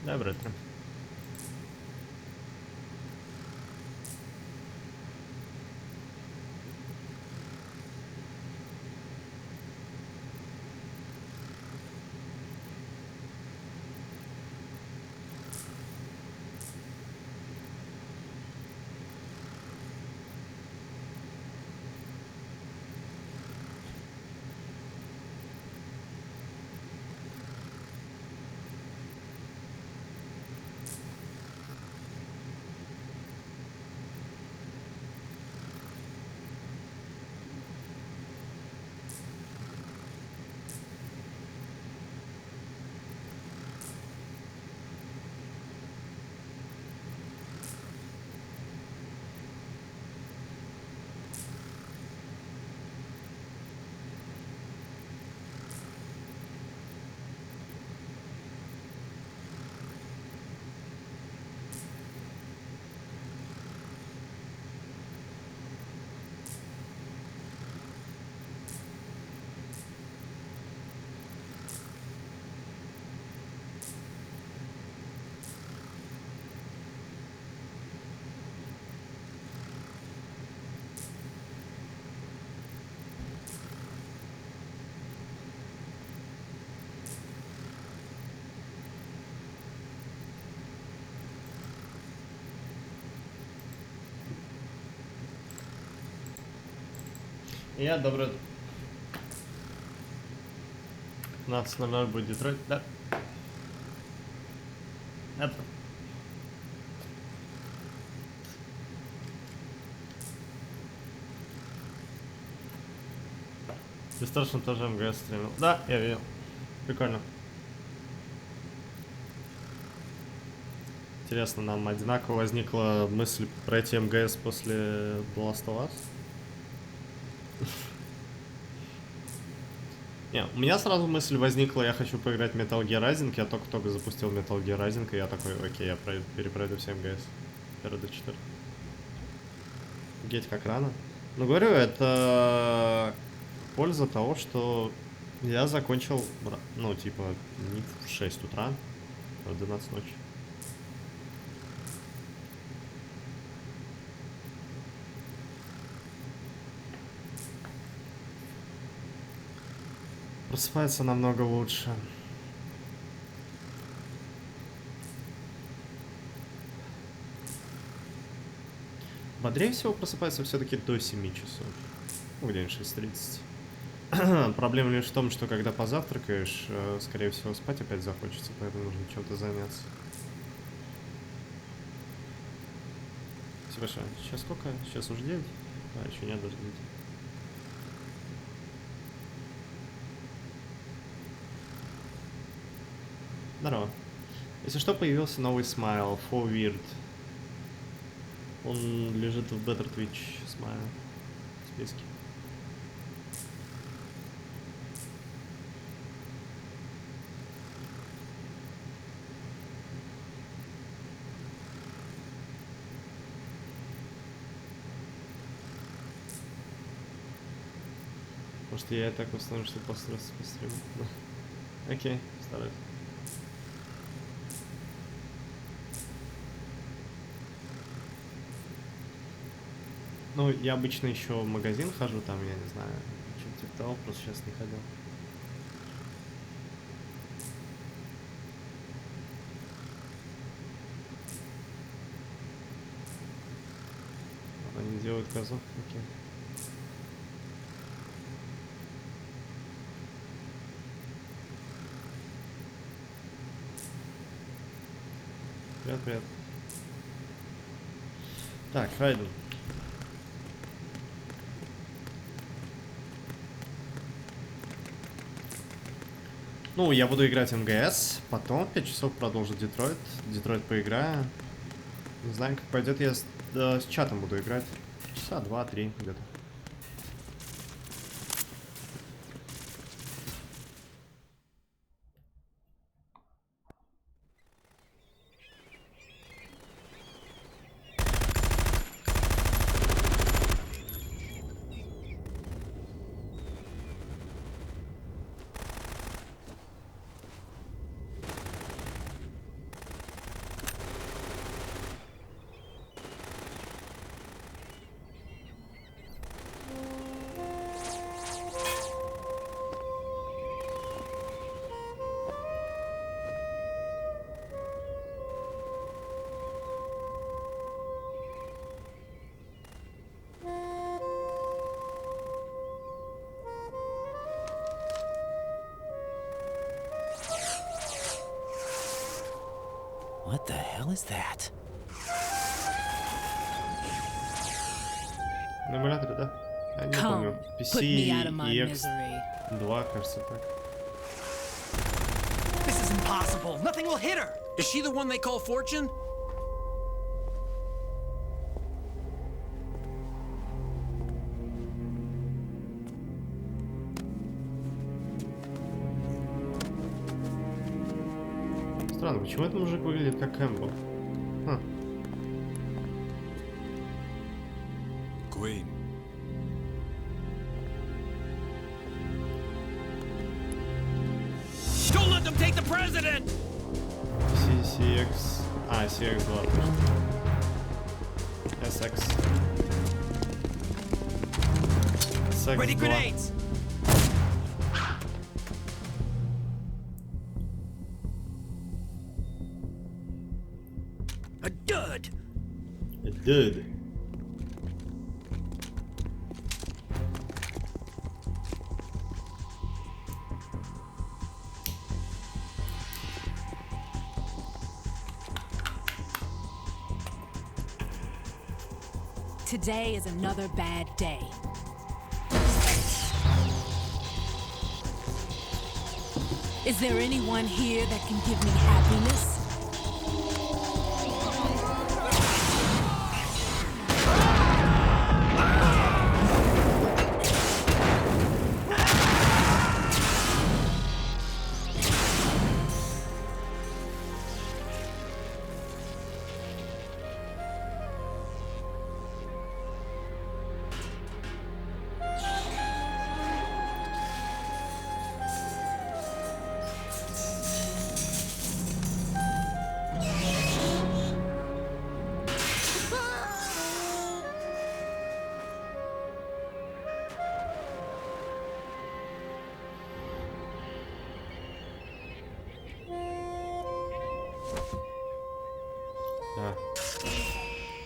Доброе утро. Я добрый. 15:00 будет Детройт, да? Это. Distortion тоже МГС стримил. Да, я видел. Прикольно. Интересно, нам одинаково возникла мысль пройти МГС после The Last of Us? Не, у меня сразу мысль возникла, я хочу поиграть в Metal Gear Rising, я только-только запустил Metal Gear Rising, и я такой, окей, я перепройду все МГС. 1 до 4. Геть как рано. Ну, говорю, это польза того, что я закончил, ну, типа, не в 6 утра, а в 12 ночи. Просыпается намного лучше. Бодрее всего просыпается все-таки до 7 часов. Ну, где-нибудь 6:30. Проблема лишь в том, что когда позавтракаешь, скорее всего, спать опять захочется, поэтому нужно чем-то заняться. Спасибо большое. Сейчас сколько? Сейчас уже 9? А, еще нет даже 9. Здорово. Если что, появился новый смайл, for weird. Он лежит в Better Twitch смайл в списке. Может, я и так установлю, что постараюсь по стриму. Окей, стараюсь. Ну, я обычно еще в магазин хожу, там, я не знаю, что-то типа того, просто сейчас не ходил. Они делают козу, окей. Привет, привет. Так, Хайден. Ну, я буду играть в МГС, потом 5 часов продолжу Детройт. Детройт поиграю. Не знаю, как пойдет, я с чатом буду играть. Часа 2-3 где-то. hell is that? На эмуляторе, да? Я не помню. PC и X2, кажется, так. This is impossible. Nothing will hit her. Is she the one they call Fortune? Странно, почему этот мужик выглядит как Эмбл? Queen. Don't let them take the president! CX... А, CX2. SX. Ready SX2. grenades! A dud! A dud. Today is another bad day. Is there anyone here that can give me happiness?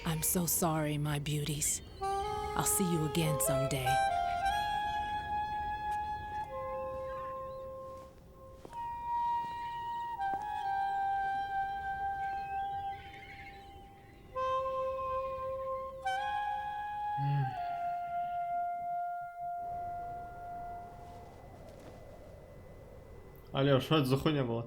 I'm so sorry, my beauties. I'll see you again someday. Алло, что это за хуйня была?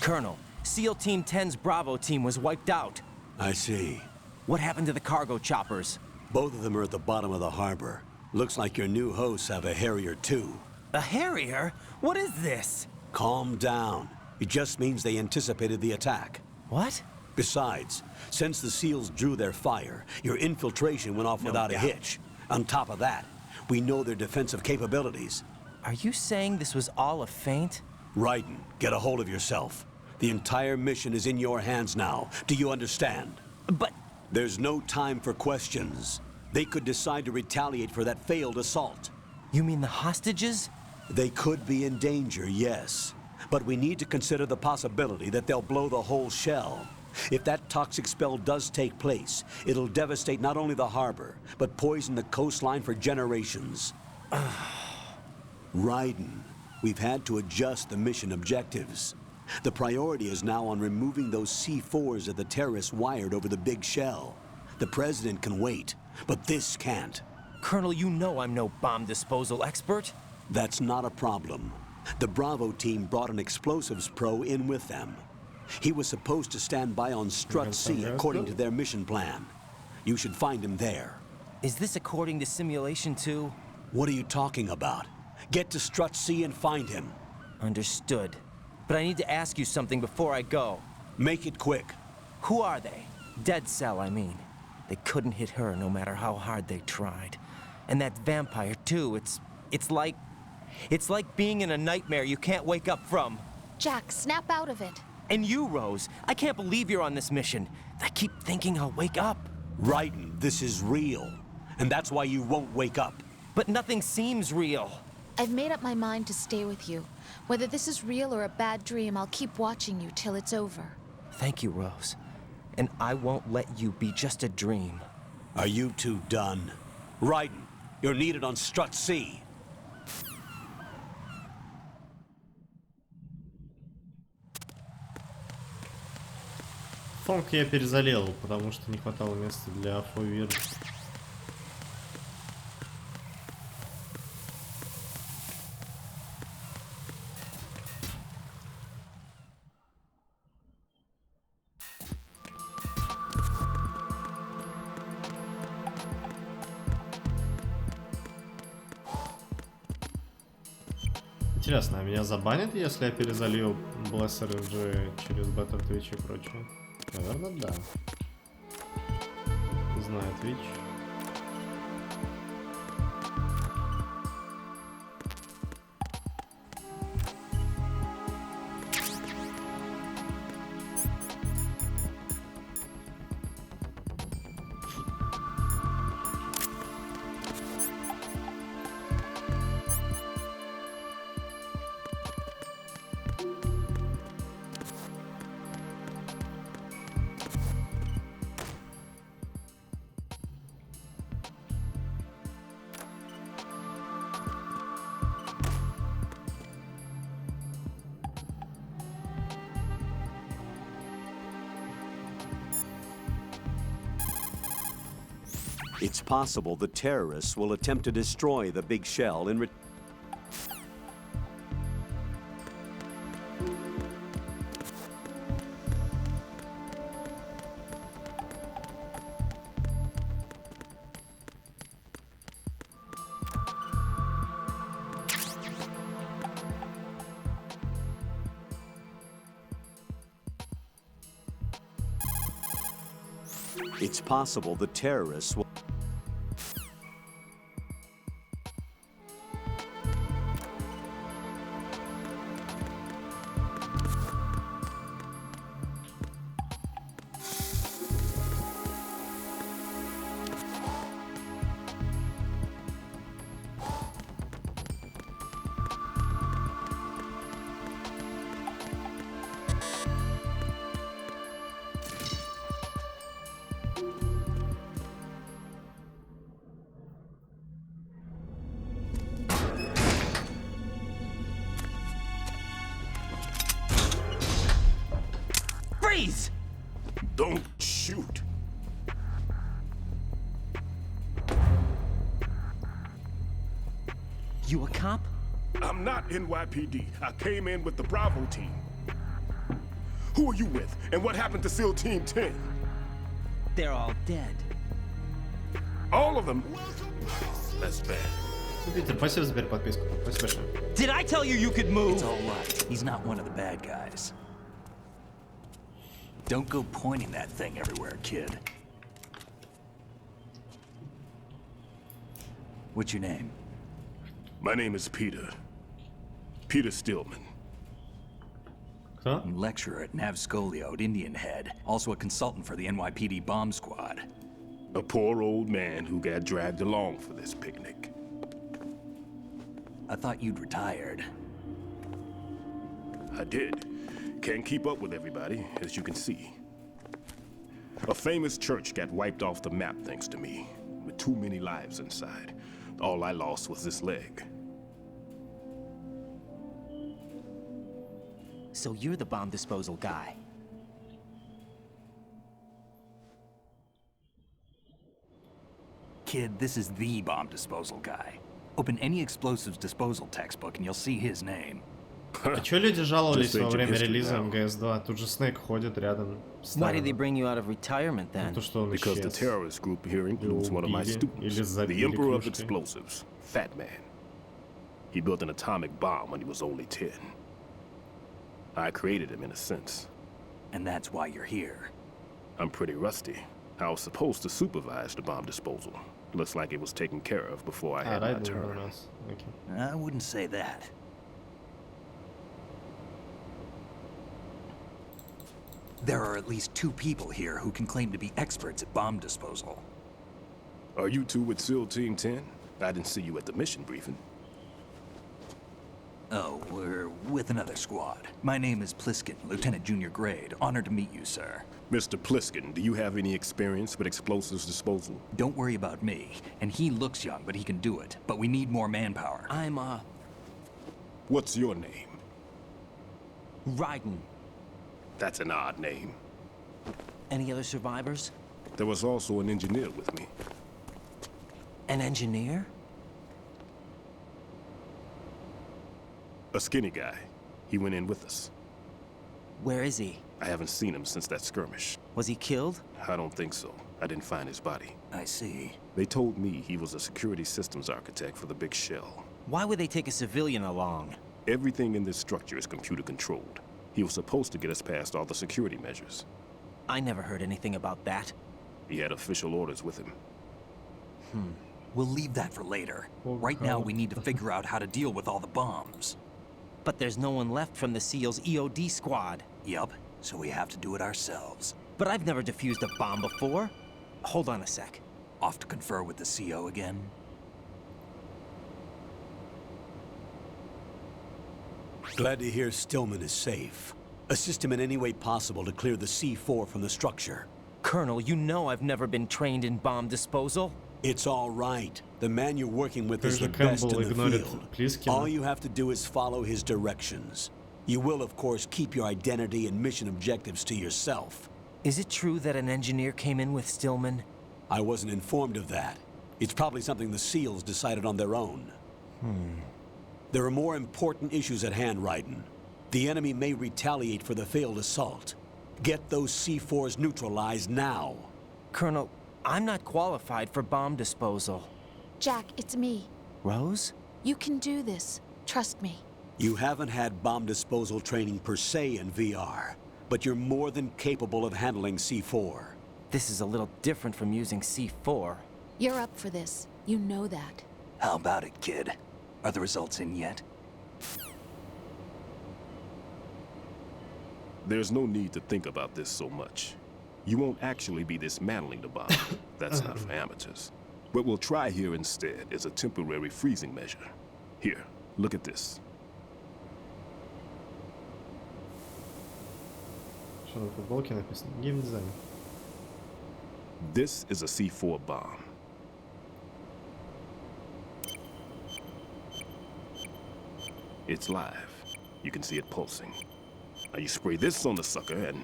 Colonel, SEAL Team 10's Bravo team was wiped out. I see. What happened to the cargo choppers? Both of them are at the bottom of the harbor. Looks like your new hosts have a Harrier too. A Harrier? What is this? Calm down. It just means they anticipated the attack. What? Besides, since the SEALs drew their fire, your infiltration went off without a hitch. On top of that, we know their defensive capabilities. Are you saying this was all a feint? Raiden, get a hold of yourself. The entire mission is in your hands now. Do you understand? But... There's no time for questions. They could decide to retaliate for that failed assault. You mean the hostages? They could be in danger, yes. But we need to consider the possibility that they'll blow the whole shell. If that toxic spell does take place, it'll devastate not only the harbor, but poison the coastline for generations. Raiden, we've had to adjust the mission objectives. The priority is now on removing those C4s that the terrorists wired over the big shell. The president can wait, but this can't. Colonel, you know I'm no bomb disposal expert. That's not a problem. The Bravo team brought an explosives pro in with them. He was supposed to stand by on Strut C according to their mission plan. You should find him there. Is this according to Simulation 2? What are you talking about? Get to Strut C and find him. Understood. But I need to ask you something before I go. Make it quick. Who are they? Dead Cell, I mean. They couldn't hit her no matter how hard they tried. And that vampire, too, it's like being in a nightmare you can't wake up from. Jack, snap out of it. And you, Rose, I can't believe you're on this mission. I keep thinking I'll wake up. Raiden, this is real. And that's why you won't wake up. But nothing seems real. I've made up my mind to stay with you. Whether this is real or a bad dream, I'll keep watching you till it's over. Thank you, Rose. And I won't let you be just a dream. Are you two done? Raiden, you're needed on Strut C. Фонк я перезалил, потому что не хватало места для фовир. Интересно, а меня забанят, если я перезалью Blesser MG через Better Twitch и прочее? Наверное, да. Знаю Twitch. It's possible the terrorists will attempt to destroy the big shell in It's possible the terrorists will... Freeze! Don't shoot. You a cop? I'm not NYPD. I came in with the Bravo team. Who are you with? And what happened to SEAL Team 10? They're all dead. All of them? That's bad. Питер, спасибо за подписку. Спасибо большое. Did I tell you you could move? It's all right. He's not one of the bad guys. Don't go pointing that thing everywhere, kid. What's your name? My name is Peter. Peter Stillman. Кто? Lecturer at Navscolio at Indian Head. Also a consultant for the NYPD bomb squad. A poor old man who got dragged along for this picnic. I thought you'd retired. I did. Can't keep up with everybody, as you can see. A famous church got wiped off the map thanks to me, with too many lives inside. All I lost was this leg. So you're the bomb disposal guy. Kid, this is the bomb disposal guy. Open any explosives disposal textbook and you'll see his name. А чё люди жаловались Just во время ancient релиза history now. МГС-2? Тут же Снейк ходит рядом. Why did they bring you out of retirement then? То, что он Because the исчез. terrorist group here includes one of my убили students, или забили the Emperor of клюшкой. Explosives, Fat Man. He built an atomic bomb when he was only 10. I created him in a sense. And that's why you're here. I'm pretty rusty. I was supposed to supervise the bomb disposal. Looks like it was taken care of before I А, had my Райден у turn. нас. Окей. I wouldn't say that. There are at least 2 people here who can claim to be experts at bomb disposal. Are you two with SEAL Team 10? I didn't see you at the mission briefing. Oh, we're with another squad. My name is Pliskin, Lieutenant Junior Grade. Honored to meet you, sir. Mr. Pliskin, do you have any experience with explosives disposal? Don't worry about me. And he looks young, but he can do it. But we need more manpower. I'm, What's your name? Raiden. That's an odd name. Any other survivors? There was also an engineer with me. An engineer? A skinny guy. He went in with us. Where is he? I haven't seen him since that skirmish. Was he killed? I don't think so. I didn't find his body. I see. They told me he was a security systems architect for the big shell. Why would they take a civilian along? Everything in this structure is computer controlled. He was supposed to get us past all the security measures. I never heard anything about that. He had official orders with him. We'll leave that for later. Right now, we need to figure out how to deal with all the bombs. But there's no one left from the SEAL's EOD squad. Yup, so we have to do it ourselves. But I've never defused a bomb before. Hold on a sec. Off to confer with the CO again? Glad to hear Stillman is safe. Assist him in any way possible to clear the C4 from the structure. Colonel, you know I've never been trained in bomb disposal. It's all right. The man you're working with is the Colonel best in Campbell the ignored field. Плискина. All you have to do is follow his directions. You will, of course, keep your identity and mission objectives to yourself. Is it true that an engineer came in with Stillman? I wasn't informed of that. It's probably something the SEALs decided on their own. There are more important issues at hand, Raiden. The enemy may retaliate for the failed assault. Get those C4s neutralized now. Colonel, I'm not qualified for bomb disposal. Jack, it's me. Rose? You can do this. Trust me. You haven't had bomb disposal training per se in VR, but you're more than capable of handling C4. This is a little different from using C4. You're up for this. You know that. How about it, kid? Are the results in yet? There's no need to think about this so much. You won't actually be dismantling the bomb. That's not for amateurs. What we'll try here instead is a temporary freezing measure. Here, look at this. Что на футболке написано? Геймдизайн. This is a C4 bomb. It's live. You can see it pulsing. Now you spray this on the sucker and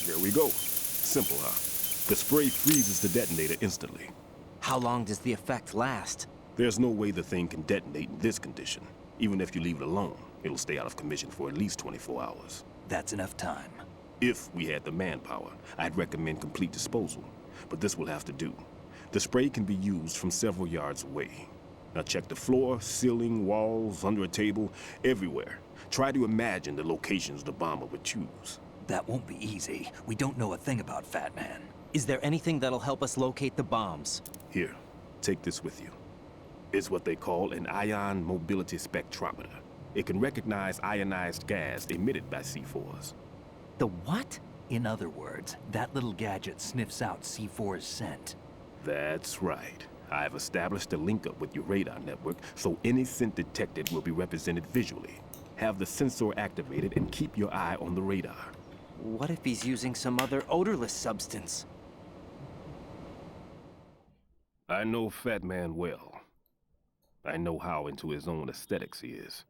there we go. Simple, huh? The spray freezes the detonator instantly. How long does the effect last? There's no way the thing can detonate in this condition. Even if you leave it alone, it'll stay out of commission for at least 24 hours. That's enough time. If we had the manpower, I'd recommend complete disposal. But this will have to do. The spray can be used from several yards away. Now check the floor, ceiling, walls, under a table, everywhere. Try to imagine the locations the bomber would choose. That won't be easy. We don't know a thing about Fat Man. Is there anything that'll help us locate the bombs? Here, take this with you. It's what they call an ion mobility spectrometer. It can recognize ionized gas emitted by C4s. The what? In other words, that little gadget sniffs out C4's scent. That's right. I've established a link up with your radar network, so any scent detected will be represented visually. Have the sensor activated and keep your eye on the radar. What if he's using some other odorless substance? I know Fat Man well. I know how into his own aesthetics he is.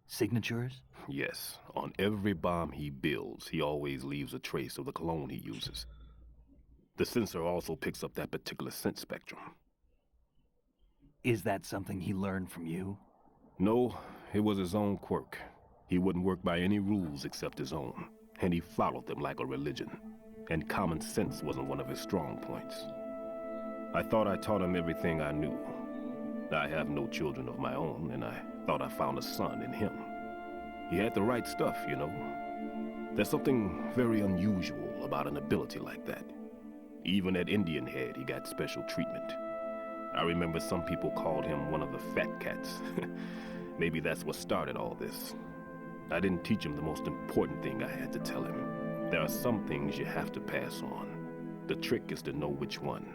Signatures? Yes, on every bomb he builds, he always leaves a trace of the cologne he uses. The sensor also picks up that particular scent spectrum. Is that something he learned from you? No, it was his own quirk. He wouldn't work by any rules except his own, and he followed them like a religion. And common sense wasn't one of his strong points. I thought I taught him everything I knew. I have no children of my own, and I thought I found a son in him. He had the right stuff, you know. There's something very unusual about an ability like that. Even at Indian Head, he got special treatment. I remember some people called him one of the fat cats. Maybe that's what started all this. I didn't teach him the most important thing I had to tell him. There are some things you have to pass on. The trick is to know which one.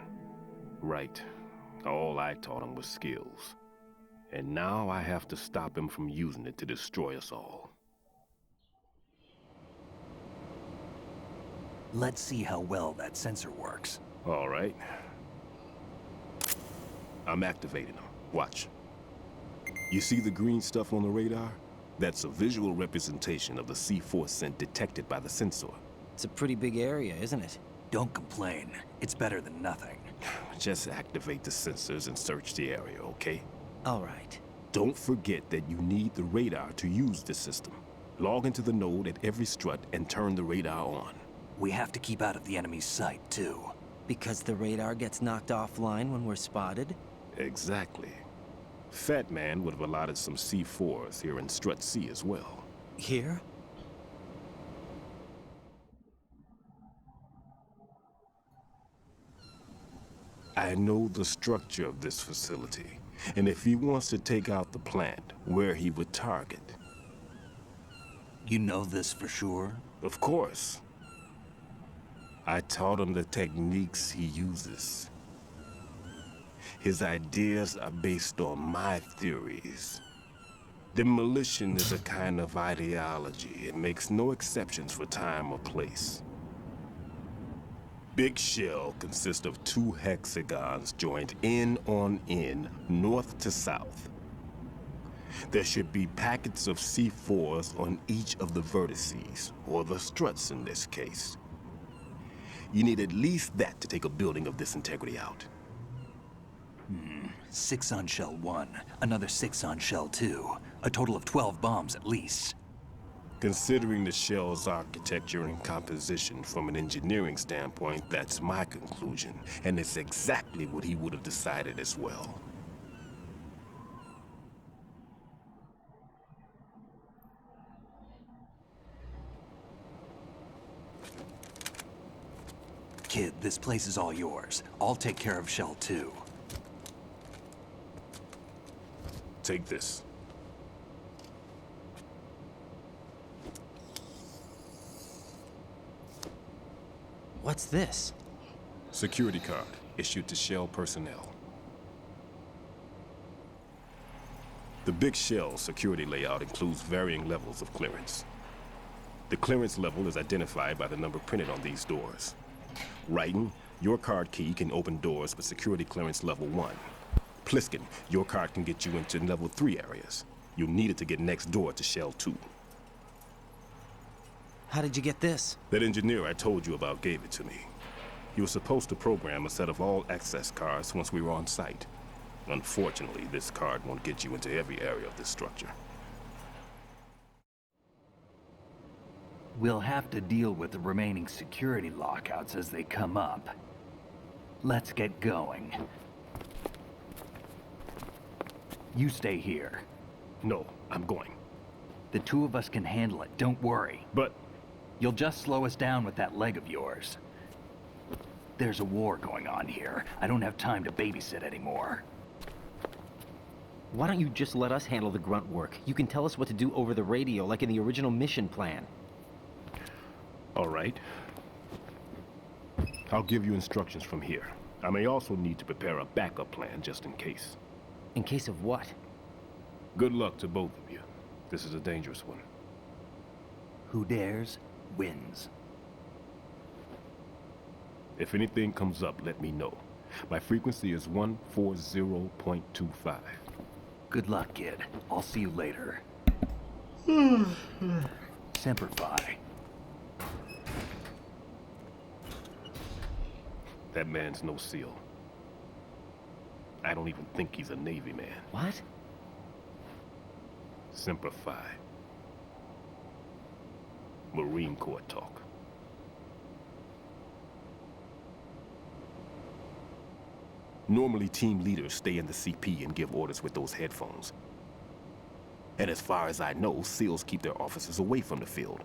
Right. All I taught him was skills. And now I have to stop him from using it to destroy us all. Let's see how well that sensor works. All right. I'm activating them. Watch. You see the green stuff on the radar? That's a visual representation of the C4 scent detected by the sensor. It's a pretty big area, isn't it? Don't complain. It's better than nothing. Just activate the sensors and search the area, okay? All right. Don't forget that you need the radar to use the system. Log into the node at every strut and turn the radar on. We have to keep out of the enemy's sight, too. Because the radar gets knocked offline when we're spotted? Exactly. Fat Man would have allotted some C4s here in Strut C as well. Here? I know the structure of this facility, and if he wants to take out the plant, where he would target. You know this for sure? Of course. I taught him the techniques he uses. His ideas are based on my theories. Demolition is a kind of ideology. It makes no exceptions for time or place. Big shell consists of 2 hexagons joined end on end, north to south. There should be packets of C4s on each of the vertices, or the struts in this case. You need at least that to take a building of this integrity out. 6 on shell 1, another 6 on shell 2. A total of 12 bombs at least. Considering the shell's architecture and composition from an engineering standpoint, that's my conclusion, and it's exactly what he would have decided as well. Kid, this place is all yours. I'll take care of shell 2. Take this. What's this? Security card issued to Shell personnel. The Big Shell security layout includes varying levels of clearance. The clearance level is identified by the number printed on these doors. Writing, your card key can open doors with security clearance level 1. Pliskin, your card can get you into level 3 areas. You'll need it to get next door to Shell 2. How did you get this? That engineer I told you about gave it to me. He was supposed to program a set of all access cards once we were on site. Unfortunately, this card won't get you into every area of this structure. We'll have to deal with the remaining security lockouts as they come up. Let's get going. You stay here. No, I'm going. The 2 of us can handle it, don't worry. But You'll just slow us down with that leg of yours. There's a war going on here. I don't have time to babysit anymore. Why don't you just let us handle the grunt work? You can tell us what to do over the radio, like in the original mission plan. all right. I'll give you instructions from here. I may also need to prepare a backup plan just in case. In case of what? Good luck to both of you. This is a dangerous one. Who dares, wins. If anything comes up, let me know. My frequency is 140.25. Good luck, kid. I'll see you later. Semper Fi. That man's no SEAL. I don't even think he's a Navy man. What? Semper Fi. Marine Corps talk. Normally, team leaders stay in the CP and give orders with those headphones. And as far as I know, SEALs keep their officers away from the field.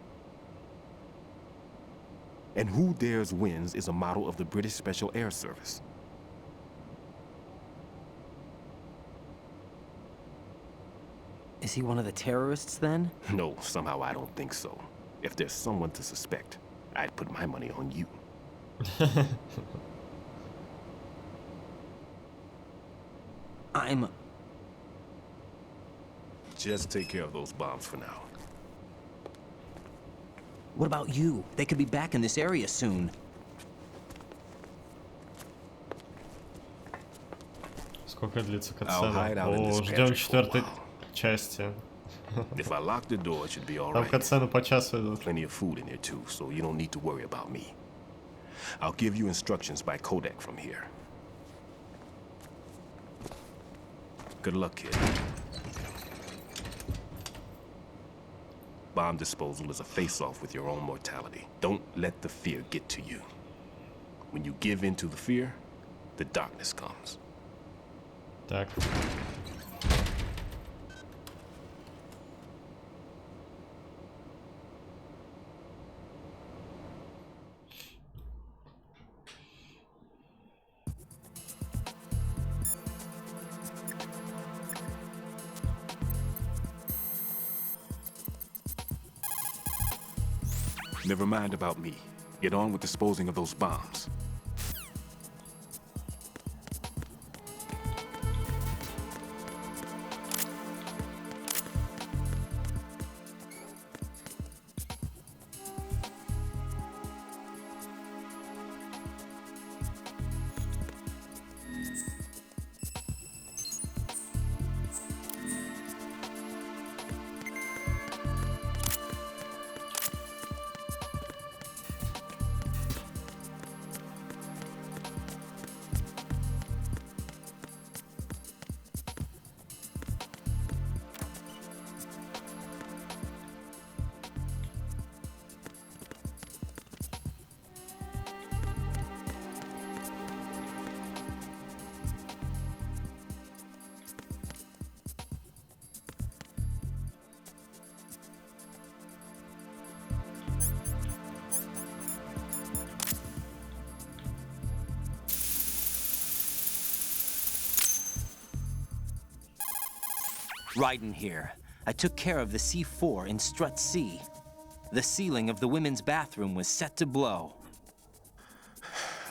And Who Dares Wins is a model of the British Special Air Service. Is he one of the terrorists then? No, somehow I don't think so. If there's someone to suspect, I'd put my money on you. Just take care of those bombs for now. What about you? They could be back in this area soon. Сколько длится I'll hide катсцена? out in this О, ждем pantry for a 4-й while. части. If I lock the door, it should be all Там right. катсцены по часу идут. Plenty of food in there too, so you don't need to worry about me. I'll give you instructions by Kodak from here. Good luck, kid. Bomb disposal is a face-off with your own mortality. Don't let the fear get to you. When you give in to the fear, the darkness comes. Так. Never mind about me. Get on with disposing of those bombs. Ryden here. I took care of the C4 in strut C. The ceiling of the women's bathroom was set to blow.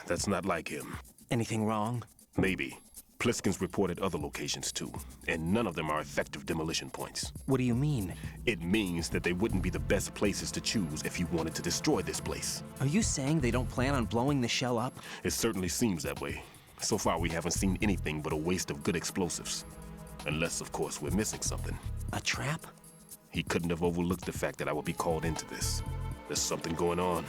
That's not like him. Anything wrong? Maybe. Pliskin's reported other locations too, and none of them are effective demolition points. What do you mean? It means that they wouldn't be the best places to choose if you wanted to destroy this place. Are you saying they don't plan on blowing the shell up? It certainly seems that way. So far, we haven't seen anything but a waste of good explosives. Unless, of course, we're missing something. A trap? He couldn't have overlooked the fact that I would be called into this. There's something going on.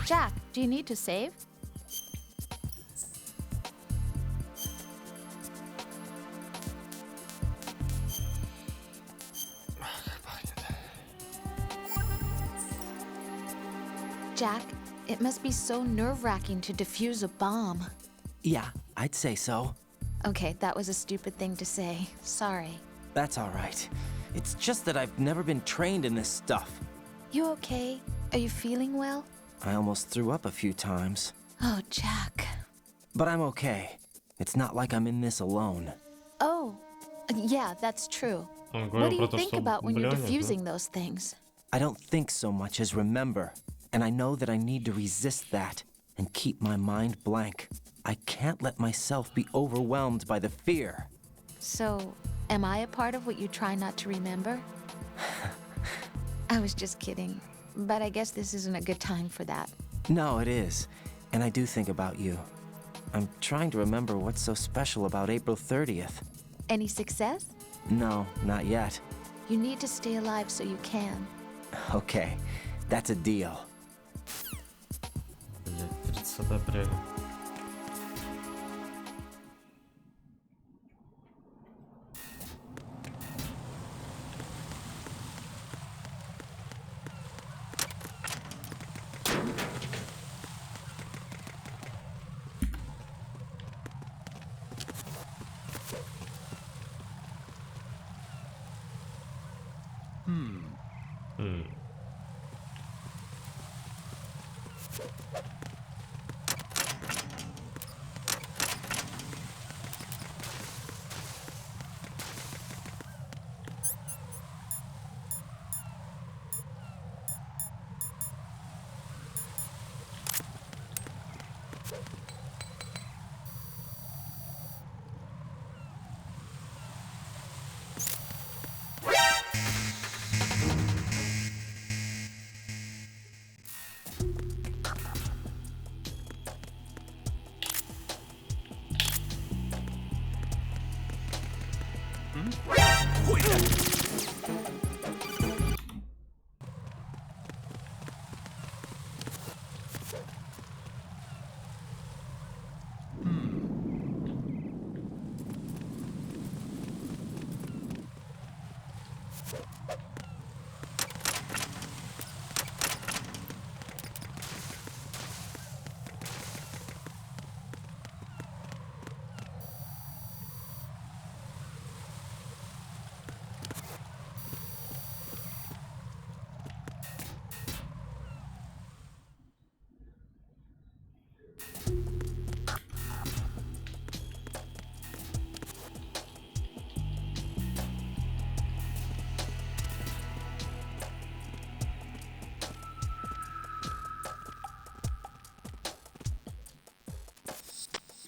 Jack, do you need to save? Jack, it must be so nerve-wracking to defuse a bomb. Yeah, I'd say so. Okay, that was a stupid thing to say. Sorry. That's all right. It's just that I've never been trained in this stuff. You okay? Are you feeling well? I almost threw up a few times. Oh, Jack. But I'm okay. It's not like I'm in this alone. Oh, yeah, that's true. Он What говорил do про you то, think что about when you're блянет, да? defusing those things? I don't think so much as remember. And I know that I need to resist that and keep my mind blank. I can't let myself be overwhelmed by the fear. So, am I a part of what you try not to remember? I was just kidding. But I guess this isn't a good time for that. No, it is. And I do think about you. I'm trying to remember what's so special about April 30th. Any success? No, not yet. You need to stay alive so you can. Okay, that's a deal. Блядь, 30 апреля.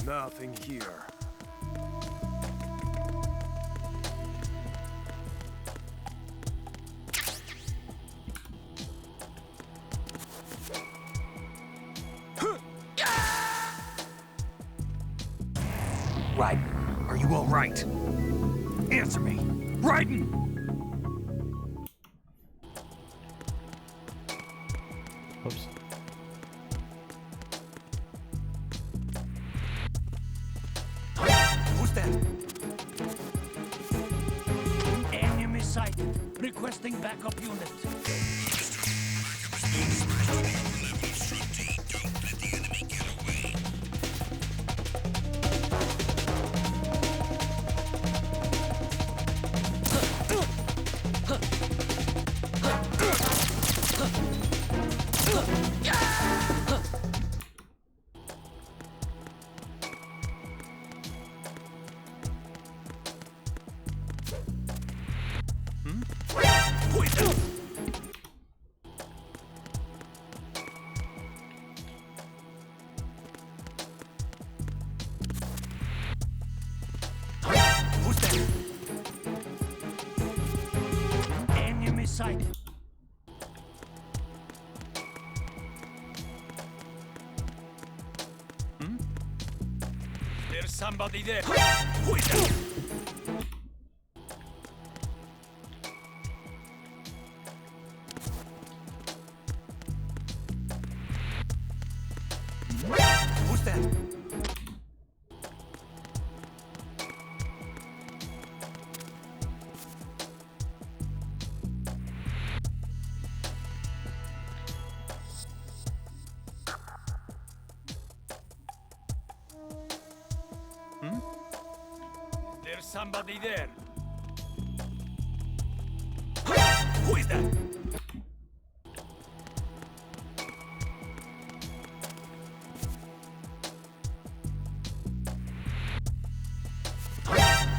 Nothing here. Right. Are you all right? Answer me. Raiden! Oops. Who's that? Enemy sighted. Requesting backup unit. Who's that? Enemy sighted. There's somebody there. Who is that? Who's that? There's somebody there. Who is that?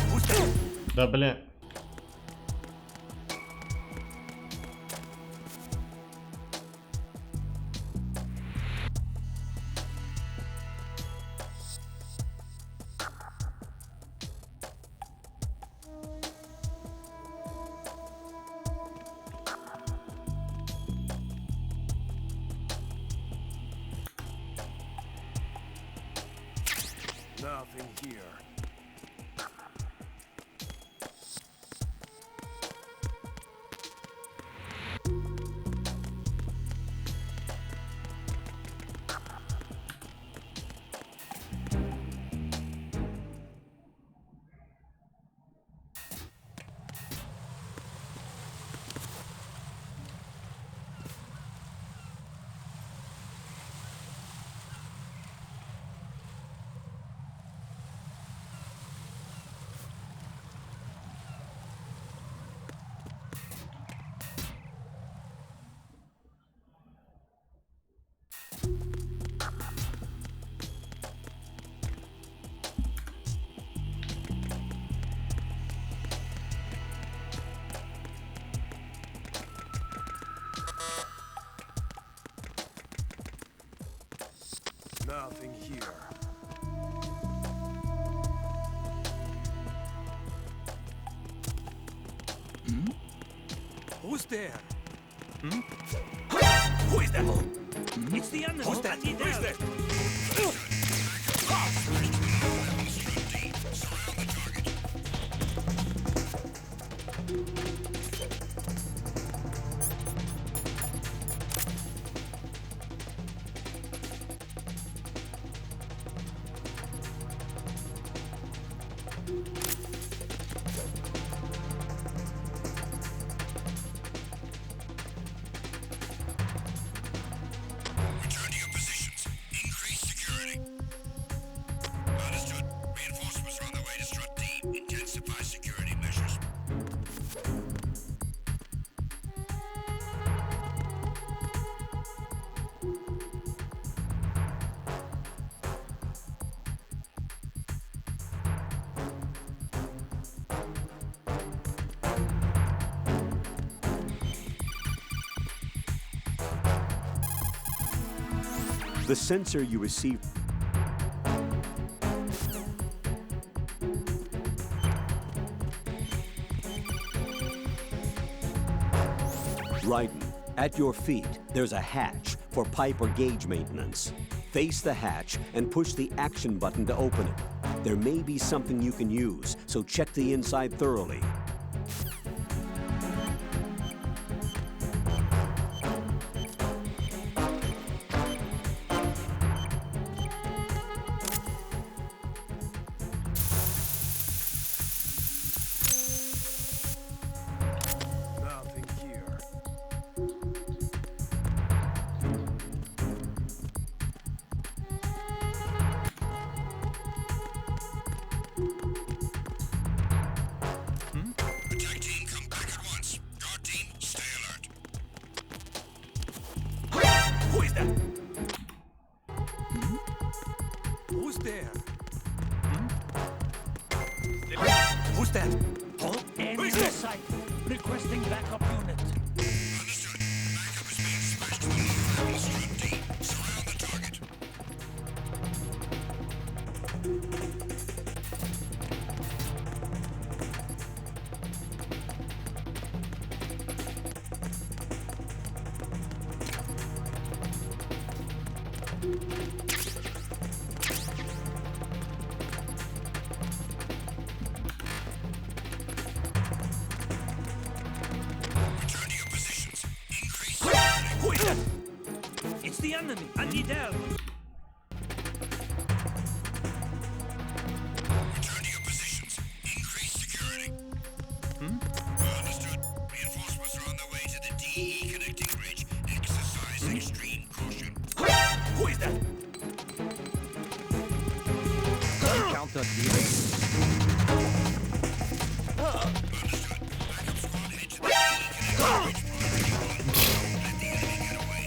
Who's that? Да, бля. Nothing here. Nothing here. Who's there? Who is that? It's the enemy. Who's that? Who is that? Return to your positions. Increase security. Understood. Reinforcements are on their way to strut D. Intensify security measures. The sensor you receive Raiden, at your feet, there's a hatch for pipe or gauge maintenance. Face the hatch and push the action button to open it. There may be something you can use, so check the inside thoroughly. Nothing here. Attack team, come back at once. Guard team, stay alert. Who is that? Who's there? Who's that? Enemy in sight. Requesting backup unit. Understood. Backup is being dispatched to the low level strut D. Surround the target. Return to your positions. Increase security. Who is that? It's the enemy. I need help. Return to your positions. Increase security. Understood. Reinforcements are on their way to the DE connecting bridge. Exercise extreme caution. Who is that? Counter Understood. Backup squad head to the DE connecting bridge. Let the enemy get away.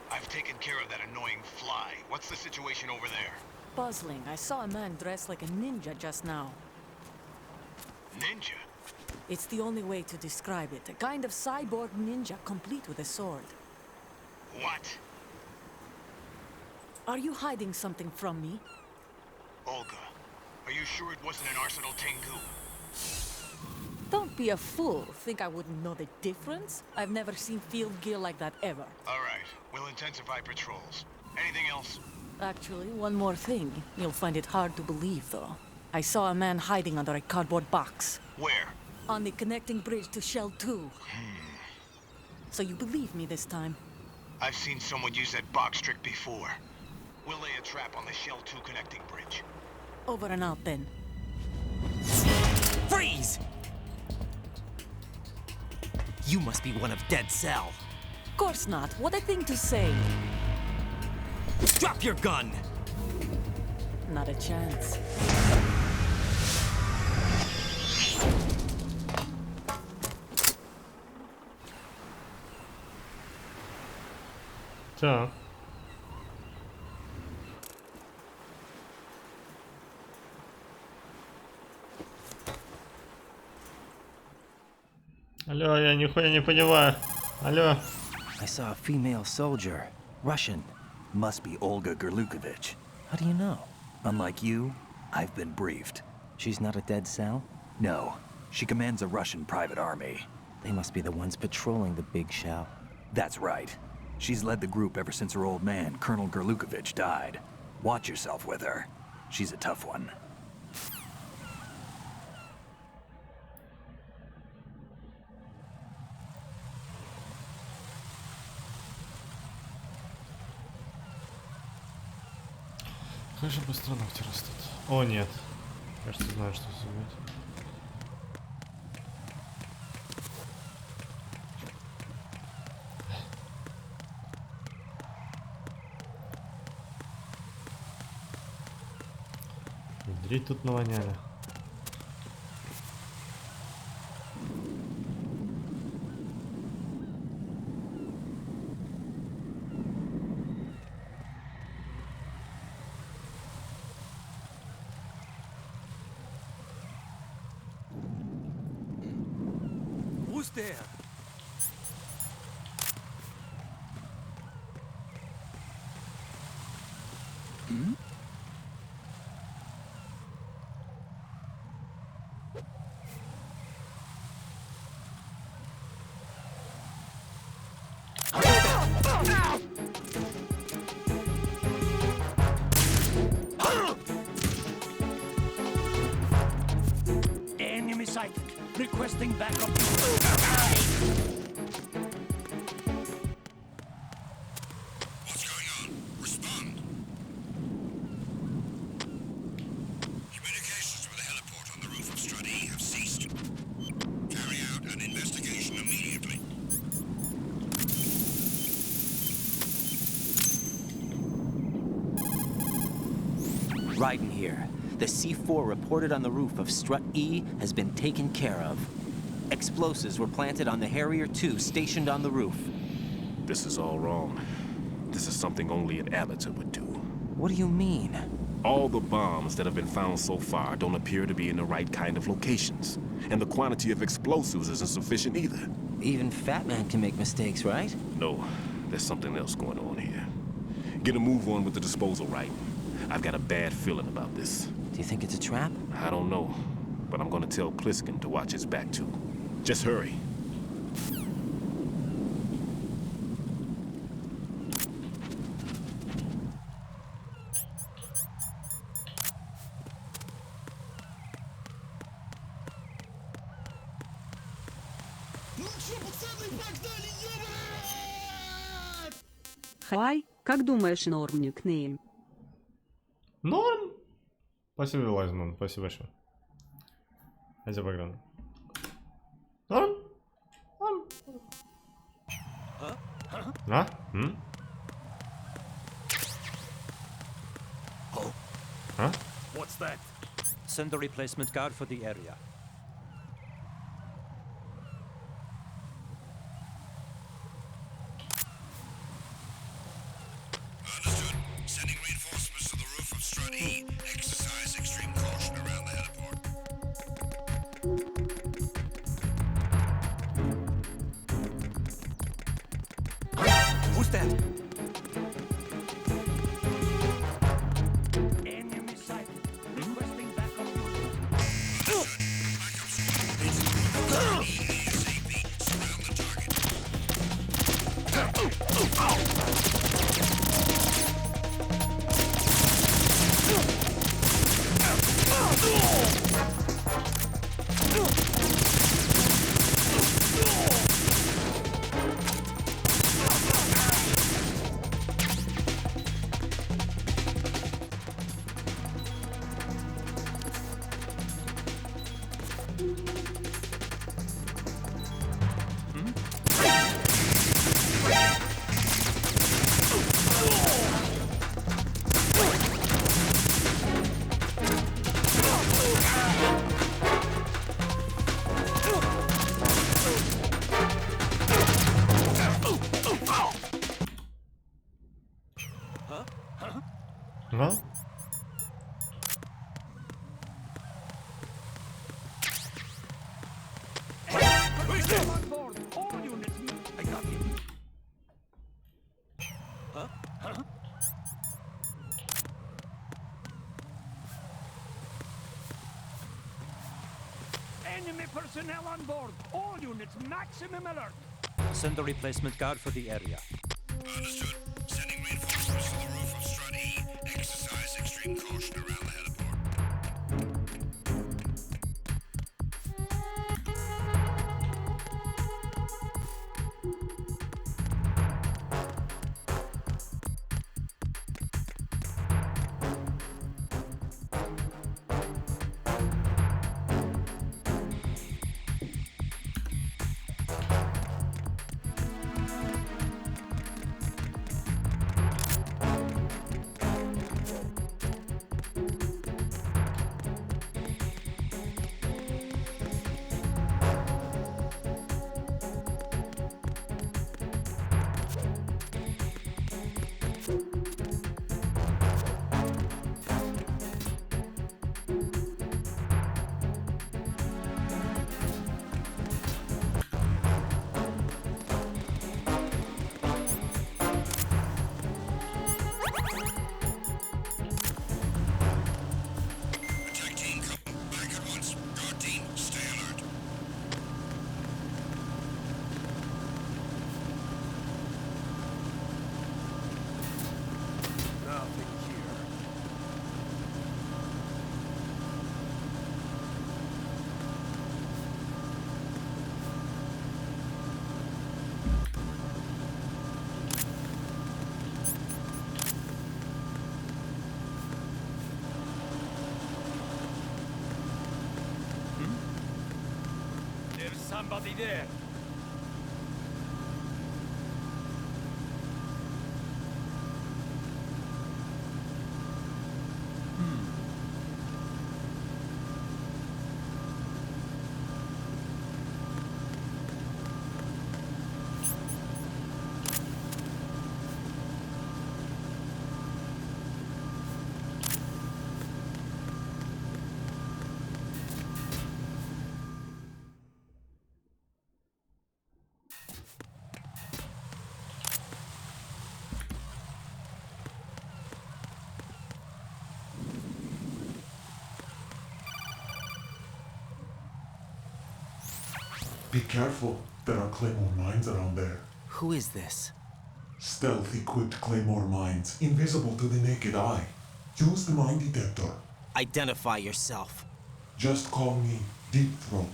I've taken care of that annoying fly. What's the situation over there? Puzzling. I saw a man dressed like a ninja just now. Ninja? It's the only way to describe it. A kind of cyborg ninja, complete with a sword. What? Are you hiding something from me? Olga, are you sure it wasn't an Arsenal Tengu? Don't be a fool. Think I wouldn't know the difference? I've never seen field gear like that ever. All right, we'll intensify patrols. Anything else? Actually, one more thing. You'll find it hard to believe, though. I saw a man hiding under a cardboard box. Where? On the connecting bridge to Shell 2. So you believe me this time? I've seen someone use that box trick before. We'll lay a trap on the Shell 2 connecting bridge. Over and out, then. Freeze! You must be one of Dead Cell. Course not. What a thing to say. Drop your gun! Not a chance. Так. Алло, я нихуя не понимаю. Алло. I saw a female soldier. Russian. Must be Olga Gerlukovich. How do you know? Unlike you, I've been briefed. She's not a dead cell? No, she commands a Russian private army. They must be the ones patrolling the big shell. That's right. She's led the group ever since her old man, Colonel Gerlukovich, died. Watch yourself with her. She's a tough one. Как же быстро ногти растут. О, нет. Кажется, знаю, что это будет. Медрить тут навоняли. Who's there? Enemy sighted. Requesting backup. What's going on? Respond. Communications with the heliport on the roof of Strut E have ceased. Carry out an investigation immediately. Right in here. The C4 reported on the roof of Strut E has been taken care of. Explosives were planted on the Harrier 2 stationed on the roof. This is all wrong. This is something only an amateur would do. What do you mean? All the bombs that have been found so far don't appear to be in the right kind of locations. And the quantity of explosives isn't sufficient either. Even Fat Man can make mistakes, right? No, there's something else going on here. Get a move on with the disposal right. I've got a bad feeling about this. Do you think it's a trap? I don't know, but I'm gonna tell Pliskin to watch his back too. Just hurry. Хай, как думаешь, норм никнейм? Норм. Спасибо, Лайзман. Спасибо большое. Хотя бы экран. Норм. Норм. А? А? What's that? Send a replacement guard for the area. Understood. Sending reinforcements to the roof of Strut E. Exercise extreme caution around the heliport. Who's that? Enemy sighted. Requesting backup. А? Enemy personnel on board. All units, maximum alert. Send a replacement guard for the area. Understood. Sending reinforcements to the roof of Strut E. Exercise extreme caution around the heliport. Somebody there. Be careful, there are claymore mines around there. Who is this? Stealth-equipped claymore mines, invisible to the naked eye. Use the mine detector. Identify yourself. Just call me Deep Throat.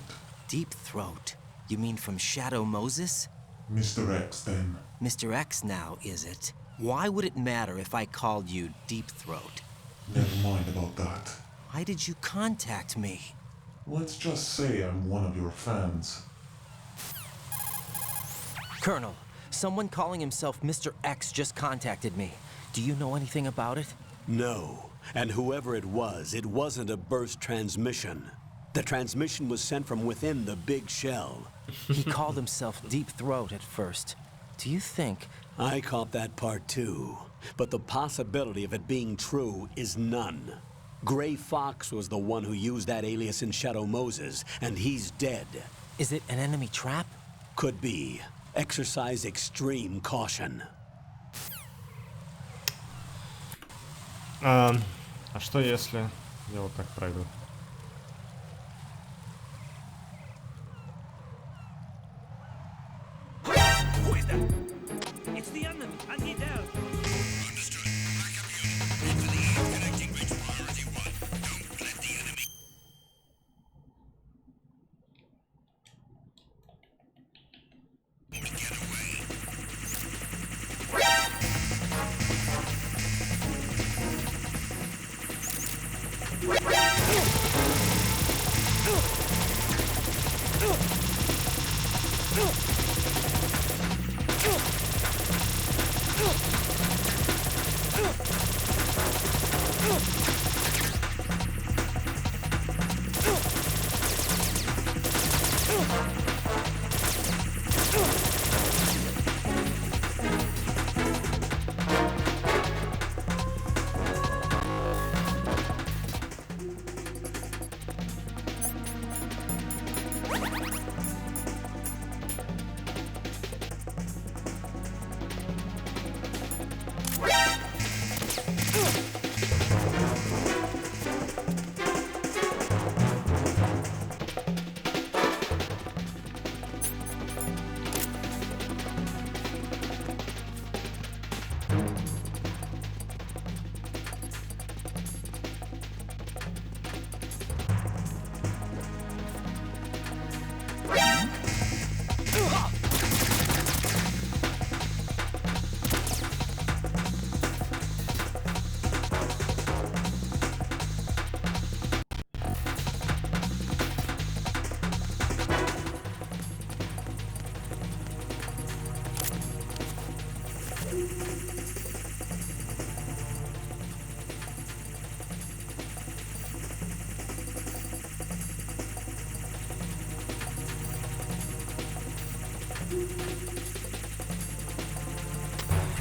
Deep Throat? You mean from Shadow Moses? Mr. X, then. Mr. X now, is it? Why would it matter if I called you Deep Throat? Never mind about that. Why did you contact me? Let's just say I'm one of your fans. Colonel, someone calling himself Mr. X just contacted me. Do you know anything about it? No. And whoever it wasn't a burst transmission. The transmission was sent from within the big shell. He called himself Deep Throat at first. Do you think... I caught that part too. But the possibility of it being true is none. Gray Fox was the one who used that alias in Shadow Moses, and he's dead. Is it an enemy trap? Could be. Exercise extreme caution. А что если я вот так пройду? Who is that? It's the enemy. I need help. Understood. Backup unit. Into the air. Connecting bridge priority 1. Don't let the enemy... Get away.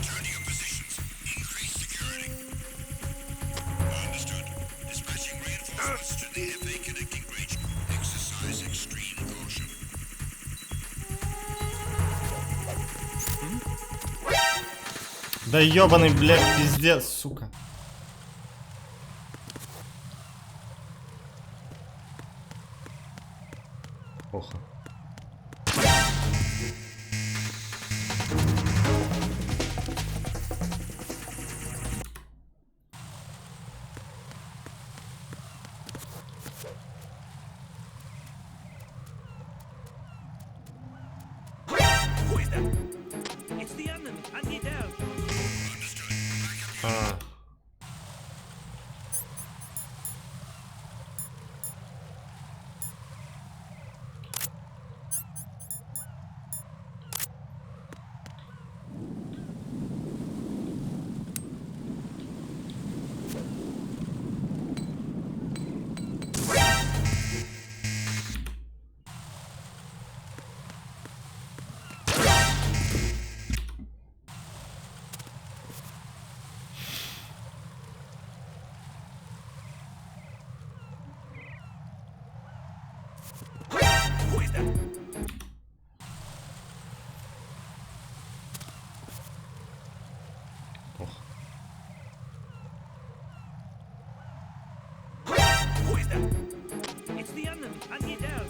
Return to your positions. Increase security. Understood. Dispatching reinforcements to the FA connecting bridge. Exercise extreme caution. Да ёбаный, блядь, пиздец, сука. Плохо. Who is that? It's the enemy. I need help. А. Who is that? Who is that? It's the enemy. I need help.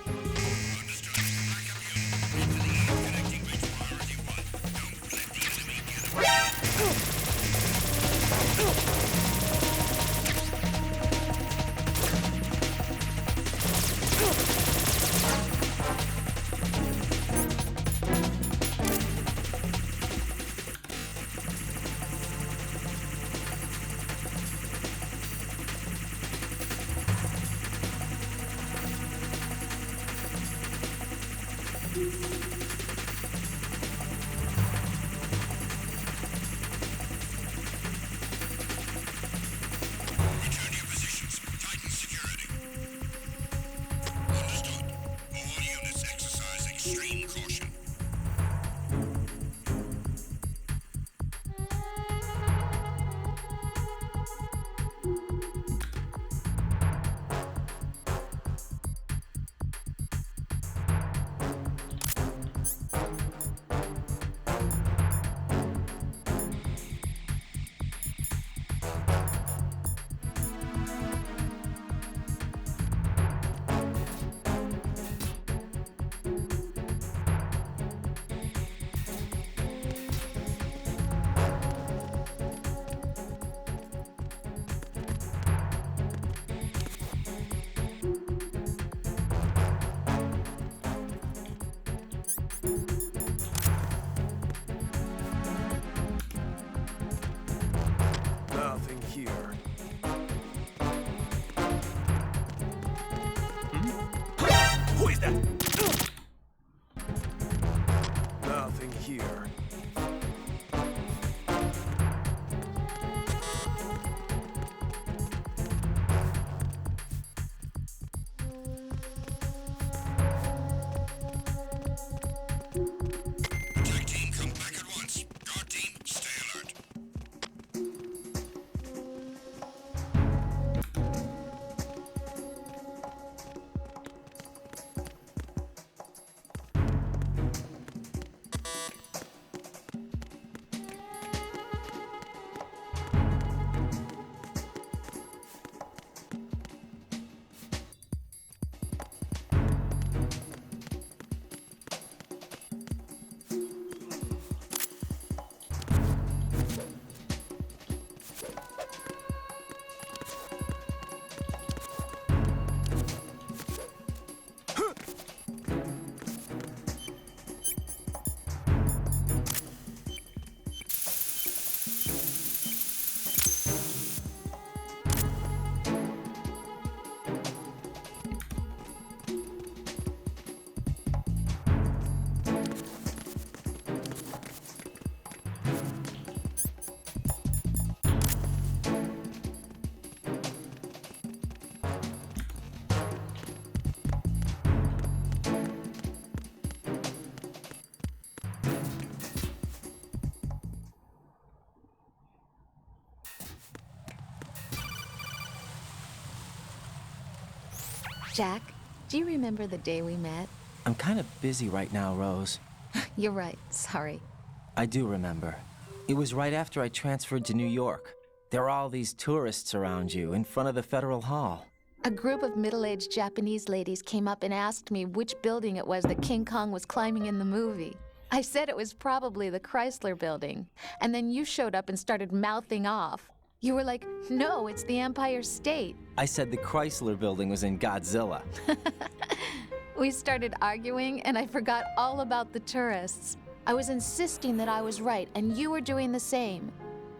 Jack, do you remember the day we met? I'm kind of busy right now, Rose. You're right, sorry. I do remember. It was right after I transferred to New York. There were all these tourists around you in front of the Federal Hall. A group of middle-aged Japanese ladies came up and asked me which building it was that King Kong was climbing in the movie. I said it was probably the Chrysler building. And then you showed up and started mouthing off. You were like, no, it's the Empire State. I said the Chrysler building was in Godzilla. We started arguing, and I forgot all about the tourists. I was insisting that I was right, and you were doing the same.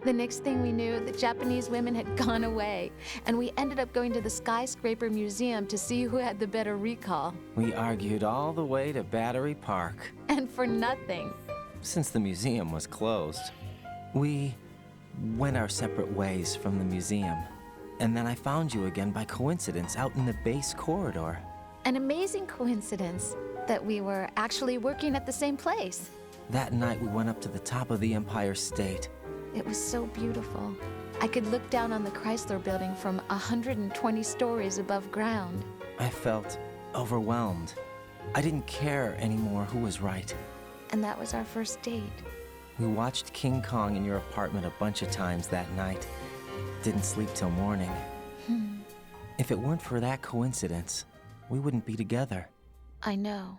The next thing we knew, the Japanese women had gone away, and we ended up going to the Skyscraper Museum to see who had the better recall. We argued all the way to Battery Park. And for nothing. Since the museum was closed, we went our separate ways from the museum. And then I found you again by coincidence out in the base corridor. An amazing coincidence that we were actually working at the same place. That night we went up to the top of the Empire State. It was so beautiful. I could look down on the Chrysler building from 120 stories above ground. I felt overwhelmed. I didn't care anymore who was right. And that was our first date. We watched King Kong in your apartment a bunch of times that night. Didn't sleep till morning. If it weren't for that coincidence, we wouldn't be together. I know.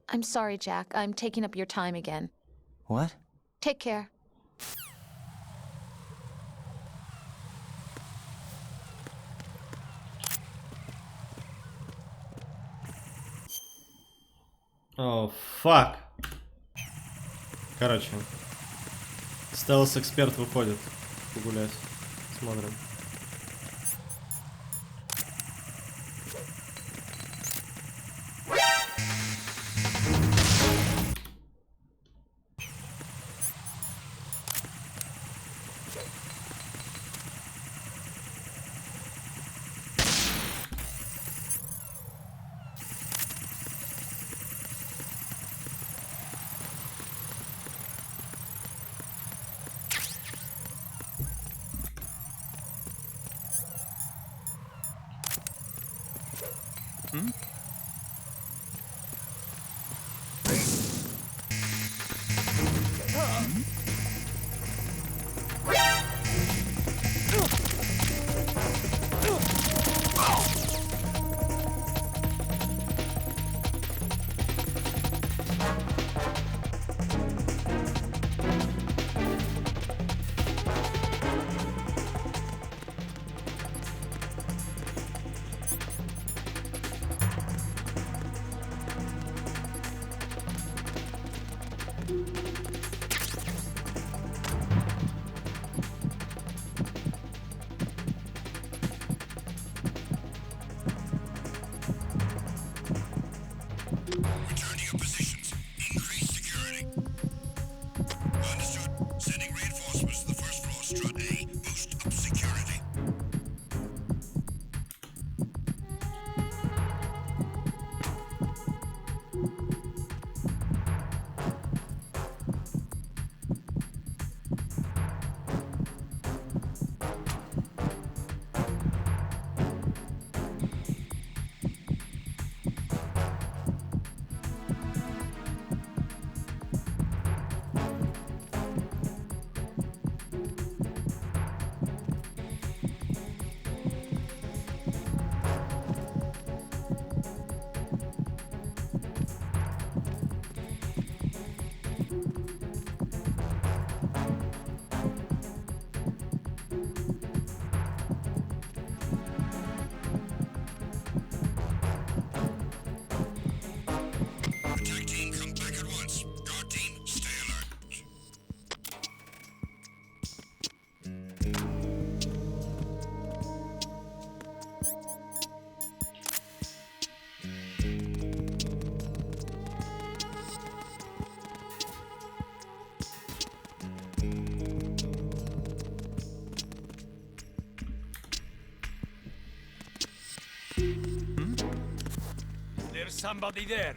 I'm sorry, Jack. I'm taking up your time again. What? Take care. О, фак. Короче. Стелс-эксперт выходит погулять. Смотрим. Return to your positions. Increase security. Understood. Sending reinforcements to the first floor, strut A. Boost up security. Attack team, come back at once. Guard team, stay alert. There's somebody there.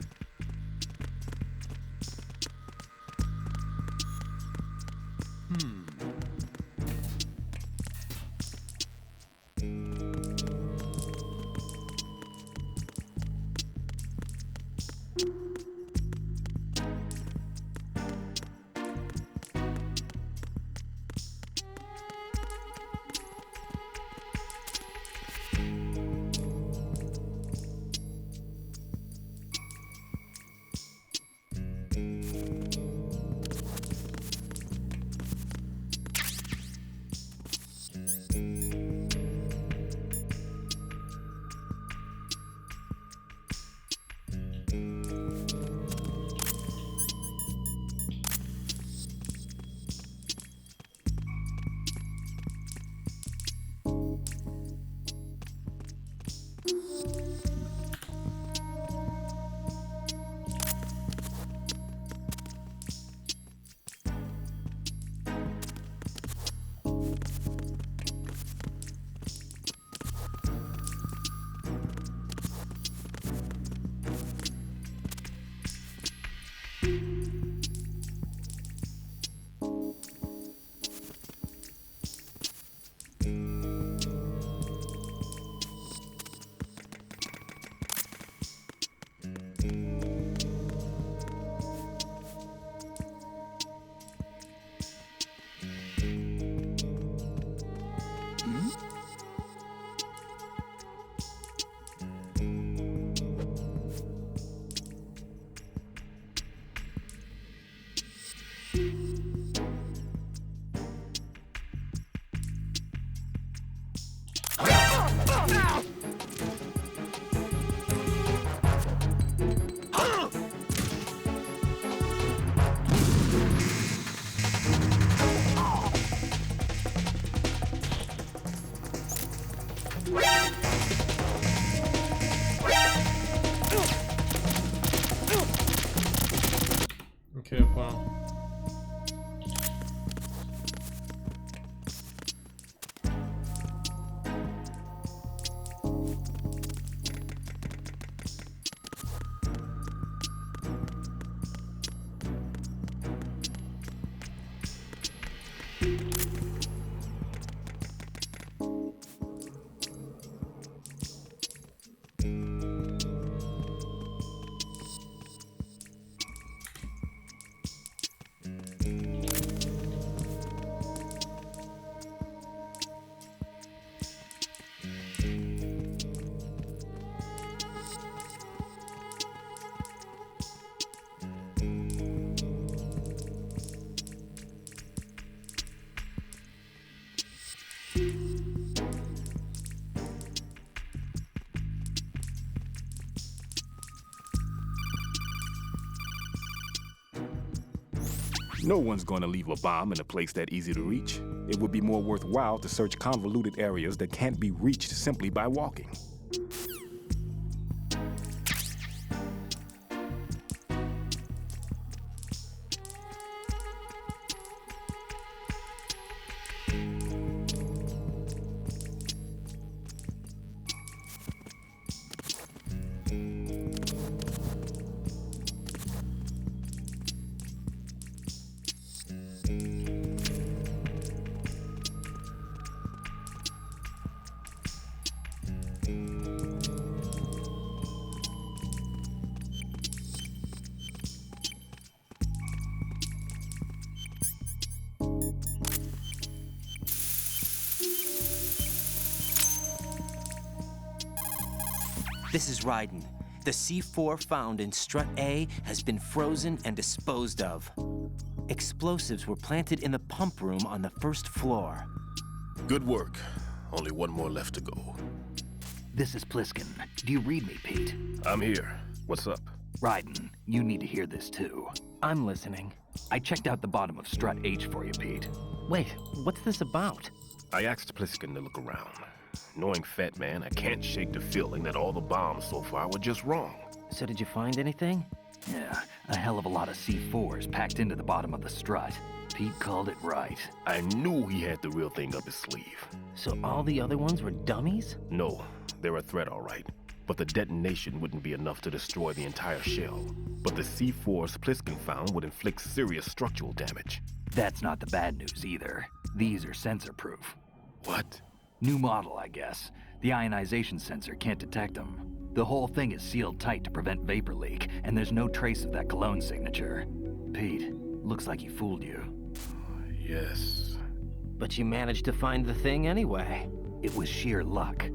Окей, я понял. No one's gonna leave a bomb in a place that easy to reach. It would be more worthwhile to search convoluted areas that can't be reached simply by walking. This is Ryden. The C4 found in strut A has been frozen and disposed of. Explosives were planted in the pump room on the first floor. Good work. Only one more left to go. This is Pliskin. Do you read me, Pete? I'm here. What's up? Ryden, you need to hear this too. I'm listening. I checked out the bottom of strut H for you, Pete. Wait, what's this about? I asked Pliskin to look around. Knowing Fat Man, I can't shake the feeling that all the bombs so far were just wrong. So did you find anything? Yeah, a hell of a lot of C4s packed into the bottom of the strut. Pete called it right. I knew he had the real thing up his sleeve. So all the other ones were dummies? No, they're a threat, all right. But the detonation wouldn't be enough to destroy the entire shell. But the C4s Pliskin found would inflict serious structural damage. That's not the bad news either. These are sensor-proof. What? New model, I guess. The ionization sensor can't detect them. The whole thing is sealed tight to prevent vapor leak, and there's no trace of that cologne signature. Pete, looks like he fooled you. Yes. But you managed to find the thing anyway. It was sheer luck.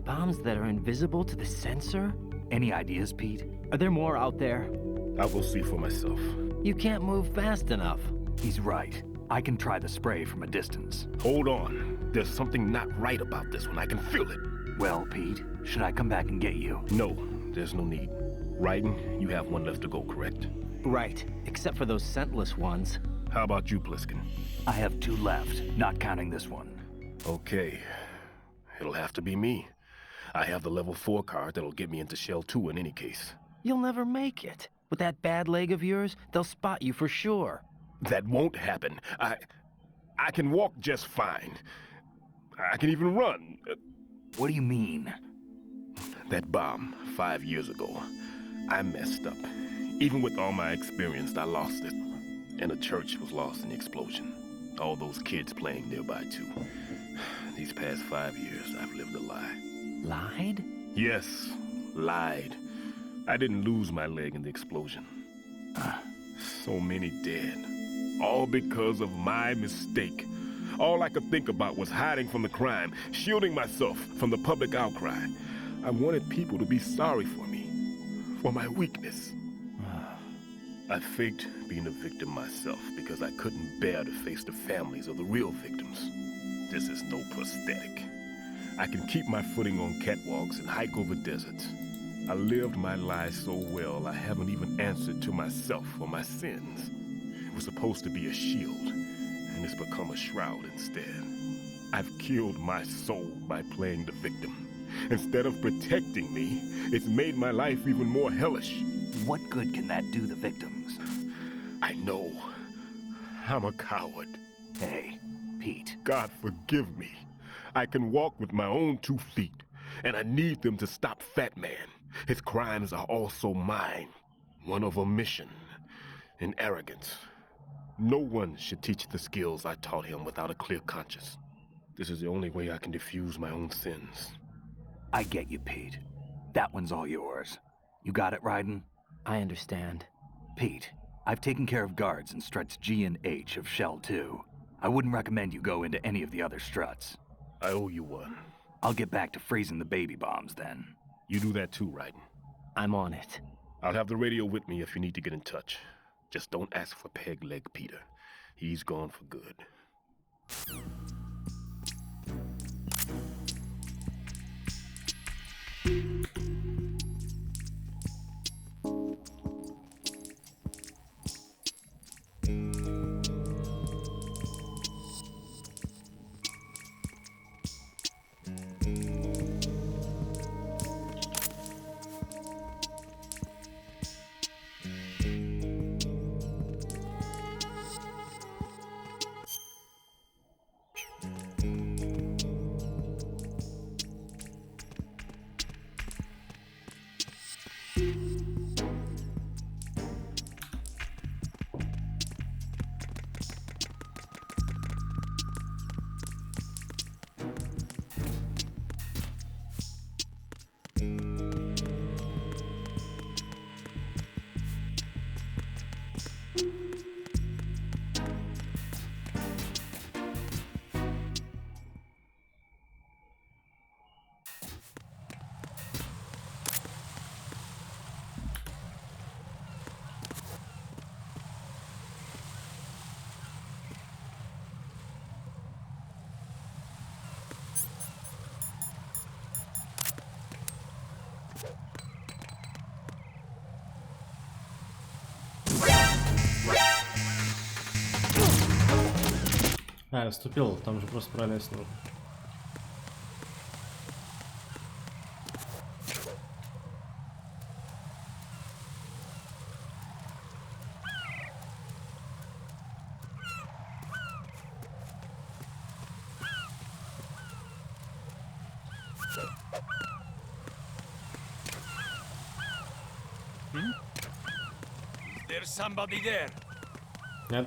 Bombs that are invisible to the sensor? Any ideas, Pete? Are there more out there? I will see for myself. You can't move fast enough. He's right. I can try the spray from a distance. Hold on. There's something not right about this one. I can feel it. Well, Pete, should I come back and get you? No, there's no need. Ryden, you have one left to go, correct? Right, except for those scentless ones. How about you, Pliskin? I have 2 left, not counting this one. Okay. It'll have to be me. I have the level 4 card that'll get me into Shell 2 in any case. You'll never make it. With that bad leg of yours, they'll spot you for sure. That won't happen. I can walk just fine. I can even run. What do you mean? That bomb 5 years ago, I messed up. Even with all my experience, I lost it. And the church was lost in the explosion. All those kids playing nearby too. These past 5 years, I've lived a lie. Lied? Yes, lied. I didn't lose my leg in the explosion. So many dead. All because of my mistake. All I could think about was hiding from the crime, shielding myself from the public outcry. I wanted people to be sorry for me, for my weakness. I faked being a victim myself because I couldn't bear to face the families of the real victims. This is no prosthetic. I can keep my footing on catwalks and hike over deserts. I lived my life so well I haven't even answered to myself for my sins. It was supposed to be a shield, and it's become a shroud instead. I've killed my soul by playing the victim. Instead of protecting me, it's made my life even more hellish. What good can that do the victims? I know. I'm a coward. Hey, Pete. God forgive me. I can walk with my own 2 feet, and I need them to stop Fat Man. His crimes are also mine. One of omission and arrogance. No one should teach the skills I taught him without a clear conscience. This is the only way I can diffuse my own sins. I get you, Pete. That one's all yours. You got it, Raiden? I understand. Pete, I've taken care of guards in struts G and H of Shell 2. I wouldn't recommend you go into any of the other struts. I owe you one. I'll get back to freezing the baby bombs then. You do that too, Raiden. I'm on it. I'll have the radio with me if you need to get in touch. Just don't ask for Peg Leg Peter. He's gone for good. А, я вступил, там же просто пролезть нужно. There's somebody there. Нет?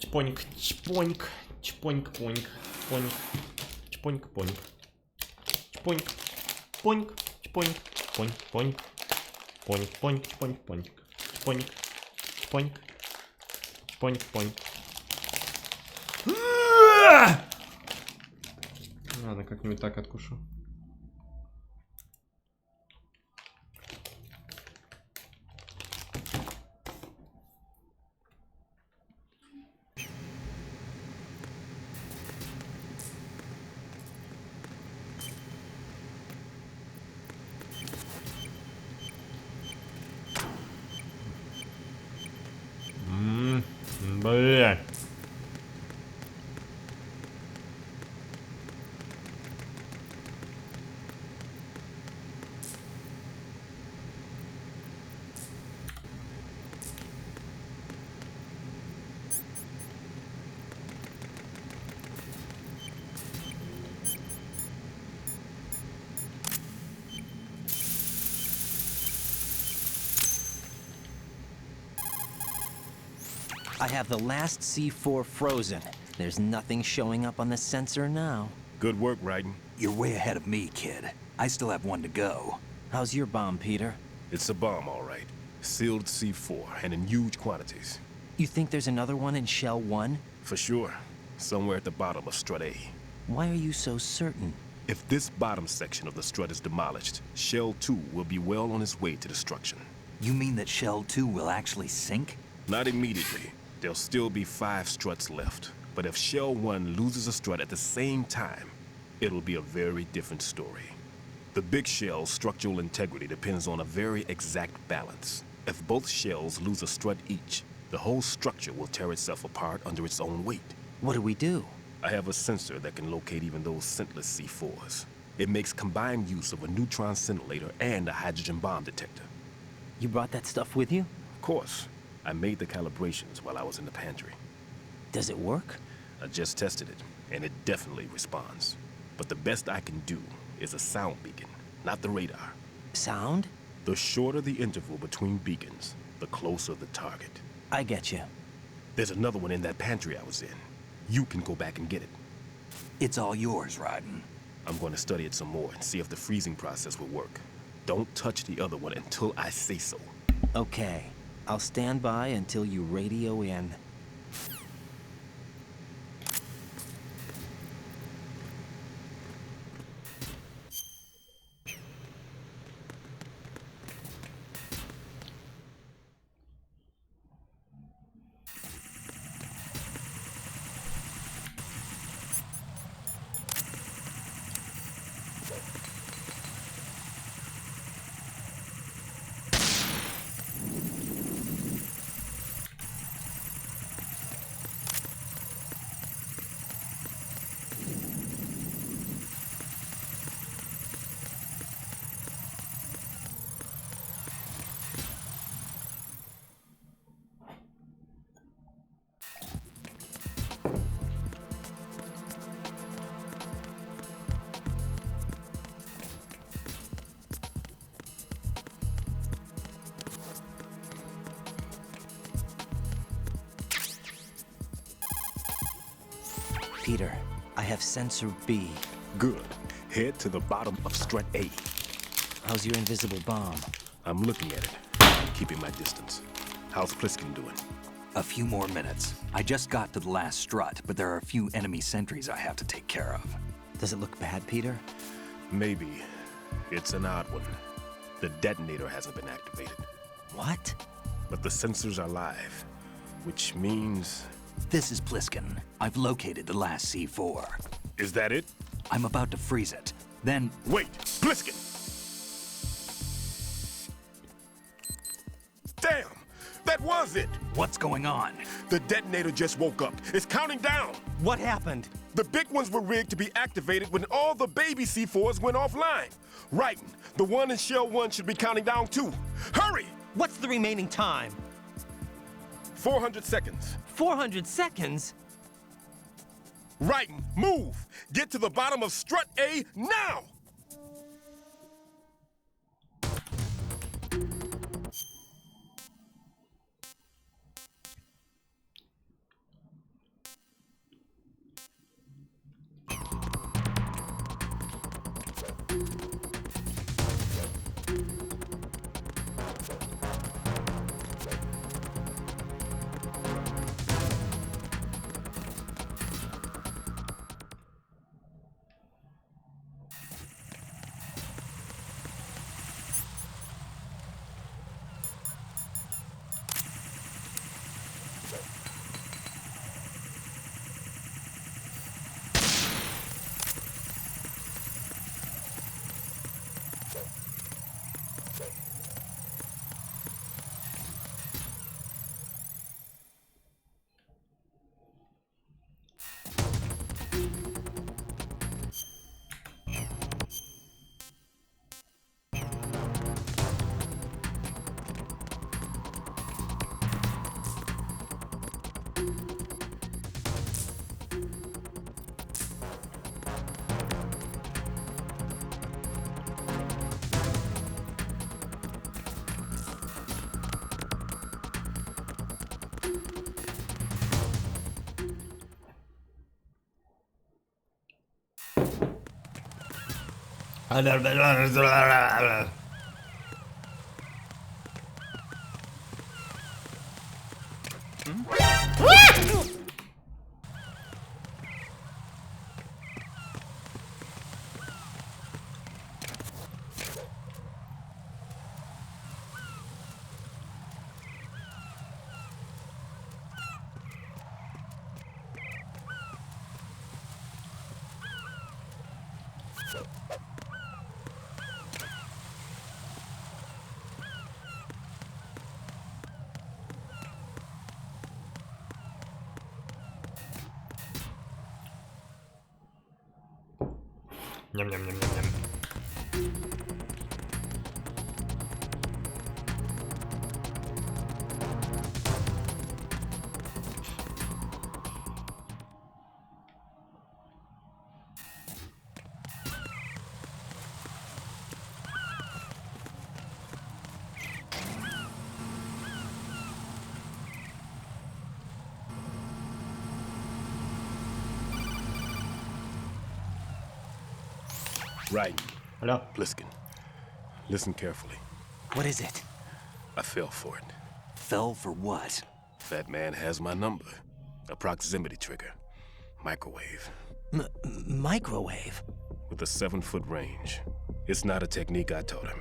Чпоньк, чпоньк, чпоньк-поньк, поньк, чпоньк-поньк, чпоньк, поньк, чпоньк, поньк, поньк, поньк, поньк, чпоньк, поньк, чпоньк, чпоньк, чпоньк, поньк. Ладно, как-нибудь так откушу. Бля. I have the last C4 frozen. There's nothing showing up on the sensor now. Good work, Raiden. You're way ahead of me, kid. I still have one to go. How's your bomb, Peter? It's a bomb, all right. Sealed C4, and in huge quantities. You think there's another one in Shell 1? For sure. Somewhere at the bottom of Strut A. Why are you so certain? If this bottom section of the strut is demolished, Shell 2 will be well on its way to destruction. You mean that Shell 2 will actually sink? Not immediately. There'll still be 5 struts left. But if Shell 1 loses a strut at the same time, it'll be a very different story. The big shell's structural integrity depends on a very exact balance. If both shells lose a strut each, the whole structure will tear itself apart under its own weight. What do we do? I have a sensor that can locate even those scentless C4s. It makes combined use of a neutron scintillator and a hydrogen bomb detector. You brought that stuff with you? Of course. I made the calibrations while I was in the pantry. Does it work? I just tested it, and it definitely responds. But the best I can do is a sound beacon, not the radar. Sound? The shorter the interval between beacons, the closer the target. I get you. There's another one in that pantry I was in. You can go back and get it. It's all yours, Raiden. I'm going to study it some more and see if the freezing process will work. Don't touch the other one until I say so. Okay. I'll stand by until you radio in. Peter, I have sensor B. Good. Head to the bottom of Strut A. How's your invisible bomb? I'm looking at it, keeping my distance. How's Pliskin doing? A few more minutes. I just got to the last strut, but there are a few enemy sentries I have to take care of. Does it look bad, Peter? Maybe. It's an odd one. The detonator hasn't been activated. What? But the sensors are live, which means... This is Pliskin. I've located the last C4. Is that it? I'm about to freeze it. Then... Wait! Pliskin! Damn! That was it! What's going on? The detonator just woke up. It's counting down! What happened? The big ones were rigged to be activated when all the baby C4s went offline. Right. The one in Shell 1 should be counting down too. Hurry! What's the remaining time? 400 seconds. 400 seconds? Right. Move! Get to the bottom of Strut A now! Ням-ням-ням-ням-ням. Right. Hello. Pliskin, listen carefully. What is it? I fell for it. Fell for what? That man has my number. A proximity trigger. Microwave. Microwave? With a 7-foot range. It's not a technique I taught him.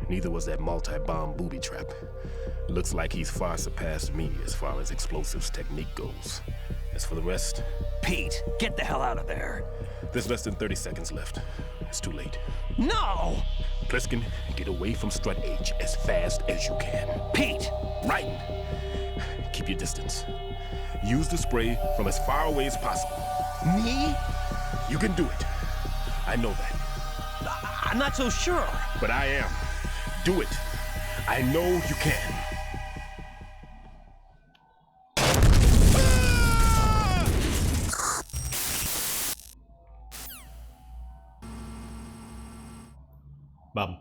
Neither was that multi-bomb booby trap. Looks like he's far surpassed me as far as explosives technique goes. As for the rest... Pete, get the hell out of there. There's less than 30 seconds left. It's too late. No! Pliskin, get away from Strut H as fast as you can. Pete! Right. Keep your distance. Use the spray from as far away as possible. Me? You can do it. I know that. I'm not so sure. But I am. Do it. I know you can. Бам.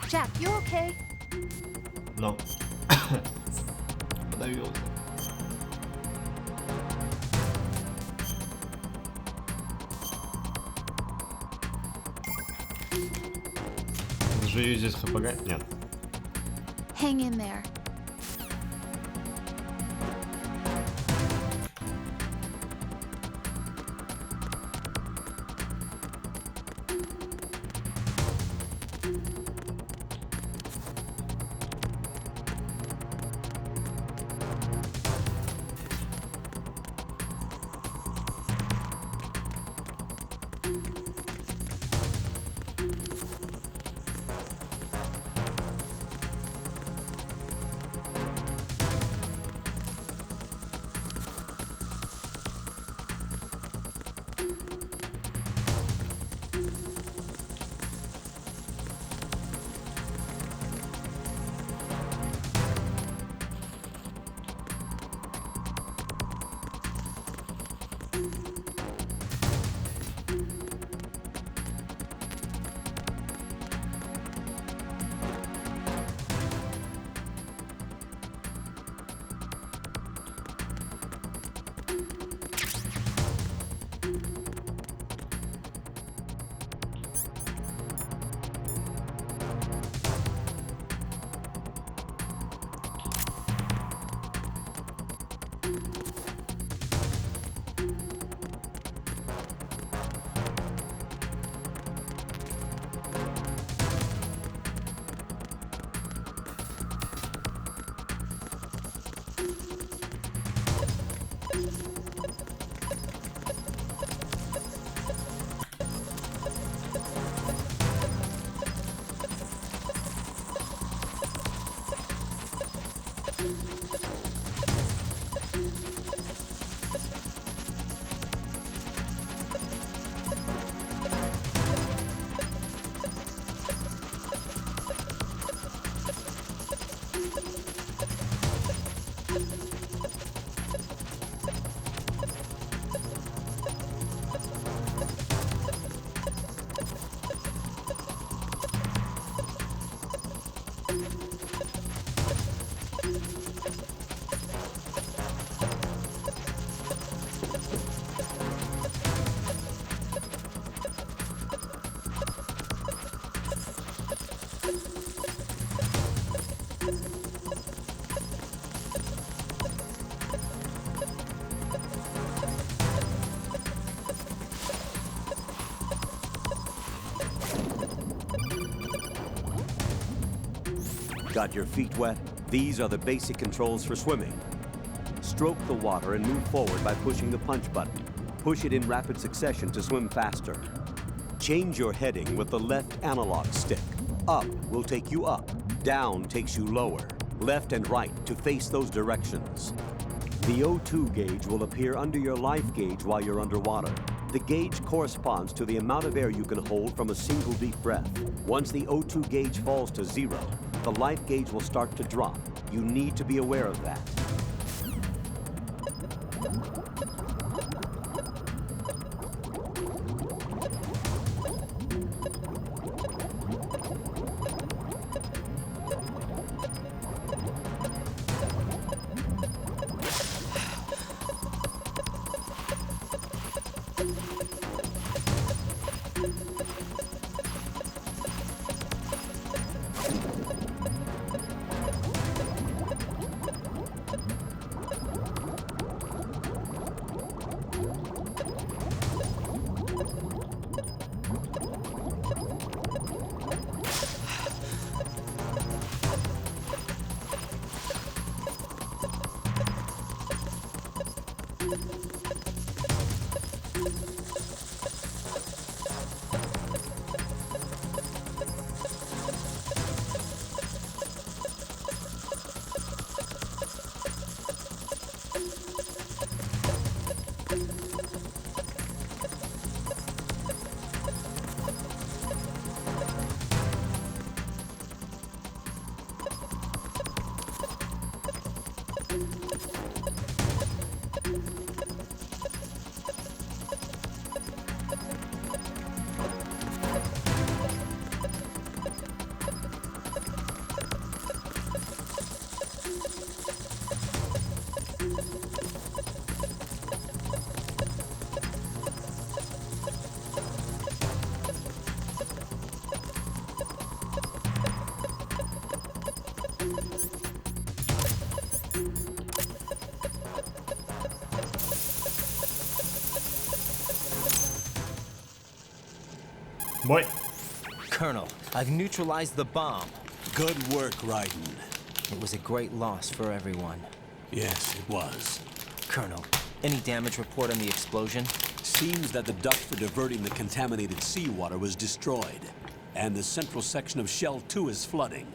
Jack, you okay? No. Подавился. Жую здесь ХПГ? Нет. Hang in there. Got your feet wet? These are the basic controls for swimming. Stroke the water and move forward by pushing the punch button. Push it in rapid succession to swim faster. Change your heading with the left analog stick. Up will take you up. Down takes you lower. Left and right to face those directions. The O2 gauge will appear under your life gauge while you're underwater. The gauge corresponds to the amount of air you can hold from a single deep breath. Once the O2 gauge falls to 0, the life gauge will start to drop. You need to be aware of that. Boy. Colonel, I've neutralized the bomb. Good work, Raiden. It was a great loss for everyone. Yes, it was. Colonel, any damage report on the explosion? Seems that the duct for diverting the contaminated seawater was destroyed, and the central section of Shell 2 is flooding.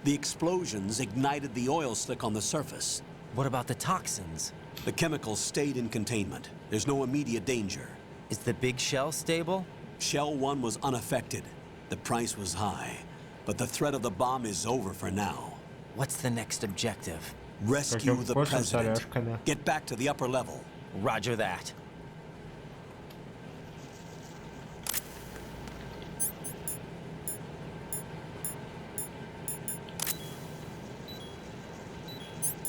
The explosions ignited the oil slick on the surface. What about the toxins? The chemicals stayed in containment. There's no immediate danger. Is the big shell stable? Shell 1 was unaffected. The price was high, but the threat of the bomb is over for now. What's the next objective? Rescue the president. Get back to the upper level. Roger that.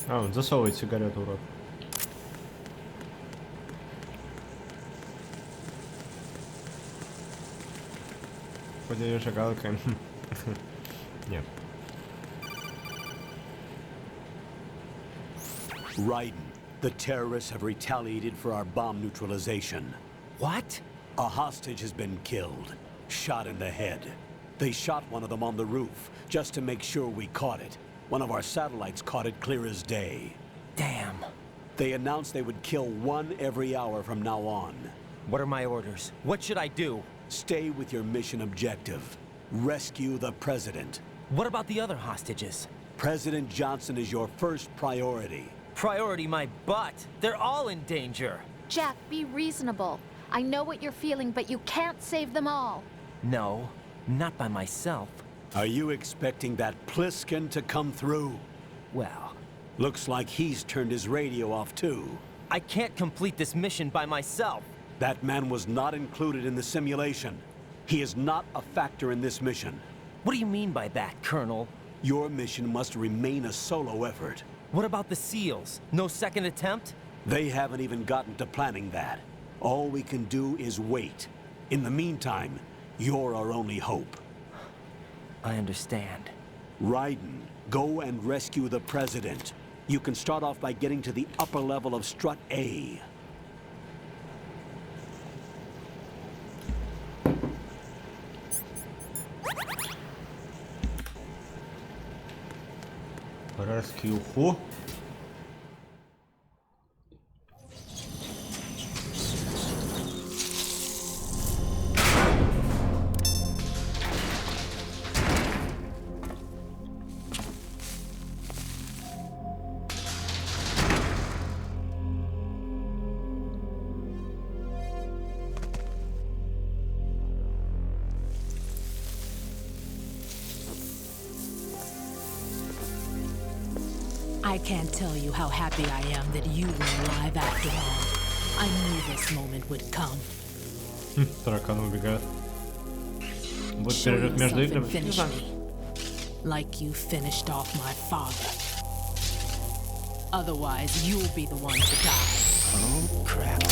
А, он засовывает сигарету в рот. Поделю шагалкой. Нет. Raiden, the terrorists have retaliated for our bomb neutralization. What? A hostage has been killed, shot in the head. They shot one of them on the roof, just to make sure we caught it. One of our satellites caught it clear as day. Damn. They announced they would kill one every hour from now on. What are my orders? What should I do? Stay with your mission objective. Rescue the president. What about the other hostages? President Johnson is your first priority. Priority my butt. They're all in danger. Jack, be reasonable. I know what you're feeling, but you can't save them all. No, not by myself. Are you expecting that Pliskin to come through? Well, looks like he's turned his radio off too. I can't complete this mission by myself. That man was not included in the simulation. He is not a factor in this mission. What do you mean by that, Colonel? Your mission must remain a solo effort. What about the SEALs? No second attempt? They haven't even gotten to planning that. All we can do is wait. In the meantime, you're our only hope. I understand. Raiden, go and rescue the president. You can start off by getting to the upper level of Strut A. Раскюху. I can't tell you how happy I am that you were alive after all. I knew this moment would come. Таракан убегает. Вот Show перерыв между yourself and играми. finish me, like you finished off my father. Otherwise, you'll be the one to die. Oh, crap.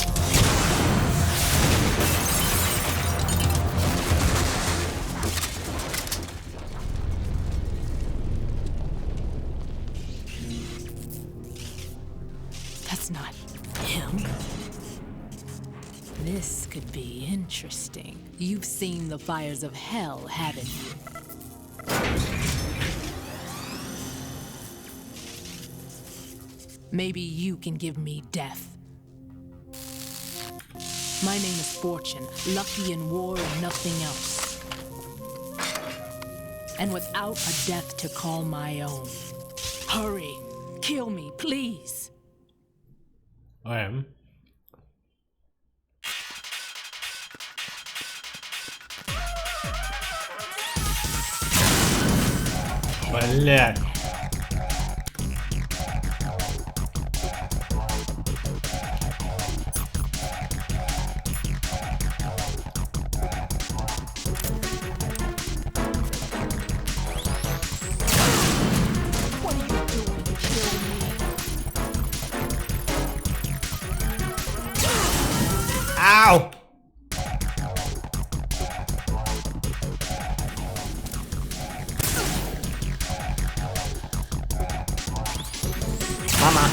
That's not him. This could be interesting. You've seen the fires of hell, haven't you? Maybe you can give me death. My name is Fortune, lucky in war and nothing else. And without a death to call my own. Hurry, kill me, please. I am. Блядь. Ow! Mama.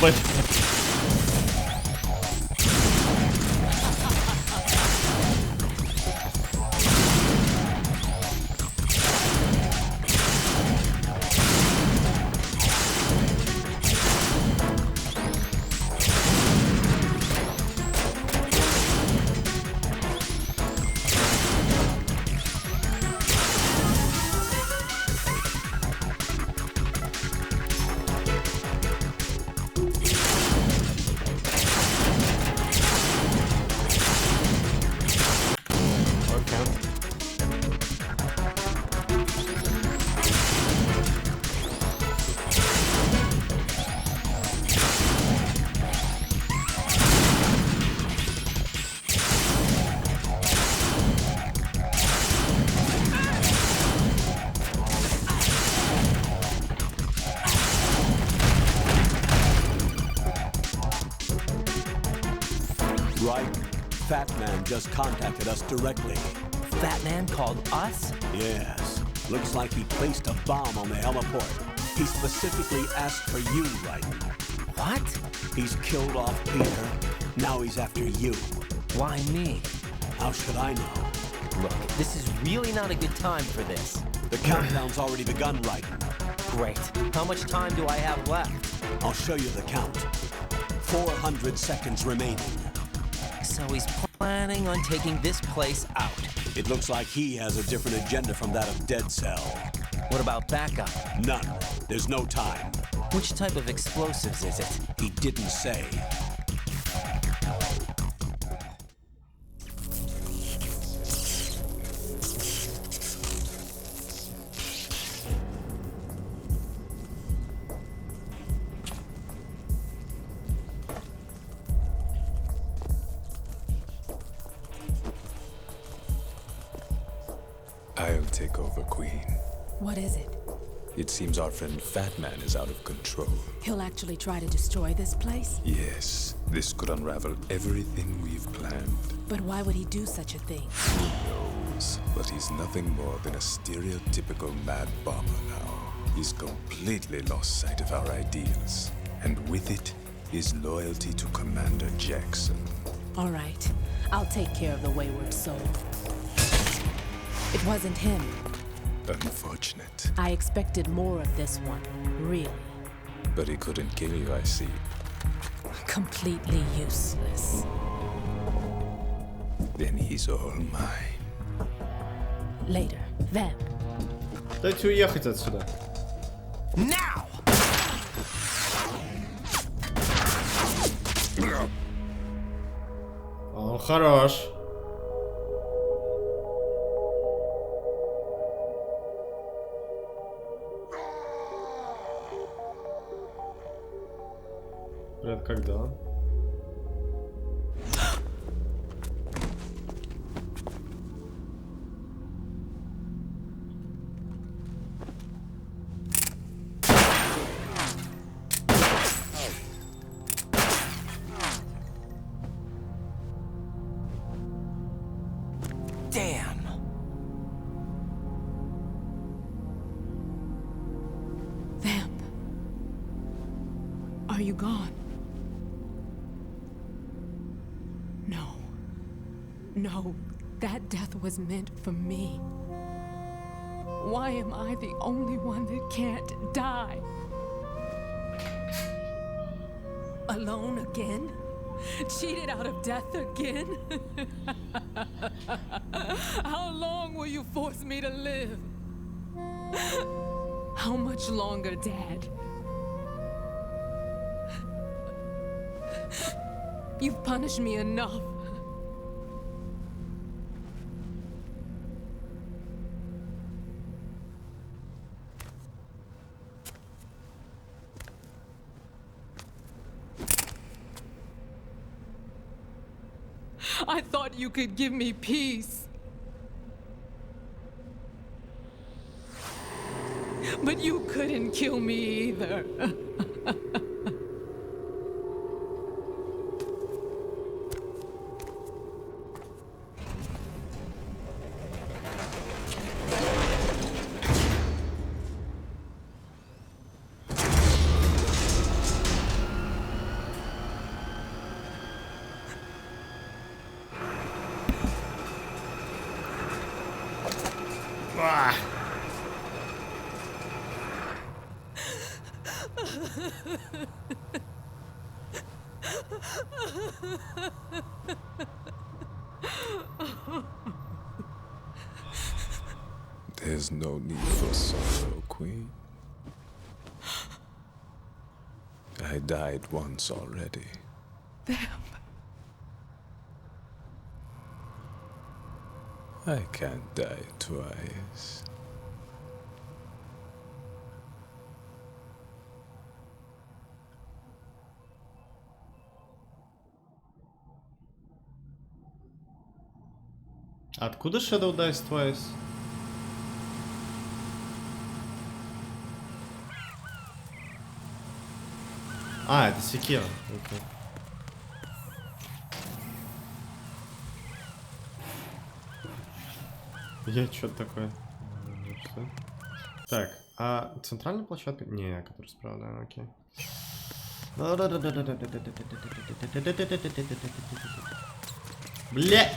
But Right. Fat Man just contacted us directly. Fat Man called us? Yes. Looks like he placed a bomb on the heliport. He specifically asked for you, Raiden. What? He's killed off Peter. Now he's after you. Why me? How should I know? Look, this is really not a good time for this. The countdown's already begun, Raiden. Great. How much time do I have left? I'll show you the count. 400 seconds remaining. So he's planning on taking this place out. It looks like he has a different agenda from that of Dead Cell. What about backup? None. There's no time. Which type of explosives is it? He didn't say. I'll take over, Queen. What is it? It seems our friend Fat Man is out of control. He'll actually try to destroy this place? Yes, this could unravel everything we've planned. But why would he do such a thing? Who knows? But he's nothing more than a stereotypical mad bomber now. He's completely lost sight of our ideals. And with it, his loyalty to Commander Jackson. All right. I'll take care of the wayward soul. It wasn't him. Unfortunate. I expected more of this one, really. But he couldn't kill you, I see. Completely useless. Then he's all mine. Later, then. Дайте уехать отсюда. Now! О, хорош. Привет, когда? Damn! Vamp. Are you gone? No. No, that death was meant for me. Why am I the only one that can't die? Alone again? Cheated out of death again? How long will you force me to live? How much longer, Dad? You've punished me enough. I thought you could give me peace. But you couldn't kill me either. There's no need for sorrow, Queen. I died once already. Vamp. I can't die twice. Откуда Shadow Dice Twice? А, это секира. Окей. Я что-то такое. Что? Так, а центральная площадка? Не, которая справа, да, окей. Бля!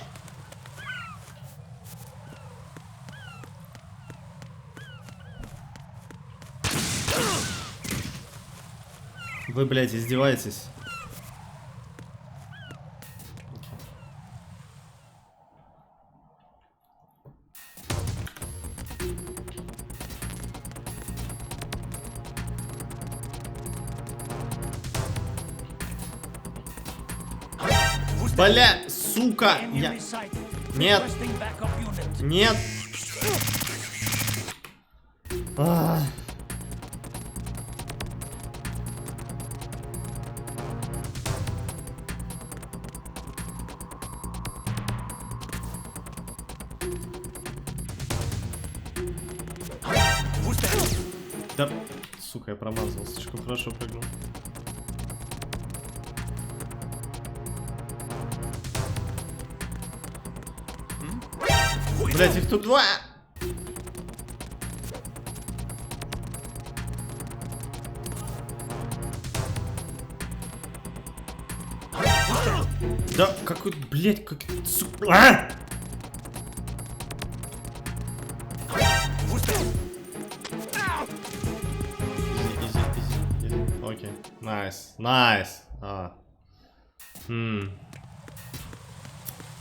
Вы, блядь, издеваетесь? Бля, сука! Я... Нет! Нет! Да, сука, я промазал, слишком хорошо прыгнул. Блять, их тут два! Да, какой, блять, как... Сука! Окей, найс, найс.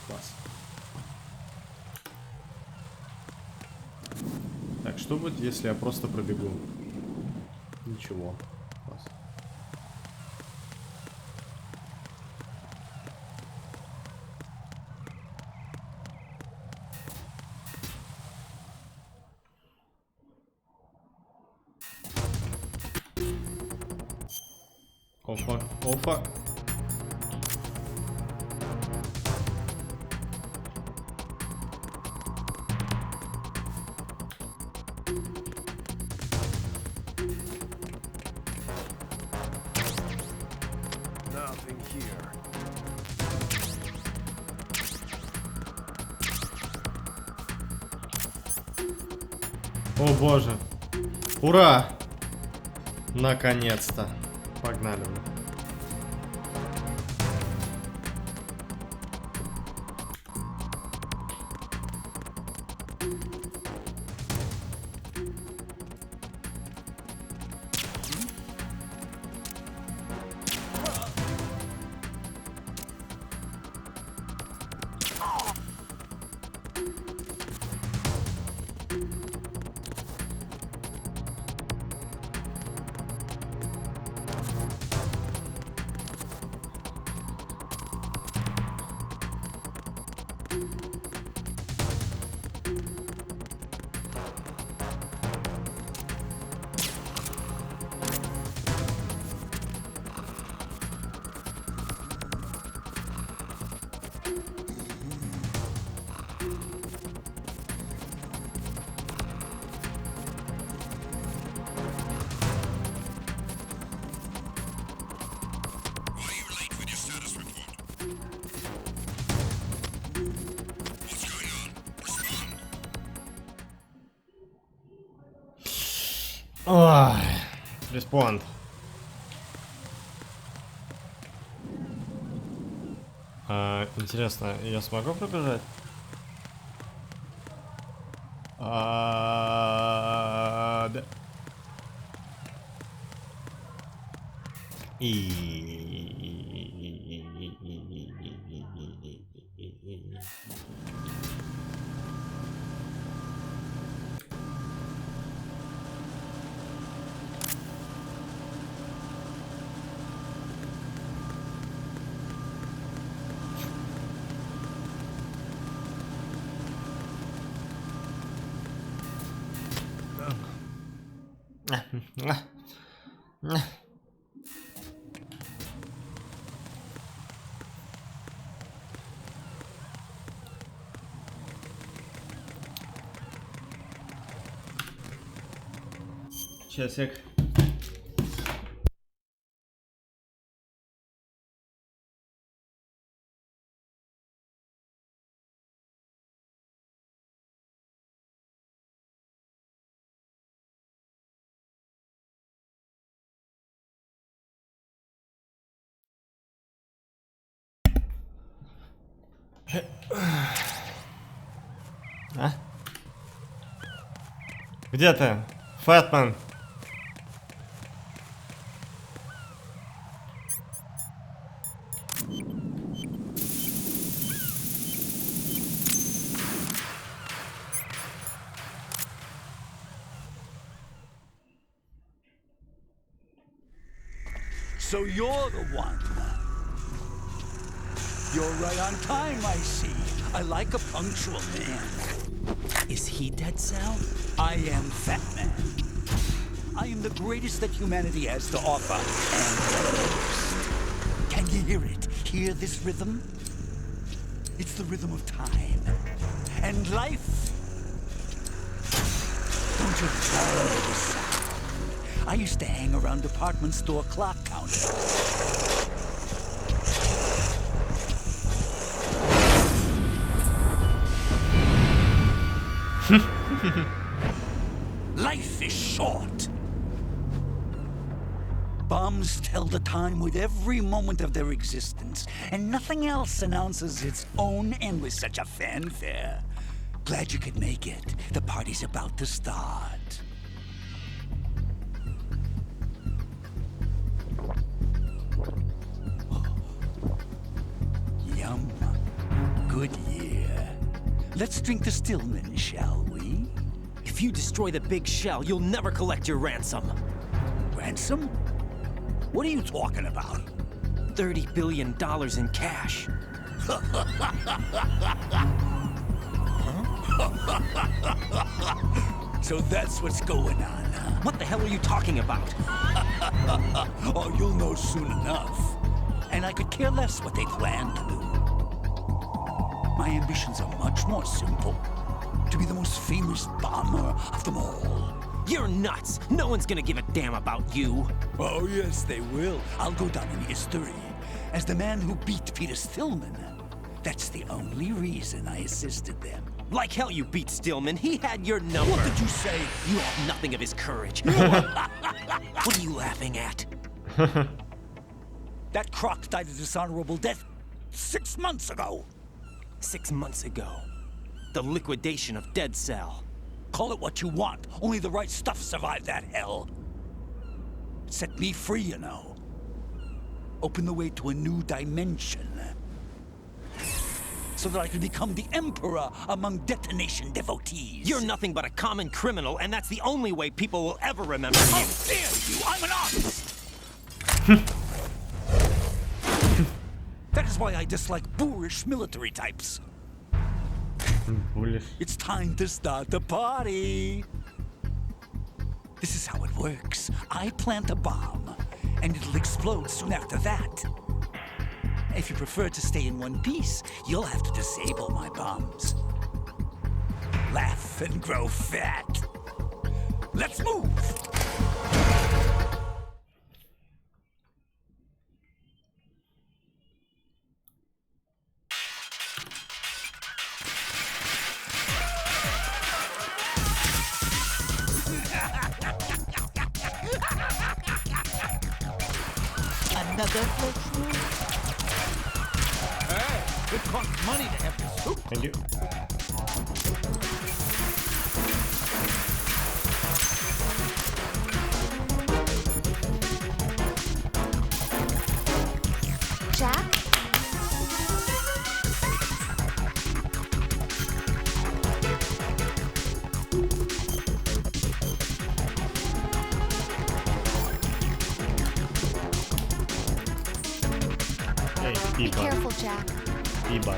Класс. Так, что будет, если я просто пробегу? Ничего. Класс. О, фак, о, фак. О боже. Ура! Наконец-то. Погнали. Ой, респонд. Интересно, я смогу пробежать? Да. Часик. А? Где ты, Фэтман? So you're the one. You're right on time, I see. I like a punctual man. Is he Dead Cell? I am Fat Man. I am the greatest that humanity has to offer, and the most. Can you hear it? Hear this rhythm? It's the rhythm of time. And life. Don't you love this sound? I used to hang around department store clock counters. Life is short. Bombs tell the time with every moment of their existence, and nothing else announces its own end with such a fanfare. Glad you could make it. The party's about to start. Oh. Yum. Good year. Let's drink to Stillman, shall we? If you destroy the big shell, you'll never collect your ransom. Ransom? What are you talking about? $30 billion in cash. So that's what's going on, huh? What the hell are you talking about? Oh, you'll know soon enough. And I could care less what they plan to do. My ambitions are much more simple. To be the most famous bomber of them all. You're nuts! No one's gonna give a damn about you. Oh, yes, they will. I'll go down in history as the man who beat Peter Stillman. That's the only reason I assisted them. Like hell you beat Stillman. He had your number. What did you say? You have nothing of his courage. What are you laughing at? That croc died a dishonorable death 6 months ago. 6 months ago. The liquidation of Dead Cell. Call it what you want. Only the right stuff survived that hell. It set me free, you know. Opened the way to a new dimension. So that I could become the emperor among detonation devotees. You're nothing but a common criminal, and that's the only way people will ever remember you. How dare you! I'm an artist! That is why I dislike boorish military types. Bullish. It's time to start the party. This is how it works. I plant a bomb, and it'll explode soon after that. If you prefer to stay in one piece, you'll have to disable my bombs. Laugh and grow fat. Let's move! Another flex move? Hey, it costs money to have this soup. Thank you. Jack? Hey, Be Biba. careful, Jack. Biba.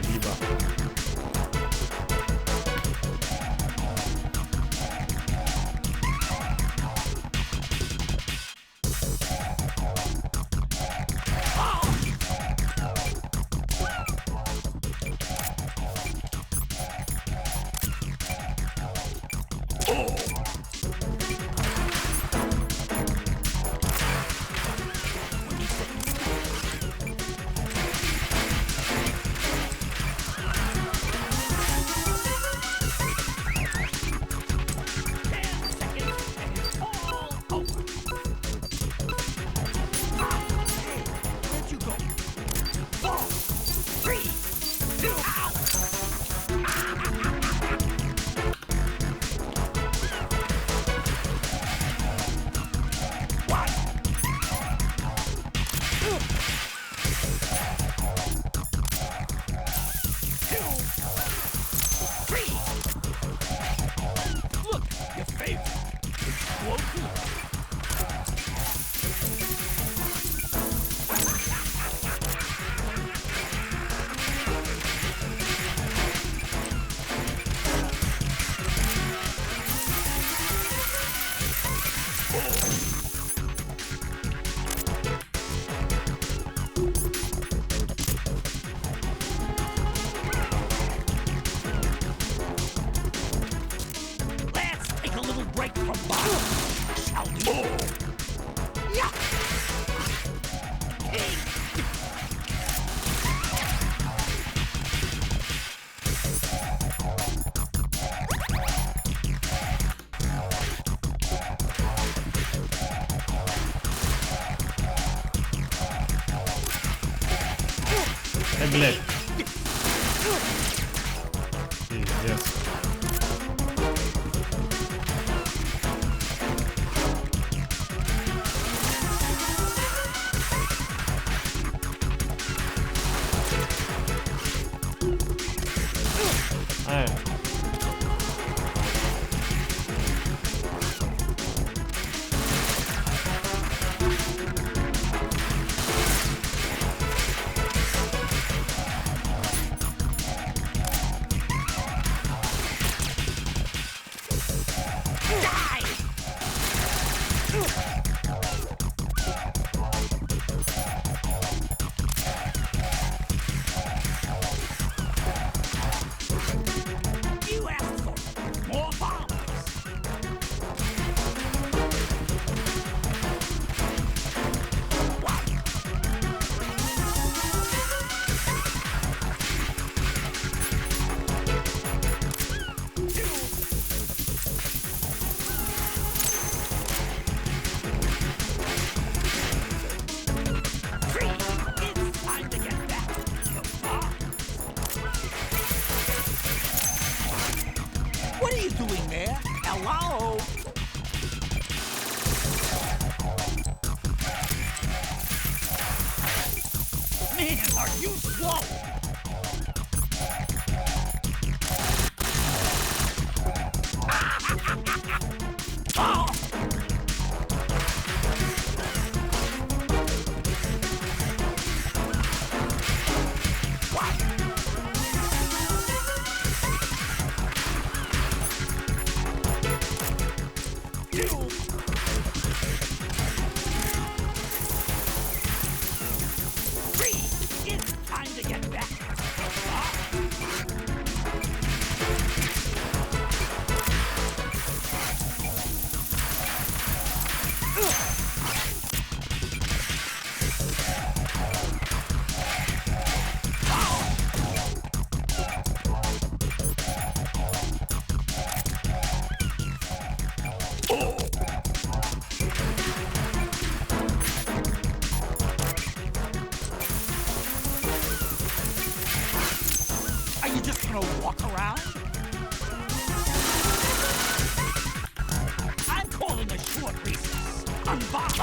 from bottom, shall we? Yeah. Блядь. Пиздец. Ай. You asked for more bombs. It's time to get back to the bomb. What are you doing there? Hello? Man, are you slow? Oh! It's time to get back. Are you just gonna walk around? I'm calling a short recess. Unbox.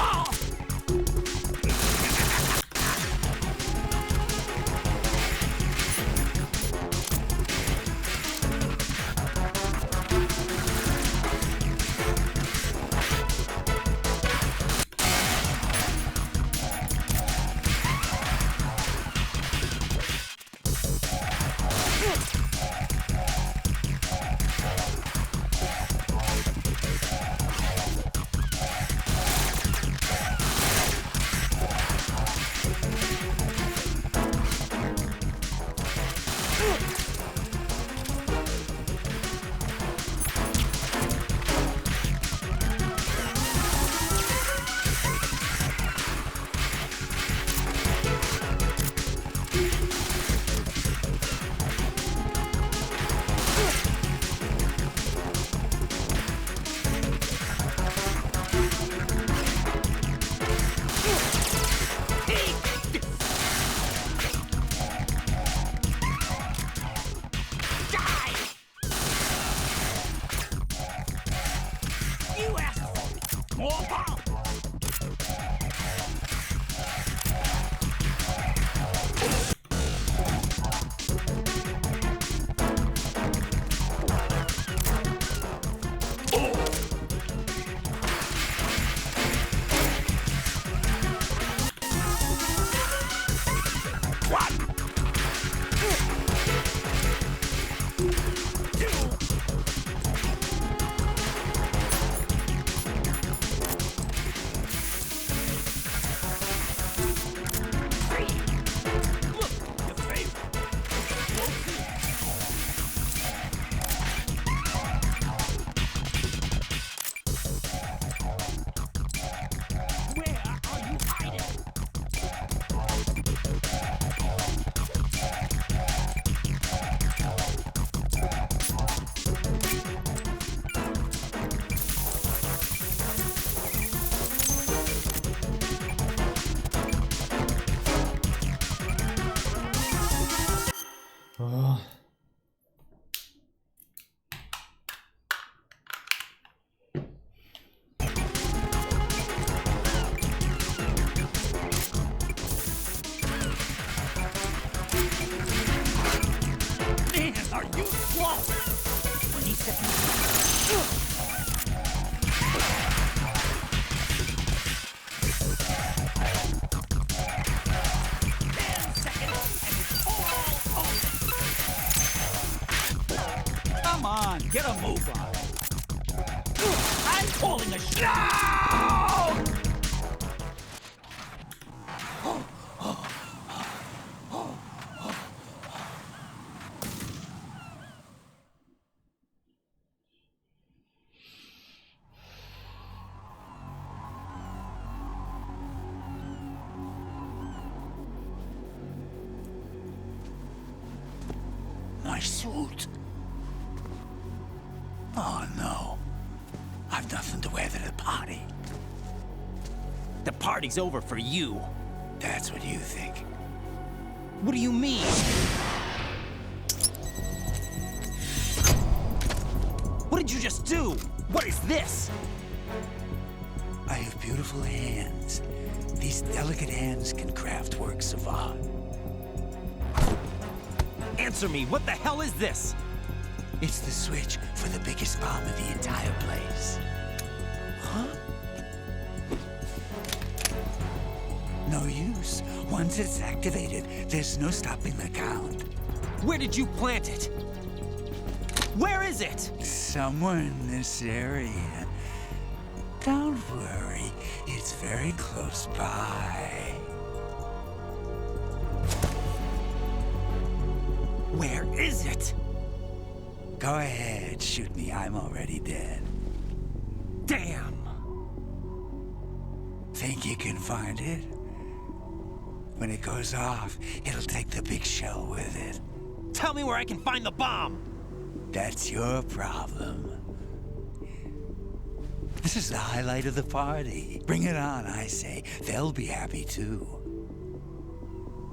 Come on, get a move on. I'm calling a shot! My suit. Oh no. I've nothing to wear to the party. The party's over for you. That's what you think. What do you mean? What did you just do? What is this? I have beautiful hands. These delicate hands can craft works of art. Answer me, what the hell is this? It's the switch for the biggest bomb in the entire place. Huh? No use. Once it's activated, there's no stopping the count. Where did you plant it? Where is it? Somewhere in this area. Don't worry, it's very close by. Where is it? Go ahead, shoot me, I'm already dead. Damn! Think you can find it? When it goes off, it'll take the big shell with it. Tell me where I can find the bomb! That's your problem. This is the highlight of the party. Bring it on, I say. They'll be happy too.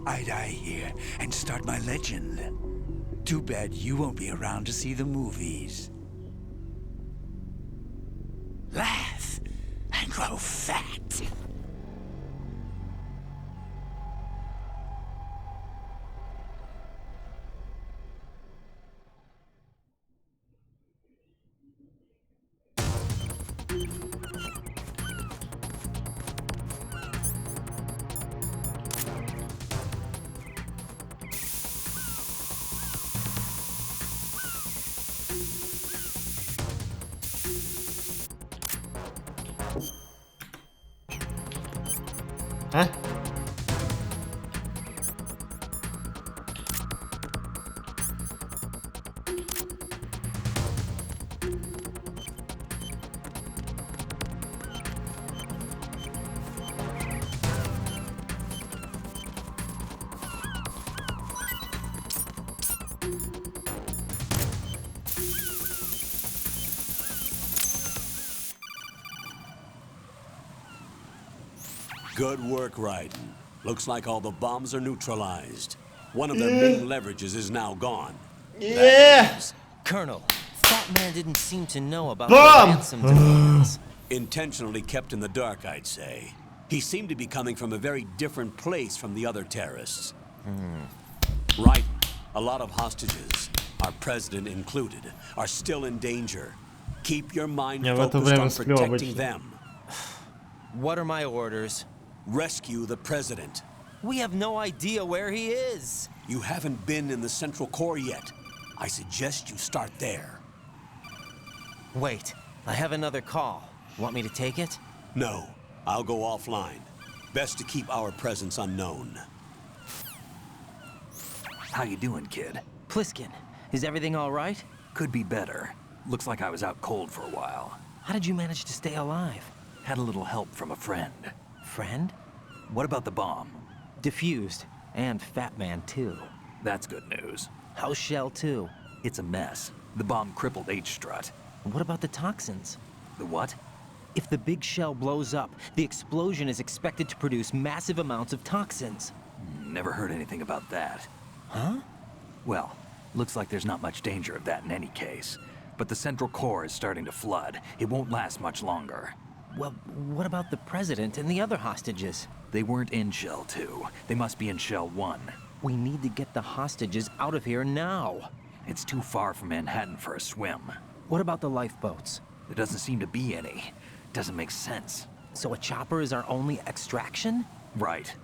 I die here and start my legend. Too bad you won't be around to see the movies. Laugh and grow fat. Huh? Good work, Raiden. Looks like all the bombs are neutralized. One of their main leverages is now gone. Yeah! Colonel, Fat Man didn't seem to know about Bomb! the ransom demands. Intentionally kept in the dark, I'd say. He seemed to be coming from a very different place from the other terrorists. Raiden, a lot of hostages, our president included, are still in danger. Keep your mind focused on protecting them. What are my orders? Rescue the president. We have no idea where he is. You haven't been in the Central Core yet. I suggest you start there. Wait, I have another call. Want me to take it? No, I'll go offline. Best to keep our presence unknown. How you doing, kid? Pliskin, is everything all right? Could be better. Looks like I was out cold for a while. How did you manage to stay alive? Had a little help from a friend. Friend? What about the bomb? Diffused. And Fat Man, too. That's good news. How's Shell, too? It's a mess. The bomb crippled H-Strut. What about the toxins? The what? If the big shell blows up, the explosion is expected to produce massive amounts of toxins. Never heard anything about that. Huh? Well, looks like there's not much danger of that in any case. But the Central Core is starting to flood. It won't last much longer. Well, what about the president and the other hostages? They weren't in Shell 2. They must be in Shell 1. We need to get the hostages out of here now. It's too far from Manhattan for a swim. What about the lifeboats? There doesn't seem to be any. Doesn't make sense. So a chopper is our only extraction? Right.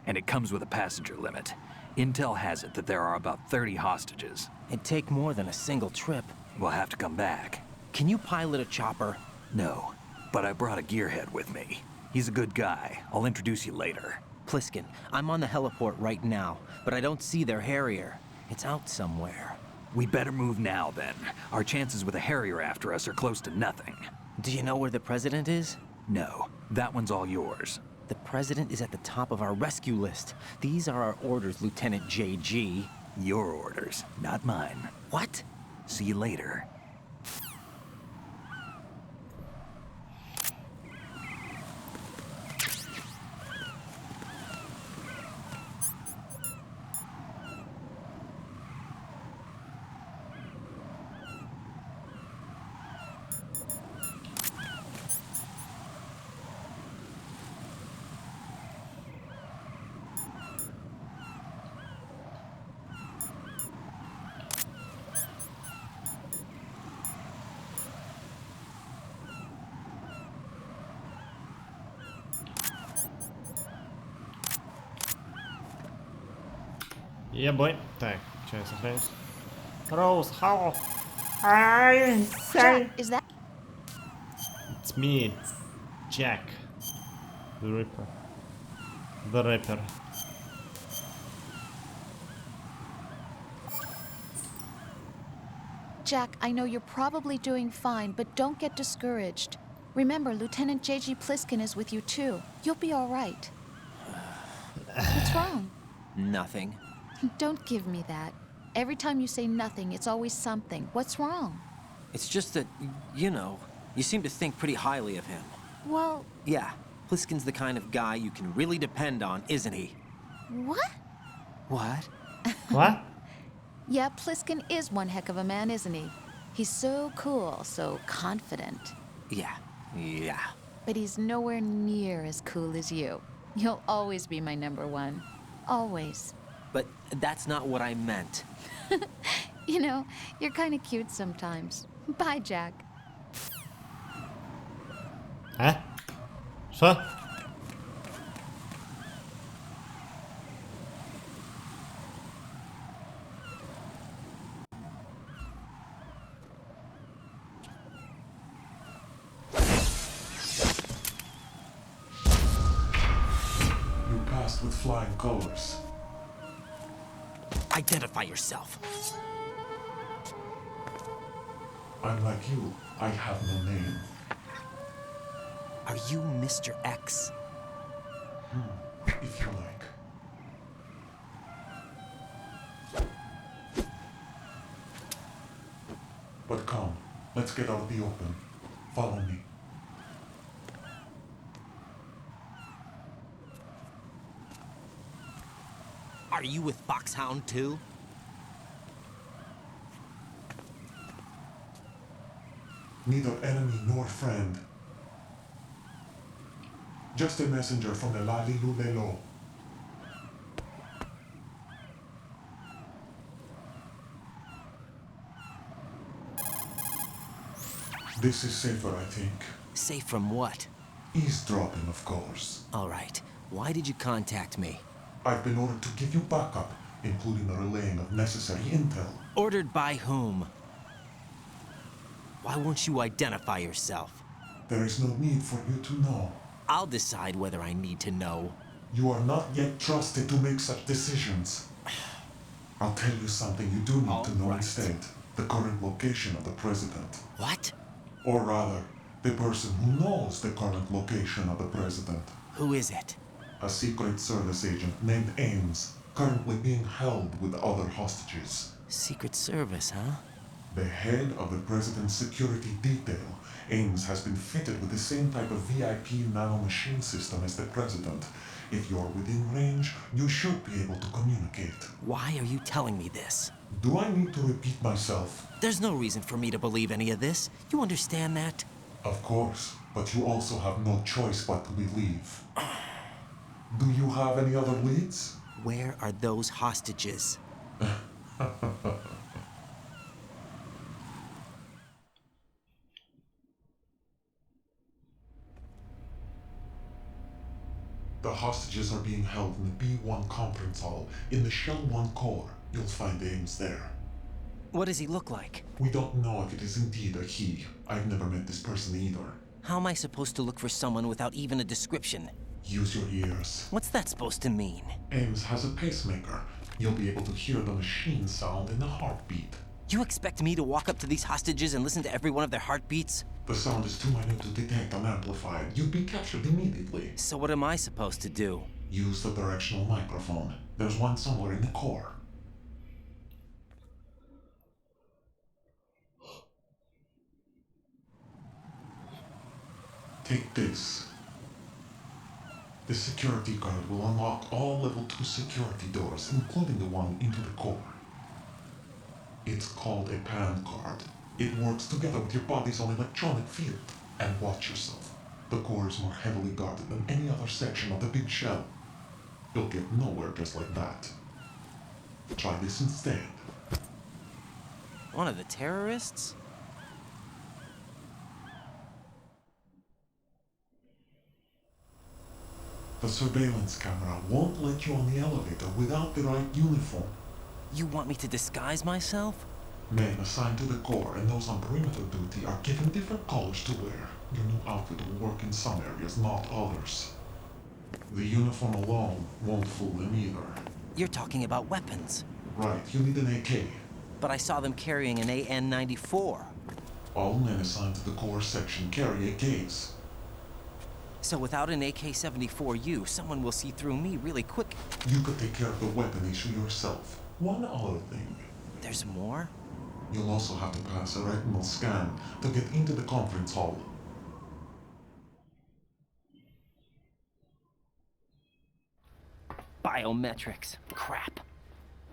And it comes with a passenger limit. Intel has it that there are about 30 hostages. It'd take more than a single trip. We'll have to come back. Can you pilot a chopper? No, but I brought a gearhead with me. He's a good guy. I'll introduce you later. Pliskin, I'm on the heliport right now, but I don't see their Harrier. It's out somewhere. We better move now, then. Our chances with a Harrier after us are close to nothing. Do you know where the president is? No, that one's all yours. The president is at the top of our rescue list. These are our orders, Lieutenant JG. Your orders, not mine. What? See you later. Yeah, boy. Так, что я сохраняюсь? Rose, how? I say. Is that? It's me, Jack, the Ripper, the rapper. Jack, I know you're probably doing fine, but don't get discouraged. Remember, Lieutenant JG Pliskin is with you too. You'll be all right. What's wrong? Nothing. Don't give me that. Every time you say nothing, it's always something. What's wrong? It's just that, you know, you seem to think pretty highly of him. Well... Yeah, Pliskin's the kind of guy you can really depend on, isn't he? What? What? What? Yeah, Pliskin is one heck of a man, isn't he? He's so cool, so confident. Yeah. But he's nowhere near as cool as you. You'll always be my number one. Always. But that's not what I meant. You know, you're kind of cute sometimes. Bye, Jack. А? Что? You passed with flying colors. Identify yourself. I'm like you. I have no name. Are you Mr. X? If you like. But come, let's get out of the open. Follow me. Are you with Foxhound too? Neither enemy nor friend. Just a messenger from the Lali Lulelo. This is safer, I think. Safe from what? Eavesdropping, of course. All right. Why did you contact me? I've been ordered to give you backup, including the relaying of necessary intel. Ordered by whom? Why won't you identify yourself? There is no need for you to know. I'll decide whether I need to know. You are not yet trusted to make such decisions. I'll tell you something you do need to know instead. The current location of the president. What? Or rather, the person who knows the current location of the president. Who is it? A Secret Service agent named Ames, currently being held with other hostages. Secret Service, huh? The head of the president's security detail, Ames has been fitted with the same type of VIP nanomachine system as the president. If you're within range, you should be able to communicate. Why are you telling me this? Do I need to repeat myself? There's no reason for me to believe any of this. You understand that? Of course, but you also have no choice but to believe. Do you have any other leads? Where are those hostages? The hostages are being held in the B1 conference hall in the Shell 1 core. You'll find Ames there. What does he look like? We don't know if it is indeed a he. I've never met this person either. How am I supposed to look for someone without even a description? Use your ears. What's that supposed to mean? Ames has a pacemaker. You'll be able to hear the machine sound in the heartbeat. You expect me to walk up to these hostages and listen to every one of their heartbeats? The sound is too minute to detect unamplified. You'd be captured immediately. So what am I supposed to do? Use the directional microphone. There's one somewhere in the core. Take this. The security card will unlock all level 2 security doors, including the one into the core. It's called a PAN card. It works together with your body's own electronic field. And watch yourself. The core is more heavily guarded than any other section of the big shell. You'll get nowhere just like that. Try this instead. One of the terrorists? The surveillance camera won't let you on the elevator without the right uniform. You want me to disguise myself? Men assigned to the core and those on perimeter duty are given different colors to wear. Your new outfit will work in some areas, not others. The uniform alone won't fool them either. You're talking about weapons. Right, you need an AK. But I saw them carrying an AN-94. All men assigned to the core section carry AKs. So without an AK-74U, someone will see through me really quick. You could take care of the weapon issue yourself. One other thing. There's more? You'll also have to pass a retinal scan to get into the conference hall. Biometrics. Crap.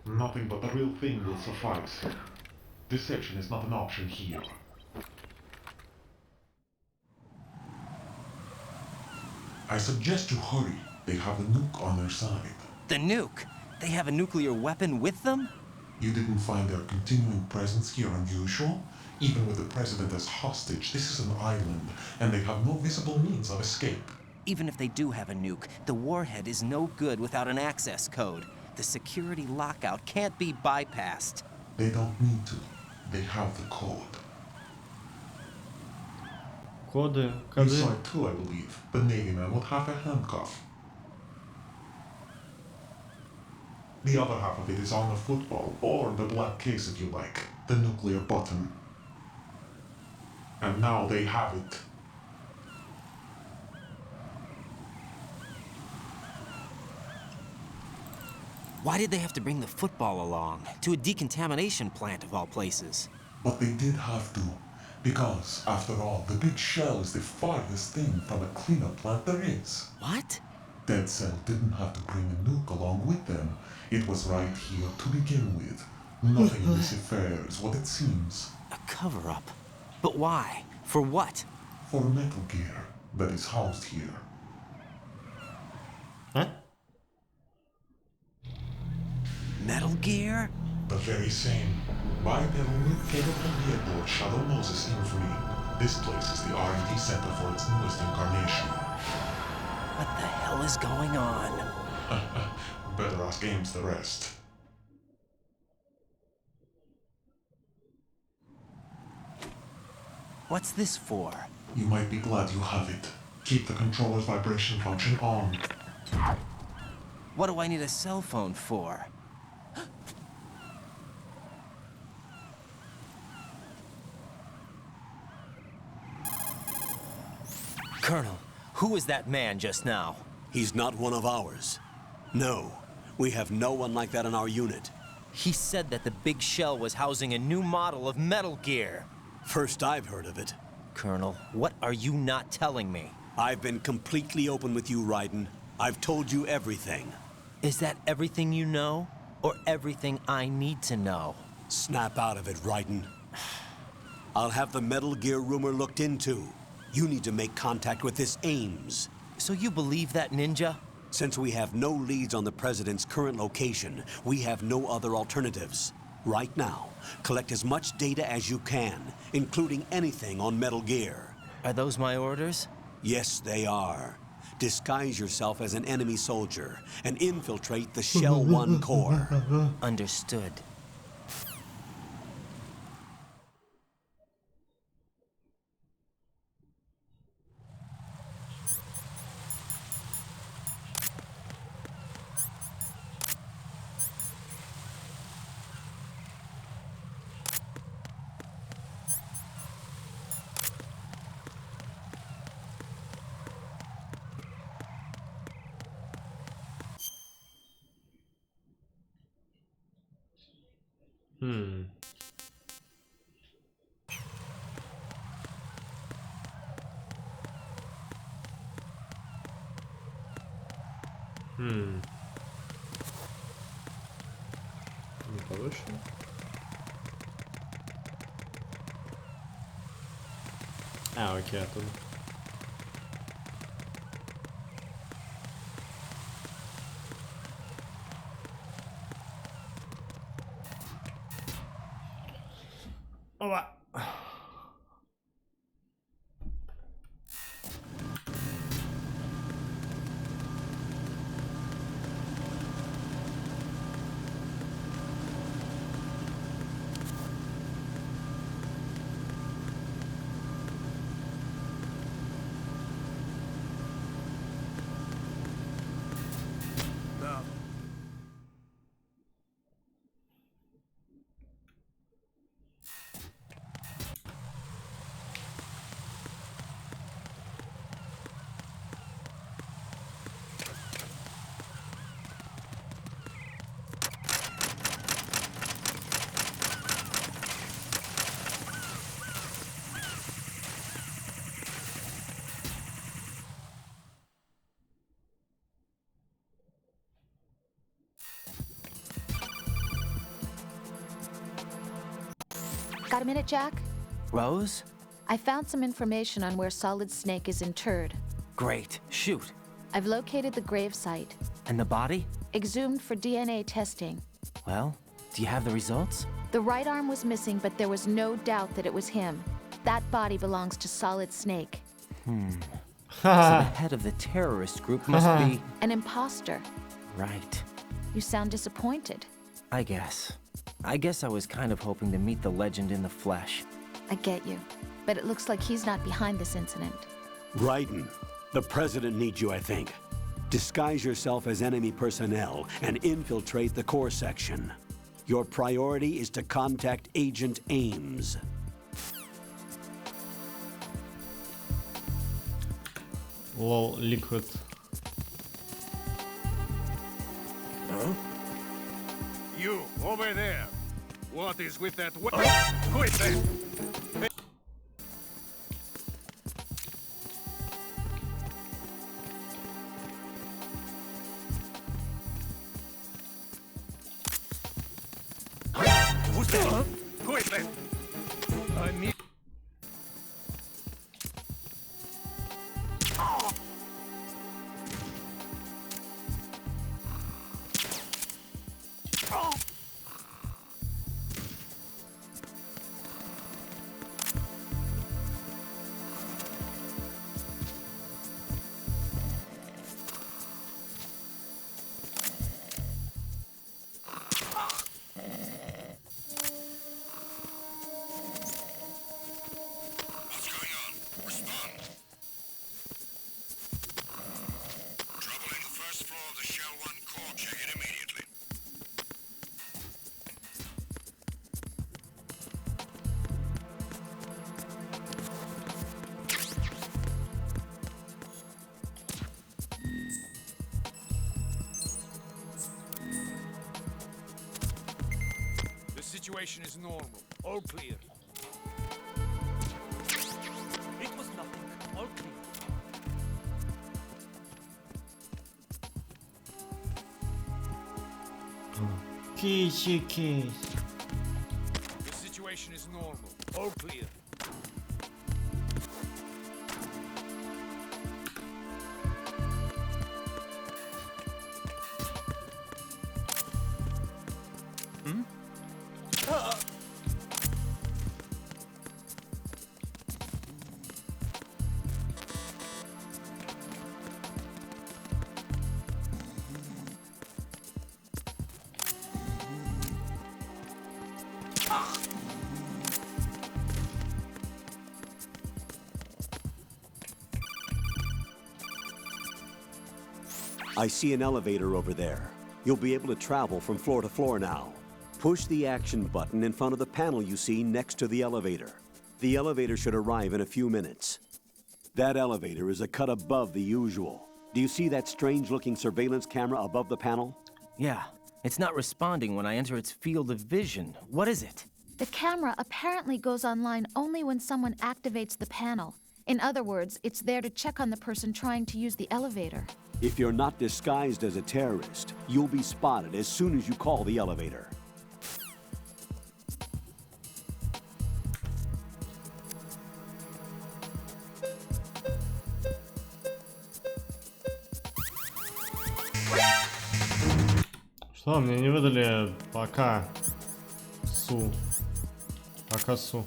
Nothing but the real thing will suffice. Deception is not an option here. I suggest you hurry. They have a nuke on their side. The nuke? They have a nuclear weapon with them? You didn't find their continuing presence here unusual? Even with the president as hostage, this is an island, and they have no visible means of escape. Even if they do have a nuke, the warhead is no good without an access code. The security lockout can't be bypassed. They don't need to. They have the code. Коды. You saw it too, I believe. The Navy man with half a handcuff. The other half of it is on the football, or the black case if you like. The nuclear button. And now they have it. Why did they have to bring the football along? To a decontamination plant of all places. But they did have to. Because, after all, the big shell is the farthest thing from a cleanup plant there is. What? Dead Cell didn't have to bring a nuke along with them. It was right here to begin with. Nothing in this affair is what it seems. A cover-up? But why? For what? For Metal Gear that is housed here. Huh? Metal Gear? The very same. Bipedal nuke-capable vehicle of Shadow Moses infamy. This place is the R&D center for its newest incarnation. What the hell is going on? Better ask Ames the rest. What's this for? You might be glad you have it. Keep the controller's vibration function on. What do I need a cell phone for? Colonel, who was that man just now? He's not one of ours. No, we have no one like that in our unit. He said that the big shell was housing a new model of Metal Gear. First I've heard of it. Colonel, what are you not telling me? I've been completely open with you, Raiden. I've told you everything. Is that everything you know? Or everything I need to know? Snap out of it, Raiden. I'll have the Metal Gear rumor looked into. You need to make contact with this Ames. So you believe that ninja? Since we have no leads on the President's current location, we have no other alternatives. Right now, collect as much data as you can, including anything on Metal Gear. Are those my orders? Yes, they are. Disguise yourself as an enemy soldier and infiltrate the Shell 1 core. Understood. Не получится. А, окей, оттуда. Опа. Got a minute, Jack? Rose? I found some information on where Solid Snake is interred. Great. Shoot. I've located the grave site. And the body? Exhumed for DNA testing. Well, do you have the results? The right arm was missing, but there was no doubt that it was him. That body belongs to Solid Snake. So the head of the terrorist group must be... An imposter. Right. You sound disappointed. I guess I was kind of hoping to meet the legend in the flesh. I get you. But it looks like he's not behind this incident. Raiden, the president needs you, I think. Disguise yourself as enemy personnel and infiltrate the core section. Your priority is to contact Agent Ames. Lol, liquid. Huh? You, over there. What is with that Quit there! Who's that? Quit there! I need... Situation is normal. All clear. It was nothing. All clear. Кичи-кич. The situation is normal. All clear. I see an elevator over there. You'll be able to travel from floor to floor now. Push the action button in front of the panel you see next to the elevator. The elevator should arrive in a few minutes. That elevator is a cut above the usual. Do you see that strange-looking surveillance camera above the panel? Yeah. It's not responding when I enter its field of vision. What is it? The camera apparently goes online only when someone activates the panel. In other words, it's there to check on the person trying to use the elevator. If you're not disguised as a terrorist, you'll be spotted as soon as you call the elevator. Что, мне не выдали пока су. Пока су.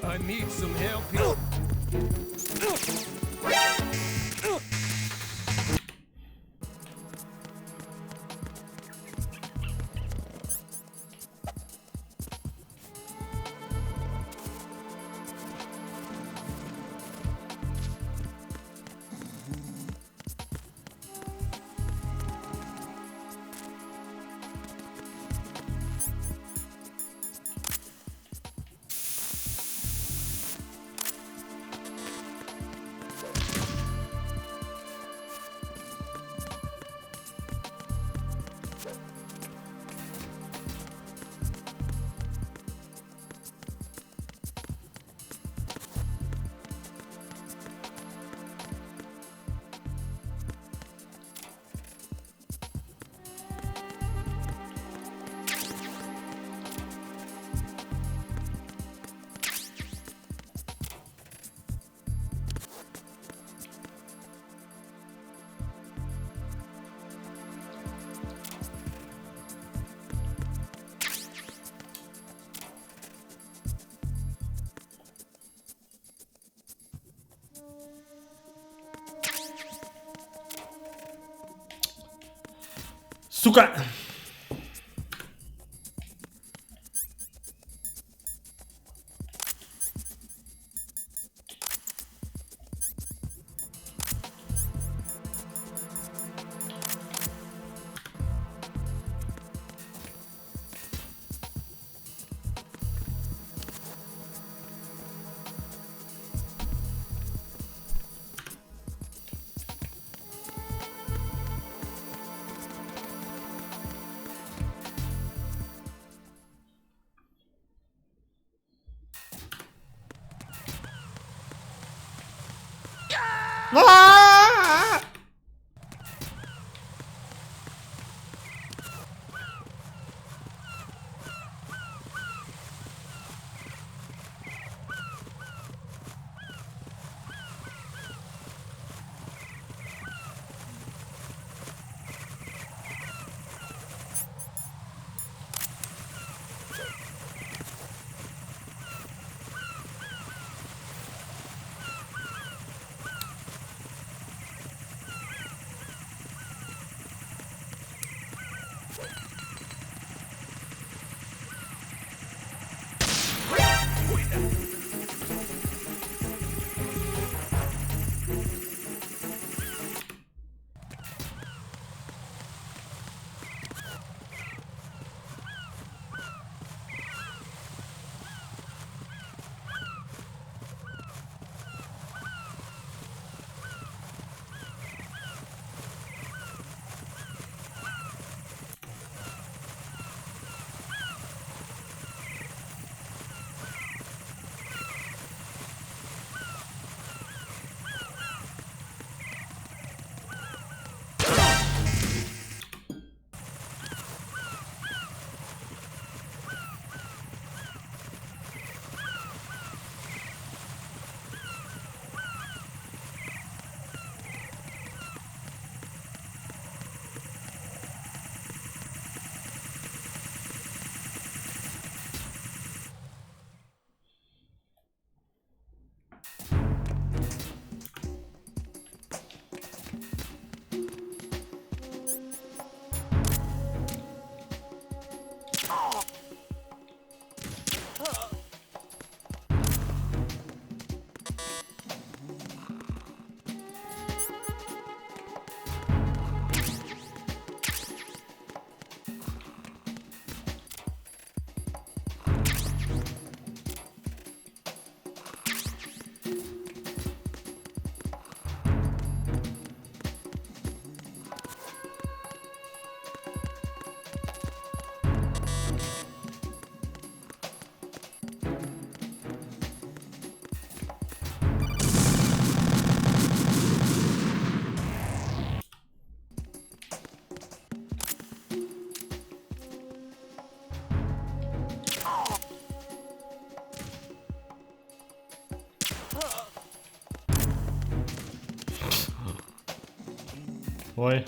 I need some help here. Сука! Ой.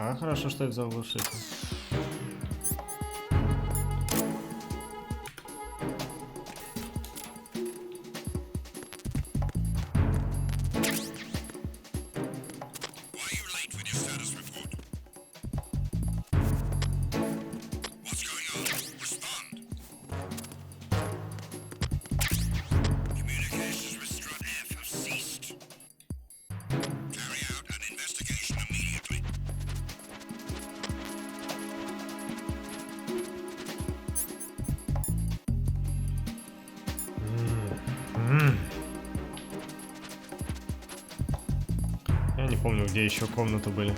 А, хорошо, что я взял глушитель. Я не помню, где еще комнаты были.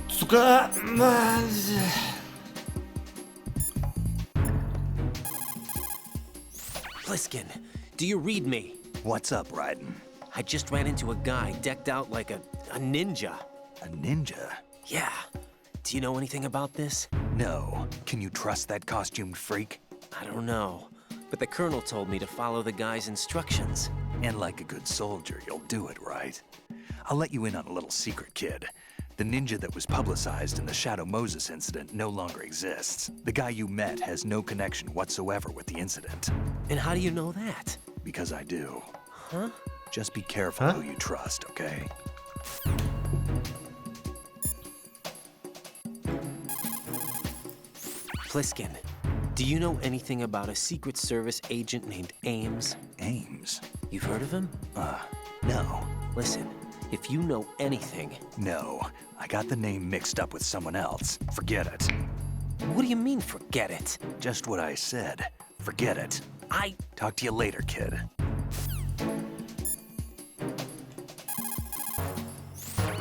Сука! Pliskin, do you read me? What's up, Raiden? I just ran into a guy decked out like a ninja. A ninja? Yeah. Do you know anything about this? No. Can you trust that costumed freak? I don't know. But the colonel told me to follow the guy's instructions. And like a good soldier, you'll do it, right? I'll let you in on a little secret, kid. The ninja that was publicized in the Shadow Moses incident no longer exists. The guy you met has no connection whatsoever with the incident. And how do you know that? Because I do. Huh? Just be careful who you trust, okay? Pliskin, do you know anything about a Secret Service agent named Ames? Ames? You've heard of him? No. Listen, if you know anything... No. I got the name mixed up with someone else. Forget it. What do you mean, forget it? Just what I said. Forget it. Talk to you later, kid.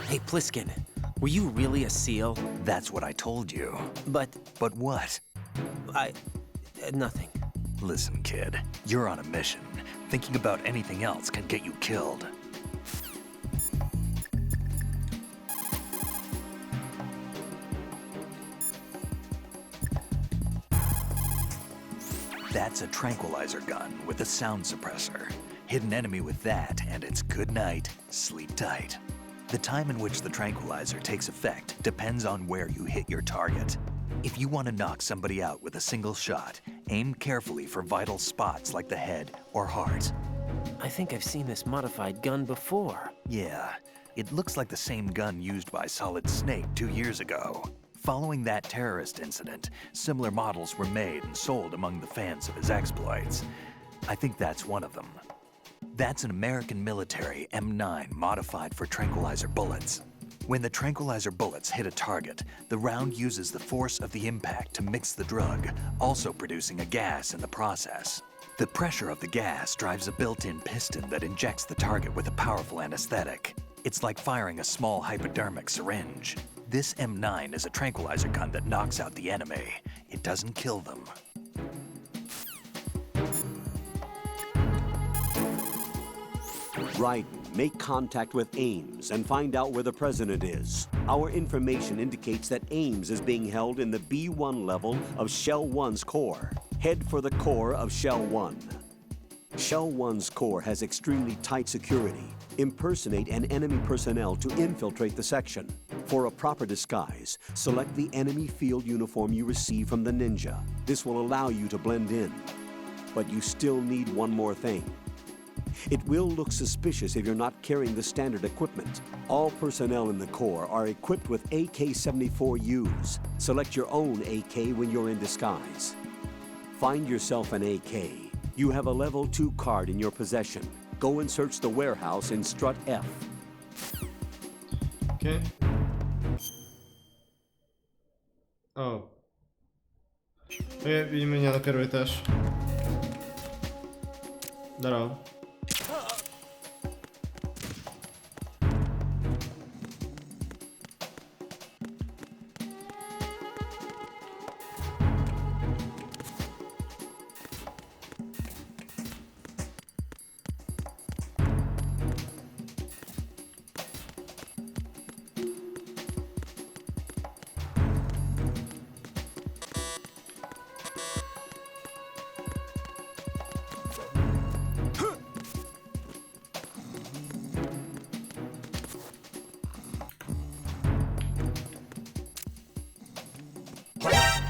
Hey, Pliskin, were you really a SEAL? That's what I told you. But what? Nothing. Listen, kid. You're on a mission. Thinking about anything else can get you killed. That's a tranquilizer gun with a sound suppressor. Hit an enemy with that, and it's good night, sleep tight. The time in which the tranquilizer takes effect depends on where you hit your target. If you want to knock somebody out with a single shot, aim carefully for vital spots like the head or heart. I think I've seen this modified gun before. Yeah, it looks like the same gun used by Solid Snake 2 years ago. Following that terrorist incident, similar models were made and sold among the fans of his exploits. I think that's one of them. That's an American military M9 modified for tranquilizer bullets. When the tranquilizer bullets hit a target, the round uses the force of the impact to mix the drug, also producing a gas in the process. The pressure of the gas drives a built-in piston that injects the target with a powerful anesthetic. It's like firing a small hypodermic syringe. This M9 is a tranquilizer gun that knocks out the enemy. It doesn't kill them. Raiden, make contact with Ames and find out where the president is. Our information indicates that Ames is being held in the B1 level of Shell 1's core. Head for the core of Shell 1. Shell 1's core has extremely tight security. Impersonate an enemy personnel to infiltrate the section. For a proper disguise, select the enemy field uniform you receive from the ninja. This will allow you to blend in. But you still need one more thing. It will look suspicious if you're not carrying the standard equipment. All personnel in the Corps are equipped with AK-74Us. Select your own AK when you're in disguise. Find yourself an AK. You have a level 2 card in your possession. Go and search the warehouse in strut F. Okay. Oh. Видимо, меня на первый этаж. Здорово.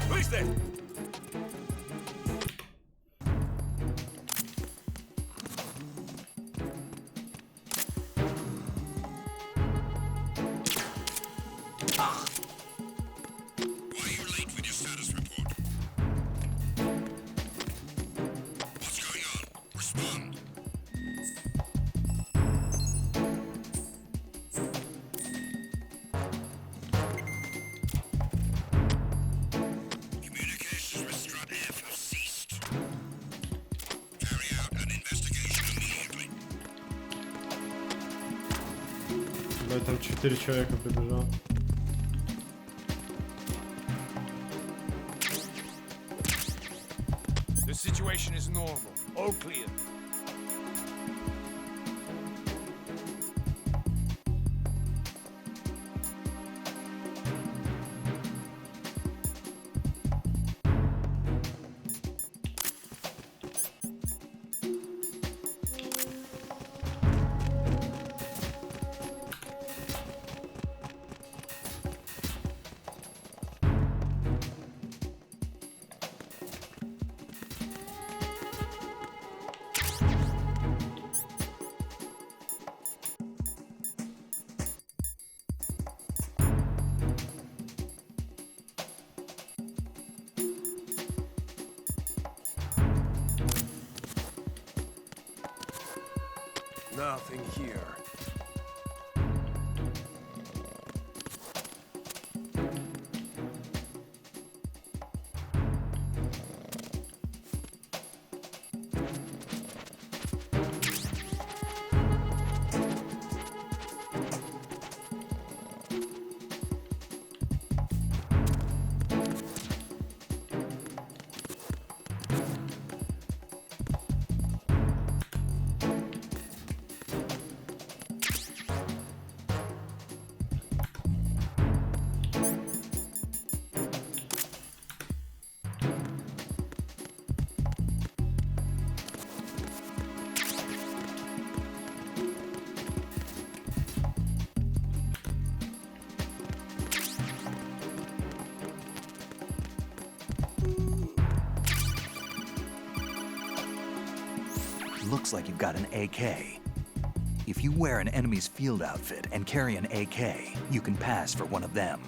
Who's there? Why are you late with your status report? What's going on? Respond. Communications with Strut F have ceased. Carry out an investigation immediately. Да, там 4 человека прибежало. The situation is normal. All clear. Nothing here. Looks like you've got an AK. If you wear an enemy's field outfit and carry an AK, you can pass for one of them.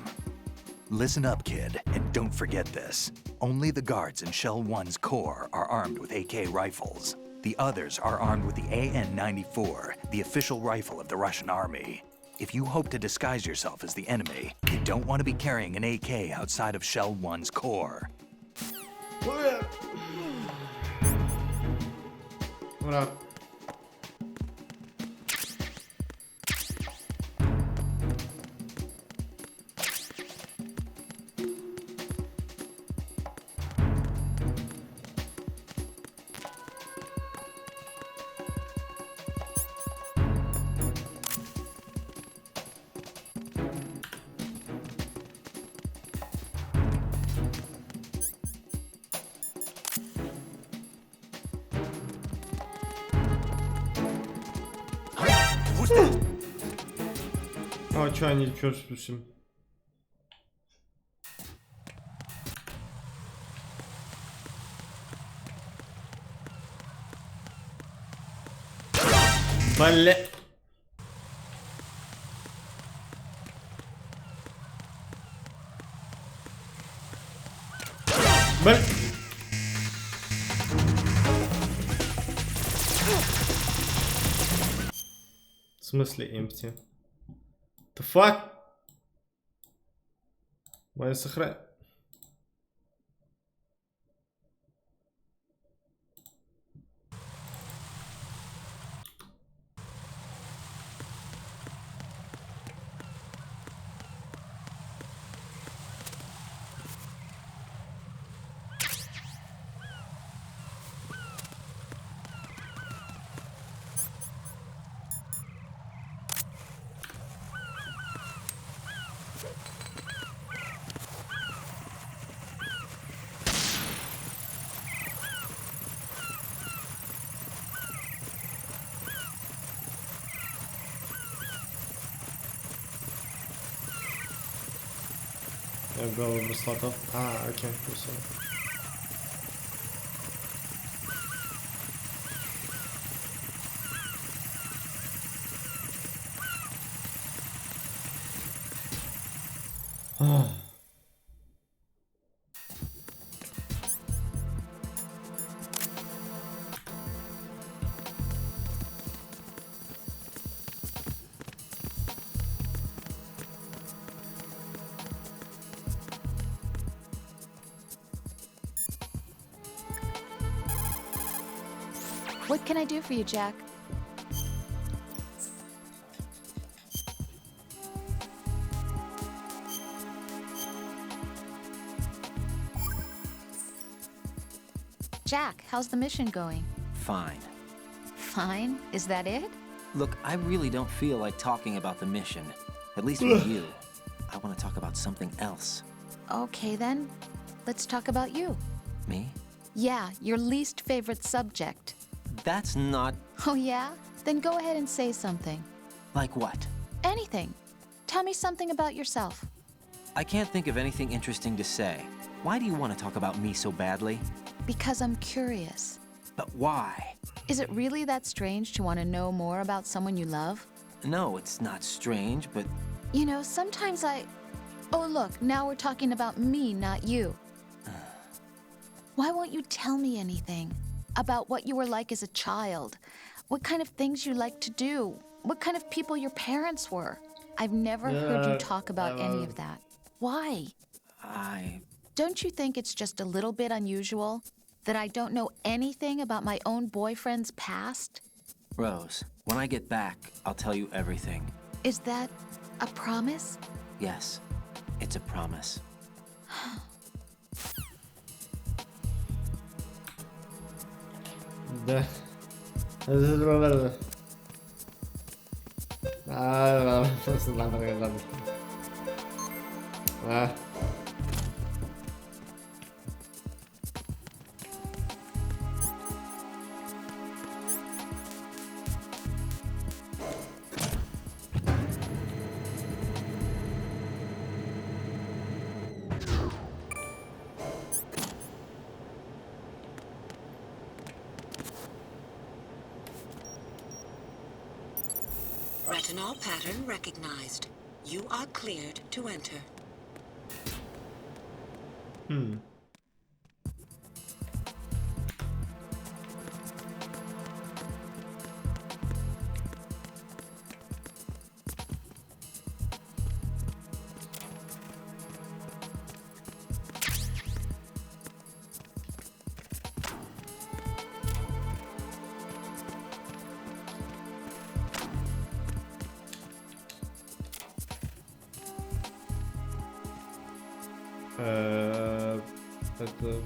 Listen up, kid, and don't forget this. Only the guards in Shell 1's core are armed with AK rifles. The others are armed with the AN-94, the official rifle of the Russian army. If you hope to disguise yourself as the enemy, you don't want to be carrying an AK outside of Shell 1's core. Ура. А чё они, чё, слушай? Бля. Бля. В смысле empty? The fuck? Моя сохран... Я голову браслетов. Окей, все. What can I do for you, Jack? Jack, how's the mission going? Fine. Fine? Is that it? Look, I really don't feel like talking about the mission. At least with you. I want to talk about something else. Okay, then. Let's talk about you. Me? Yeah, your least favorite subject. That's not... Oh, yeah? Then go ahead and say something. Like what? Anything. Tell me something about yourself. I can't think of anything interesting to say. Why do you want to talk about me so badly? Because I'm curious. But why? Is it really that strange to want to know more about someone you love? No, it's not strange, but... You know, sometimes Oh, look, now we're talking about me, not you. Why won't you tell me anything? About what you were like as a child? What kind of things you like to do? What kind of people your parents were? I've never heard you talk about any of that. Why? Don't you think it's just a little bit unusual that I don't know anything about my own boyfriend's past? Rose, when I get back, I'll tell you everything. Is that a promise? Yes, it's a promise. Да. Просто ладно. Retinol pattern recognized. You are cleared to enter. Это...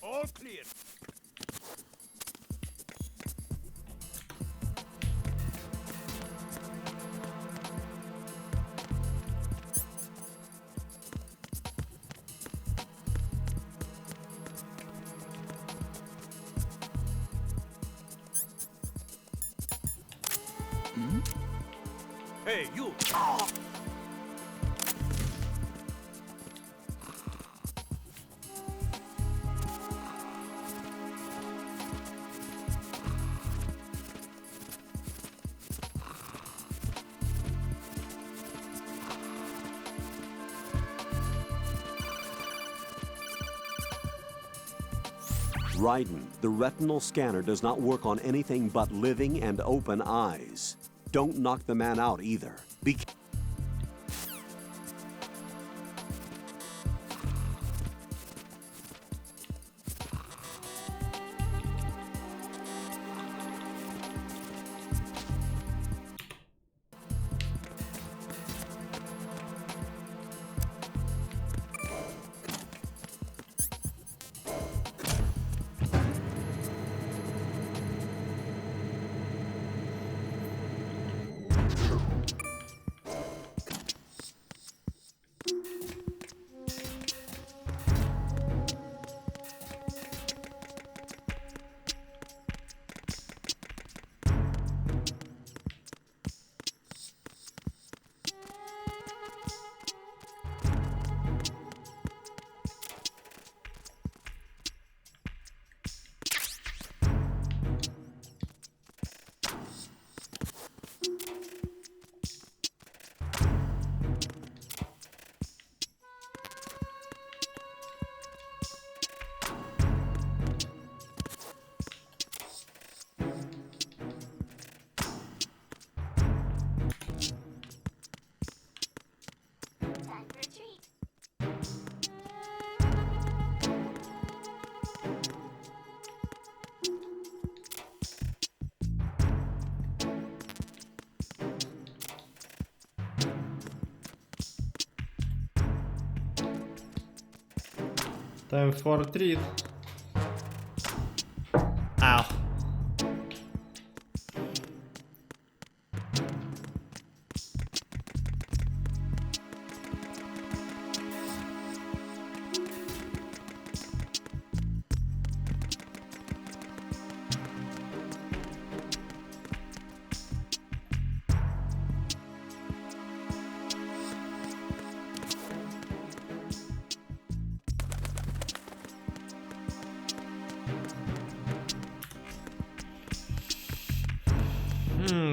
All clear. Hey, you! Raiden, the retinal scanner does not work on anything but living and open eyes. Don't knock the man out either. Be Time for a treat. Ow.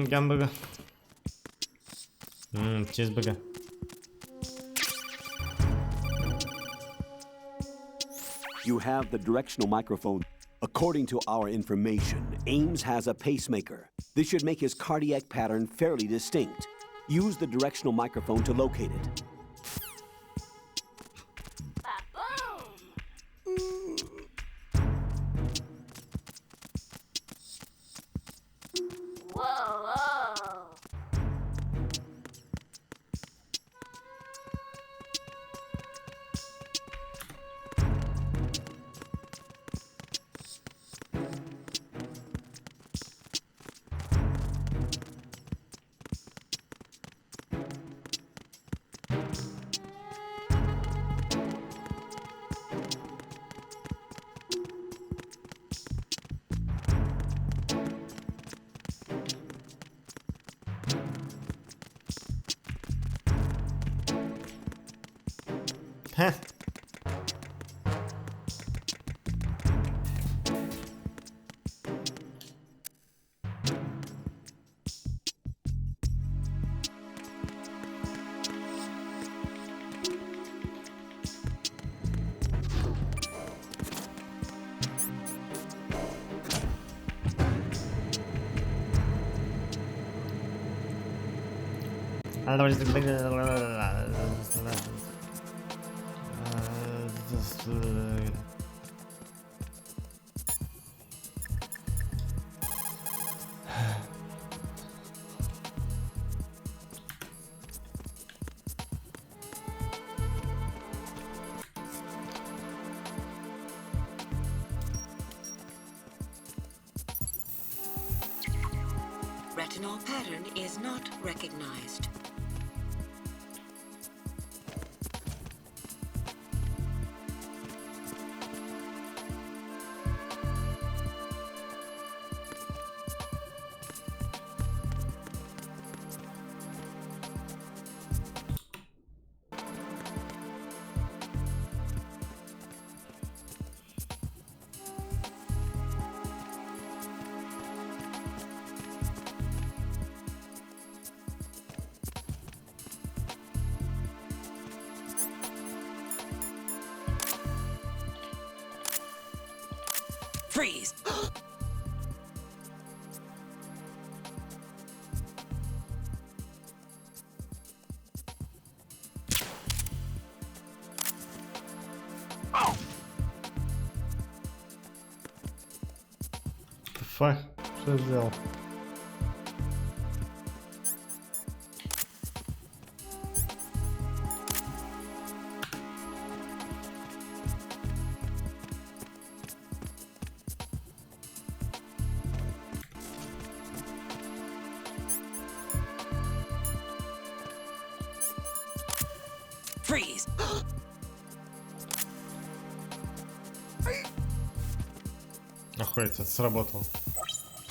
Гамбургер. Чизбургер. You have the directional microphone. According to our information, Ames has a pacemaker. This should make his cardiac pattern fairly distinct. Use the directional microphone to locate it. Heh. Retinal pattern is not recognized. Freeze! Фак, что я сделал? Freeze! Охуеть, это сработало.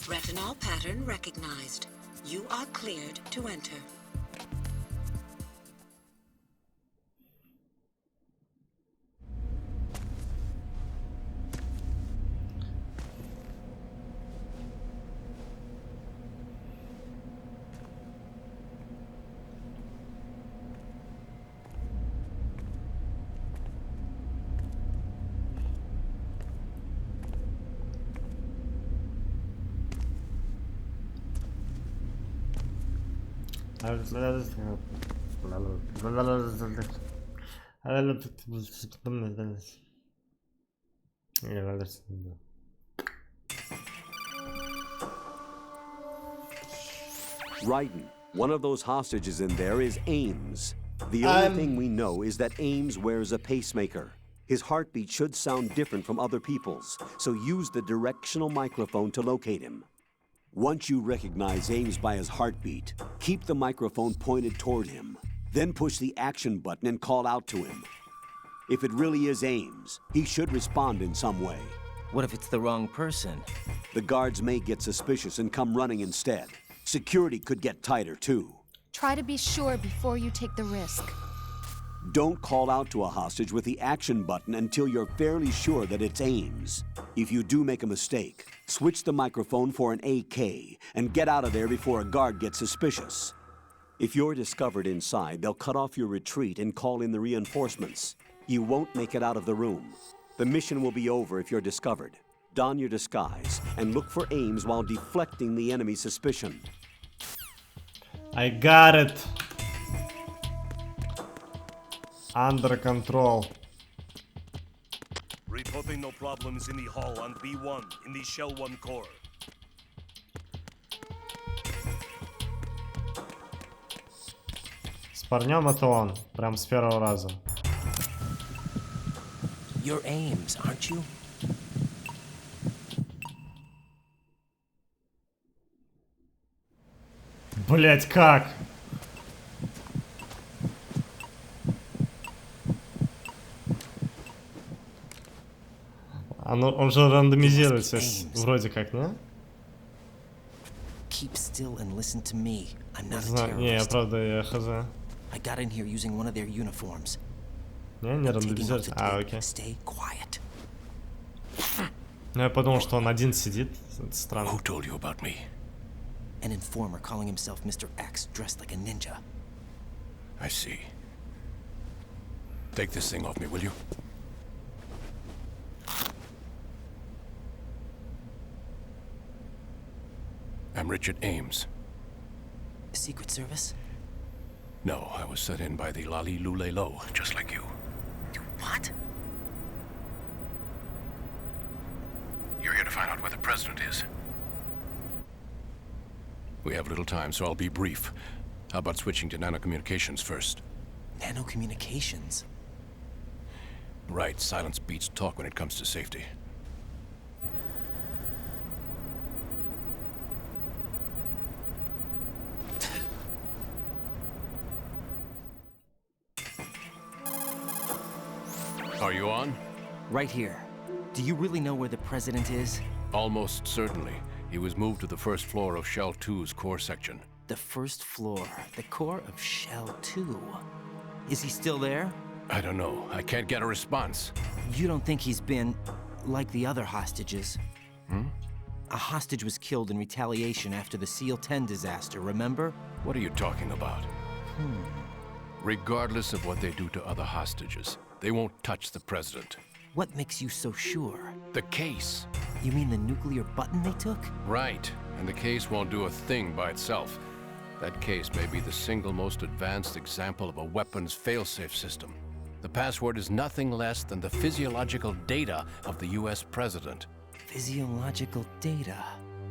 Retinol pattern recognized. You are cleared to enter. Raiden, one of those hostages in there is Ames. The only thing we know is that Ames wears a pacemaker. His heartbeat should sound different from other people's, so use the directional microphone to locate him. Once you recognize Ames by his heartbeat, keep the microphone pointed toward him. Then push the action button and call out to him. If it really is Ames, he should respond in some way. What if it's the wrong person? The guards may get suspicious and come running instead. Security could get tighter, too. Try to be sure before you take the risk. Don't call out to a hostage with the action button until you're fairly sure that it's Ames. If you do make a mistake, switch the microphone for an AK and get out of there before a guard gets suspicious. If you're discovered inside, they'll cut off your retreat and call in the reinforcements. You won't make it out of the room. The mission will be over if you're discovered. Don your disguise and look for Ames while deflecting the enemy's suspicion. I got it. Under control. Reporting no problems in the hall on B1 in the Shell 1 core. С парнем это он, прям с первого раза. You're Ames, aren't you? Блять, как? Он же рандомизируется, вроде как, не? Keep still and listen to me. I'm not a terrorist. Не, я правда, я хз. I got in here using one of their uniforms. Не рандомизируется. А, окей. Stay quiet. Ну, я подумал, что он один сидит. Это странно. Who told you about me? An informer calling himself Mr. X, dressed like a ninja. I see. Take this thing off me, will you? I'm Richard Ames. Secret Service? No, I was sent in by the Lali Lule Lo, just like you. What? You're here to find out where the president is. We have little time, so I'll be brief. How about switching to nanocommunications first? Nanocommunications? Right, silence beats talk when it comes to safety. Are you on? Right here. Do you really know where the president is? Almost certainly. He was moved to the first floor of Shell 2's core section. The first floor, the core of Shell 2. Is he still there? I don't know. I can't get a response. You don't think he's been like the other hostages? A hostage was killed in retaliation after the SEAL 10 disaster, remember? What are you talking about? Regardless of what they do to other hostages, they won't touch the president. What makes you so sure? The case. You mean the nuclear button they took? Right, and the case won't do a thing by itself. That case may be the single most advanced example of a weapons failsafe system. The password is nothing less than the physiological data of the US president. Physiological data?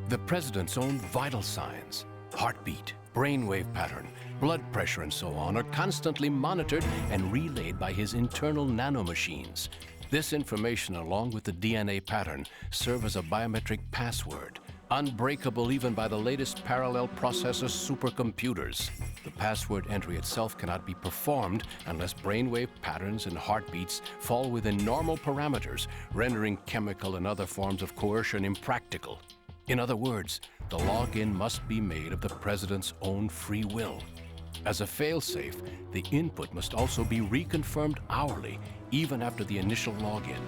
The president's own vital signs, heartbeat, brainwave pattern, blood pressure, and so on are constantly monitored and relayed by his internal nanomachines. This information, along with the DNA pattern, serve as a biometric password, unbreakable even by the latest parallel processor supercomputers. The password entry itself cannot be performed unless brainwave patterns and heartbeats fall within normal parameters, rendering chemical and other forms of coercion impractical. In other words, the login must be made of the president's own free will. As a failsafe, the input must also be reconfirmed hourly, even after the initial login.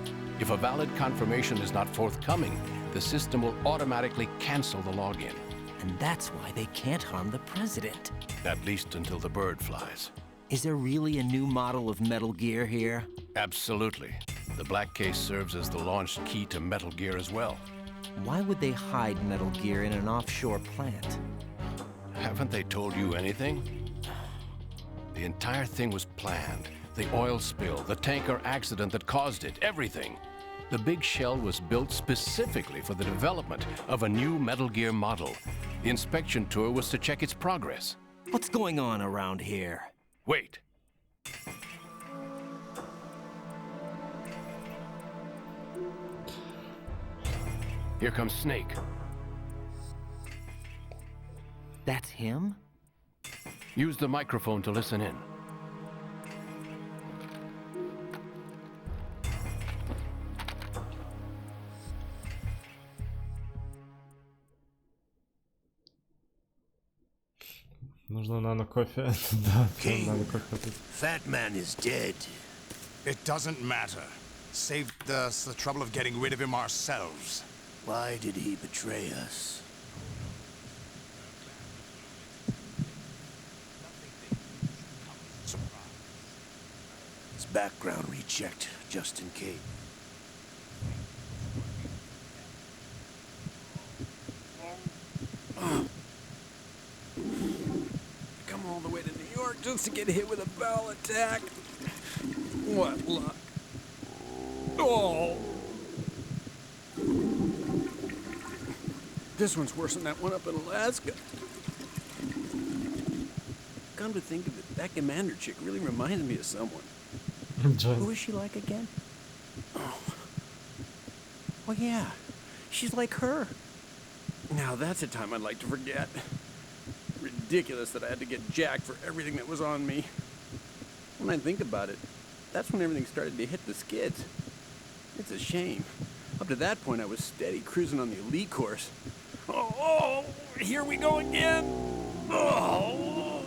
If a valid confirmation is not forthcoming, the system will automatically cancel the login. And that's why they can't harm the president. At least until the bird flies. Is there really a new model of Metal Gear here? Absolutely. The black case serves as the launch key to Metal Gear as well. Why would they hide Metal Gear in an offshore plant? Haven't they told you anything? The entire thing was planned. The oil spill, the tanker accident that caused it, everything. The big shell was built specifically for the development of a new Metal Gear model. The inspection tour was to check its progress. What's going on around here? Wait. Here comes Snake. That's him? Use the microphone to listen in. Нужно нано кофе. Да, King, надо кофе попить. Fat Man is dead. It doesn't matter. Saved us the trouble of getting rid of him ourselves. Why did he betray us? His background rechecked, just in case. Come all the way to New York just to get hit with a bowel attack. What luck. Oh! This one's worse than that one up in Alaska. Come to think of it, that commander chick really reminds me of someone. Who is she like again? Oh yeah, she's like her. Now that's a time I'd like to forget. Ridiculous that I had to get jacked for everything that was on me. When I think about it, that's when everything started to hit the skids. It's a shame. Up to that point, I was steady cruising on the elite course. Oh, here we go again. Oh.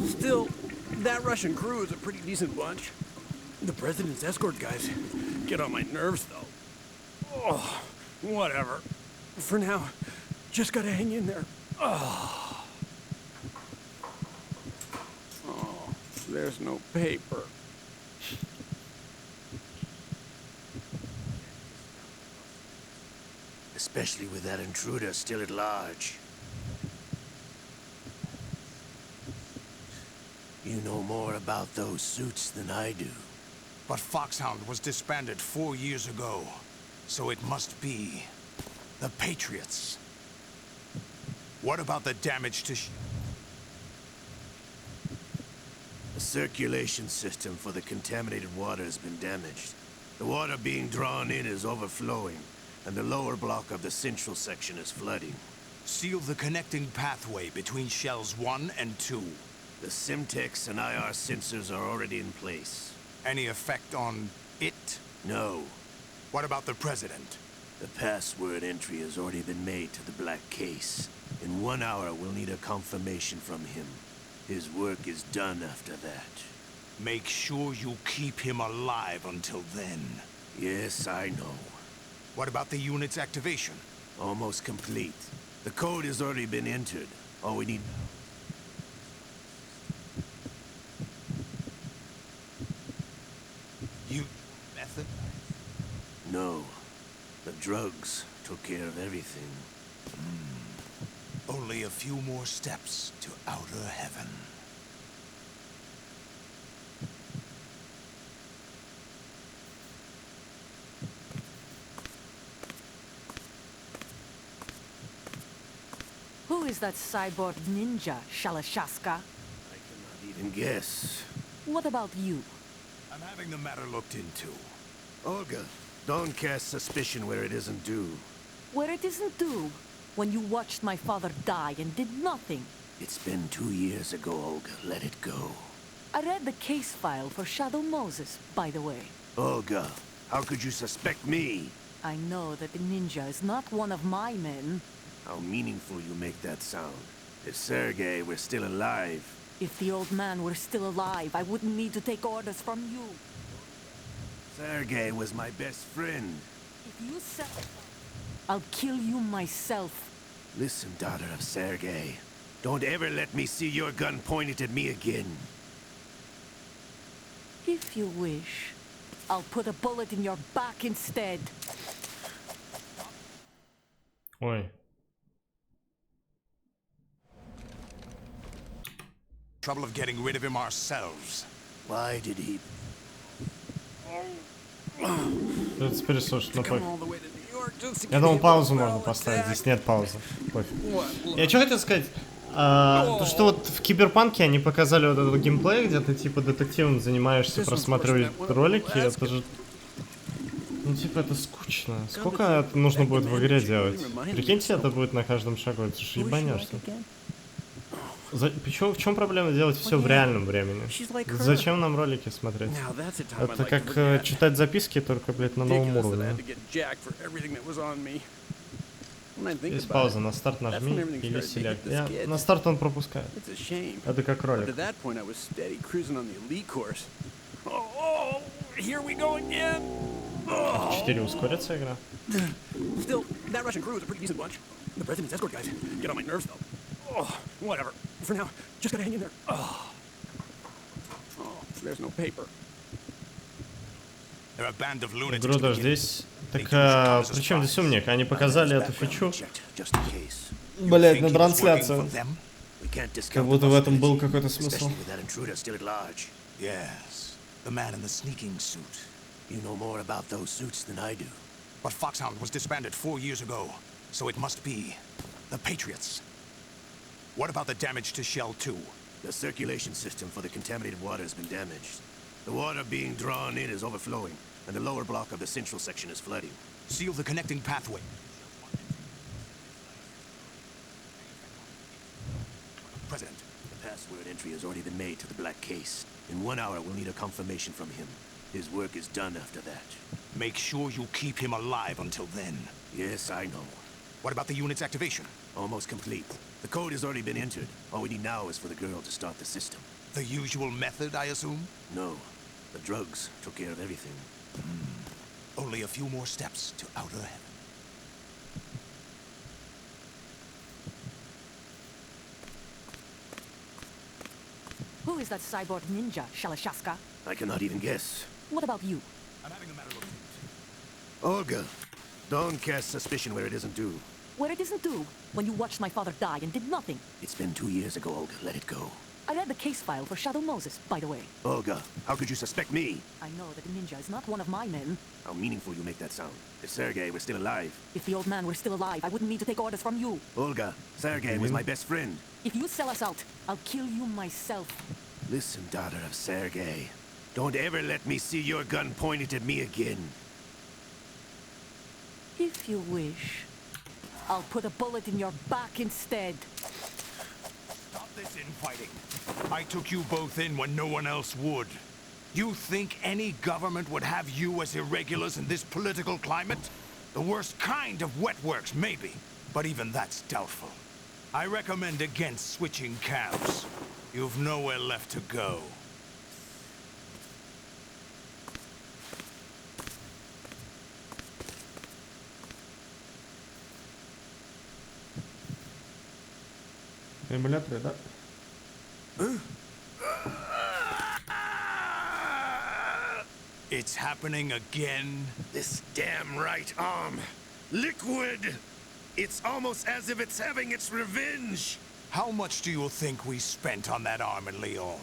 Still, that Russian crew is a pretty decent bunch. The president's escort guys get on my nerves, though. Oh, whatever. For now, just gotta hang in there. Oh, there's no paper. Especially with that intruder still at large. You know more about those suits than I do. But Foxhound was disbanded 4 years ago. So it must be the Patriots. What about the damage to The circulation system for the contaminated water has been damaged. The water being drawn in is overflowing, and the lower block of the central section is flooding. Seal the connecting pathway between shells 1 and 2. The Simtex and IR sensors are already in place. Any effect on it? No. What about the president? The password entry has already been made to the black case. In 1 hour, we'll need a confirmation from him. His work is done after that. Make sure you keep him alive until then. Yes, I know. What about the unit's activation? Almost complete. The code has already been entered. All we need... Method? No. The drugs took care of everything. Only a few more steps to outer heaven. Who is that cyborg ninja, Shalashaska? I cannot even guess. What about you? I'm having the matter looked into. Olga, don't cast suspicion where it isn't due. Where it isn't due? When you watched my father die and did nothing. It's been 2 years ago, Olga. Let it go. I read the case file for Shadow Moses, by the way. Olga, how could you suspect me? I know that the ninja is not one of my men. How meaningful you make that sound. If Sergei were still alive... If the old man were still alive, I wouldn't need to take orders from you. Sergei was my best friend. If you say... I'll kill you myself. Listen, daughter of Sergei. Don't ever let me see your gun pointed at me again. If you wish, I'll put a bullet in your back instead. Ой. Trouble of getting rid of him ourselves. Why did he... Это переслушать, ну пофиг. Я думал, паузу можно поставить, здесь нет паузы. Пофиг. Я что хотел сказать? То, что вот в Киберпанке они показали вот этот геймплей, где ты типа детективом занимаешься, просматриваешь ролики, это же... Ну типа это скучно. Сколько это нужно будет в игре делать? Прикиньте, это будет на каждом шагу, это же ебаняшно. В чем проблема делать все в реальном времени? Зачем нам ролики смотреть? Это как читать записки, только, блядь, на новом уровне. Есть пауза, на старт нажми или селект. На старт он пропускает. Это как ролик. В 4 ускорится игра? Oh, whatever. For now, just gotta hang in there. Oh, there's no paper. They're a band of lunatics. Круто здесь. Так, при чем здесь умник? Они показали эту фичу. Блять, на трансляцию. Как будто в этом был какой-то смысл. Yes, the man in the sneaking suit. You know more about those suits than I do. But Foxhound was disbanded 4 years ago, so it must be the Patriots. What about the damage to Shell 2? The circulation system for the contaminated water has been damaged. The water being drawn in is overflowing, and the lower block of the central section is flooding. Seal the connecting pathway. President, the password entry has already been made to the black case. In 1 hour, we'll need a confirmation from him. His work is done after that. Make sure you keep him alive until then. Yes, I know. What about the unit's activation? Almost complete. The code has already been entered. All we need now is for the girl to start the system. The usual method, I assume? No. The drugs took care of everything. Only a few more steps to outer heaven. Who is that cyborg ninja, Shalashaska? I cannot even guess. What about you? I'm having the matter looked into. Olga, don't cast suspicion where it isn't due. Where it isn't due? When you watched my father die and did nothing. It's been 2 years ago, Olga. Let it go. I read the case file for Shadow Moses, by the way. Olga, how could you suspect me? I know that the ninja is not one of my men. How meaningful you make that sound. If Sergei were still alive... If the old man were still alive, I wouldn't need to take orders from you. Olga, Sergei was my best friend. If you sell us out, I'll kill you myself. Listen, daughter of Sergei. Don't ever let me see your gun pointed at me again. If you wish, I'll put a bullet in your back instead. Stop this infighting. I took you both in when no one else would. You think any government would have you as irregulars in this political climate? The worst kind of wet works, maybe. But even that's doubtful. I recommend against switching camps. You've nowhere left to go. Эмуляторы, да? It's happening again. This damn right arm. Liquid! It's almost as if it's having its revenge! How much do you think we spent on that arm in Lyon?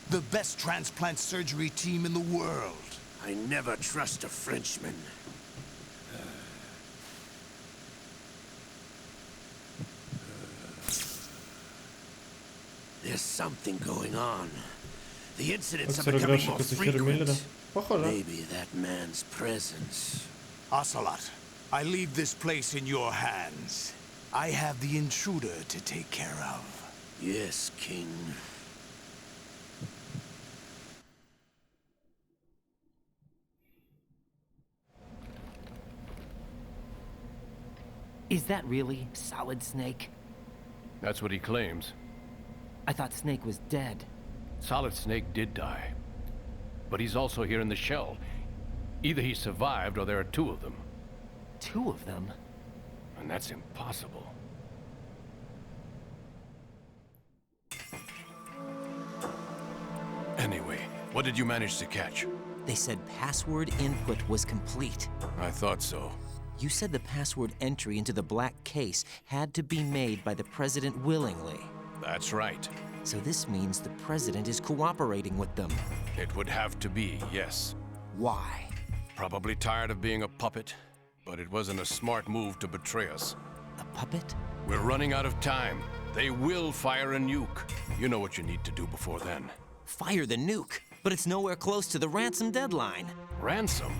The best transplant surgery team in the world. I never trust a Frenchman. There's something going on. The incidents are becoming more frequent. Maybe that man's presence. Ocelot, I leave this place in your hands. I have the intruder to take care of. Yes, King. Is that really Solid Snake? That's what he claims. I thought Snake was dead. Solid Snake did die. But he's also here in the shell. Either he survived or there are two of them. Two of them? And that's impossible. Anyway, what did you manage to catch? They said password input was complete. I thought so. You said the password entry into the black case had to be made by the president willingly. That's right. So this means the president is cooperating with them. It would have to be, yes. Why? Probably tired of being a puppet, but it wasn't a smart move to betray us. A puppet? We're running out of time. They will fire a nuke. You know what you need to do before then. Fire the nuke? But it's nowhere close to the ransom deadline. Ransom?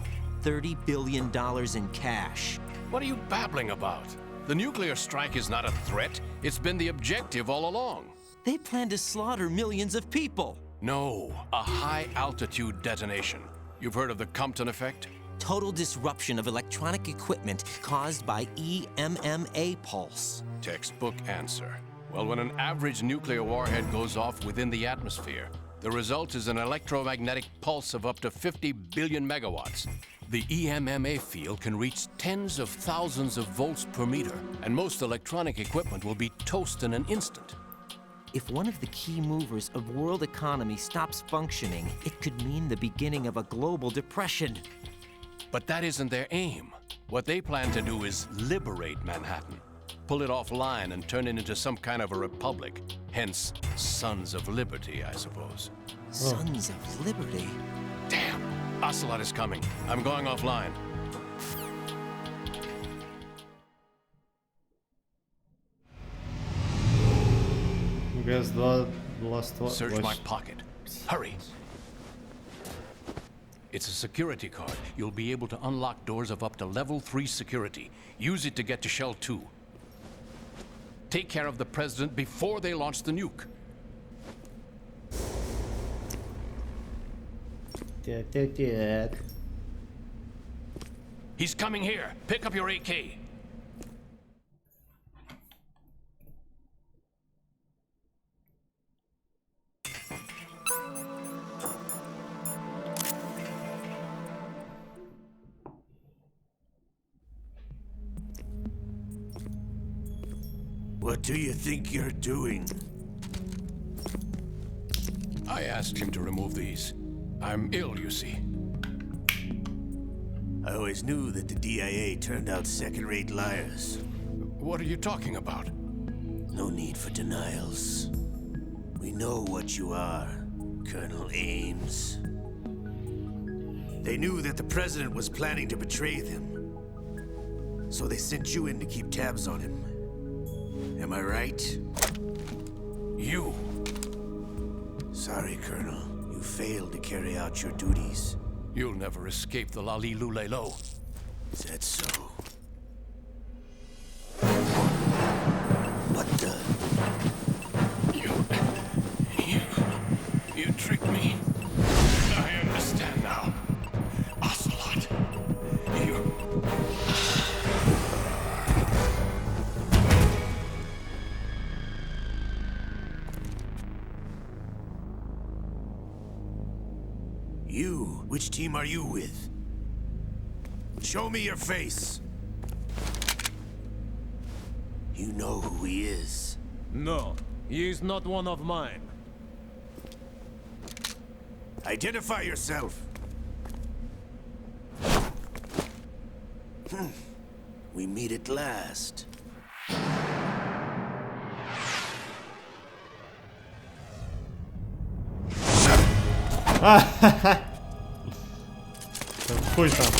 $30 billion in cash. What are you babbling about? The nuclear strike is not a threat. It's been the objective all along. They plan to slaughter millions of people. No, a high-altitude detonation. You've heard of the Compton effect? Total disruption of electronic equipment caused by EMMA pulse. Textbook answer. Well, when an average nuclear warhead goes off within the atmosphere, the result is an electromagnetic pulse of up to 50 billion megawatts. The EMMA field can reach tens of thousands of volts per meter, and most electronic equipment will be toast in an instant. If one of the key movers of world economy stops functioning, it could mean the beginning of a global depression. But that isn't their aim. What they plan to do is liberate Manhattan. Pull it offline and turn it into some kind of a republic. Hence, Sons of Liberty, I suppose. Sons of Liberty? Damn! Ocelot is coming. I'm going offline. МГС 2, Last Search my pocket. Hurry! It's a security card. You'll be able to unlock doors of up to level 3 security. Use it to get to Shell 2. Take care of the president before they launch the nuke. He's coming here. Pick up your AK. What do you think you're doing? I asked him to remove these. I'm ill, you see. I always knew that the DIA turned out second-rate liars. What are you talking about? No need for denials. We know what you are, Colonel Ames. They knew that the president was planning to betray them. So they sent you in to keep tabs on him. Am I right? You. Sorry, Colonel. You failed to carry out your duties. You'll never escape the Lali-Lu-Lay-Lo. Is that so? What the? You tricked me. I understand now. Ocelot. You? Which team are you with? Show me your face. You know who he is. No, he is not one of mine. Identify yourself. We meet at last. Хуй там.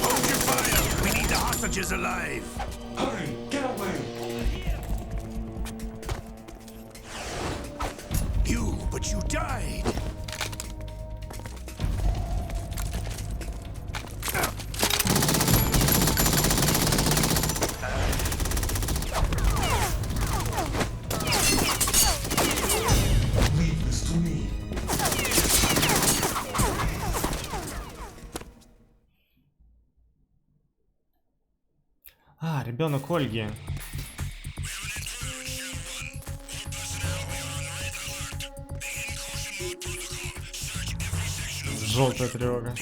Hold your fire! We need the hostages alive! Hurry, get away! But you died! Leave this to me. А, ребенок Ольги. Желтая тревога.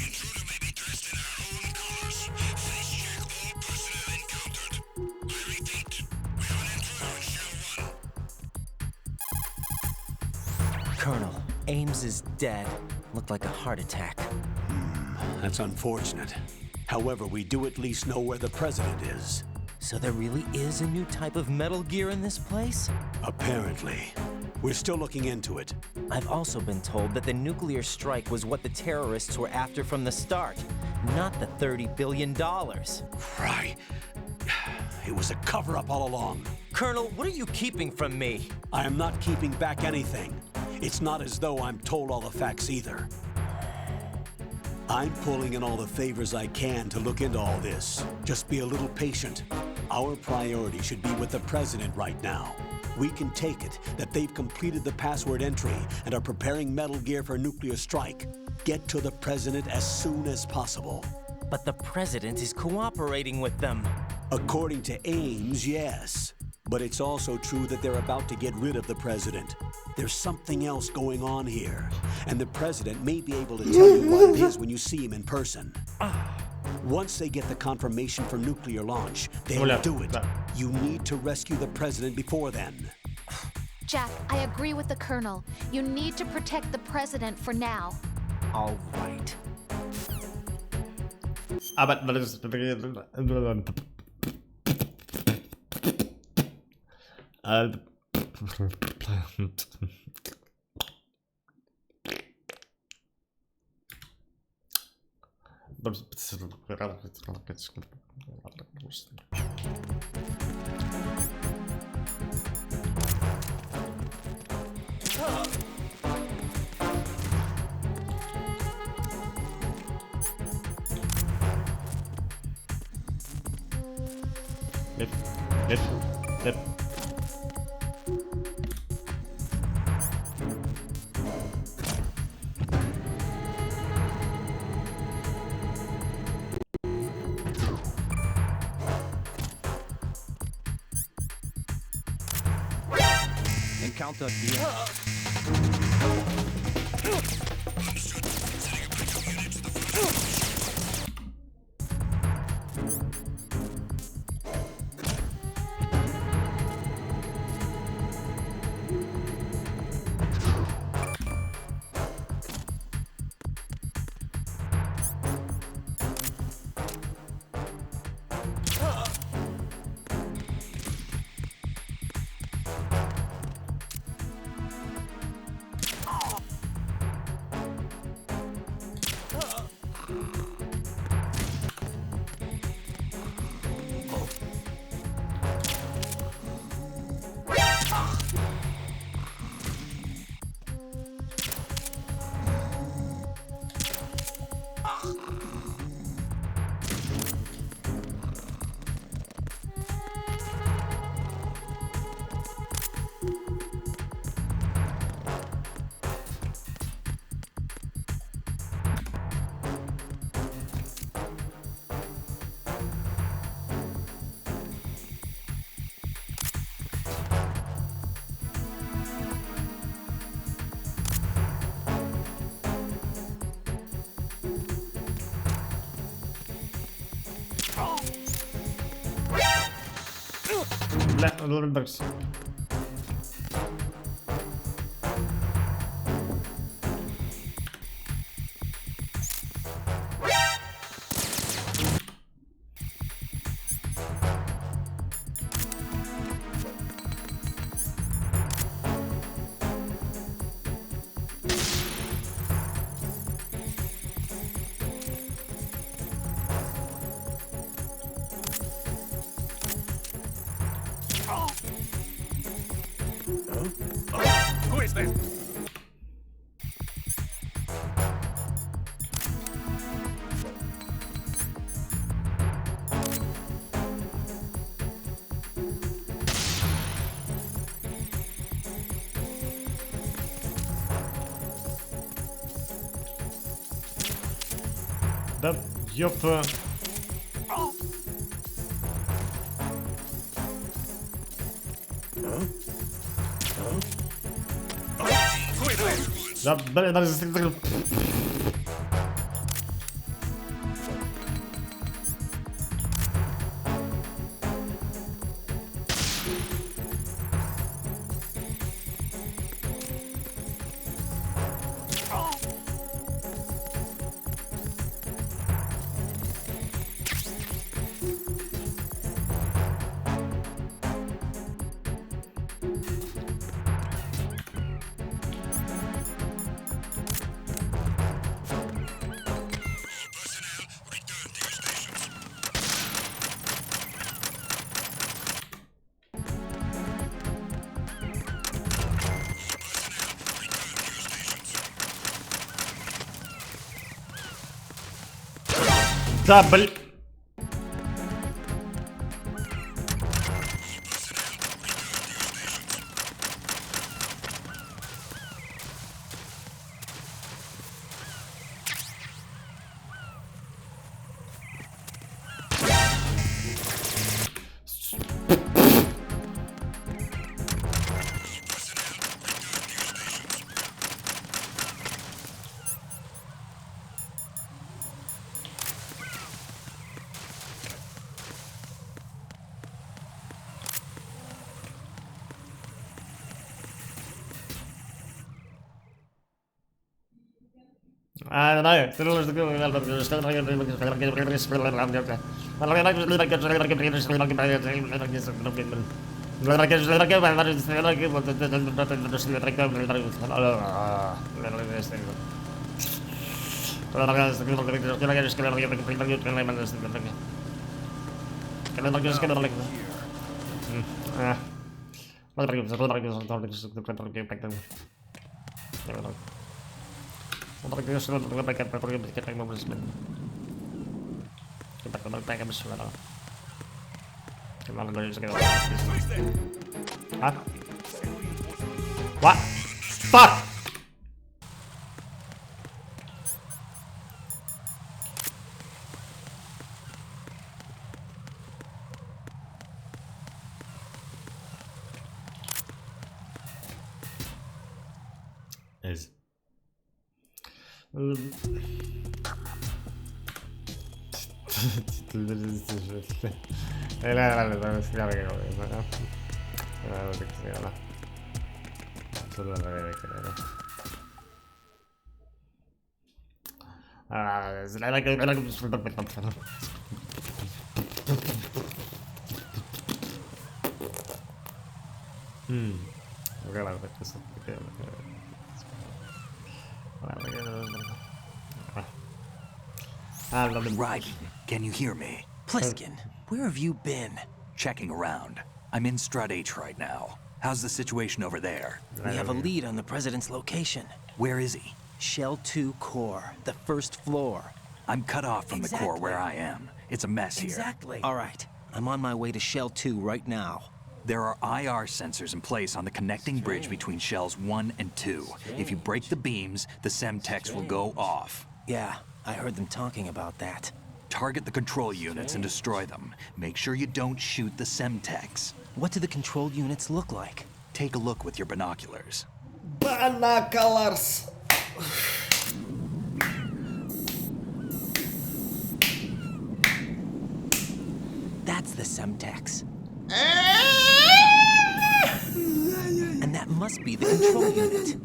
Colonel, Ames is dead. Looked like a heart attack. That's unfortunate. However, we do at least know where the president is. So there really is a new type of Metal Gear in this place? Apparently. We're still looking into it. I've also been told that the nuclear strike was what the terrorists were after from the start, not the $30 billion. Right. It was a cover-up all along. Colonel, what are you keeping from me? I am not keeping back anything. It's not as though I'm told all the facts either. I'm pulling in all the favors I can to look into all this. Just be a little patient. Our priority should be with the president right now. We can take it that they've completed the password entry and are preparing Metal Gear for nuclear strike. Get to the president as soon as possible. But the president is cooperating with them. According to Ames, yes. But it's also true that they're about to get rid of the president. There's something else going on here, and the president may be able to tell you what it is when you see him in person. Once they get the confirmation for nuclear launch, they'll do it. You need to rescue the president before then. Jack, I agree with the Colonel. You need to protect the president for now. All right. Lip. Encounter the Лордерс. Да, ёпта. Да, блин, даже застрелил. Да, блин. What? Fuck! Is Right. Can you hear me? Pliskin, where have you been? Checking around. I'm in Strut H right now. How's the situation over there? We have a lead on the president's location. Where is he? Shell 2 core, the first floor. I'm cut off from the core where I am. It's a mess here. Exactly. All right. I'm on my way to Shell 2 right now. There are IR sensors in place on the connecting bridge between Shells 1 and 2. If you break the beams, the Semtex will go off. Yeah, I heard them talking about that. Target the control units and destroy them. Make sure you don't shoot the Semtex. What do the control units look like? Take a look with your binoculars. Binoculars! That's the Semtex. And that must be the control unit.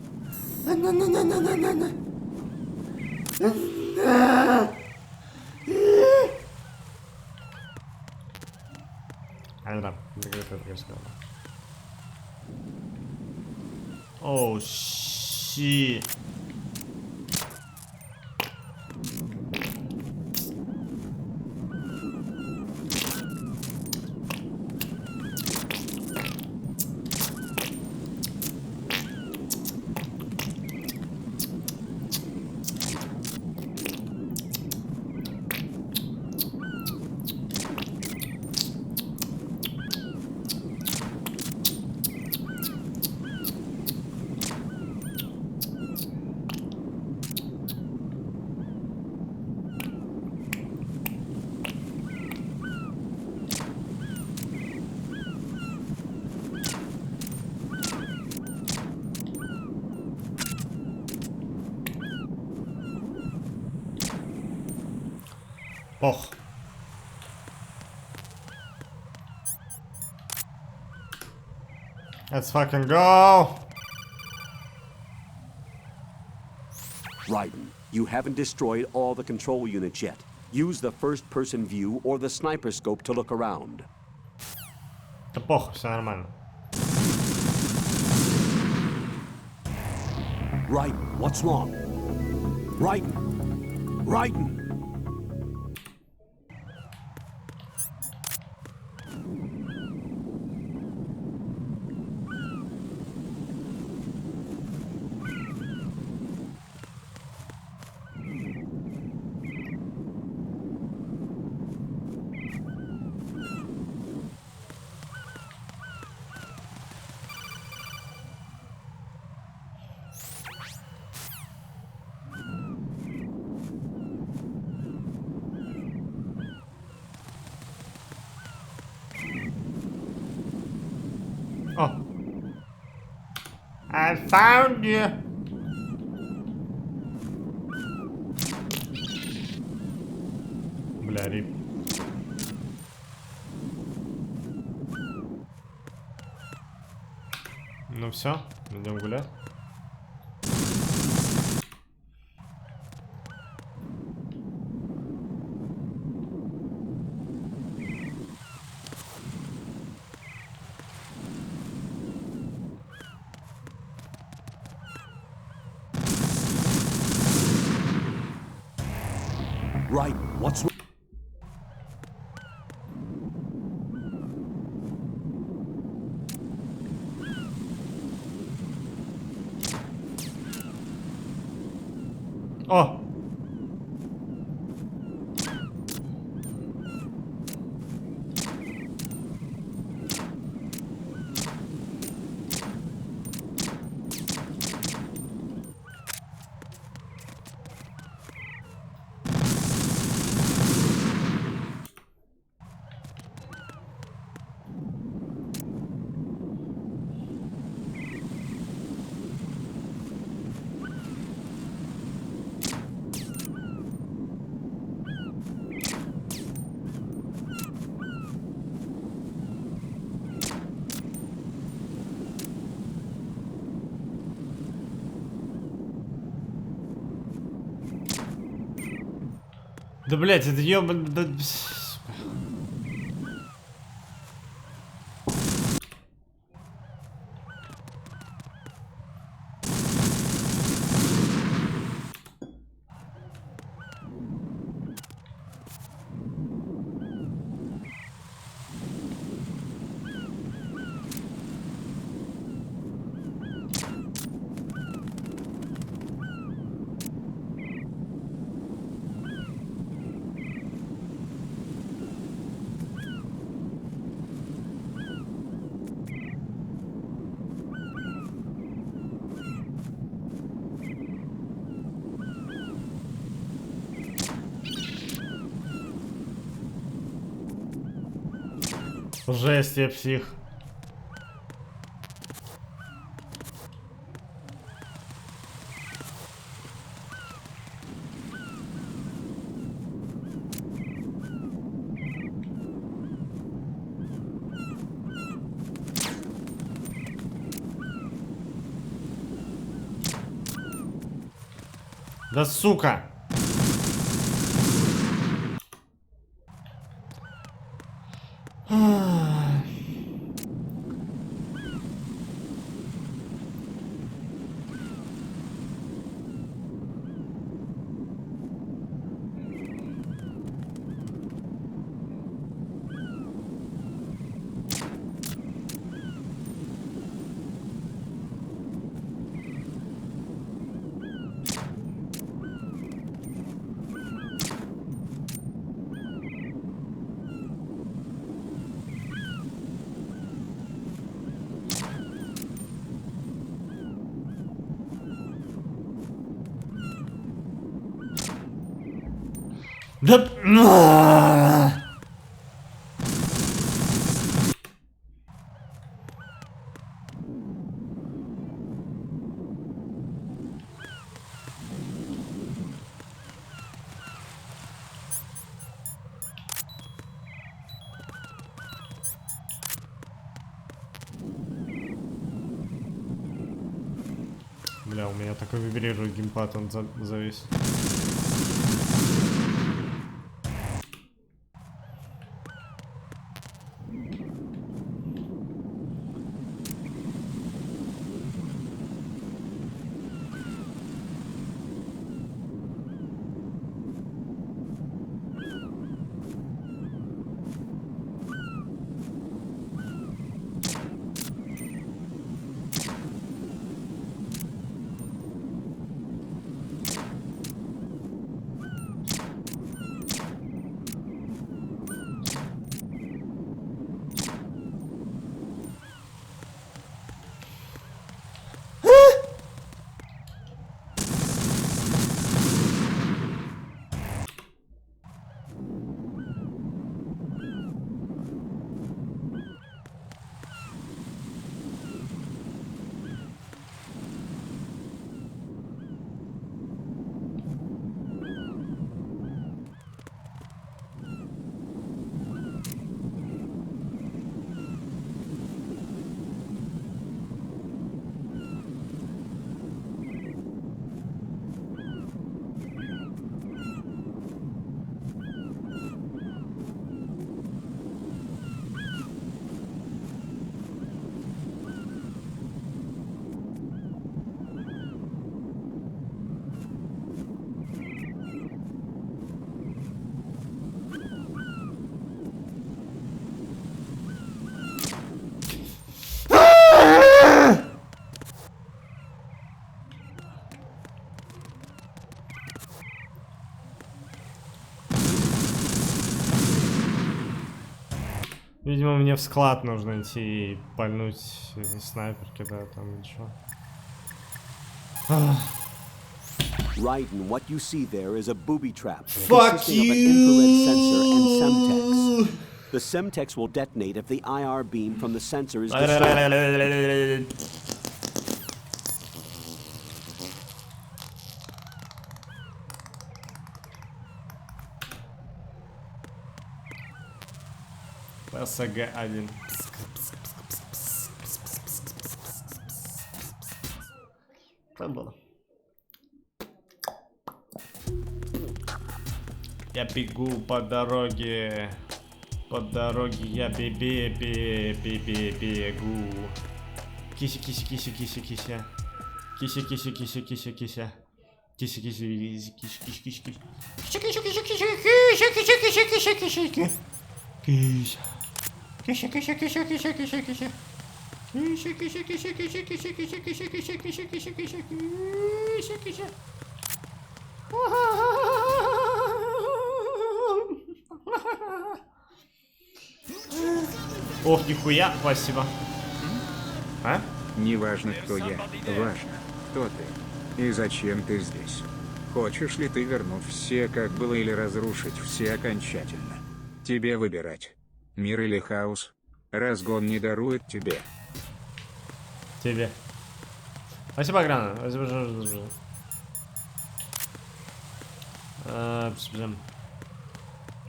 Oh shit. Ох. Let's fucking go! Raiden, you haven't destroyed all the control units yet. Use the first-person view or the sniper scope to look around. Да похуй, все нормально. Raiden, what's wrong? Raiden! Raiden! Oh. I found you. Бля, рип. Ну все, идем гулять. Right, what's wrong? Oh. Да, блять, это ёбан... Да... Жесть, я псих. Да сука! Да... Бля, у меня такой вибрирует геймпад, он завис. Видимо, мне в склад нужно идти и пальнуть снайперки, да, там ничего. Raiden, what you see there is a booby trap Fuck consisting of an infrared sensor and Semtex. The Semtex will detonate if the IR beam from the sensor is destroyed. СГ-1. Было. Я бегу по дороге. По дороге я бегу. Кися, кися, кися, кися, кися. Кися, кися, кися, кися, кися. Кися, кися, кися, кися, кися, кися. Кися, кися, кися, кися, кися, кися, кися, кися, кися. Кися. Кися, кися, кися, кися, кися, кися. Кися, кися, кися, кися, кися, кися, кися, кися, кися, кися, кися, кися, кися. Ох, нихуя, спасибо. А? Не важно, кто я, важно, кто ты и зачем ты здесь. Хочешь ли ты вернуть все, как было, или разрушить все окончательно? Тебе выбирать. Мир или хаос? Разгон не дарует тебе. Тебе. Спасибо, Грана.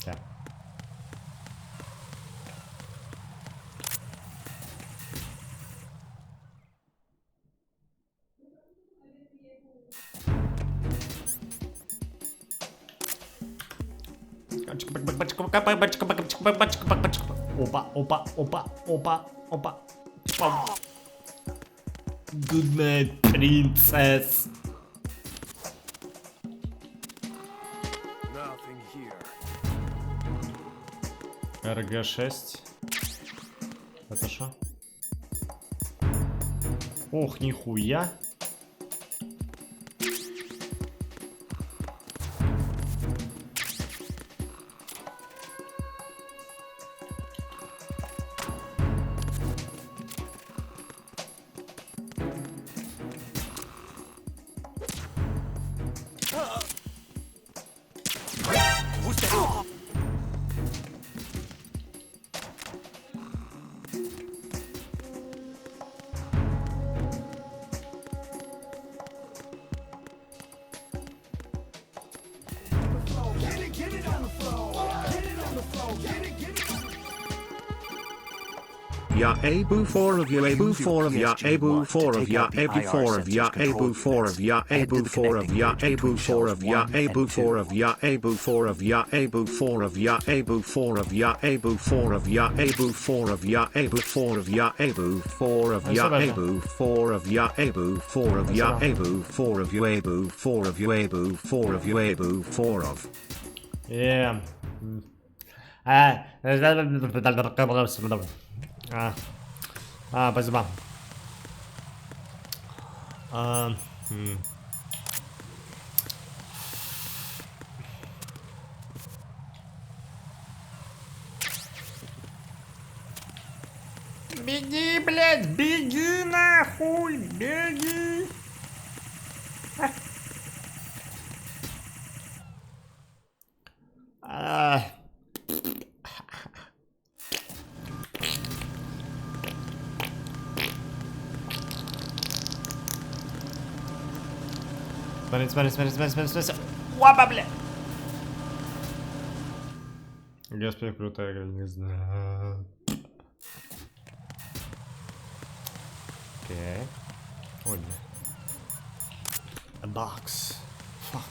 Так. Опа, опа, опа, опа, опа. Good night, princess. РГ-6. Это что? Ох, нихуя. ya, abu 4 of ya, abu 4 of ya, abu 4 of ya, abu 4 of ya, abu 4 of ya, abu 4 of ya, abu 4 of ya, abu 4 of ya, abu 4 of ya, abu 4 of ya, abu 4 of ya, abu 4 of ya, abu 4 of ya, abu 4 of ya, abu 4 of ya, abu 4 of ya, abu 4 of ya, abu 4 of you, abu 4 of you, abu 4 of you, abu 4 of. Yeah. Спасибо. Беги, блядь, беги нахуй, беги. Смотри. Опа, бля. Господи, крутая игра, не знаю. Окей. Ой, бля. A box. Fuck.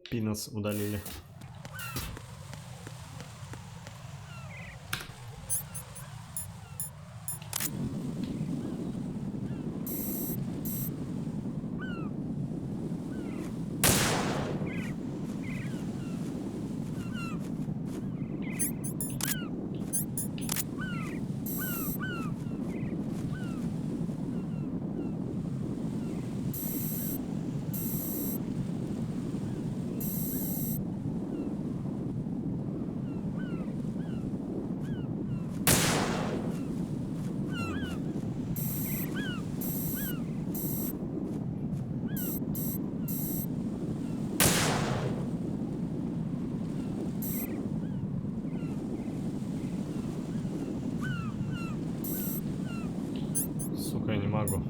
Пинас удалили. Сука, я не могу.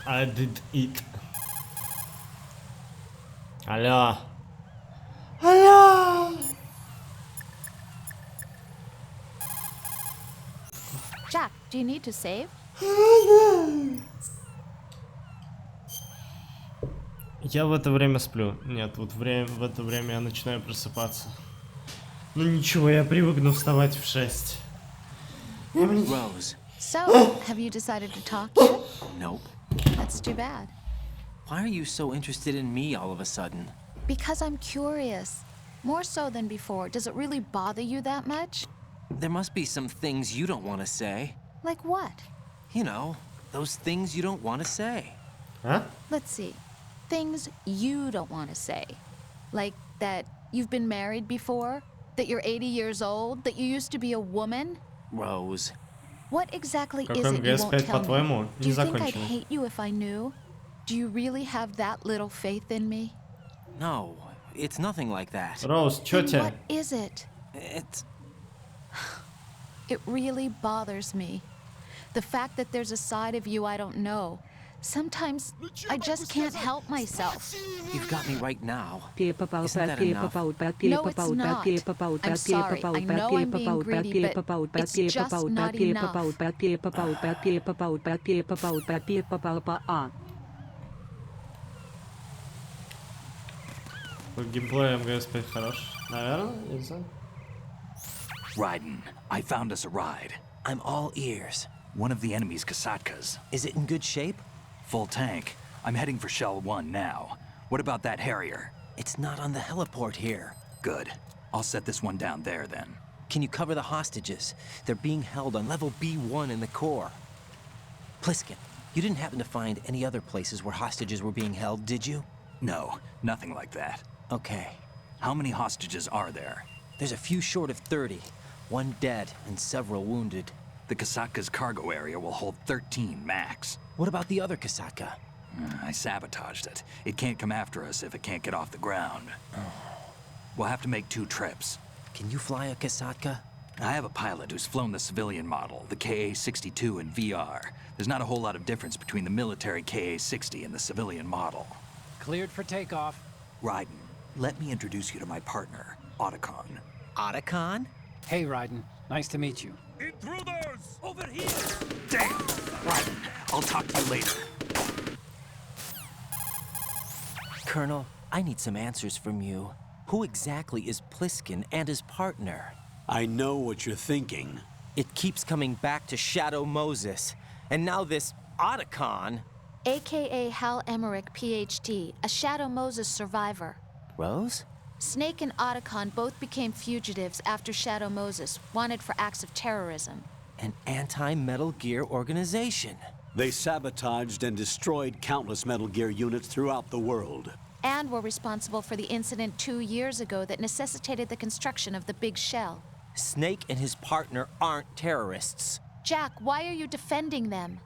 I did it. Алло. Алло. Jack, do you need to save? Я в это время сплю. Нет, вот в это время я начинаю просыпаться. Ну ничего, я привыкну вставать в 6. Rose. So, have you decided to talk yet? Nope. That's too bad. Why are you so interested in me all of a sudden? Because I'm curious. More so than before. Does it really bother you that much? There must be some things you don't want to say. Like what? You know, those things you don't want to say. Huh? Let's see. Things you don't want to say. Like that you've been married before? That you're 80 years old? That you used to be a woman? Rose. What exactly Как is it you МГС won't 5, tell me? по-твоему, Do не you think I'd закончено? hate you if I knew? Do you really have that little faith in me? No, it's nothing like that. Rose, чё Then тебе? what is it? It's... It really bothers me. The fact that there's a side of you I don't know. Sometimes I just can't help myself. You've got me right now. No, it's not. I'm sorry. I know I'm being greedy, but it's just not enough. Геймплей МГС 5 хорош. Наверное, не знаю. Raiden, I found us a ride. I'm all ears. One of the enemy's Kasatkas. Is it in good shape? Full tank. I'm heading for Shell 1 now. What about that Harrier? It's not on the heliport here. Good. I'll set this one down there then. Can you cover the hostages? They're being held on level B1 in the core. Pliskin, you didn't happen to find any other places where hostages were being held, did you? No, nothing like that. Okay. How many hostages are there? There's a few short of 30. 1 dead and several wounded. The Kasatka's cargo area will hold 13 max. What about the other Kasaka? I sabotaged it. It can't come after us if it can't get off the ground. We'll have to make 2 trips. Can you fly a Kasatka? I have a pilot who's flown the civilian model, the KA-62 in VR. There's not a whole lot of difference between the military KA-60 and the civilian model. Cleared for takeoff. Raiden, let me introduce you to my partner, Otacon. Otacon? Hey, Raiden. Nice to meet you. Intruders! Over here! Damn! Raiden, I'll talk to you later. Colonel, I need some answers from you. Who exactly is Pliskin and his partner? I know what you're thinking. It keeps coming back to Shadow Moses. And now this Otacon. AKA Hal Emmerich, PhD, a Shadow Moses survivor. Rose? Snake and Otacon both became fugitives after Shadow Moses, wanted for acts of terrorism. An anti-Metal Gear organization. They sabotaged and destroyed countless Metal Gear units throughout the world. And were responsible for the incident 2 years ago that necessitated the construction of the Big Shell. Snake and his partner aren't terrorists. Jack, why are you defending them?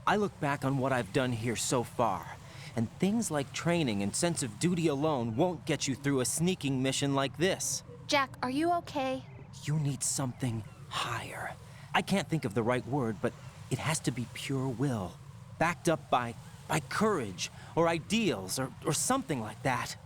I look back on what I've done here so far, and things like training and sense of duty alone won't get you through a sneaking mission like this. Jack, are you okay? You need something higher. I can't think of the right word, but it has to be pure will, backed up by courage, or ideals, or something like that.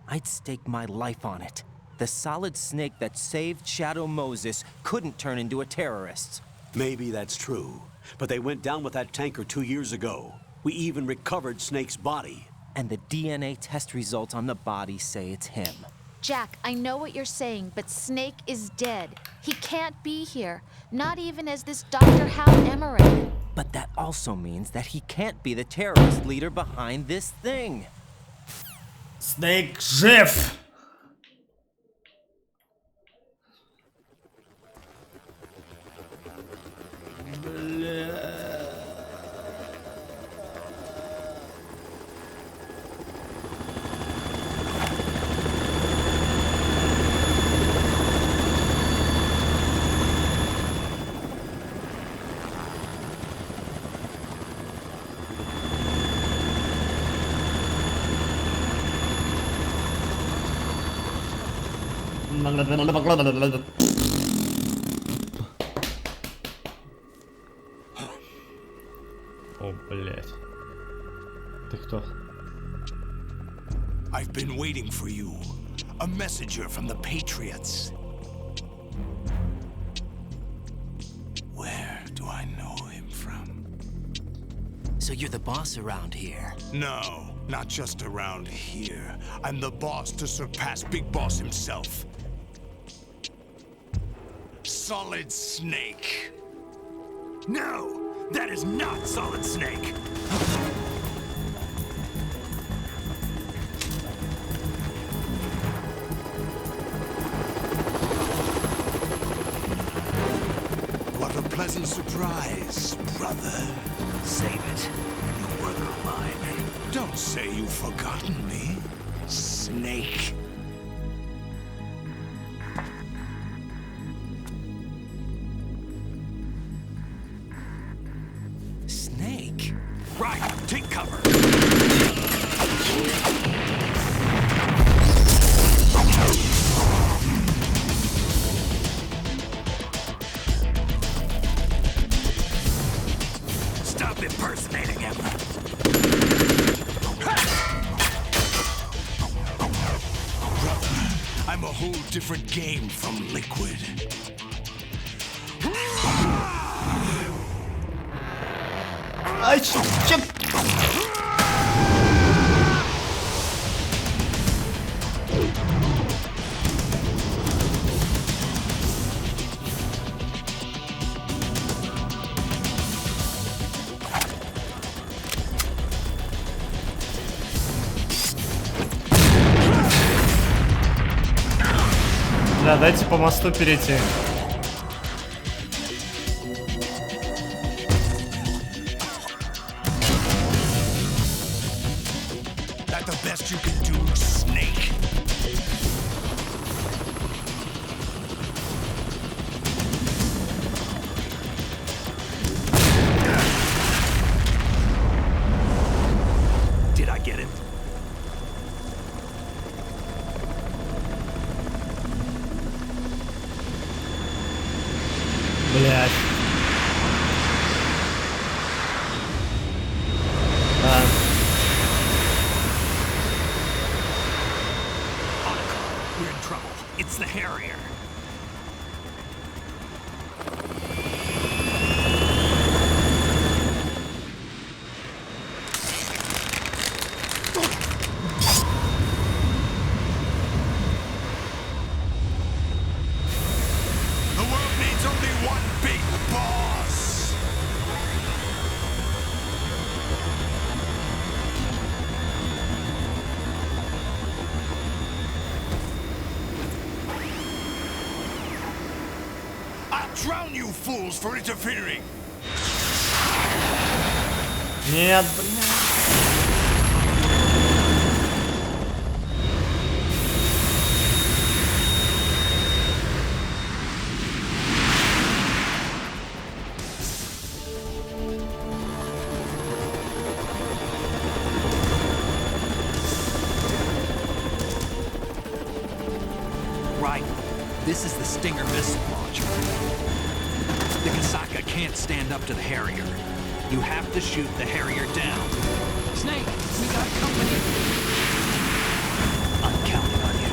I'd stake my life on it. The solid Snake that saved Shadow Moses couldn't turn into a terrorist. Maybe that's true, but they went down with that tanker 2 years ago. We even recovered Snake's body. And the DNA test results on the body say it's him. Jack, I know what you're saying, but Snake is dead. He can't be here, not even as this Dr. Hal Emmerich. But that also means that he can't be the terrorist leader behind this thing. Snake жив! О, блядь. Ты кто? I've been waiting for you. A messenger from the Patriots. Where do I know him from? So you're the boss around here? No, not just around here. I'm the boss to surpass Big Boss himself. Solid Snake. No, that is not Solid Snake. What a pleasant surprise, brother. Save it. You work of mine. Don't say you've forgotten me, Snake. Snake? Right, take cover. Stop impersonating him. Brother, I'm a whole different game from Liquid. Ай, чем? Да, дайте по мосту перейти. Блядь. We're in trouble. It's the Harrier. The world needs only one big boss. I'll drown you fools for interfering. Нет, блядь. Right. This is the Stinger missile launcher. The Kasaka can't stand up to the Harrier. You have to shoot the Harrier down. Snake, we got company. I'm counting on you.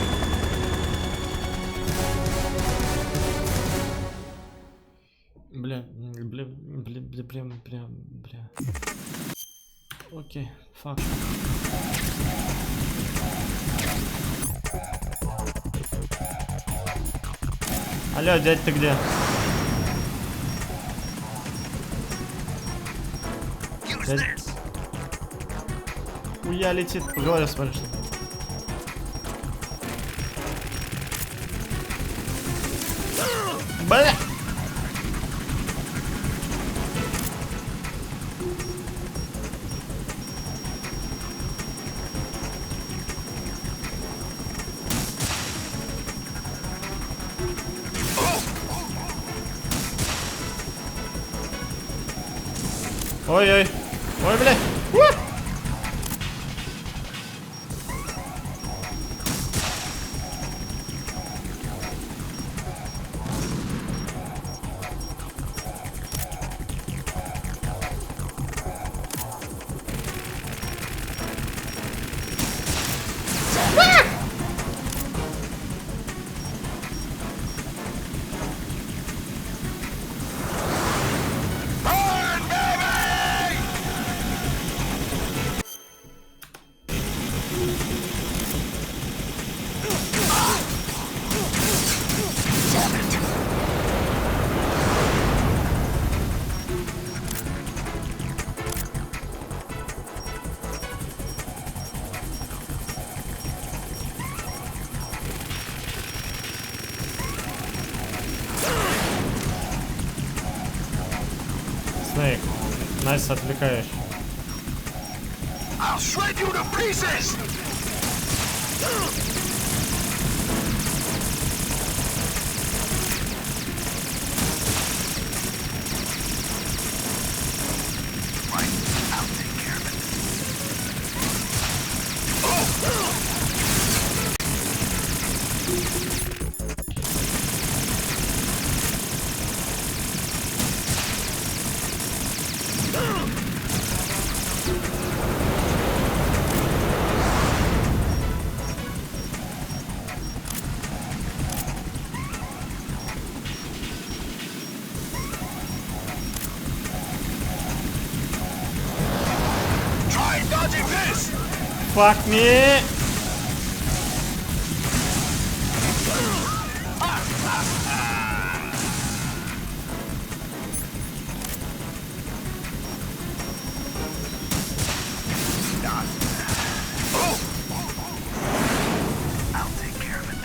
Бля. Окей, фак. Алло, дядь, ты где? Дядь. Хуя летит, по голове смотришь. Бля! Ой-ой. Ой, бля. Снейк, Найс отвлекаешь. I'll shred you to pieces! Right, I'll take care of it. Fuck me! I'll take care of it.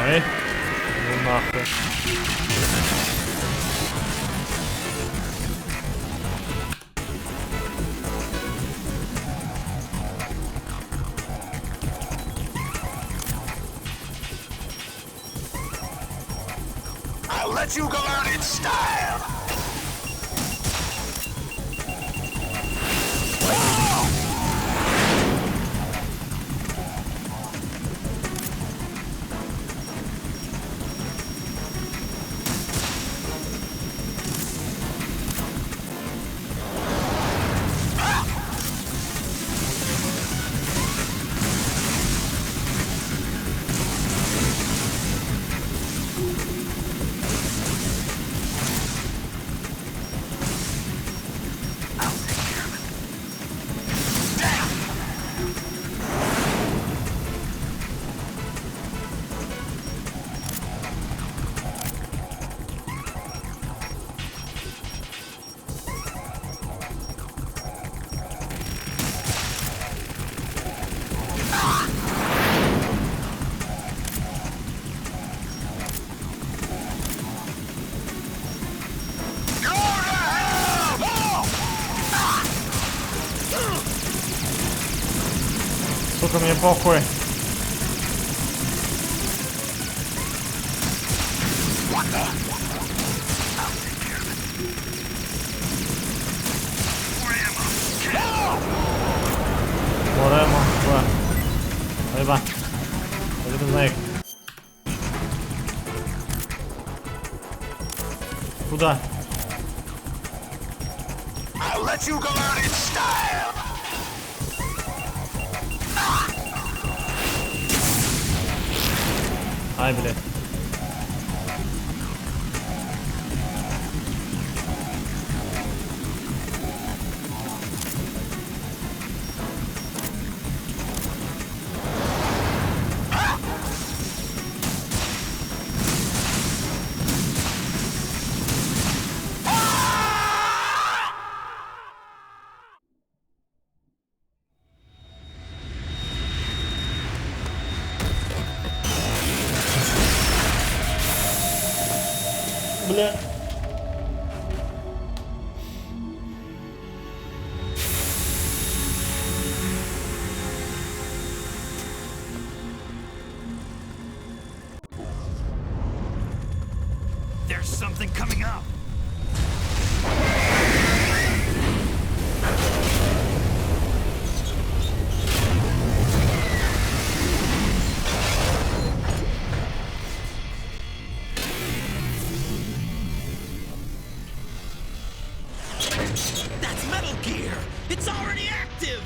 Ой. Ну нахуй. I'll let you go out in style. мне похуй. Моремо, Рыба. Рыба знает. Куда? I'll let you go out in style. Ай, блядь. Бля. There's something coming up. That's Metal Gear! It's already active!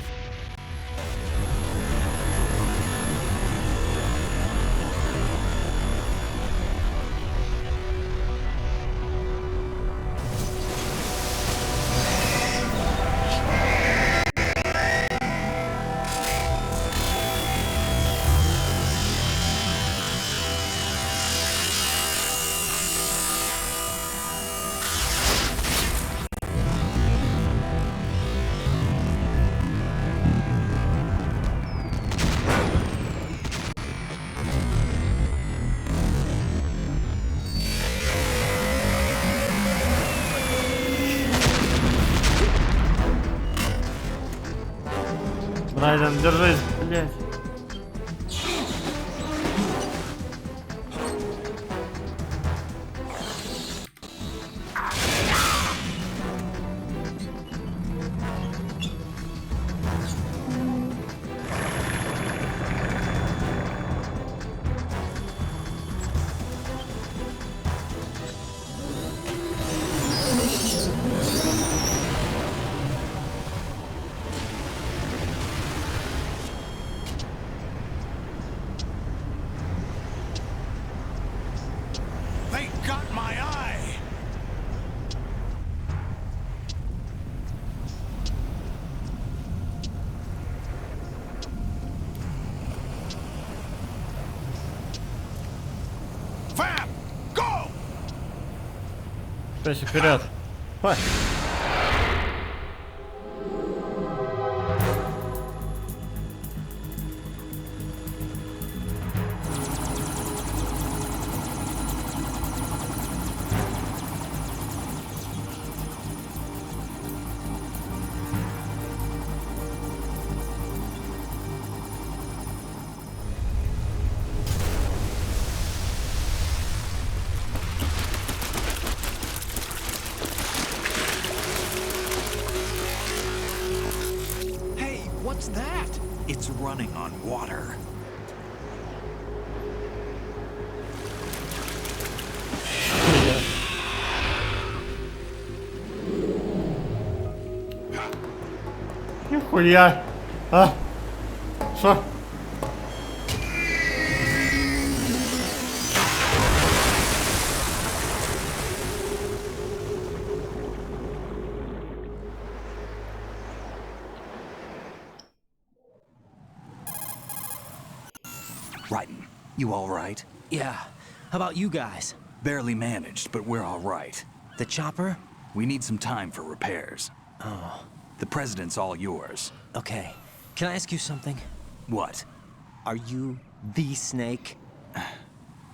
Райден, держись, блядь. They got my eye! Fam! Go! Спейси, вперед. Ой. Hey, what's that? It's running on water. Нихуя. А? Шо? Ryden, you all right? Yeah. How about you guys? Barely managed, but we're all right. The chopper? We need some time for repairs. Oh. The president's all yours. Okay. Can I ask you something? What? Are you the Snake?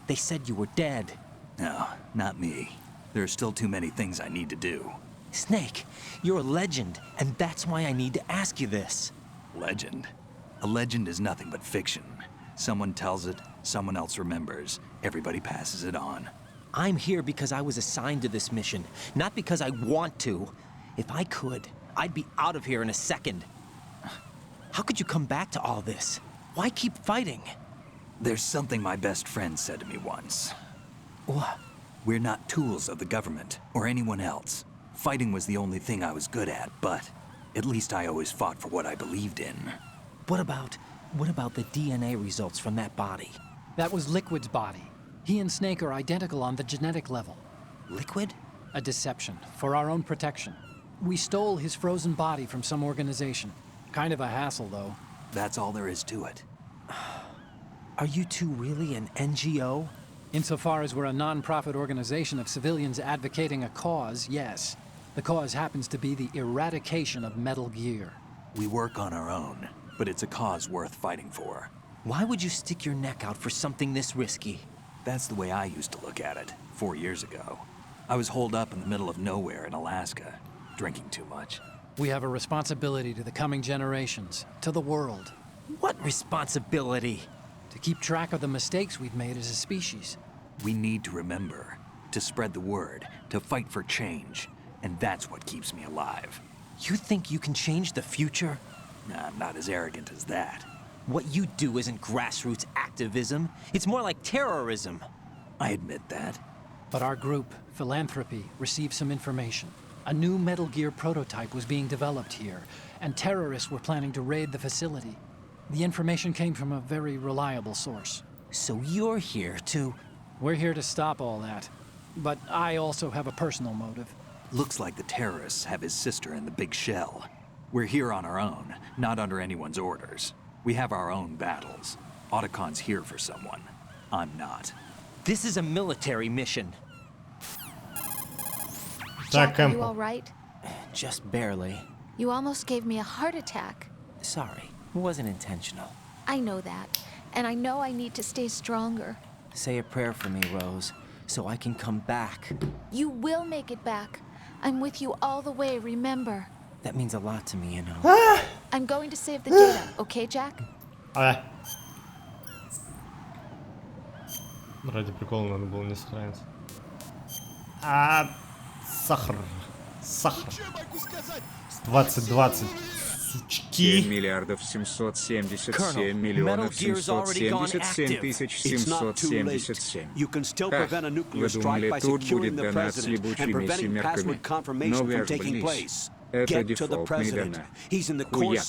They said you were dead. No, not me. There are still too many things I need to do. Snake, you're a legend, and that's why I need to ask you this. Legend? A legend is nothing but fiction. Someone tells it, someone else remembers. Everybody passes it on. I'm here because I was assigned to this mission, not because I want to. If I could, I'd be out of here in a second. How could you come back to all this? Why keep fighting? There's something my best friend said to me once. What? We're not tools of the government or anyone else. Fighting was the only thing I was good at, but at least I always fought for what I believed in. What about the DNA results from that body? That was Liquid's body. He and Snake are identical on the genetic level. Liquid? A deception, for our own protection. We stole his frozen body from some organization. Kind of a hassle, though. That's all there is to it. Are you two really an NGO? Insofar as we're a non-profit organization of civilians advocating a cause, yes. The cause happens to be the eradication of Metal Gear. We work on our own, but it's a cause worth fighting for. Why would you stick your neck out for something this risky? That's the way I used to look at it, 4 years ago. I was holed up in the middle of nowhere in Alaska, drinking too much. We have a responsibility to the coming generations, to the world. What responsibility? To keep track of the mistakes we've made as a species. We need to remember, to spread the word, to fight for change, and that's what keeps me alive. You think you can change the future? Nah, I'm not as arrogant as that. What you do isn't grassroots activism. It's more like terrorism. I admit that. But our group, Philanthropy, received some information. A new Metal Gear prototype was being developed here, and terrorists were planning to raid the facility. The information came from a very reliable source. So you're here to... We're here to stop all that. But I also have a personal motive. Looks like the terrorists have his sister in the big shell. We're here on our own, not under anyone's orders. We have our own battles. Otacon's here for someone. I'm not. This is a military mission. Jack, are you all right? Just barely. You almost gave me a heart attack. Sorry, it wasn't intentional. I know that, and I know I need to stay stronger. Say a prayer for me, Rose, so I can come back. You will make it back. I'm with you all the way, remember? That means a lot to me, you know. I'm going to save the data, okay, Jack? Ради прикола надо было не сохраниться. Сахар. Сахар. 2020. Сучки. 7 миллиардов 777 миллионов 777 тысяч 777. Вы думали, тут будет донат с ебучими семерками? Но вы ошиблись. Это дефолтный донат. Хуя.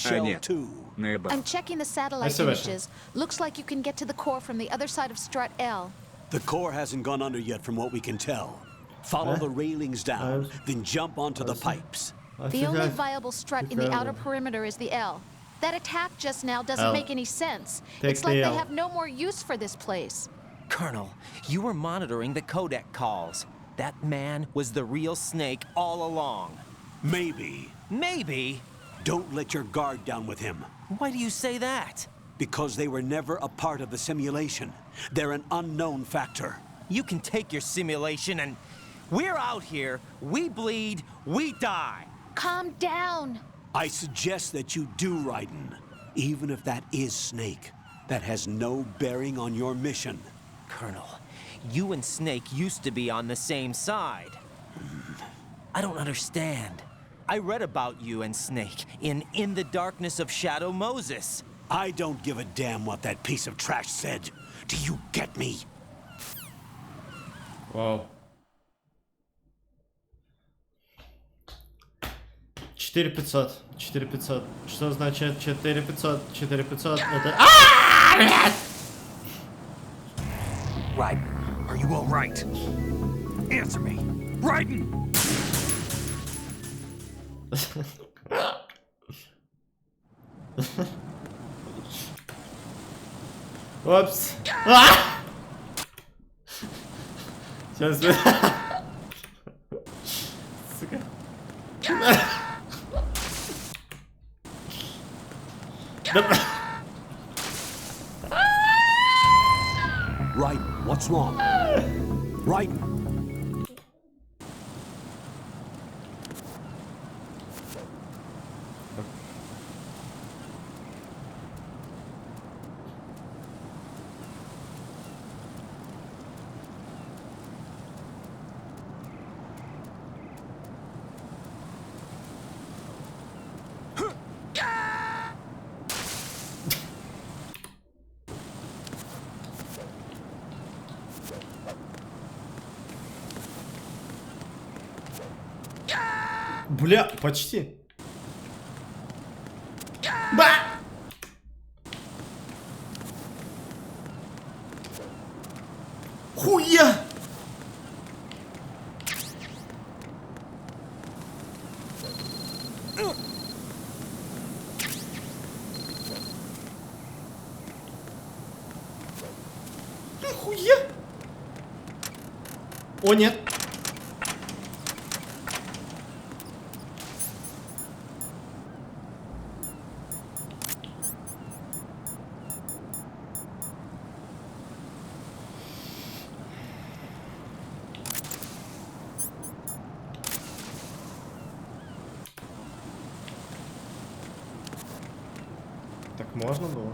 А нет. Небо. I'm checking the satellite images. Looks like you can get to the core from the other side of Strut L. The core hasn't gone under yet from what we can tell. Follow the railings down, then jump onto the pipes. The only viable strut in the outer perimeter is the L. That attack just now doesn't make any sense. It's like they have no more use for this place. Colonel, you were monitoring the codec calls. That man was the real Snake all along. Maybe. Maybe? Don't let your guard down with him. Why do you say that? Because they were never a part of the simulation. They're an unknown factor. You can take your simulation and... We're out here, we bleed, we die. Calm down. I suggest that you do, Raiden. Even if that is Snake, that has no bearing on your mission. Colonel, you and Snake used to be on the same side. I don't understand. I read about you and Snake in the Darkness of Shadow Moses. I don't give a damn what that piece of trash said. Do you get me? Вау. 4500. 4500. Что означает 4500? 4500 это... Raiden, are you all right? Answer me. Raiden! Опс. Сейчас. Сука. Raiden, what's wrong? Raiden. Бля, почти. Ба! Хуя! Хуя! О, нет. Так можно было?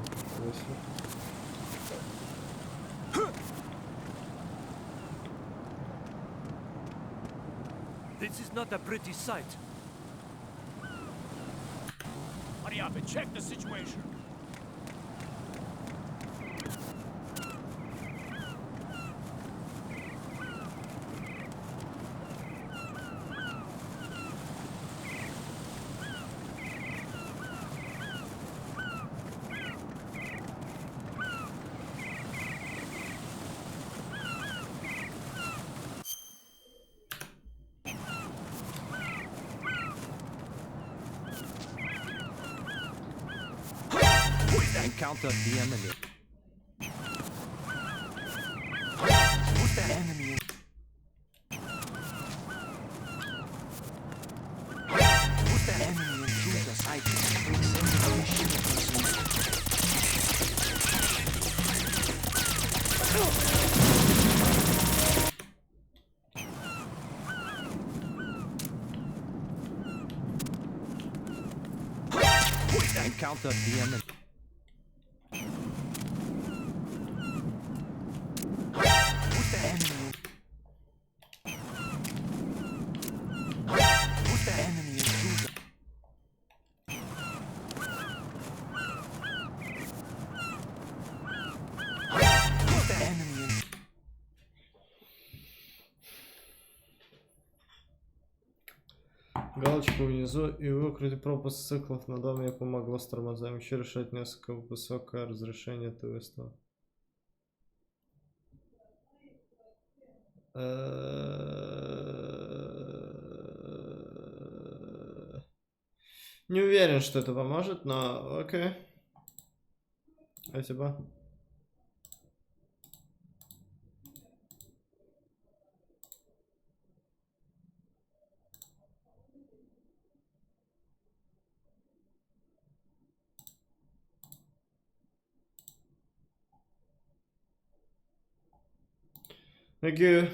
This is not a pretty sight. Hurry up and check the situation. Encounter the enemy. Who's the enemy? Who's the enemy intruder sighting? Encounter the enemy. Галочку внизу и выкрутить пропуск циклов на дом мне помогло с тормозами. Еще решать несколько высокое разрешение ТВ-100. Не уверен, что это поможет, но окей. Спасибо. Thank you.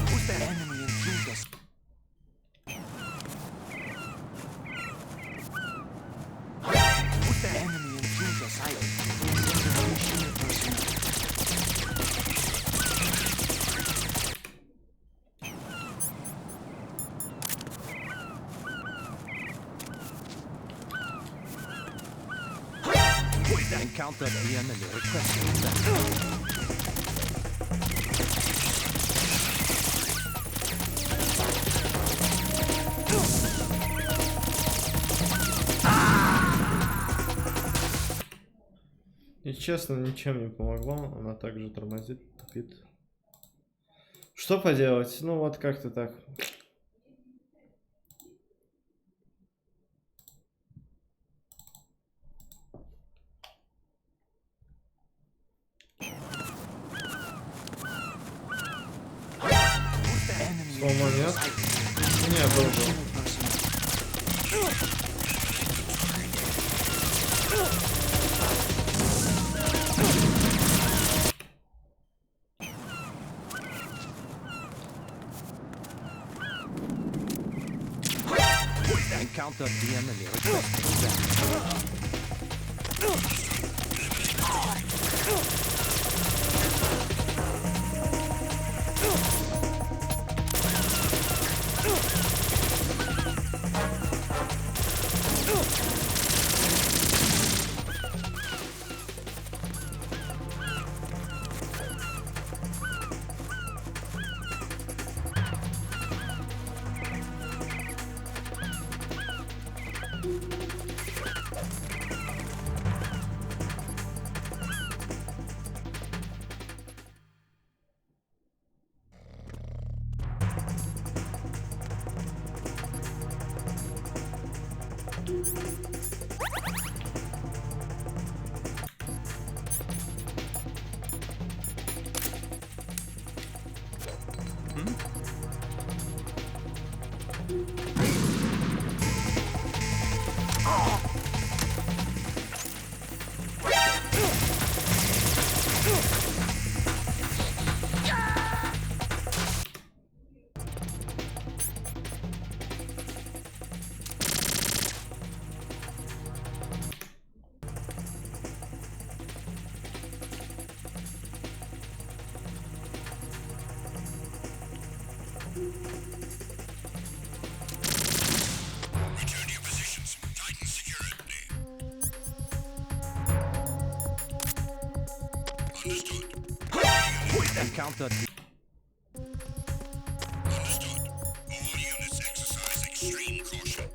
Who's the enemy intruder? Who's the enemy intruder sighting? Encounter the enemy requesting that. И честно, ничем не помогло. Она также тормозит, тупит. Что поделать? Ну вот как-то так. Слома нет? Не, был. Encounter the enemy requesting that. Encounter. Understood. All units exercise extreme caution.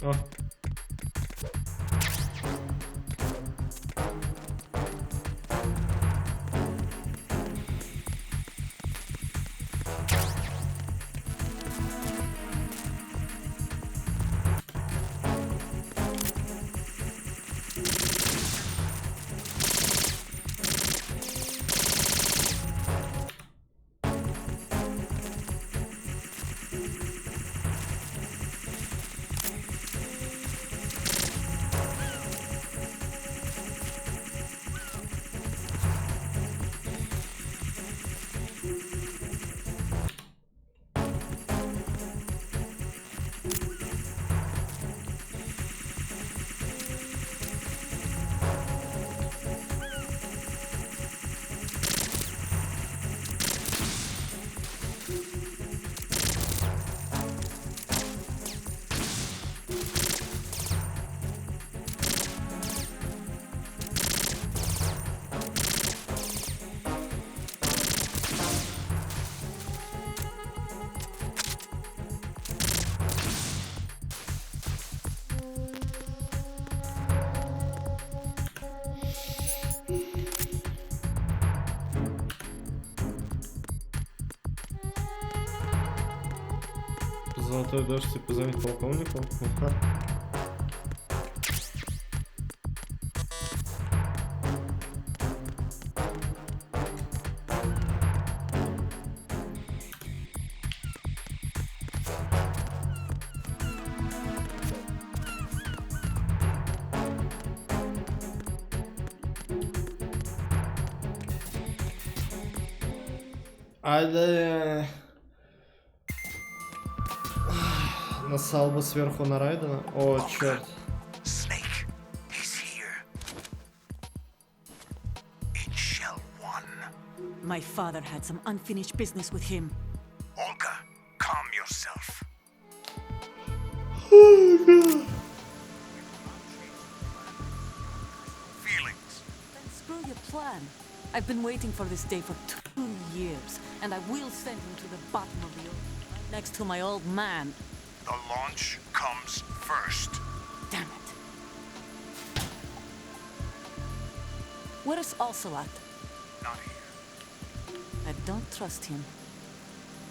О. Золотой дождь и позвонить полковнику. Да... Насал бы сверху на Райдена. О, черт. My father had some unfinished business with him. Olga, calm yourself. Oh, God. Feelings. Then screw your plan. I've been waiting for this day for 2 years, and I will send him to the bottom of the ocean, right next to my old man. The launch comes first. Damn it. Where is Ocelot? Not here. I don't trust him.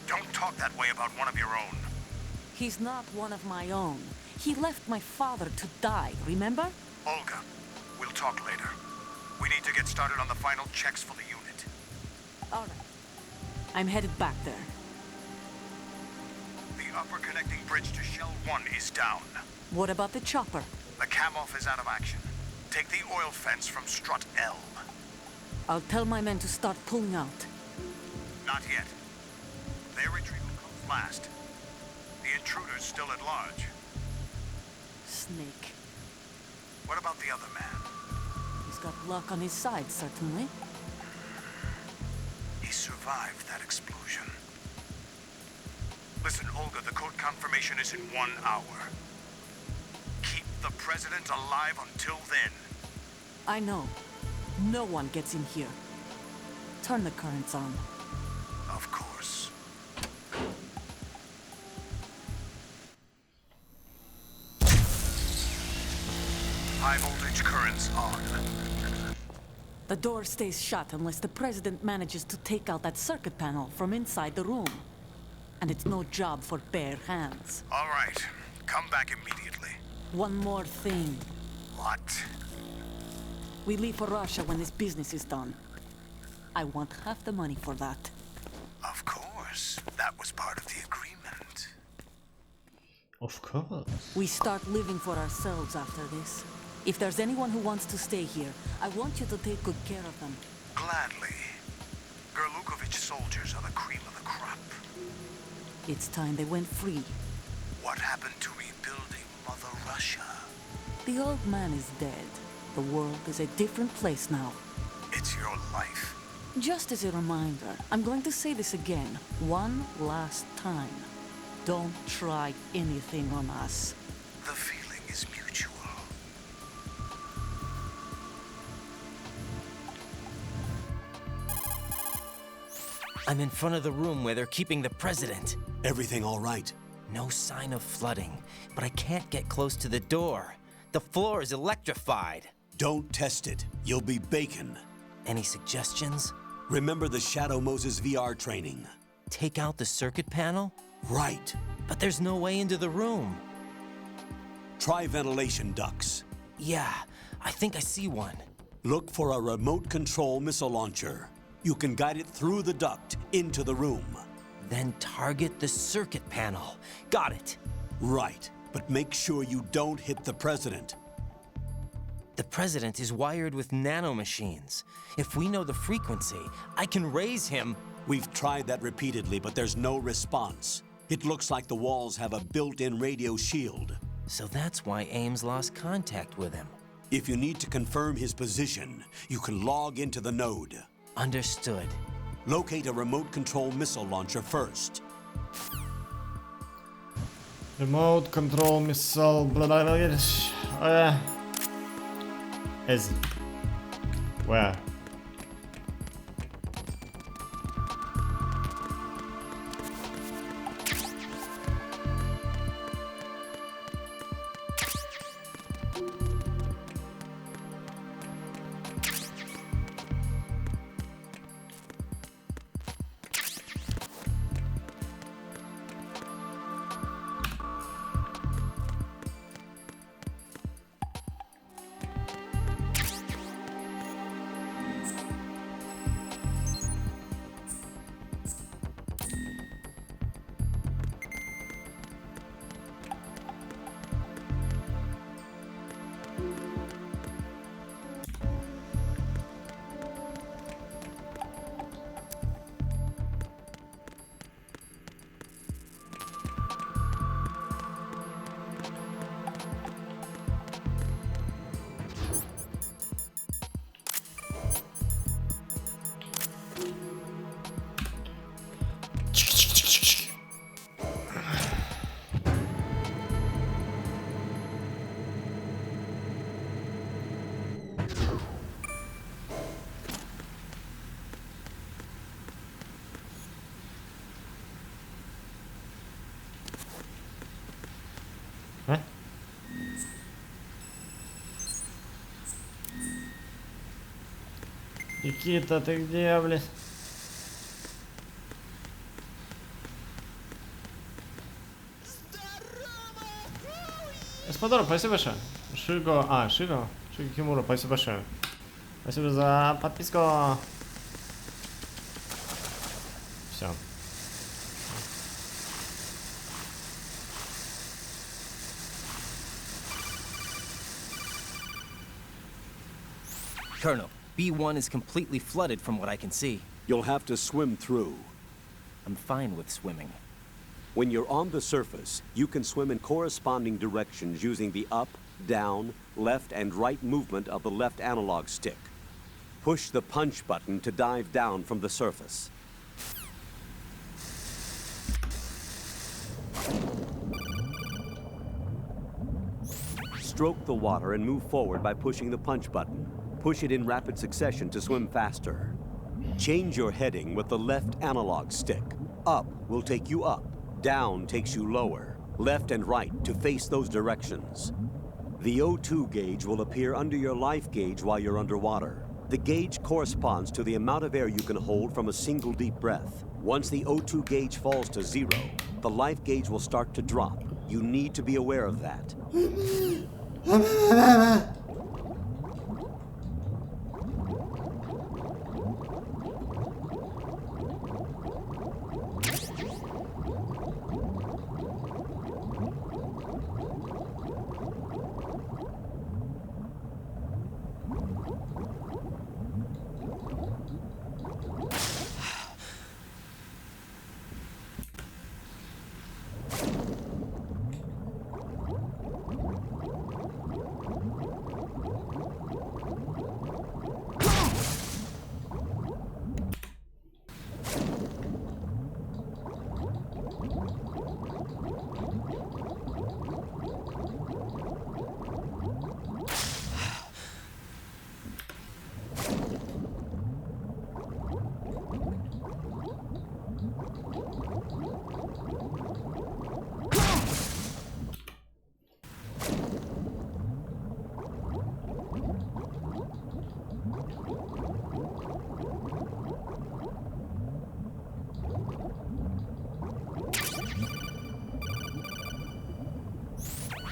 Don't talk that way about one of your own. He's not one of my own. He left my father to die, remember? Olga, we'll talk later. We need to get started on the final checks for the unit. All right. I'm headed back there. The upper connecting bridge to Shell 1 is down. What about the chopper? The cam-off is out of action. Take the oil fence from strut L. I'll tell my men to start pulling out. Not yet. Their retrieval comes last. The intruder's still at large. Snake. What about the other man? He's got luck on his side, certainly. He survived that explosion. Listen, Olga, the code confirmation is in 1 hour. Keep the president alive until then. I know. No one gets in here. Turn the currents on. Of course. High voltage currents on. The door stays shut unless the president manages to take out that circuit panel from inside the room. And it's no job for bare hands. All right. Come back immediately. One more thing. What? We leave for Russia when this business is done. I want half the money for that. Of course. That was part of the agreement. Of course. We start living for ourselves after this. If there's anyone who wants to stay here, I want you to take good care of them. Gladly. Gerlukovich soldiers are the cream of the crop. It's time they went free. What happened to rebuilding Mother Russia? The old man is dead. The world is a different place now. It's your life. Just as a reminder, I'm going to say this again, one last time. Don't try anything on us. The feeling is mutual. I'm in front of the room where they're keeping the president. Everything all right? No sign of flooding, but I can't get close to the door. The floor is electrified. Don't test it. You'll be bacon. Any suggestions? Remember the Shadow Moses VR training. Take out the circuit panel? Right. But there's no way into the room. Try ventilation ducts. Yeah, I think I see one. Look for a remote control missile launcher. You can guide it through the duct into the room. Then target the circuit panel. Got it. Right, but make sure you don't hit the president. The president is wired with nanomachines. If we know the frequency, I can raise him. We've tried that repeatedly, but there's no response. It looks like the walls have a built-in radio shield. So that's why Ames lost contact with him. If you need to confirm his position, you can log into the node. Understood. Locate a remote control missile launcher first. Remote control missile. Is where? Никита, ты где, блядь? Эспадор, спасибо большое. Шиго, Шиго Кимура, спасибо большое. Спасибо за подписку. Все. Colonel, B1 is completely flooded from what I can see. You'll have to swim through. I'm fine with swimming. When you're on the surface, you can swim in corresponding directions using the up, down, left, and right movement of the left analog stick. Push the punch button to dive down from the surface. Stroke the water and move forward by pushing the punch button. Push it in rapid succession to swim faster. Change your heading with the left analog stick. Up will take you up. Down takes you lower. Left and right to face those directions. The O2 gauge will appear under your life gauge while you're underwater. The gauge corresponds to the amount of air you can hold from a single deep breath. Once the O2 gauge falls to 0, the life gauge will start to drop. You need to be aware of that.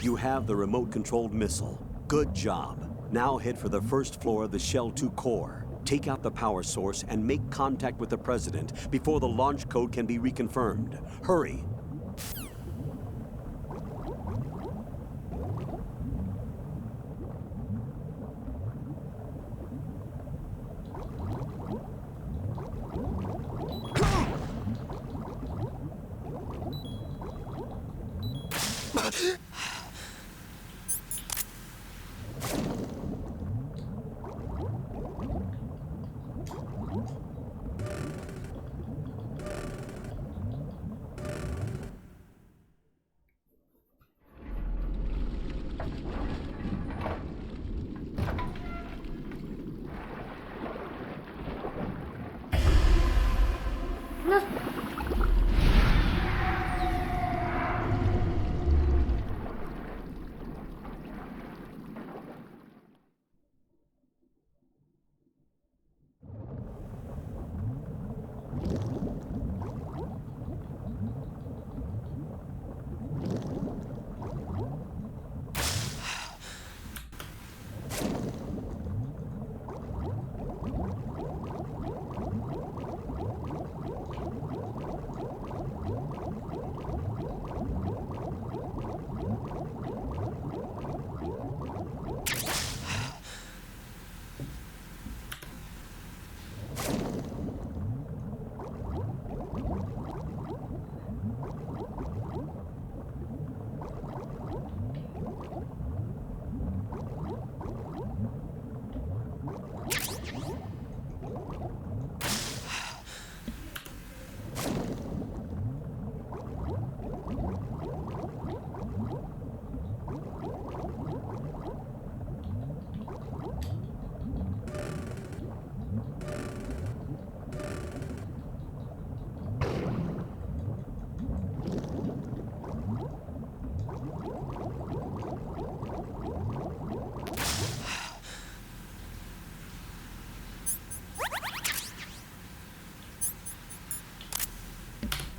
You have the remote-controlled missile. Good job. Now head for the first floor of the Shell 2 core. Take out the power source and make contact with the President before the launch code can be reconfirmed. Hurry.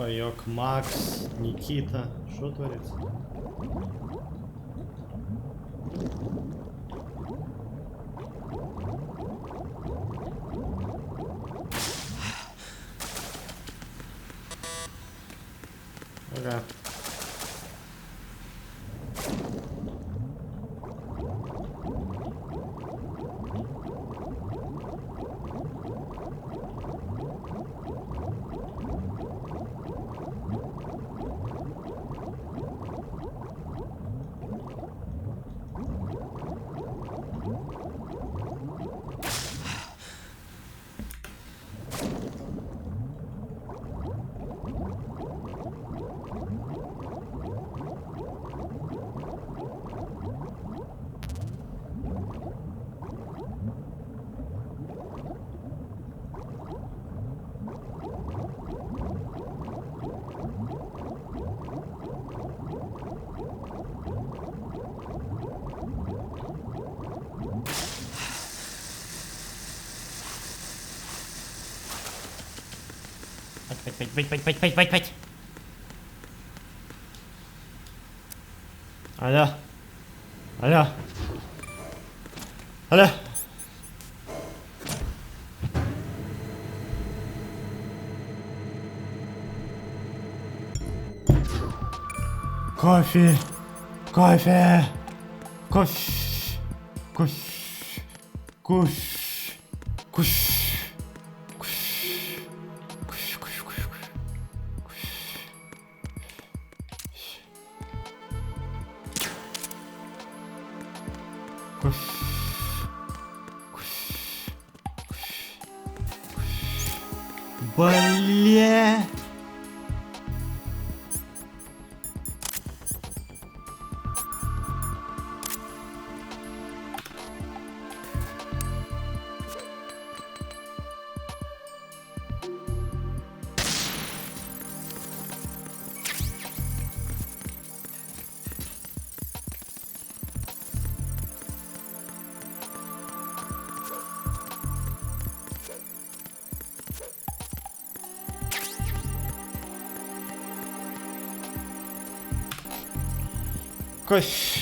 Паёк, Макс, Никита. Что творится? Ага. Пить. Алло. Алло. Алло. Кофе. Кофе. Кофе. Кофе. Кофе. Кофе. Бля. Кофе.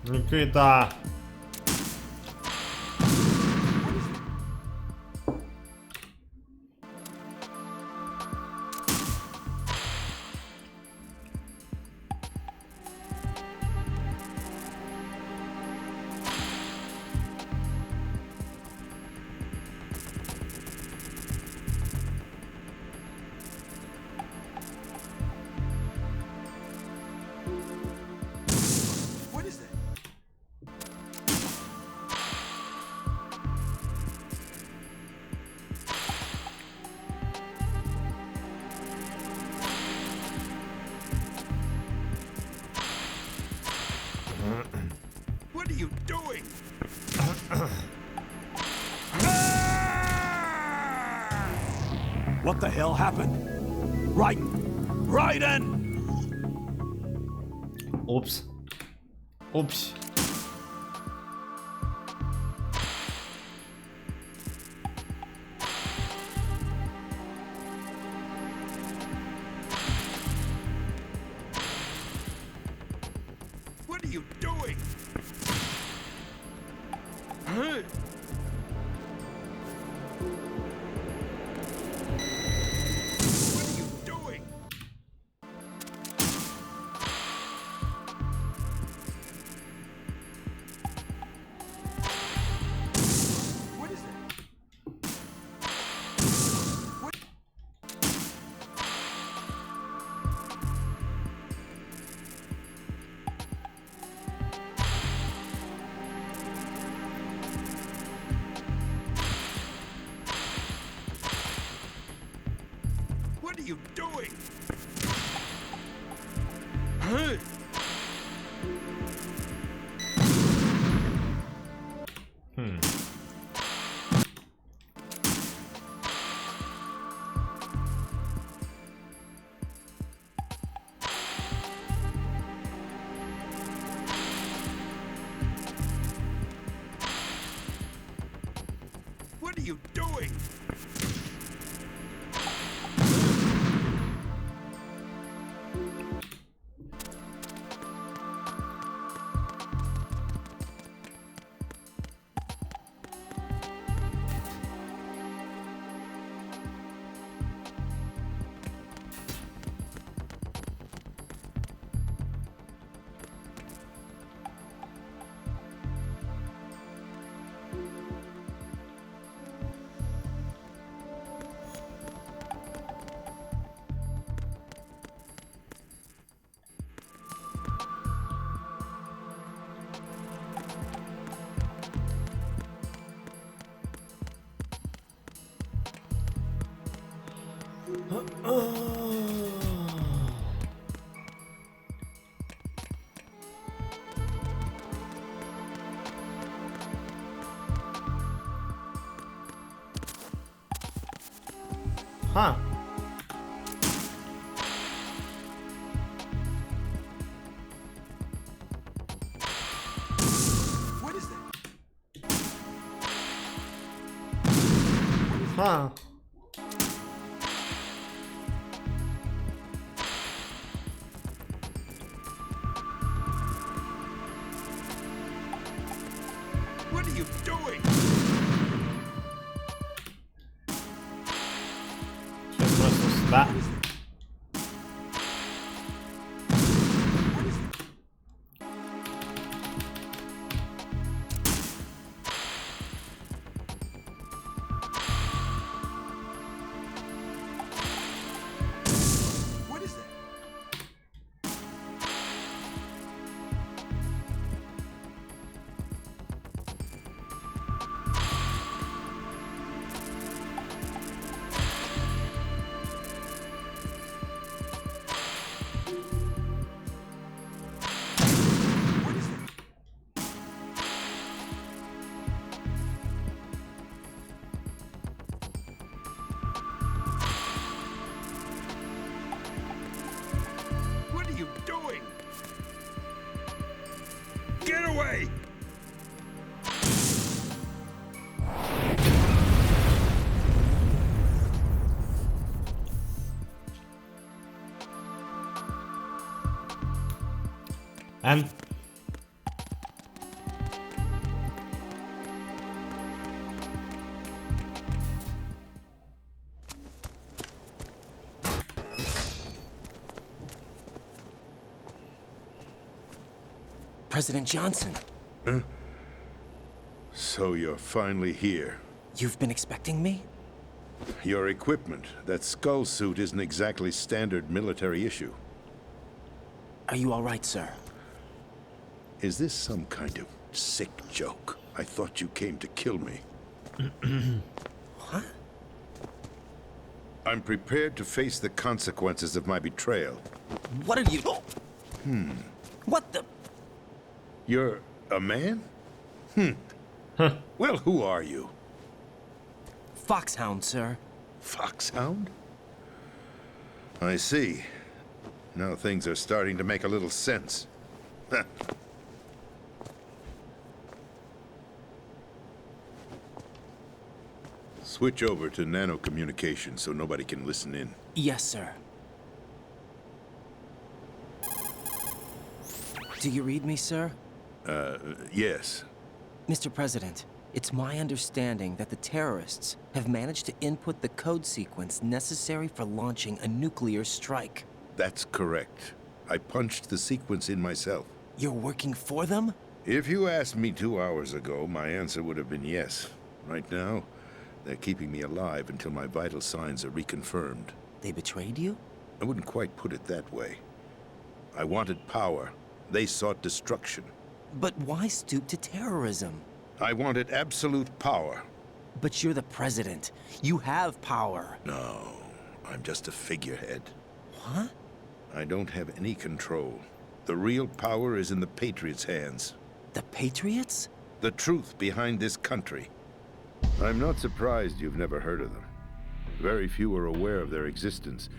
Никита. What are you doing? What the hell happened? Raiden! Oops. Oops. What are you doing? What are you doing? What are you doing? Huh. What is that? Huh. What are you doing? Просто сюда. What is that? What are you doing? Get away! And President Johnson. Huh? So you're finally here. You've been expecting me? Your equipment, that skull suit isn't exactly standard military issue. Are you all right, sir? Is this some kind of sick joke? I thought you came to kill me. What? I'm prepared to face the consequences of my betrayal. What are you... What the... You're a man? Well, who are you? Foxhound, sir. Foxhound? I see. Now things are starting to make a little sense. Switch over to nano communication so nobody can listen in. Yes, sir. Do you read me, sir? Yes. Mr. President, it's my understanding that the terrorists have managed to input the code sequence necessary for launching a nuclear strike. That's correct. I punched the sequence in myself. You're working for them? If you asked me 2 hours ago, my answer would have been yes. Right now, they're keeping me alive until my vital signs are reconfirmed. They betrayed you? I wouldn't quite put it that way. I wanted power. They sought destruction. But why stoop to terrorism? I wanted absolute power. But you're the president. You have power. No, I'm just a figurehead. What? I don't have any control. The real power is in the Patriots' hands. The Patriots? The truth behind this country. I'm not surprised you've never heard of them. Very few are aware of their existence,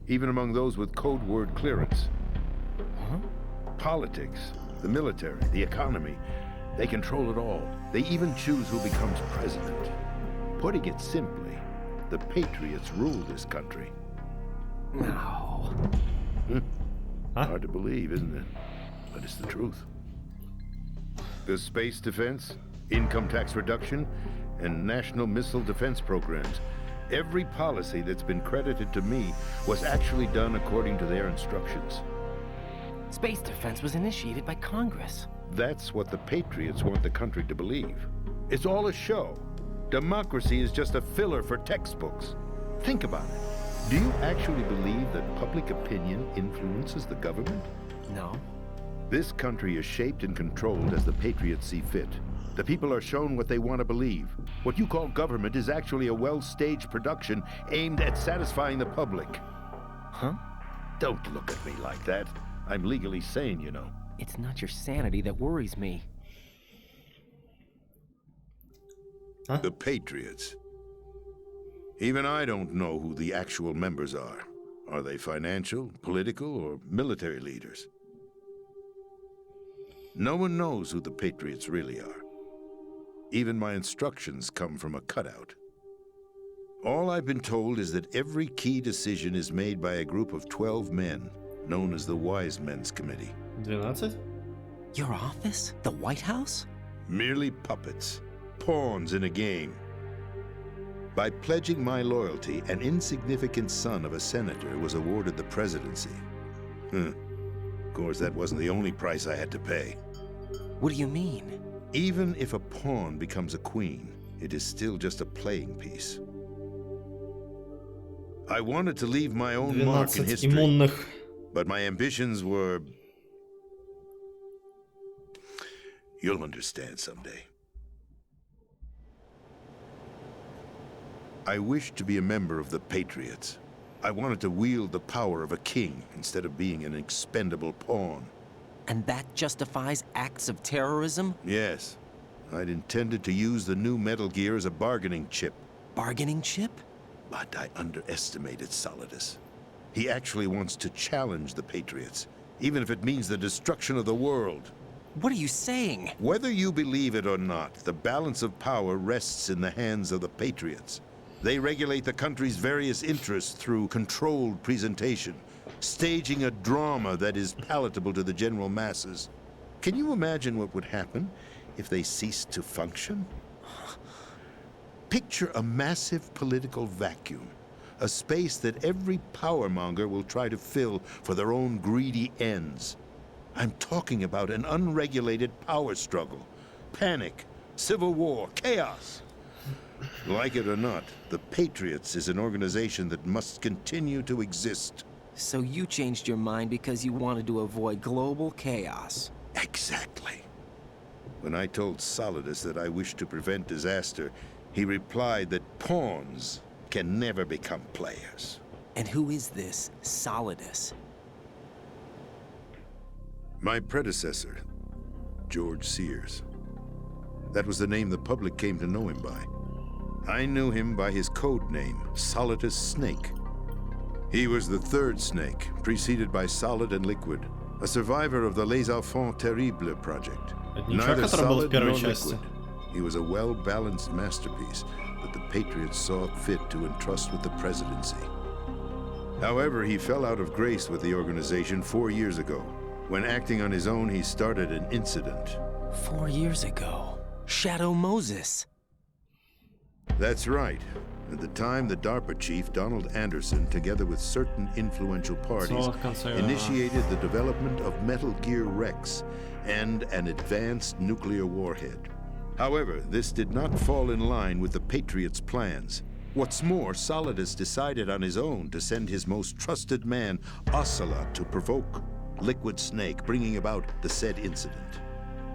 even among those with code word clearance. Huh? Politics, the military, the economy, they control it all. They even choose who becomes president. Putting it simply, the Patriots rule this country. No. Hard to believe, isn't it? But it's the truth. The space defense, income tax reduction, and national missile defense programs. Every policy that's been credited to me was actually done according to their instructions. Space defense was initiated by Congress. That's what the Patriots want the country to believe. It's all a show. Democracy is just a filler for textbooks. Think about it. Do you actually believe that public opinion influences the government? No. This country is shaped and controlled as the Patriots see fit. The people are shown what they want to believe. What you call government is actually a well-staged production aimed at satisfying the public. Huh? Don't look at me like that. I'm legally sane, you know. It's not your sanity that worries me. Huh? The Patriots. Even I don't know who the actual members are. Are they financial, political, or military leaders? No one knows who the Patriots really are. Even my instructions come from a cutout. All I've been told is that every key decision is made by a group of 12 men, known as the Wise Men's Committee. 12? Your office? The White House? Merely puppets, pawns in a game. By pledging my loyalty, an insignificant son of a senator was awarded the presidency. Of course, that wasn't the only price I had to pay. What do you mean? Even if a pawn becomes a queen, it is still just a playing piece. I wanted to leave my own mark in history, иммунных. but my ambitions were... You'll understand someday. I wished to be a member of the Patriots. I wanted to wield the power of a king instead of being an expendable pawn. And that justifies acts of terrorism? Yes. I'd intended to use the new Metal Gear as a bargaining chip. Bargaining chip? But I underestimated Solidus. He actually wants to challenge the Patriots, even if it means the destruction of the world. What are you saying? Whether you believe it or not, the balance of power rests in the hands of the Patriots. They regulate the country's various interests through controlled presentation, staging a drama that is palatable to the general masses. Can you imagine what would happen if they ceased to function? Picture a massive political vacuum, a space that every powermonger will try to fill for their own greedy ends. I'm talking about an unregulated power struggle. Panic, civil war, chaos. Like it or not, the Patriots is an organization that must continue to exist. So you changed your mind because you wanted to avoid global chaos. Exactly. When I told Solidus that I wished to prevent disaster, he replied that pawns can never become players. And who is this Solidus? My predecessor, George Sears. That was the name the public came to know him by. I knew him by his code name, Solidus Snake. He was the third snake, preceded by Solid and Liquid, a survivor of the Les Enfants Terribles project. Neither solid nor liquid. He was a well-balanced masterpiece that the Patriots saw fit to entrust with the presidency. However, he fell out of grace with the organization 4 years ago. When acting on his own, he started an incident. 4 years ago? Shadow Moses. That's right. At the time, the DARPA chief, Donald Anderson, together with certain influential parties, initiated the development of Metal Gear Rex and an advanced nuclear warhead. However, this did not fall in line with the Patriots' plans. What's more, Solidus decided on his own to send his most trusted man, Ocelot, to provoke Liquid Snake, bringing about the said incident.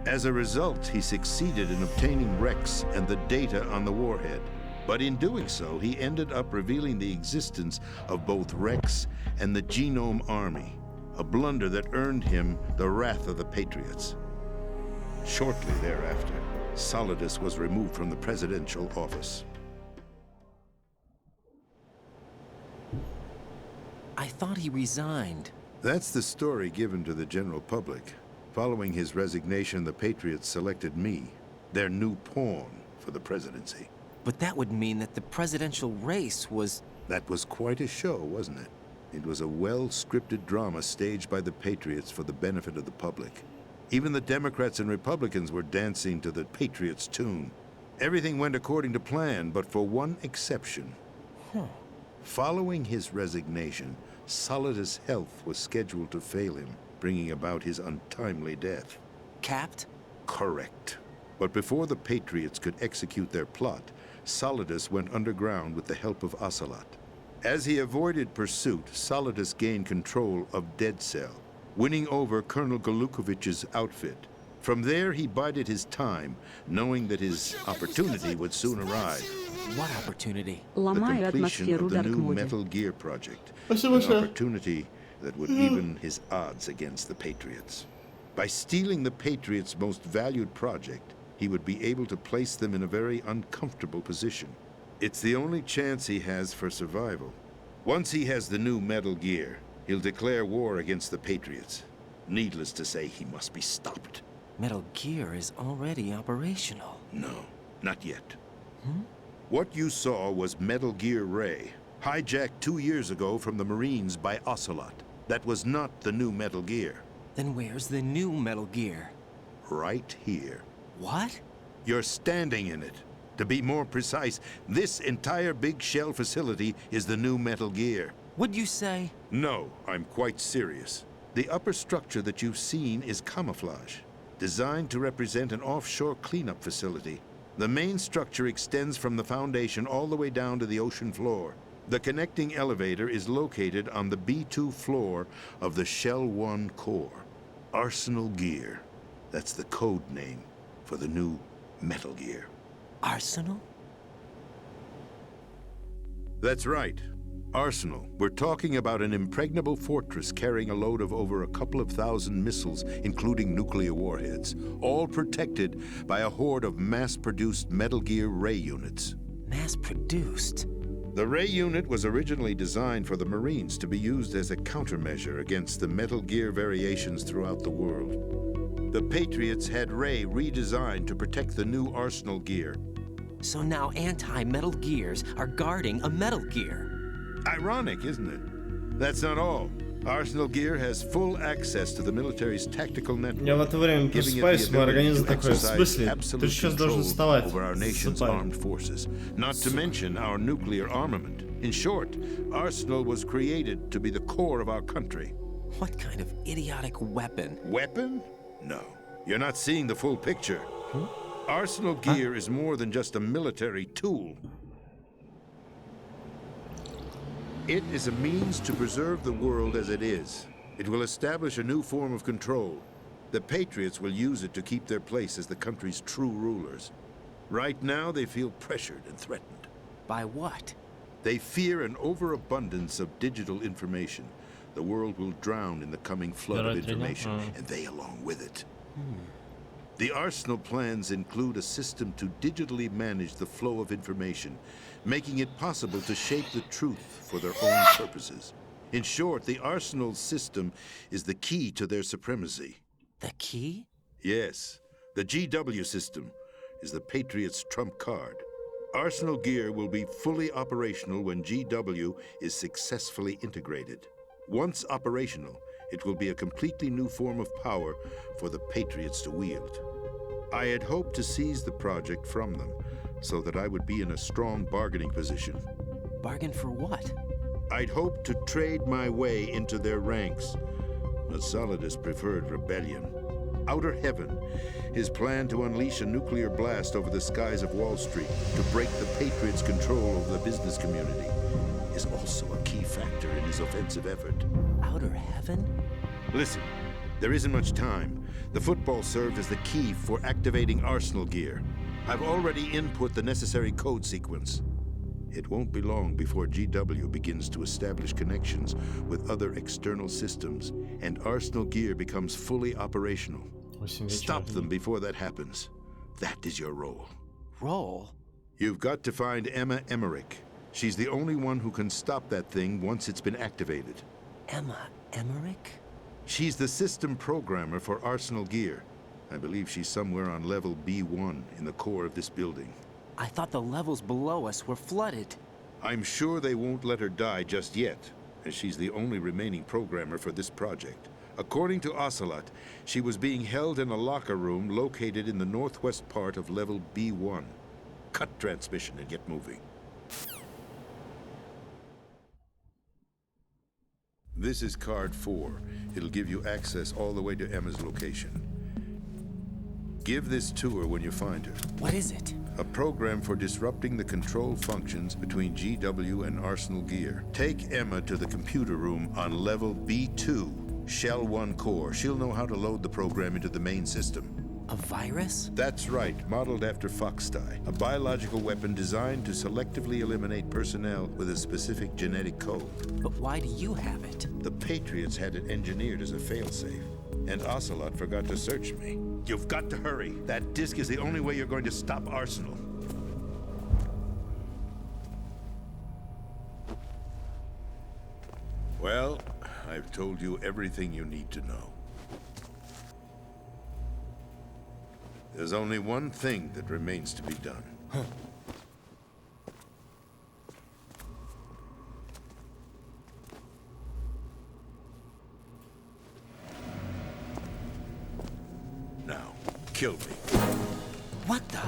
As a result, he succeeded in obtaining Rex and the data on the warhead. But in doing so, he ended up revealing the existence of both Rex and the Genome Army, a blunder that earned him the wrath of the Patriots. Shortly thereafter, Solidus was removed from the presidential office. I thought he resigned. That's the story given to the general public. Following his resignation, the Patriots selected me, their new pawn, for the presidency. But that would mean that the presidential race was... That was quite a show, wasn't it? It was a well-scripted drama staged by the Patriots for the benefit of the public. Even the Democrats and Republicans were dancing to the Patriots' tune. Everything went according to plan, but for one exception. Following his resignation, Solidus' health was scheduled to fail him, bringing about his untimely death. Capped? Correct. But before the Patriots could execute their plot, Solidus went underground with the help of Ocelot. As he avoided pursuit, Solidus gained control of Dead Cell, winning over Colonel Golukovich's outfit. From there, he bided his time, knowing that his opportunity would soon arrive. What opportunity? The completion of the new Metal Gear project. An opportunity that would even his odds against the Patriots. By stealing the Patriots' most valued project, he would be able to place them in a very uncomfortable position. It's the only chance he has for survival. Once he has the new Metal Gear, he'll declare war against the Patriots. Needless to say, he must be stopped. Metal Gear is already operational. No, not yet. What you saw was Metal Gear Ray, hijacked 2 years ago from the Marines by Ocelot. That was not the new Metal Gear. Then where's the new Metal Gear? Right here. What? You're standing in it. To be more precise, this entire big shell facility is the new Metal Gear. What'd you say? No, I'm quite serious. The upper structure that you've seen is camouflage, designed to represent an offshore cleanup facility. The main structure extends from the foundation all the way down to the ocean floor. The connecting elevator is located on the B2 floor of the Shell 1 core. Arsenal Gear. That's the code name for the new Metal Gear. Arsenal? That's right. Arsenal. We're talking about an impregnable fortress carrying a load of over a couple of thousand missiles, including nuclear warheads, all protected by a horde of mass-produced Metal Gear Ray units. Mass-produced? The Ray unit was originally designed for the Marines to be used as a countermeasure against the Metal Gear variations throughout the world. The Patriots had Ray redesigned to protect the new Arsenal Gear. So now anti-Metal Gears are guarding a Metal Gear. Ironic, isn't it? That's not all. Arsenal Gear has full access to the military's tactical network. Я в это время просыпаюсь, мой организм такой, в смысле? Ты сейчас должен вставать. Over our nation's armed forces, not to mention our nuclear armament. In short, Arsenal was created to be the core of our country. What kind of idiotic weapon? Weapon? No. You're not seeing the full picture. Arsenal gear is more than just a military tool. It is a means to preserve the world as it is. It will establish a new form of control. The Patriots will use it to keep their place as the country's true rulers. Right now, they feel pressured and threatened. By what? They fear an overabundance of digital information. The world will drown in the coming flood of information, and they along with it. The Arsenal plans include a system to digitally manage the flow of information, making it possible to shape the truth for their own purposes. In short, the Arsenal system is the key to their supremacy. The key? Yes. The GW system is the Patriots' trump card. Arsenal gear will be fully operational when GW is successfully integrated. Once operational, it will be a completely new form of power for the Patriots to wield. I had hoped to seize the project from them, so that I would be in a strong bargaining position. Bargain for what? I'd hoped to trade my way into their ranks, but Solidus preferred rebellion. Outer Heaven, his plan to unleash a nuclear blast over the skies of Wall Street to break the Patriots' control over the business community, is also a key factor in his offensive effort. Outer Heaven? Listen, there isn't much time. The football served as the key for activating Arsenal gear. I've already input the necessary code sequence. It won't be long before GW begins to establish connections with other external systems, and Arsenal gear becomes fully operational. Stop them before that happens. That is your role. Role? You've got to find Emma Emmerich. She's the only one who can stop that thing once it's been activated. Emma Emmerich? She's the system programmer for Arsenal gear. I believe she's somewhere on level B1 in the core of this building. I thought the levels below us were flooded. I'm sure they won't let her die just yet, as she's the only remaining programmer for this project. According to Ocelot, she was being held in a locker room located in the northwest part of level B1. Cut transmission and get moving. This is card 4. It'll give you access all the way to Emma's location. Give this to her when you find her. What is it? A program for disrupting the control functions between GW and Arsenal gear. Take Emma to the computer room on level B2, Shell 1 core. She'll know how to load the program into the main system. A virus? That's right, modeled after Foxdie, a biological weapon designed to selectively eliminate personnel with a specific genetic code. But why do you have it? The Patriots had it engineered as a failsafe, and Ocelot forgot to search me. You've got to hurry. That disk is the only way you're going to stop Arsenal. Well, I've told you everything you need to know. There's only one thing that remains to be done. Now, kill me. What the?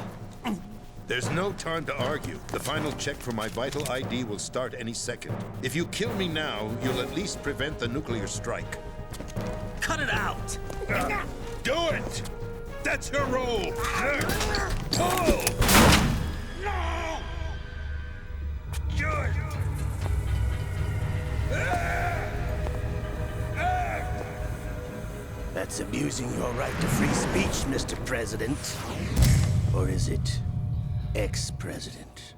There's no time to argue. The final check for my vital ID will start any second. If you kill me now, you'll at least prevent the nuclear strike. Cut it out! Do it! That's your role! Pull! No! Good! That's abusing your right to free speech, Mr. President. Or is it ex-president?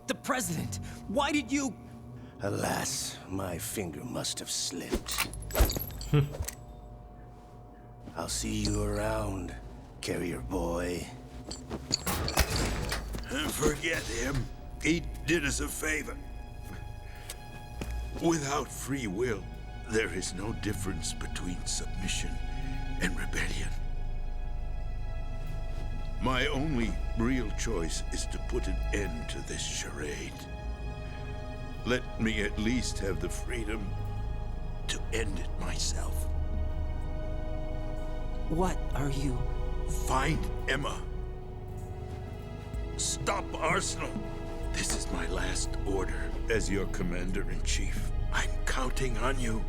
The president! Why did you... Alas, my finger must have slipped. I'll see you around, carrier boy. Forget him. He did us a favor. Without free will, there is no difference between submission and rebellion. My only real choice is to put an end to this charade. Let me at least have the freedom to end it myself. What are you... Find Emma. Stop Arsenal. This is my last order as your commander-in-chief. I'm counting on you.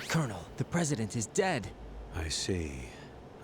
Colonel, the president is dead. I see.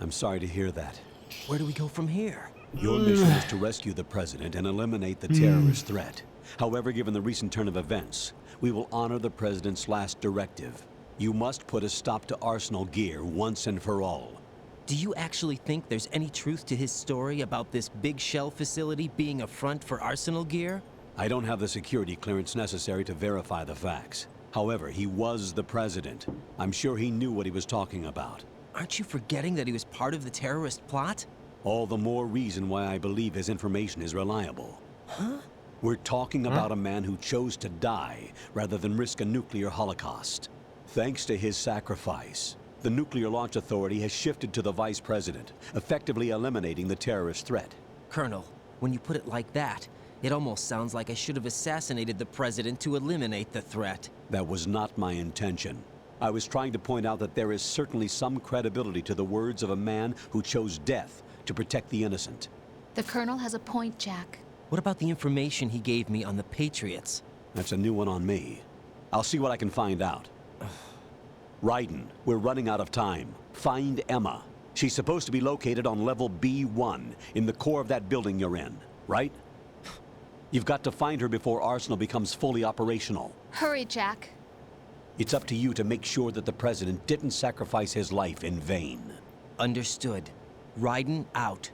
I'm sorry to hear that. Where do we go from here? Your mission is to rescue the president and eliminate the terrorist threat. However, given the recent turn of events, we will honor the president's last directive. You must put a stop to Arsenal gear once and for all. Do you actually think there's any truth to his story about this big shell facility being a front for Arsenal gear? I don't have the security clearance necessary to verify the facts. However, he was the president. I'm sure he knew what he was talking about. Aren't you forgetting that he was part of the terrorist plot? All the more reason why I believe his information is reliable. Huh? We're talking about a man who chose to die rather than risk a nuclear holocaust. Thanks to his sacrifice, the Nuclear Launch Authority has shifted to the vice president, effectively eliminating the terrorist threat. Colonel, when you put it like that, it almost sounds like I should have assassinated the president to eliminate the threat. That was not my intention. I was trying to point out that there is certainly some credibility to the words of a man who chose death to protect the innocent. The Colonel has a point, Jack. What about the information he gave me on the Patriots? That's a new one on me. I'll see what I can find out. Raiden, we're running out of time. Find Emma. She's supposed to be located on level B1 in the core of that building you're in, right? You've got to find her before Arsenal becomes fully operational. Hurry, Jack. It's up to you to make sure that the president didn't sacrifice his life in vain. Understood. Raiden out.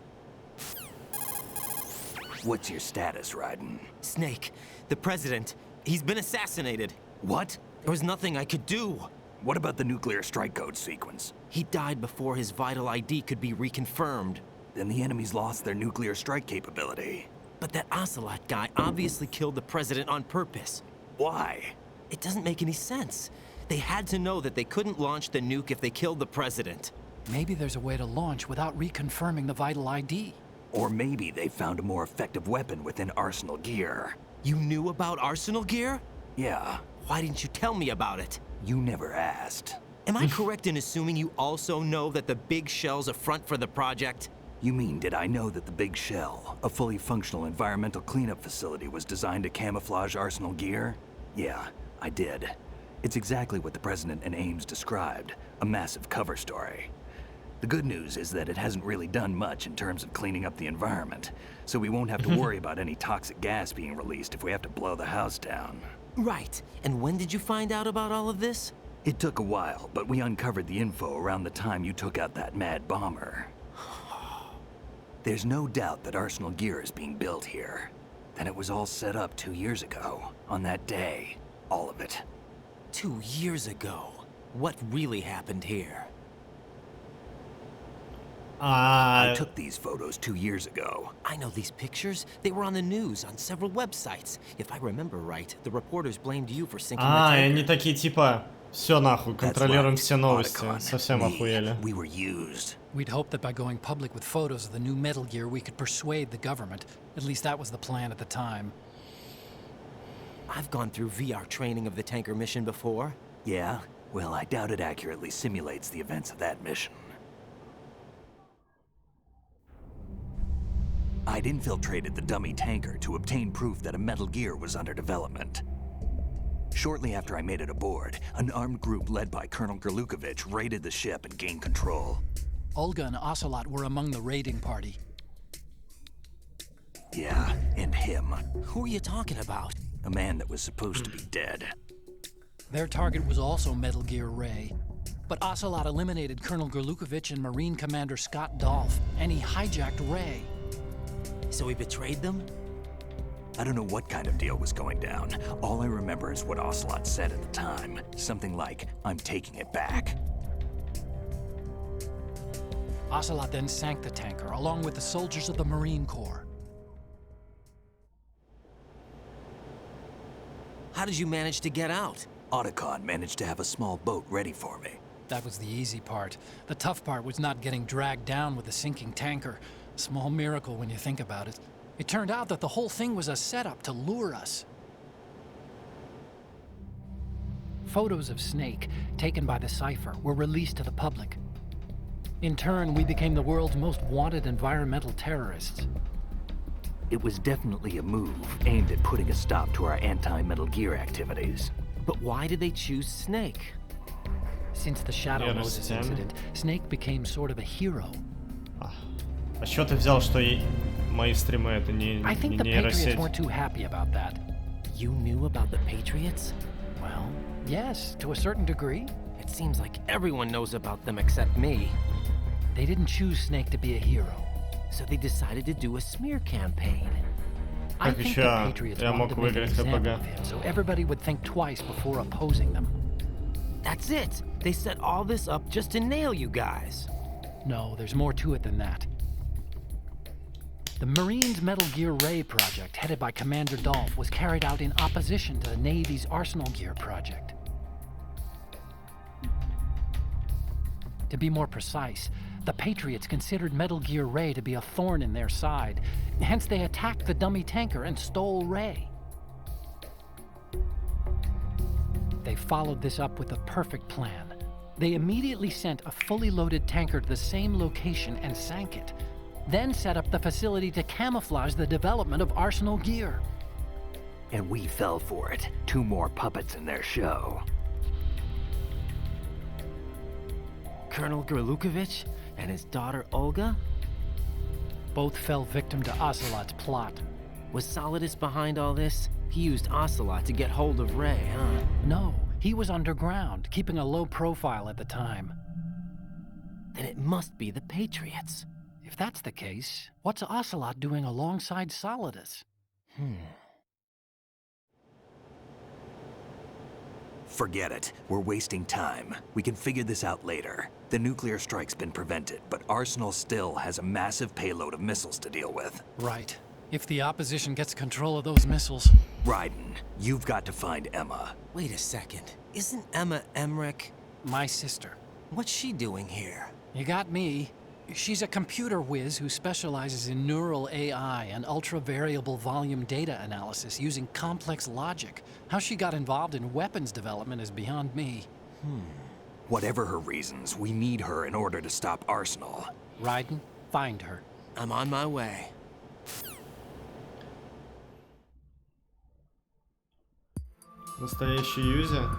What's your status, Raiden? Snake, the president, he's been assassinated. What? There was nothing I could do. What about the nuclear strike code sequence? He died before his vital ID could be reconfirmed. Then the enemy's lost their nuclear strike capability. But that Ocelot guy obviously killed the president on purpose. Why? It doesn't make any sense. They had to know that they couldn't launch the nuke if they killed the president. Maybe there's a way to launch without reconfirming the vital ID. Or maybe they found a more effective weapon within Arsenal gear. You knew about Arsenal gear? Yeah. Why didn't you tell me about it? You never asked. Am I correct in assuming you also know that the big shell's a front for the project? You mean, did I know that the Big Shell, a fully functional environmental cleanup facility, was designed to camouflage Arsenal gear? Yeah, I did. It's exactly what the President and Ames described, a massive cover story. The good news is that it hasn't really done much in terms of cleaning up the environment, so we won't have to worry about any toxic gas being released if we have to blow the house down. Right. And when did you find out about all of this? It took a while, but we uncovered the info around the time you took out that mad bomber. There's no doubt that Arsenal gear is being built here. Then it was all set up 2 years ago, on that day. All of it. 2 years ago? What really happened here? I took these photos 2 years ago. I know these pictures. They were on the news, on several websites. If I remember right, the reporters blamed you for sinking the tanker. И они такие типа, все нахуй, контролируем все новости. Совсем охуели. We were used. We'd hoped that by going public with photos of the new Metal Gear, we could persuade the government. At least that was the plan at the time. I've gone through VR training of the tanker mission before. Yeah? Well, I doubt it accurately simulates the events of that mission. I'd infiltrated the dummy tanker to obtain proof that a Metal Gear was under development. Shortly after I made it aboard, an armed group led by Colonel Gerlukovich raided the ship and gained control. Olga and Ocelot were among the raiding party. Yeah, and him. Who are you talking about? A man that was supposed to be dead. Their target was also Metal Gear Ray. But Ocelot eliminated Colonel Gerlukovich and Marine Commander Scott Dolph, and he hijacked Ray. So he betrayed them? I don't know what kind of deal was going down. All I remember is what Ocelot said at the time. Something like, I'm taking it back. Ocelot then sank the tanker, along with the soldiers of the Marine Corps. How did you manage to get out? Otacon managed to have a small boat ready for me. That was the easy part. The tough part was not getting dragged down with the sinking tanker. Small miracle when you think about it. It turned out that the whole thing was a setup to lure us. Photos of Snake, taken by the Cypher, were released to the public. In turn, we became the world's most wanted environmental terrorists. It was definitely a move aimed at putting a stop to our anti-Metal Gear activities. But why did they choose Snake? Since the Shadow Moses incident, Snake became sort of a hero. А что ты взял, что мои стримы это не I think the нейросеть? Patriots weren't too happy about that. You knew about the Patriots? Well, yes, to a certain degree. It seems like everyone knows about them except me. They didn't choose Snake to be a hero. So they decided to do a smear campaign. I think the Patriots wanted to make an example of him, so everybody would think twice before opposing them. That's it! They set all this up just to nail you guys. No, there's more to it than that. The Marines' Metal Gear Ray project, headed by Commander Dolph, was carried out in opposition to the Navy's Arsenal Gear project. To be more precise, the Patriots considered Metal Gear Ray to be a thorn in their side, hence they attacked the dummy tanker and stole Ray. They followed this up with a perfect plan. They immediately sent a fully loaded tanker to the same location and sank it, then set up the facility to camouflage the development of Arsenal Gear. And we fell for it. 2 more puppets in their show. Colonel Gerlukovich and his daughter Olga? Both fell victim to Ocelot's plot. Was Solidus behind all this? He used Ocelot to get hold of Ray, huh? No, he was underground, keeping a low profile at the time. Then it must be the Patriots. If that's the case, what's Ocelot doing alongside Solidus? Forget it. We're wasting time. We can figure this out later. The nuclear strike's been prevented, but Arsenal still has a massive payload of missiles to deal with. Right. If the opposition gets control of those missiles... Raiden, you've got to find Emma. Wait a second. Isn't Emma Emmerich... my sister? What's she doing here? You got me. She's a computer whiz who specializes in neural AI and ultra-variable volume data analysis using complex logic. How she got involved in weapons development is beyond me. Whatever her reasons, we need her in order to stop Arsenal. Raiden, find her. I'm on my way. Настоящий юзер?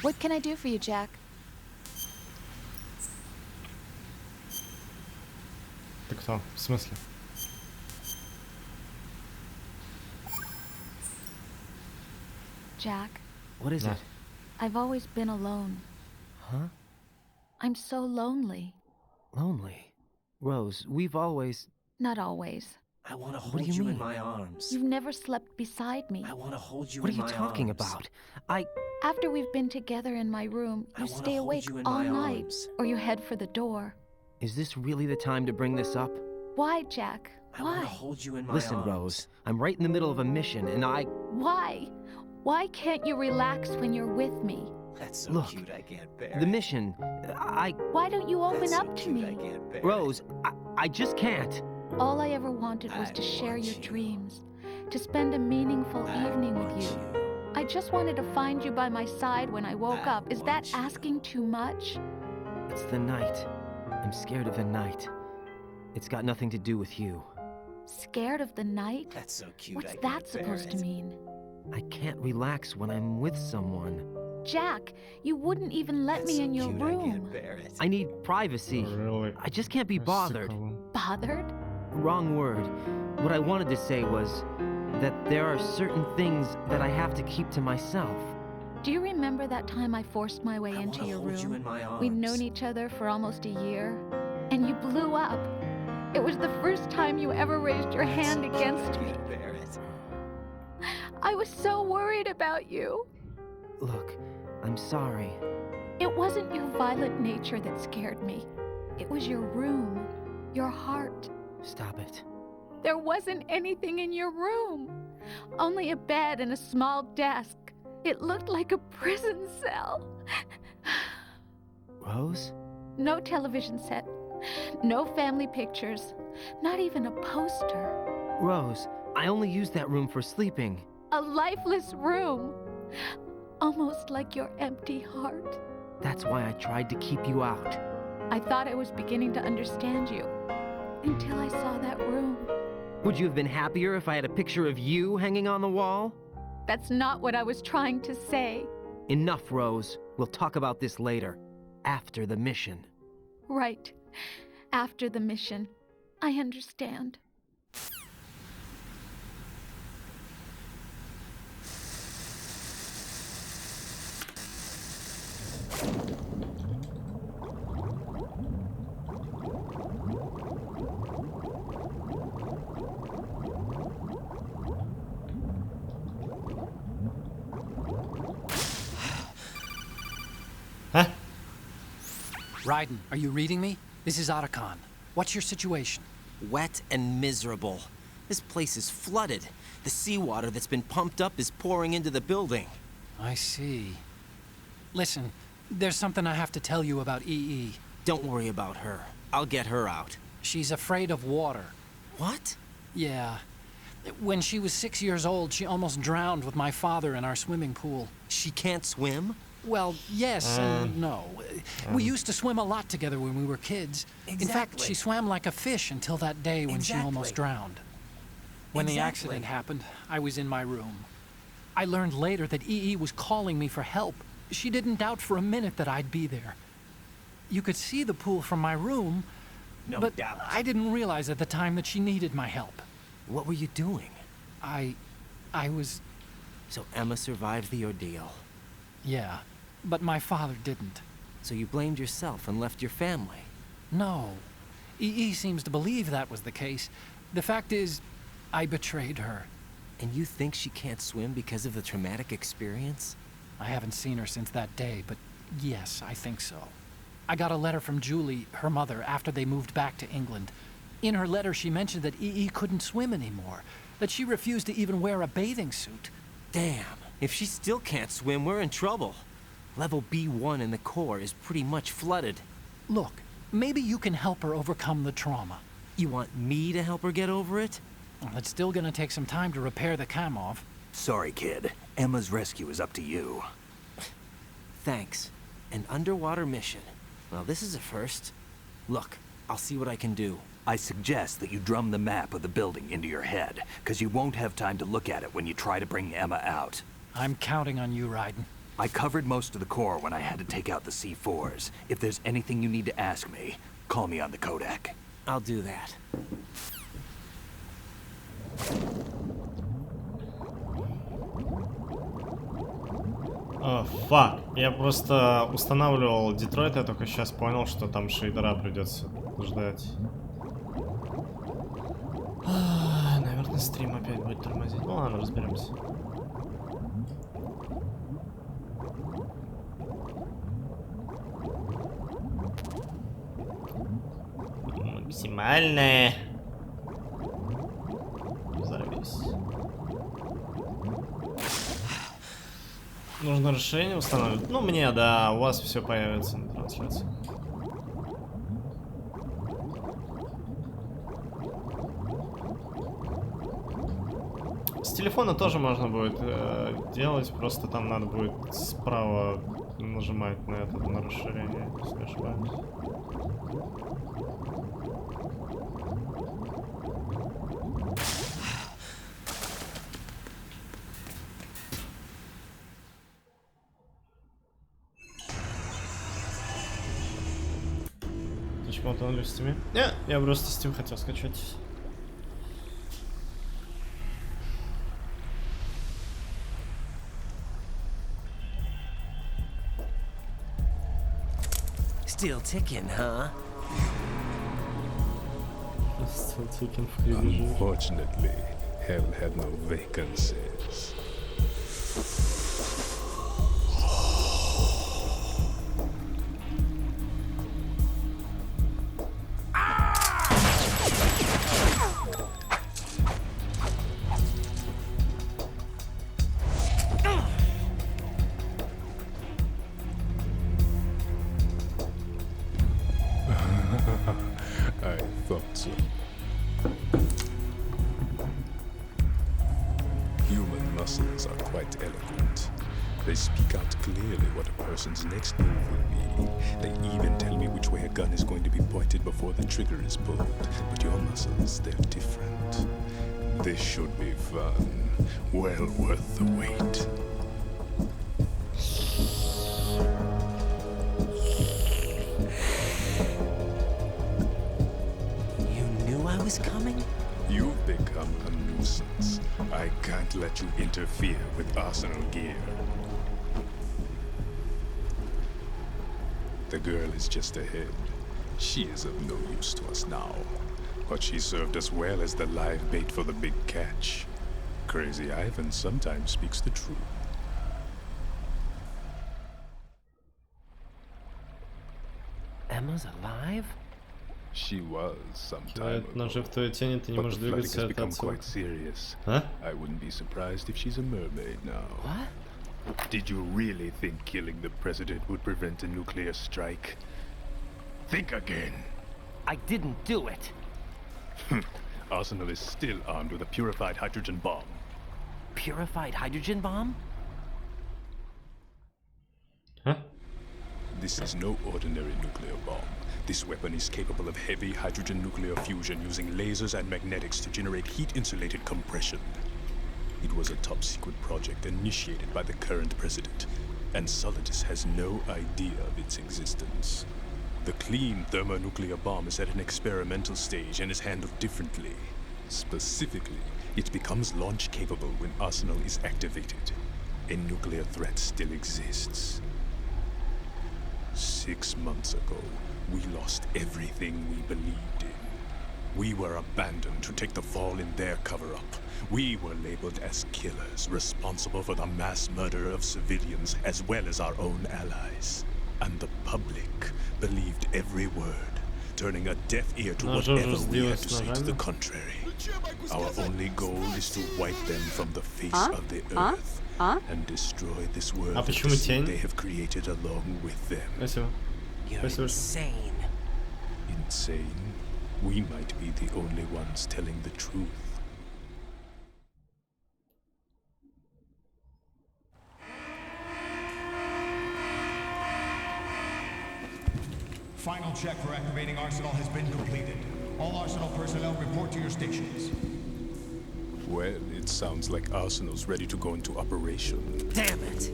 What can I do for you, Jack? Ты кто? В смысле? Jack, What is it? I've always been alone. Huh? I'm so lonely. Lonely? Rose, we've always... Not always. I want to hold you in my arms. You've never slept beside me. want to hold you What are you talking about? After we've been together in my room, you stay awake all night, or you head for the door. Is this really the time to bring this up? Why, Jack? Why? Listen, Rose, I'm right in the middle of a mission, and Why? Why can't you relax when you're with me? That's so cute, I can't bear the mission, Why don't you open up to me? Rose, I just can't. All I ever wanted was to share your dreams, to spend a meaningful evening with you. I just wanted to find you by my side when I woke up. Is that asking too much? It's the night. I'm scared of the night. It's got nothing to do with you. Scared of the night? That's so cute. What's that supposed to mean? I can't relax when I'm with someone. Jack, you wouldn't even let me in your room. I need privacy. Oh, really? I just can't be bothered. Bothered? Wrong word. What I wanted to say was that there are certain things that I have to keep to myself. Do you remember that time I forced my way into your room? We'd known each other for almost a year, and you blew up. It was the first time you ever raised your hand against me. I was so worried about you. Look, I'm sorry. It wasn't your violent nature that scared me. It was your room, your heart. Stop it. There wasn't anything in your room. Only a bed and a small desk. It looked like a prison cell. Rose? No television set. No family pictures. Not even a poster. Rose, I only use that room for sleeping. A lifeless room. Almost like your empty heart. That's why I tried to keep you out. I thought I was beginning to understand you. Until I saw that room. Would you have been happier if I had a picture of you hanging on the wall? That's not what I was trying to say. Enough, Rose. We'll talk about this later. After the mission. Right. After the mission. I understand. Raiden, are you reading me? This is Otacon. What's your situation? Wet and miserable. This place is flooded. The seawater that's been pumped up is pouring into the building. I see. Listen, there's something I have to tell you about EE. Don't worry about her. I'll get her out. She's afraid of water. What? Yeah. When she was 6 years old, she almost drowned with my father in our swimming pool. She can't swim? Well, yes and no. We used to swim a lot together when we were kids. Exactly. In fact, she swam like a fish until that day when she almost drowned. When the accident happened, I was in my room. I learned later that EE was calling me for help. She didn't doubt for a minute that I'd be there. You could see the pool from my room, but I didn't realize at the time that she needed my help. What were you doing? I was... So Emma survived the ordeal. Yeah, but my father didn't. So you blamed yourself and left your family? No. EE seems to believe that was the case. The fact is, I betrayed her. And you think she can't swim because of the traumatic experience? I haven't seen her since that day, but yes, I think so. I got a letter from Julie, her mother, after they moved back to England. In her letter, she mentioned that EE couldn't swim anymore, that she refused to even wear a bathing suit. Damn, if she still can't swim, we're in trouble. Level B1 in the core is pretty much flooded. Look, maybe you can help her overcome the trauma. You want me to help her get over it? Well, it's still gonna take some time to repair the Kamov. Sorry, kid. Emma's rescue is up to you. Thanks. An underwater mission. Well, this is a first. Look, I'll see what I can do. I suggest that you drum the map of the building into your head, because you won't have time to look at it when you try to bring Emma out. I'm counting on you, Raiden. I covered most of the core when I had to take out the C4s. If there's anything you need to ask me, call me on the Kodak. I'll do that. Фак. Я просто устанавливал Детройт, я только сейчас понял, что там шейдера придется ждать. Наверное, стрим опять будет тормозить. Ну ладно, разберемся. Максимальное. Запись. Нужно расширение устанавливать. Ну, мне, да, у вас все появится на трансляции. С телефона тоже можно будет делать, просто там надо будет справа нажимать на это, на расширение, если не ошибаюсь. Почему-то он в Steam? Не, я просто Steam хотел скачать. Still ticking, huh? Still ticking в кризисе. Unfortunately, hell had no vacancies. I thought so. Human muscles are quite eloquent. They speak out clearly what a person's next move will be. They even tell me which way a gun is going to be pointed before the trigger is pulled. But your muscles, they're different. This should be fun. Well worth the wait. I was coming? You've become a nuisance. I can't let you interfere with Arsenal gear. The girl is just ahead. She is of no use to us now. But she served us well as the live bait for the big catch. Crazy Ivan sometimes speaks the truth. Emma's alive? She was some time ago. Нажив твою тень, ты не можешь двигаться от quite serious. Huh? I wouldn't be surprised if she's a mermaid now. What? Did you really think killing the president would prevent a nuclear strike? Think again. I didn't do it. Arsenal is still armed with a purified hydrogen bomb. Purified hydrogen bomb? Huh? This is no ordinary nuclear bomb. This weapon is capable of heavy hydrogen nuclear fusion using lasers and magnetics to generate heat-insulated compression. It was a top-secret project initiated by the current president, and Solidus has no idea of its existence. The clean thermonuclear bomb is at an experimental stage and is handled differently. Specifically, it becomes launch-capable when Arsenal is activated. A nuclear threat still exists. 6 months ago, we lost everything we believed in. We were abandoned to take the fall in their cover-up. We were labeled as killers, responsible for the mass murder of civilians as well as our own allies. And the public believed every word, turning a deaf ear to whatever we had to say to the contrary. Our only goal is to wipe them from the face of the earth and destroy this world that they have created along with them. You're insane. Insane? We might be the only ones telling the truth. Final check for activating Arsenal has been completed. All Arsenal personnel report to your stations. Well, it sounds like Arsenal's ready to go into operation. Damn it!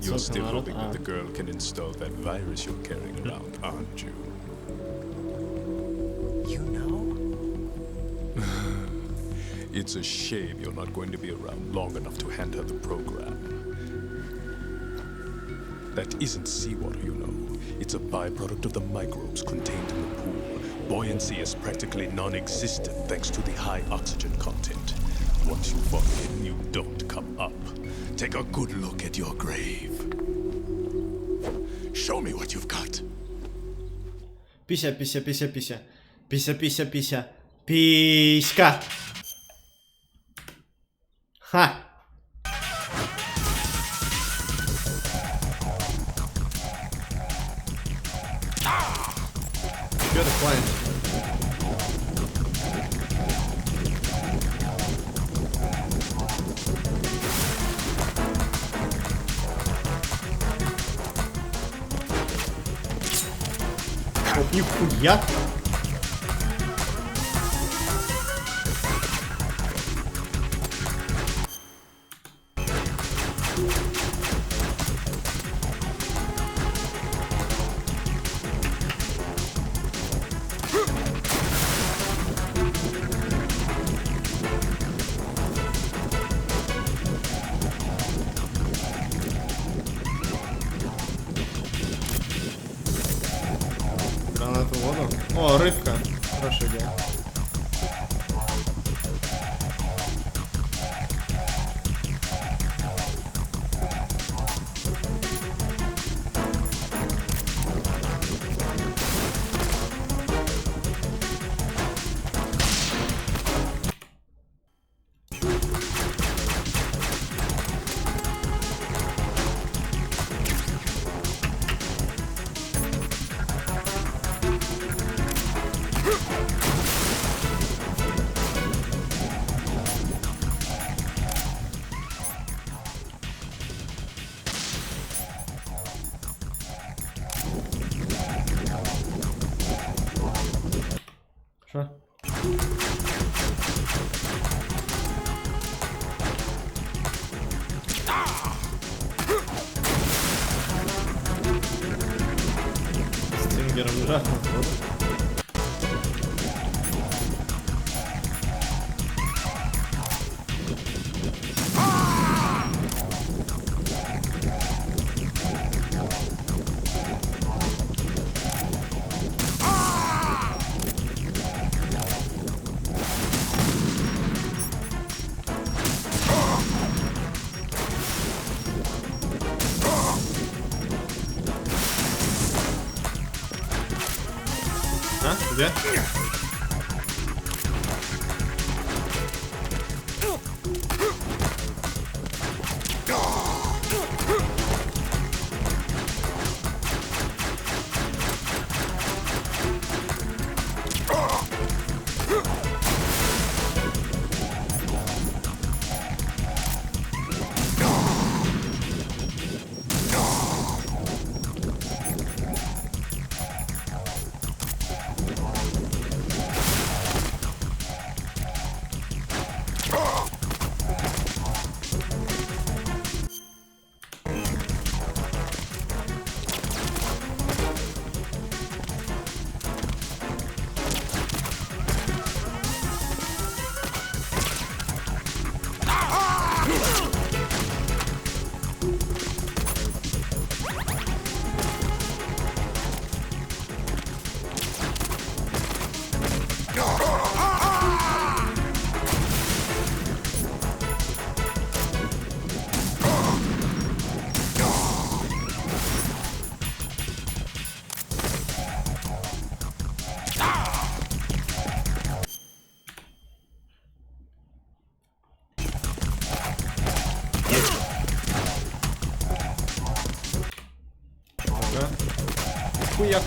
You're still hoping that the girl can install that virus you're carrying around, aren't you? You know? It's a shame you're not going to be around long enough to hand her the program. That isn't seawater, you know. It's a byproduct of the microbes contained in the pool. Buoyancy is practically non-existent thanks to the high oxygen content. Once you fall in, you don't come up. Take a good look at your grave. Show me what you've got. Пися, пися, пися, пися. Пися, пися, пися. Писька. Ха. Good point. Нихуя. Гранату в воду. О, рыбка. Хорошая идея. Что? Стрингером жахнул. А? Где?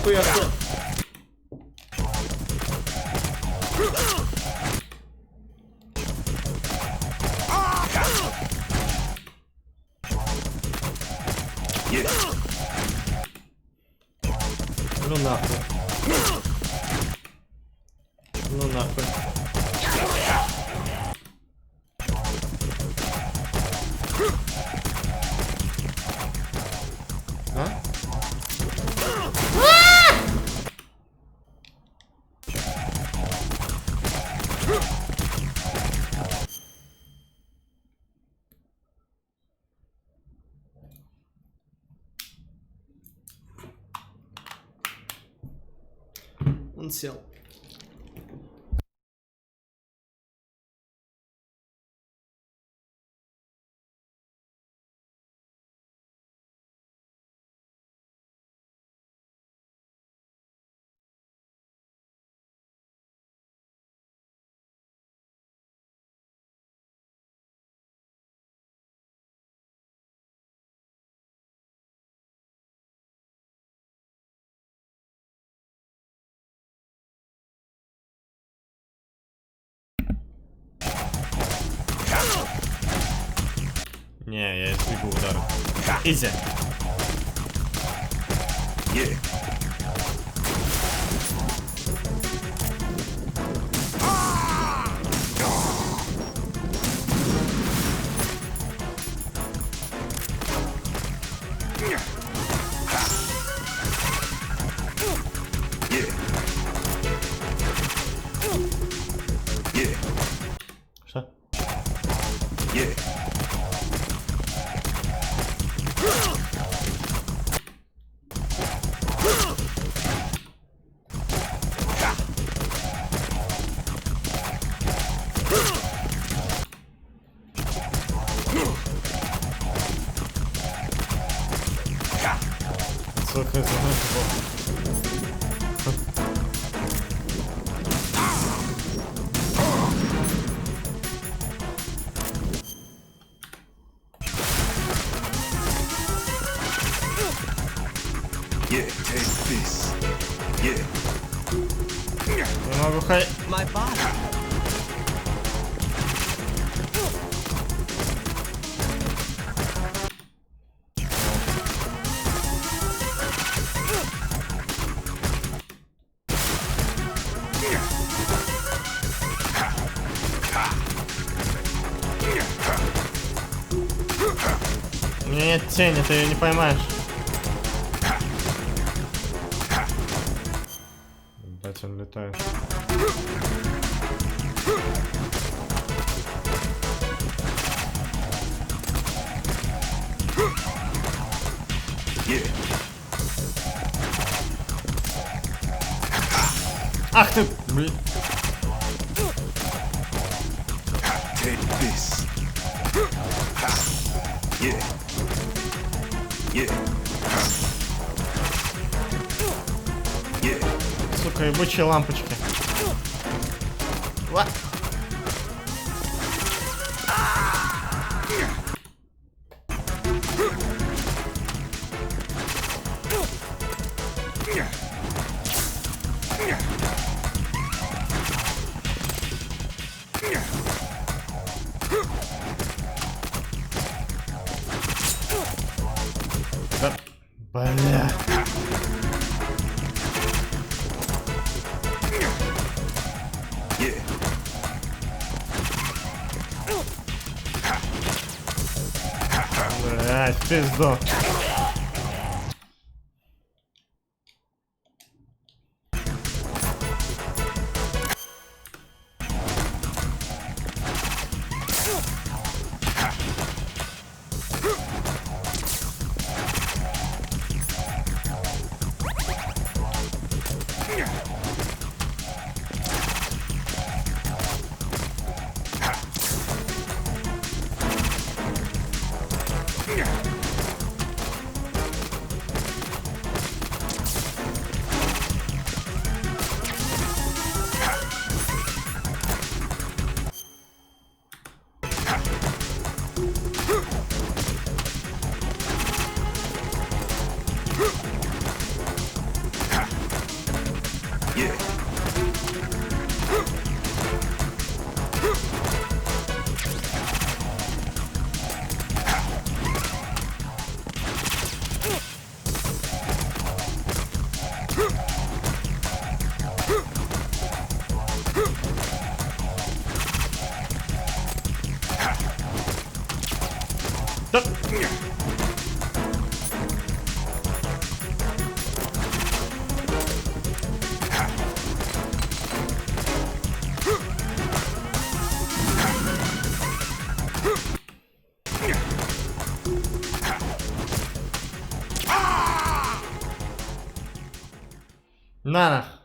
Хуя. Ну нахуй. Ну нахуй. А? Он сел. Не, я избегу удара. Изи. Что? Сука, не могу хай. У меня нет тени, ты ее не поймаешь. Блять, он летает. Ах ты, блин. Сука, ебучие лампочки. Ва. Да. Бля. Блять, пизду. Да. На.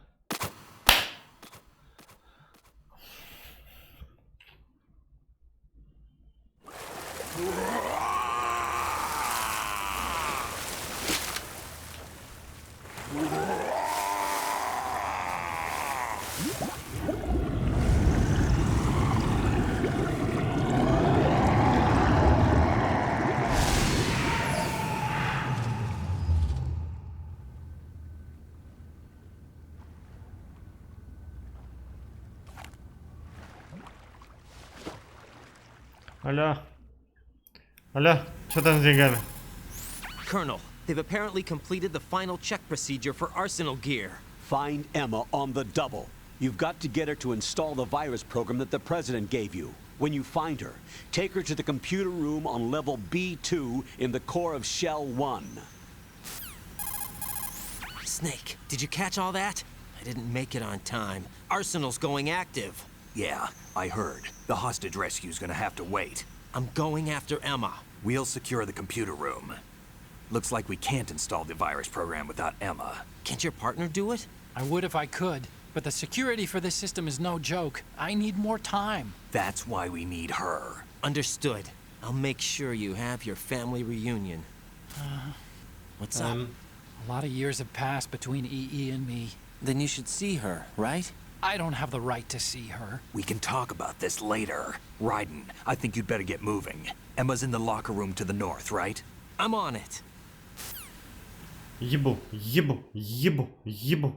Алло. Алло, что там с деньгами? Colonel, they've apparently completed the final check procedure for arsenal gear. Find Emma on the double. You've got to get her to install the virus program that the President gave you. When you find her, take her to the computer room on level B2 in the core of Shell 1. Snake, did you catch all that? I didn't make it on time. Arsenal's going active. Yeah, I heard. The hostage rescue's gonna have to wait. I'm going after Emma. We'll secure the computer room. Looks like we can't install the virus program without Emma. Can't your partner do it? I would if I could, but the security for this system is no joke. I need more time. That's why we need her. Understood. I'll make sure you have your family reunion. What's up? A lot of years have passed between EE and me. Then you should see her, right? I don't have the right to see her. We can talk about this later. Raiden, I think you'd better get moving. Emma's in the locker room to the north, right? I'm on it. Ебу, ебу, ебу, ебу.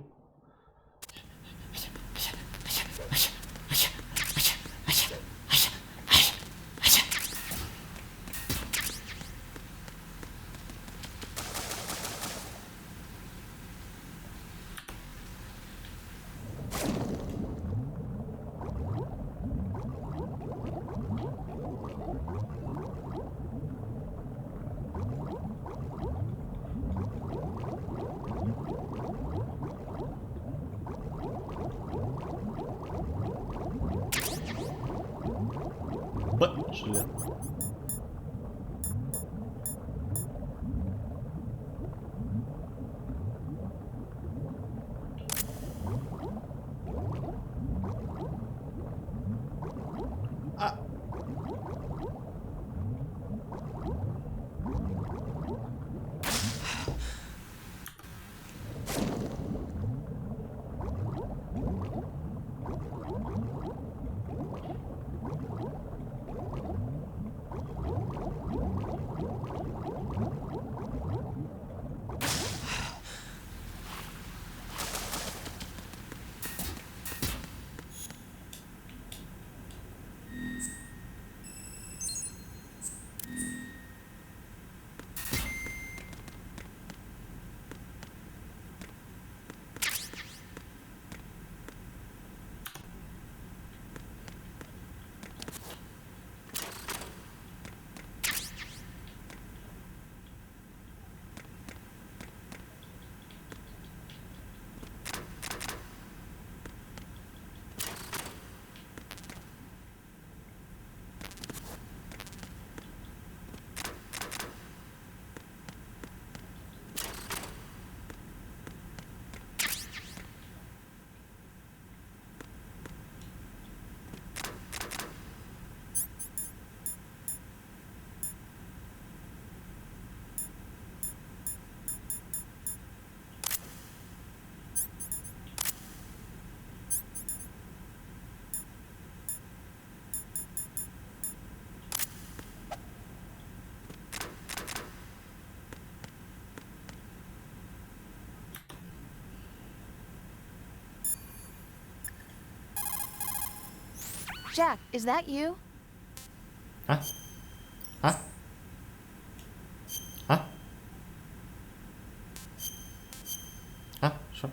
Пошли. Jack, is that you? Huh? Huh? Huh? Huh? Sure.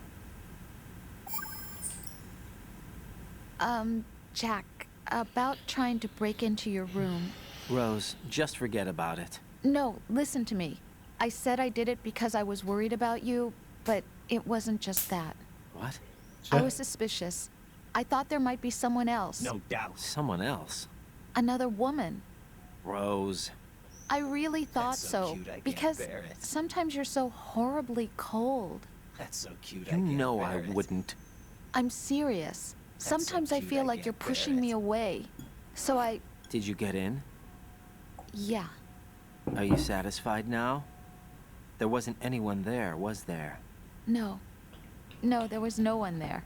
Jack, about trying to break into your room. Rose, just forget about it. No, listen to me. I said I did it because I was worried about you, but it wasn't just that. What? I was suspicious. I thought there might be someone else. No doubt. Someone else? Another woman. Rose. I really thought so, cute, I can't because bear it. sometimes you're so horribly cold. That's so cute. You know I wouldn't. I'm serious. Sometimes I cute, feel I like you're can't bear pushing me away. So I... Did you get in? Yeah. Are you satisfied now? There wasn't anyone there, was there? No. No, there was no one there.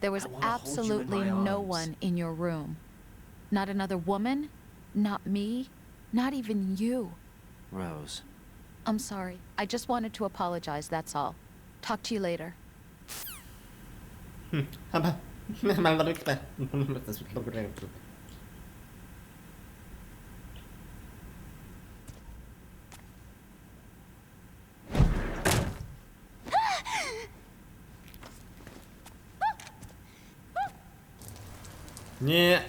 There was absolutely no one in your room. Not another woman, not me, not even you. Rose. I'm sorry. I just wanted to apologize, that's all. Talk to you later. Не.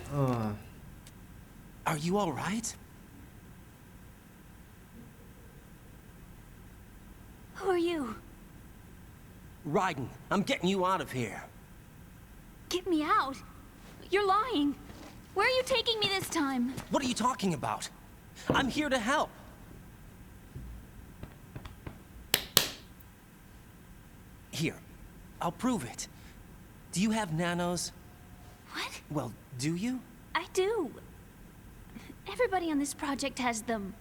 Are you all right? Who are you? Raiden, I'm getting you out of here. Get me out. You're lying. Where are you taking me this time? What are you talking about? I'm here to help. Here, I'll prove it. Do you have nanos? What? Well, do you? I do. Everybody on this project has them.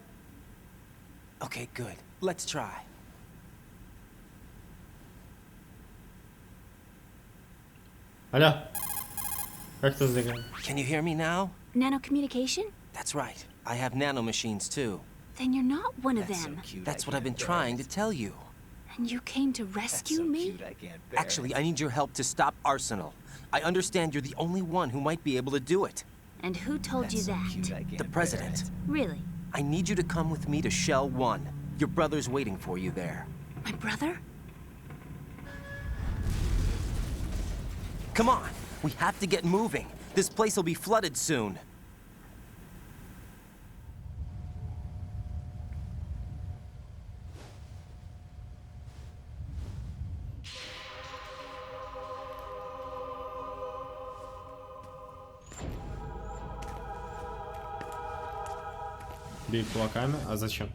Okay, good. Let's try. Алло. Как ты сдвигаешь? Can you hear me now? Nanocommunication? That's right. I have nanomachines too. Then you're not one of them. That's what I've been trying to tell you. And you came to rescue me? Actually, I need your help to stop Arsenal. I understand you're the only one who might be able to do it. And who told you that? The president. Really? I need you to come with me to Shell 1. Your brother's waiting for you there. My brother? Come on, we have to get moving. This place will be flooded soon. Бей кулаками. А зачем?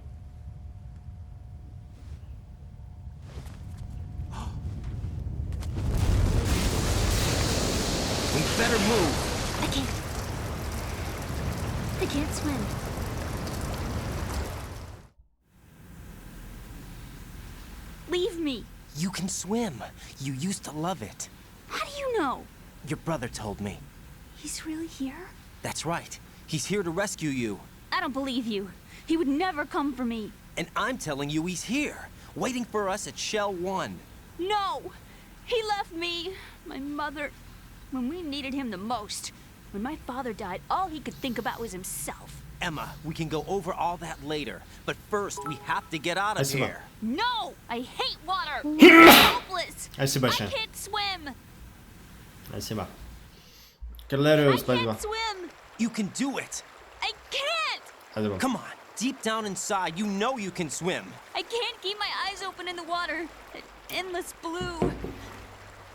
We better move. I can't swim. Leave me. You can swim. You used to love it. How do you know? Your brother told me. He's really here? That's right. He's here to rescue you. I don't believe you. He would never come for me. And I'm telling you he's here, waiting for us at Shell 1. No! He left me, my mother, when we needed him the most. When my father died, all he could think about was himself. Emma, we can go over all that later. But first, we have to get out of here. No! I hate water! It's hopeless! I can't swim! Спасибо. Калерию, I спасибо. can't swim! You can do it! I can't! Спасибо. Come on, deep down inside, you know you can swim. I can't keep my eyes open in the water. That endless blue.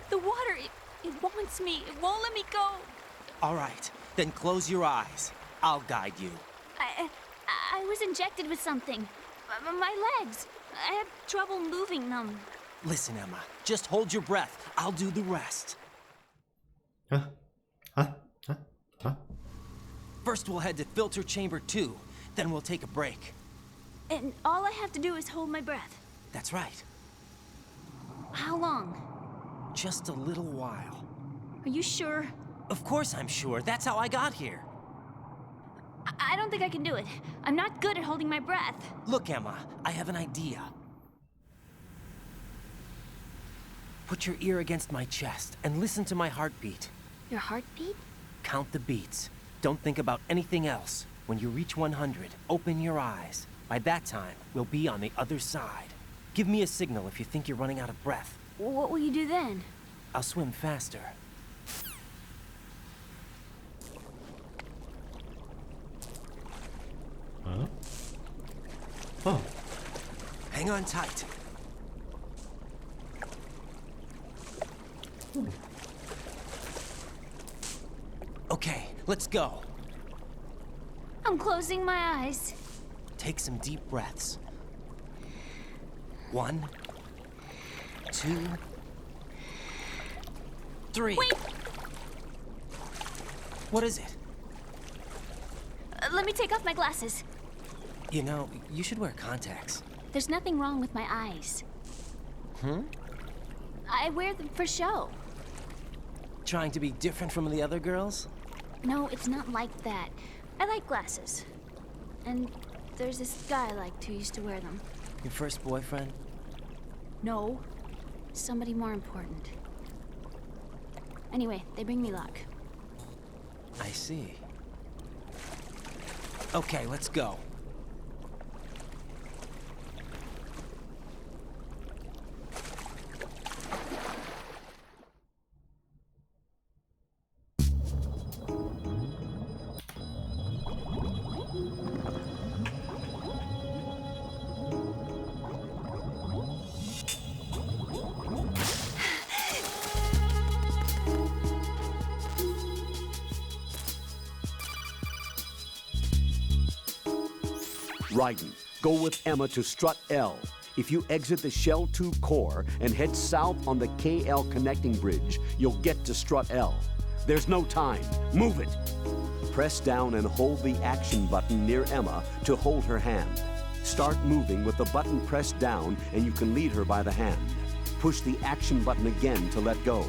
The water, it wants me. It won't let me go. All right, then close your eyes. I'll guide you. I was injected with something. My legs. I have trouble moving them. Listen, Emma, just hold your breath. I'll do the rest. First, we'll head to filter chamber 2. Then we'll take a break. And all I have to do is hold my breath. That's right. How long? Just a little while. Are you sure? Of course I'm sure. That's how I got here. I don't think I can do it. I'm not good at holding my breath. Look, Emma, I have an idea. Put your ear against my chest and listen to my heartbeat. Your heartbeat? Count the beats. Don't think about anything else. When you reach 100, open your eyes. By that time, we'll be on the other side. Give me a signal if you think you're running out of breath. What will you do then? I'll swim faster. Oh. Hang on tight. Okay, let's go. I'm closing my eyes. Take some deep breaths. 1, 2, 3. Wait! What is it? Let me take off my glasses. You know, you should wear contacts. There's nothing wrong with my eyes. Hmm? I wear them for show. Trying to be different from the other girls? No, it's not like that. I like glasses. And there's this guy I liked who used to wear them. Your first boyfriend? No. Somebody more important. Anyway, they bring me luck. I see. Okay, let's go. Raiden, go with Emma to strut L. If you exit the Shell 2 core and head south on the KL connecting bridge, you'll get to strut L. There's no time. Move it. Press down and hold the action button near Emma to hold her hand. Start moving with the button pressed down and you can lead her by the hand. Push the action button again to let go.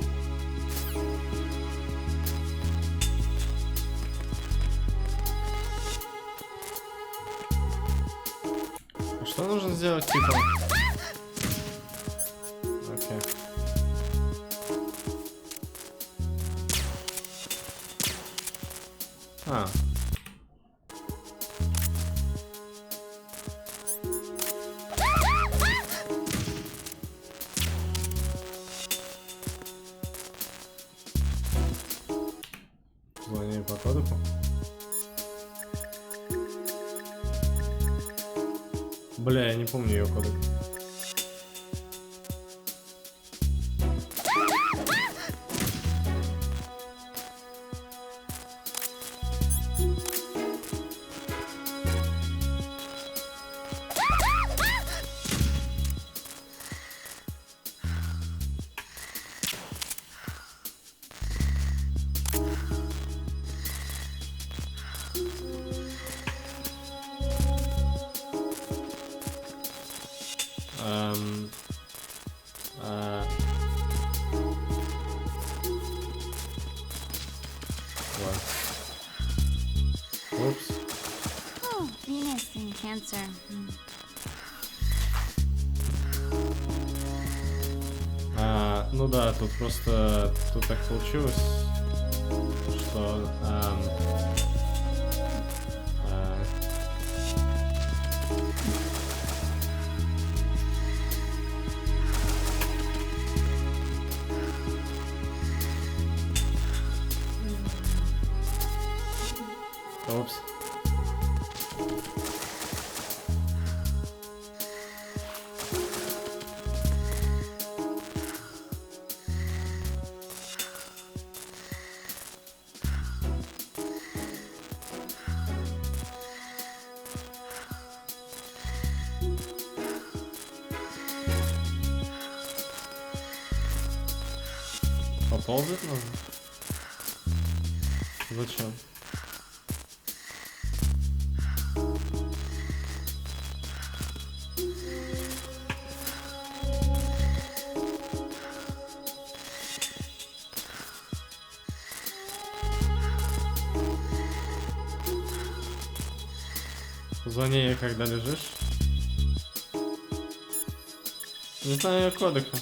Что нужно сделать, типа? Окей. А. Звони по кодеку. Бля, я не помню ее кодек. Упс. Oh, Venus and Cancer. Ну да, тут просто так получилось, что Упс. Поползать нужно? Зачем? Звони ей, когда лежишь. Не знаю ее кодека.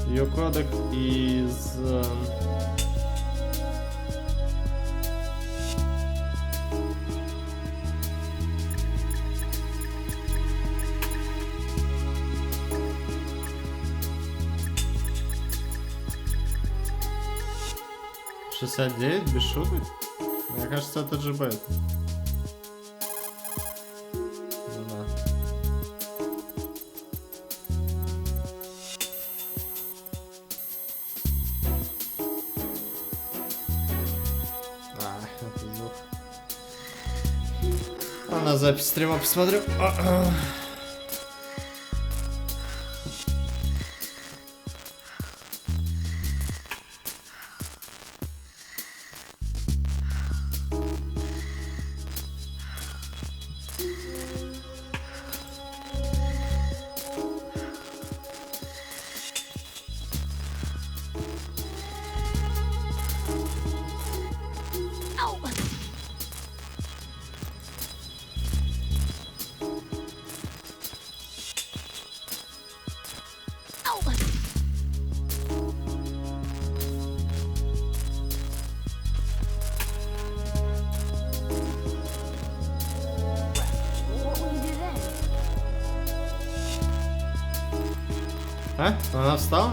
Ее кодек из... 69 без шуток? Мне кажется, это ГБ. Ну да. Это звук. А на запись стрима посмотрю. А? Она встала?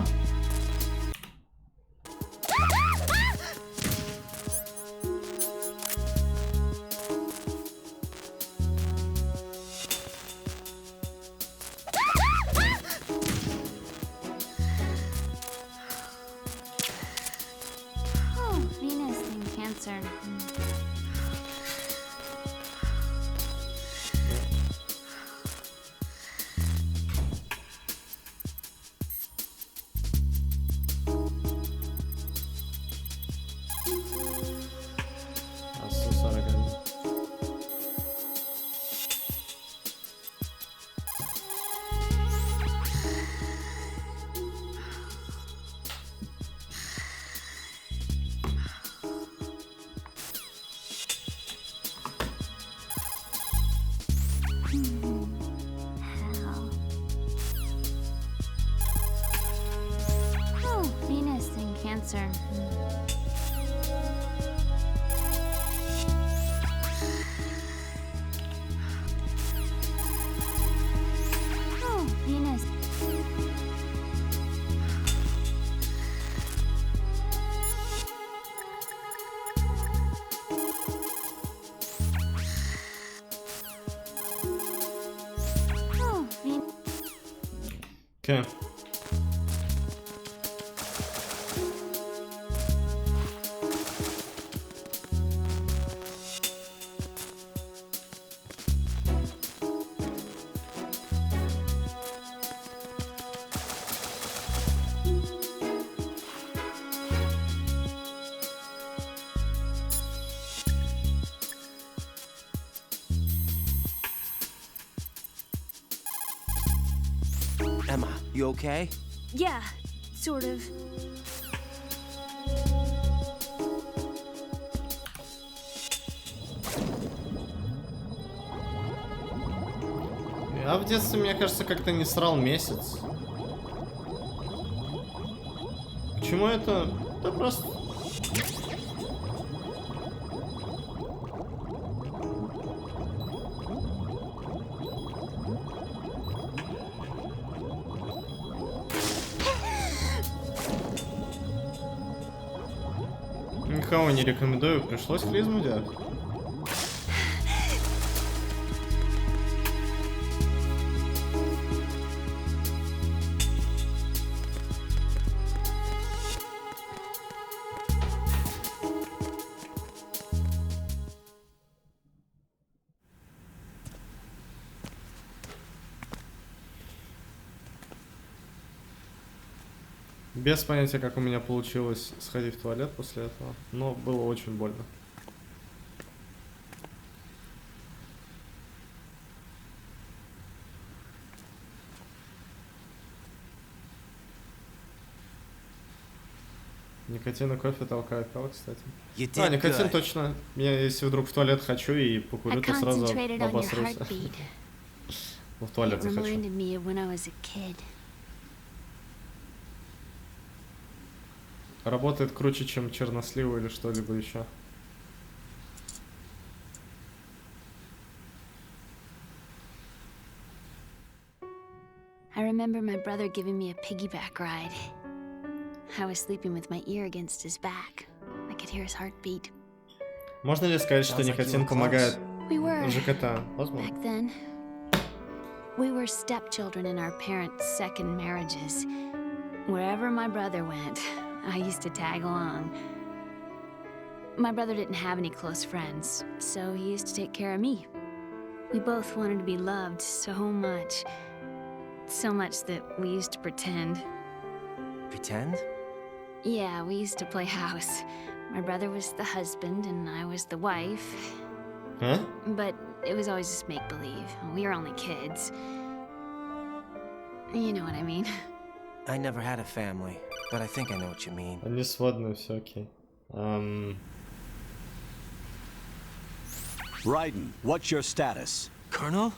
Okay. Emma, you okay? Yeah, sort of. Я в детстве, мне кажется, как-то не срал месяц. Почему это? Да просто... Никого не рекомендую, пришлось клизму делать. Без понятия, как у меня получилось сходить в туалет после этого, но было очень больно. Никотин и кофе толкают кого, кстати. А, никотин точно. Я если вдруг в туалет хочу и покурю, то сразу обосрусь. В туалет захочу. Работает круче, чем чернослив или что-либо еще. I remember my brother giving me a piggyback ride. I was sleeping with my ear against his back. I could hear his heartbeat. Можно ли сказать, что никотин помогает We were ЖКТ? Возможно. back then. We were stepchildren in our parents' second marriages. Wherever my brother went, I used to tag along. My brother didn't have any close friends, so he used to take care of me. We both wanted to be loved so much. So much that we used to pretend. Pretend? Yeah, we used to play house. My brother was the husband and I was the wife. Huh? But it was always just make-believe. We were only kids. You know what I mean. I never had a family, but I think I know what you mean. Они сводные, все окей. Raiden, what's your status? Colonel,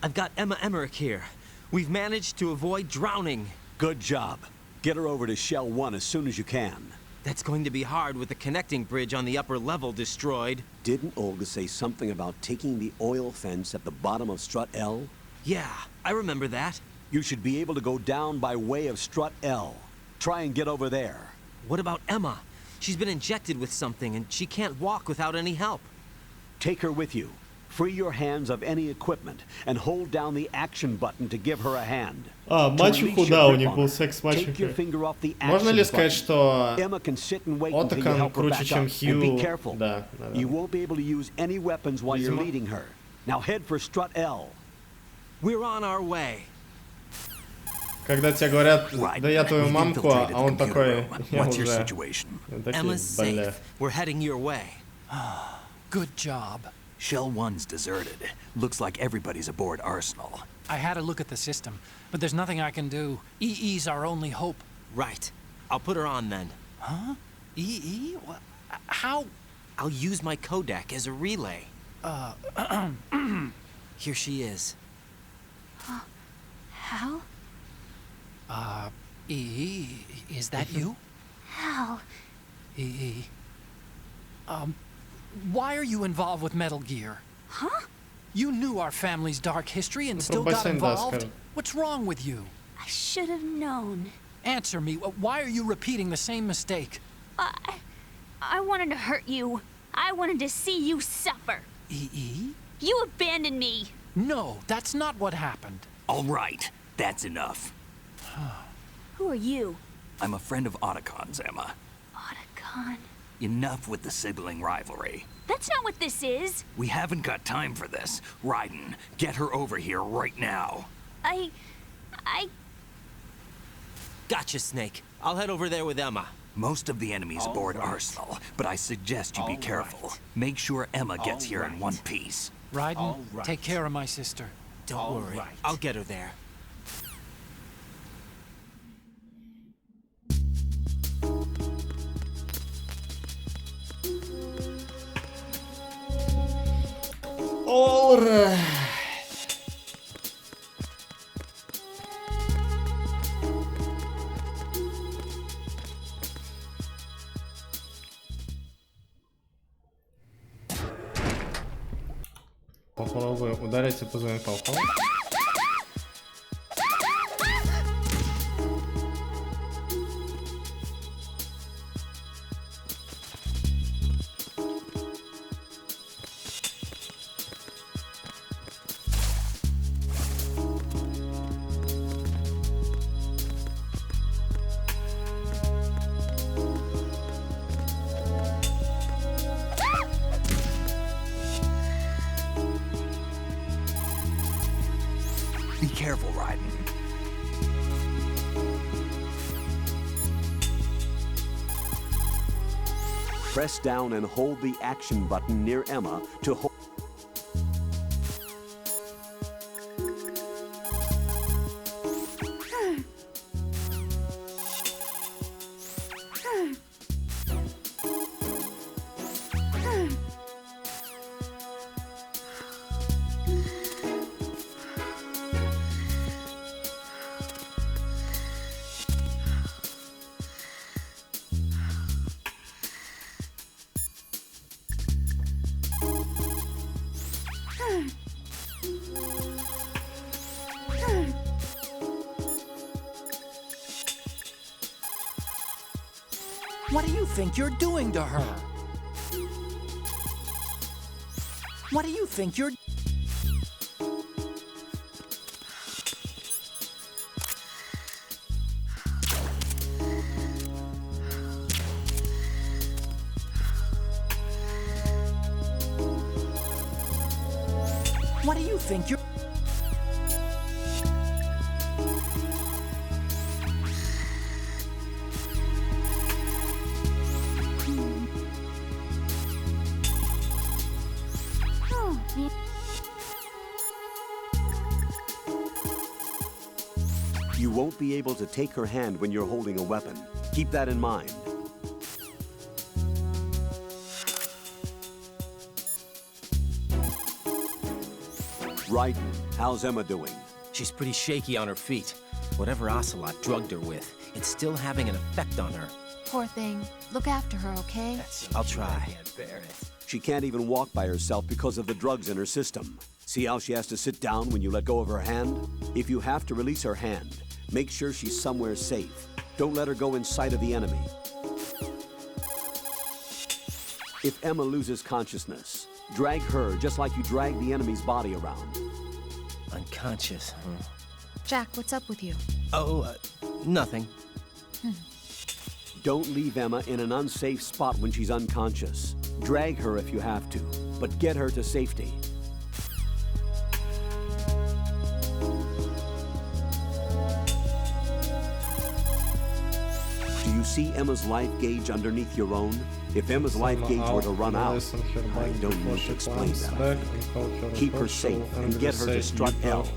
I've got Emma Emmerich here. We've managed to avoid drowning. Good job. Get her over to Shell 1 as soon as you can. That's going to be hard with the connecting bridge on the upper level destroyed. Didn't Olga say something about taking the oil fence at the bottom of Strut L? Yeah, I remember that. You should be able to go down by way of Strut L. Try and get over there. What about Emma? She's been injected with something and she can't walk without any help. Take her with you. Free your hands of any equipment and hold down the action button to give her a hand. Мачеху, да, у них был секс с мачехой. Можно ли сказать, что Отакан круче, чем Хью? Да, да. You won't be able to use any weapons while you're leading her. Now head for Strut L. We're on our way. Когда тебе говорят, да я твою мамку, а он такой, я уже... Emma's safe. We're heading your way. Good job. Shell 1's deserted. Looks like everybody's aboard Arsenal. I had a look at the system, but there's nothing I can do. EE's our only hope. Right. I'll put her on then. Huh? EE? What? How? I'll use my codec as a relay. Here she is. Hal? EE, is that you? Hal. EE. Why are you involved with Metal Gear? Huh? You knew our family's dark history and still got involved? What's wrong with you? I should have known. Answer me. Why are you repeating the same mistake? I wanted to hurt you. I wanted to see you suffer. EE? You abandoned me. No, that's not what happened. All right, that's enough. Who are you? I'm a friend of Otacon's, Emma. Otacon? Enough with the sibling rivalry. That's not what this is. We haven't got time for this. Raiden, get her over here right now. I... Gotcha, Snake. I'll head over there with Emma. Most of the enemies aboard Arsenal, but I suggest you be careful. Make sure Emma gets here in one piece. Raiden, take care of my sister. Don't worry. I'll get her there. Alright. Попробую ударить и позвонить палком. Be careful, Raiden. Press down and hold the action button near Emma to hold. What do you think you're doing to her? What do you think you're... What do you think you're... You won't be able to take her hand when you're holding a weapon. Keep that in mind. Raiden, how's Emma doing? She's pretty shaky on her feet. Whatever Ocelot drugged her with, it's still having an effect on her. Poor thing. Look after her, okay? I'll try. She can't even walk by herself because of the drugs in her system. See how she has to sit down when you let go of her hand? If you have to release her hand, make sure she's somewhere safe. Don't let her go in sight of the enemy. If Emma loses consciousness, drag her just like you drag the enemy's body around. Unconscious, huh? Jack, what's up with you? Oh, nothing. Don't leave Emma in an unsafe spot when she's unconscious. Drag her if you have to, but get her to safety. Do you see Emma's life gauge underneath your own? If Emma's life gauge were to run out, I don't need to explain that. Keep her safe and get her to strut L.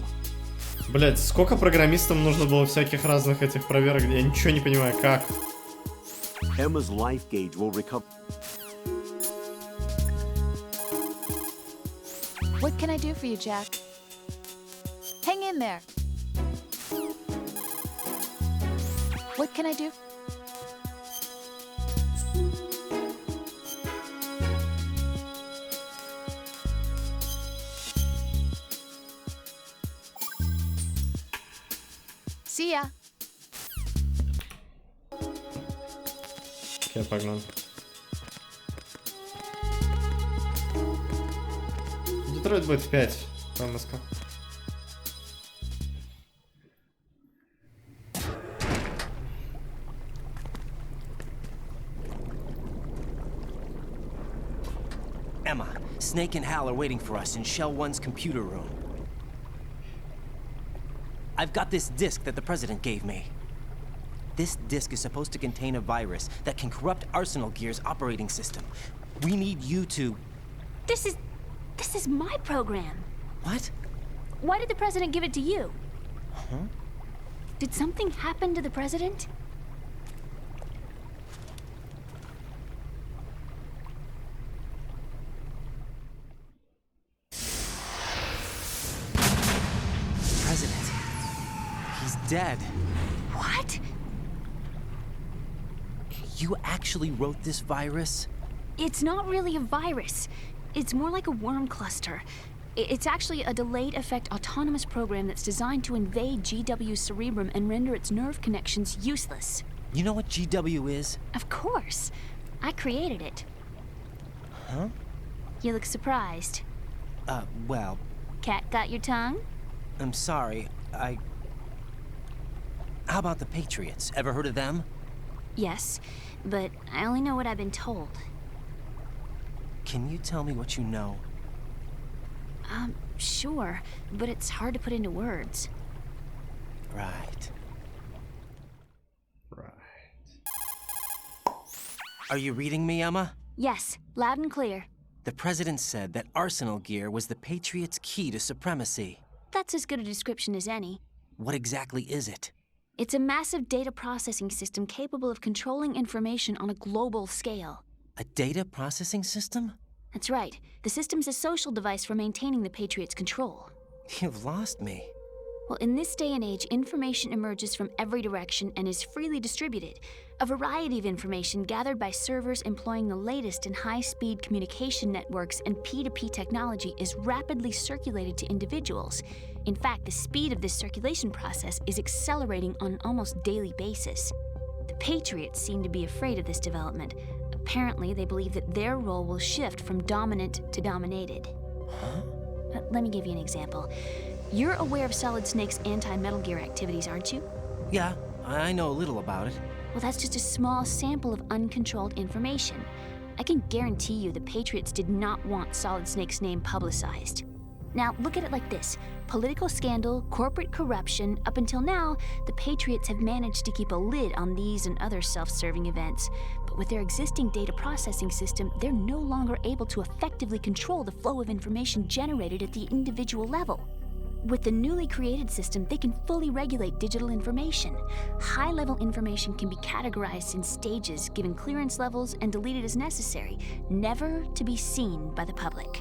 Блять, сколько программистам нужно было всяких разных этих проверок? Я ничего не понимаю, как. Emma's life gauge will recover. What can I do for you, Jack? Hang in there. What can I do? See ya. Я погнал. Детройт будет в 5 по МСК. Emma, Snake and Hal are waiting for us in Shell 1's computer room. I've got this disk that the President gave me. This disk is supposed to contain a virus that can corrupt Arsenal Gear's operating system. We need you to... This is my program. What? Why did the President give it to you? Huh? Did something happen to the President? President. He's dead. What? You actually wrote this virus? It's not really a virus. It's more like a worm cluster. It's actually a delayed effect autonomous program that's designed to invade GW's cerebrum and render its nerve connections useless. You know what GW is? Of course. I created it. Huh? You look surprised. Well... Cat got your tongue? I'm sorry, How about the Patriots? Ever heard of them? Yes, but I only know what I've been told. Can you tell me what you know? Sure, but it's hard to put into words. Right. Are you reading me, Emma? Yes, loud and clear. The President said that Arsenal Gear was the Patriots' key to supremacy. That's as good a description as any. What exactly is it? It's a massive data processing system capable of controlling information on a global scale. A data processing system? That's right. The system's a social device for maintaining the Patriots' control. You've lost me. Well, in this day and age, information emerges from every direction and is freely distributed. A variety of information gathered by servers employing the latest in high-speed communication networks and P2P technology is rapidly circulated to individuals. In fact, the speed of this circulation process is accelerating on an almost daily basis. The Patriots seem to be afraid of this development. Apparently, they believe that their role will shift from dominant to dominated. Let me give you an example. You're aware of Solid Snake's anti-Metal Gear activities, aren't you? Yeah, I know a little about it. Well, that's just a small sample of uncontrolled information. I can guarantee you the Patriots did not want Solid Snake's name publicized. Now, look at it like this. Political scandal, corporate corruption, up until now, the Patriots have managed to keep a lid on these and other self-serving events. But with their existing data processing system, they're no longer able to effectively control the flow of information generated at the individual level. With the newly created system, they can fully regulate digital information. High-level information can be categorized in stages, given clearance levels, and deleted as necessary, never to be seen by the public.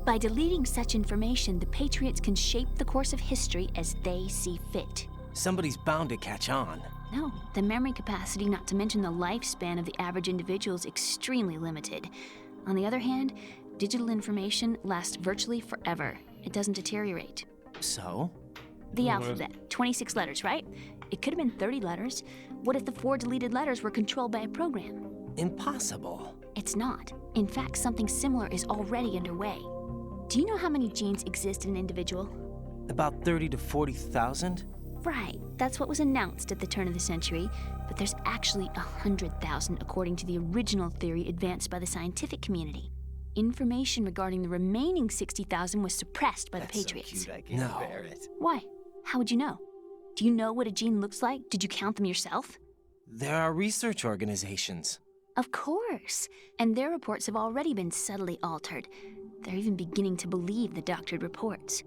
By deleting such information, the Patriots can shape the course of history as they see fit. Somebody's bound to catch on. No, the memory capacity, not to mention the lifespan of the average individual, is extremely limited. On the other hand, digital information lasts virtually forever. It doesn't deteriorate. So? The alphabet, 26 letters, right? It could have been 30 letters. What if the 4 deleted letters were controlled by a program? Impossible. It's not. In fact, something similar is already underway. Do you know how many genes exist in an individual? About 30 to 40,000? Right, that's what was announced at the turn of the century, but there's actually 100,000 according to the original theory advanced by the scientific community. Information regarding the remaining 60,000 was suppressed by the Patriots. So cute, I can't bear it. Why? How would you know? Do you know what a gene looks like? Did you count them yourself? There are research organizations. Of course. And their reports have already been subtly altered. They're even beginning to believe the doctored reports.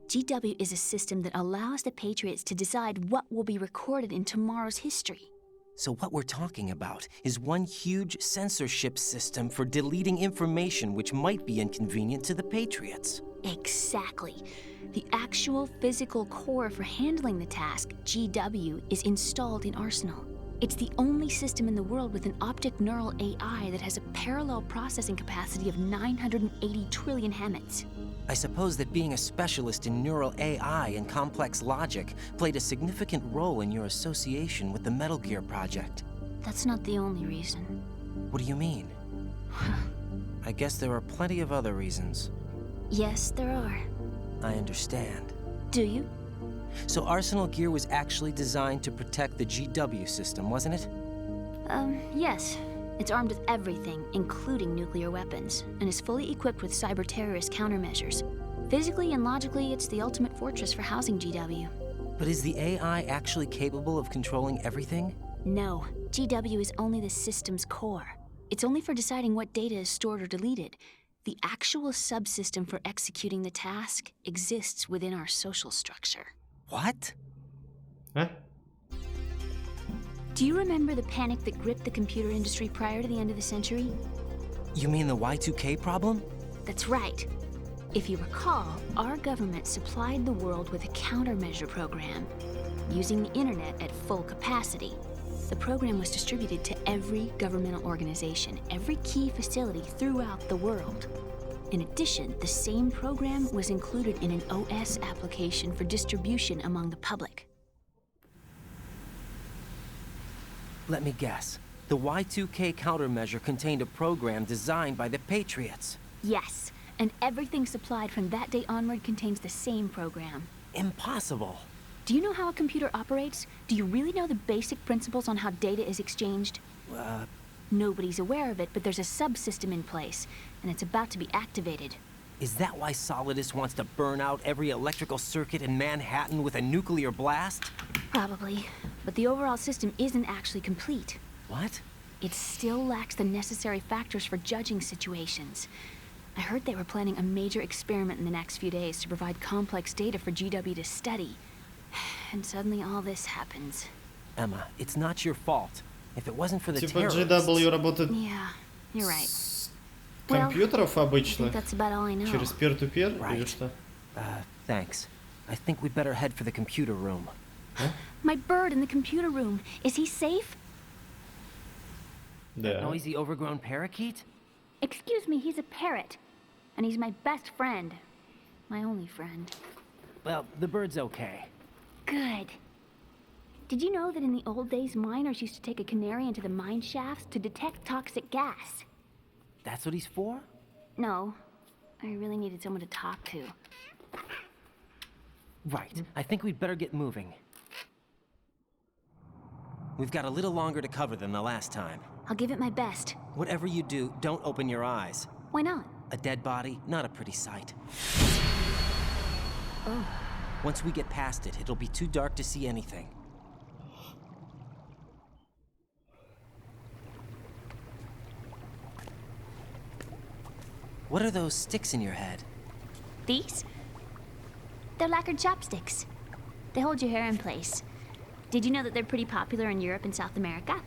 GW is a system that allows the Patriots to decide what will be recorded in tomorrow's history. So what we're talking about is one huge censorship system for deleting information which might be inconvenient to the Patriots. Exactly. The actual physical core for handling the task, GW, is installed in Arsenal. It's the only system in the world with an optic neural AI that has a parallel processing capacity of 980 trillion Hammets. I suppose that being a specialist in neural AI and complex logic played a significant role in your association with the Metal Gear project. That's not the only reason. What do you mean? I guess there are plenty of other reasons. Yes, there are. I understand. Do you? So Arsenal Gear was actually designed to protect the GW system, wasn't it? Yes. It's armed with everything, including nuclear weapons, and is fully equipped with cyber-terrorist countermeasures. Physically and logically, it's the ultimate fortress for housing GW. But is the AI actually capable of controlling everything? No. GW is only the system's core. It's only for deciding what data is stored or deleted. The actual subsystem for executing the task exists within our social structure. What? Huh? Do you remember the panic that gripped the computer industry prior to the end of the century? You mean the Y2K problem? That's right. If you recall, our government supplied the world with a countermeasure program, using the internet at full capacity. The program was distributed to every governmental organization, every key facility throughout the world. In addition, the same program was included in an OS application for distribution among the public. Let me guess. The Y2K countermeasure contained a program designed by the Patriots. Yes, and everything supplied from that day onward contains the same program. Impossible. Do you know how a computer operates? Do you really know the basic principles on how data is exchanged? Nobody's aware of it, but there's a subsystem in place, and it's about to be activated. Is that why Solidus wants to burn out every electrical circuit in Manhattan with a nuclear blast? Probably, but the overall system isn't actually complete. What? It still lacks the necessary factors for judging situations. I heard they were planning a major experiment in the next few days to provide complex data for GW to study. And suddenly all this happens. Emma, it's not your fault. If it wasn't for the Типа terrorists... GW работает Yeah, you're right. компьютеров I обычно think that's about all I know. через peer-to-peer или Right. что? Thanks. I think we'd better head for the computer room. My bird in the computer room. Is he safe? Да. Noisy, overgrown parakeet? Excuse me, he's a parrot. And he's my best friend. My only friend. Well, the bird's okay. Good. Did you know that in the old days, miners used to take a canary into the mine shafts to detect toxic gas? That's what he's for? No. I really needed someone to talk to. Right. I think we'd better get moving. We've got a little longer to cover than the last time. I'll give it my best. Whatever you do, don't open your eyes. Why not? A dead body, not a pretty sight. Oh. Once we get past it, it'll be too dark to see anything. What are those sticks in your head? These? They're lacquered chopsticks. They hold your hair in place. Did you know that they're pretty popular in Europe and South America?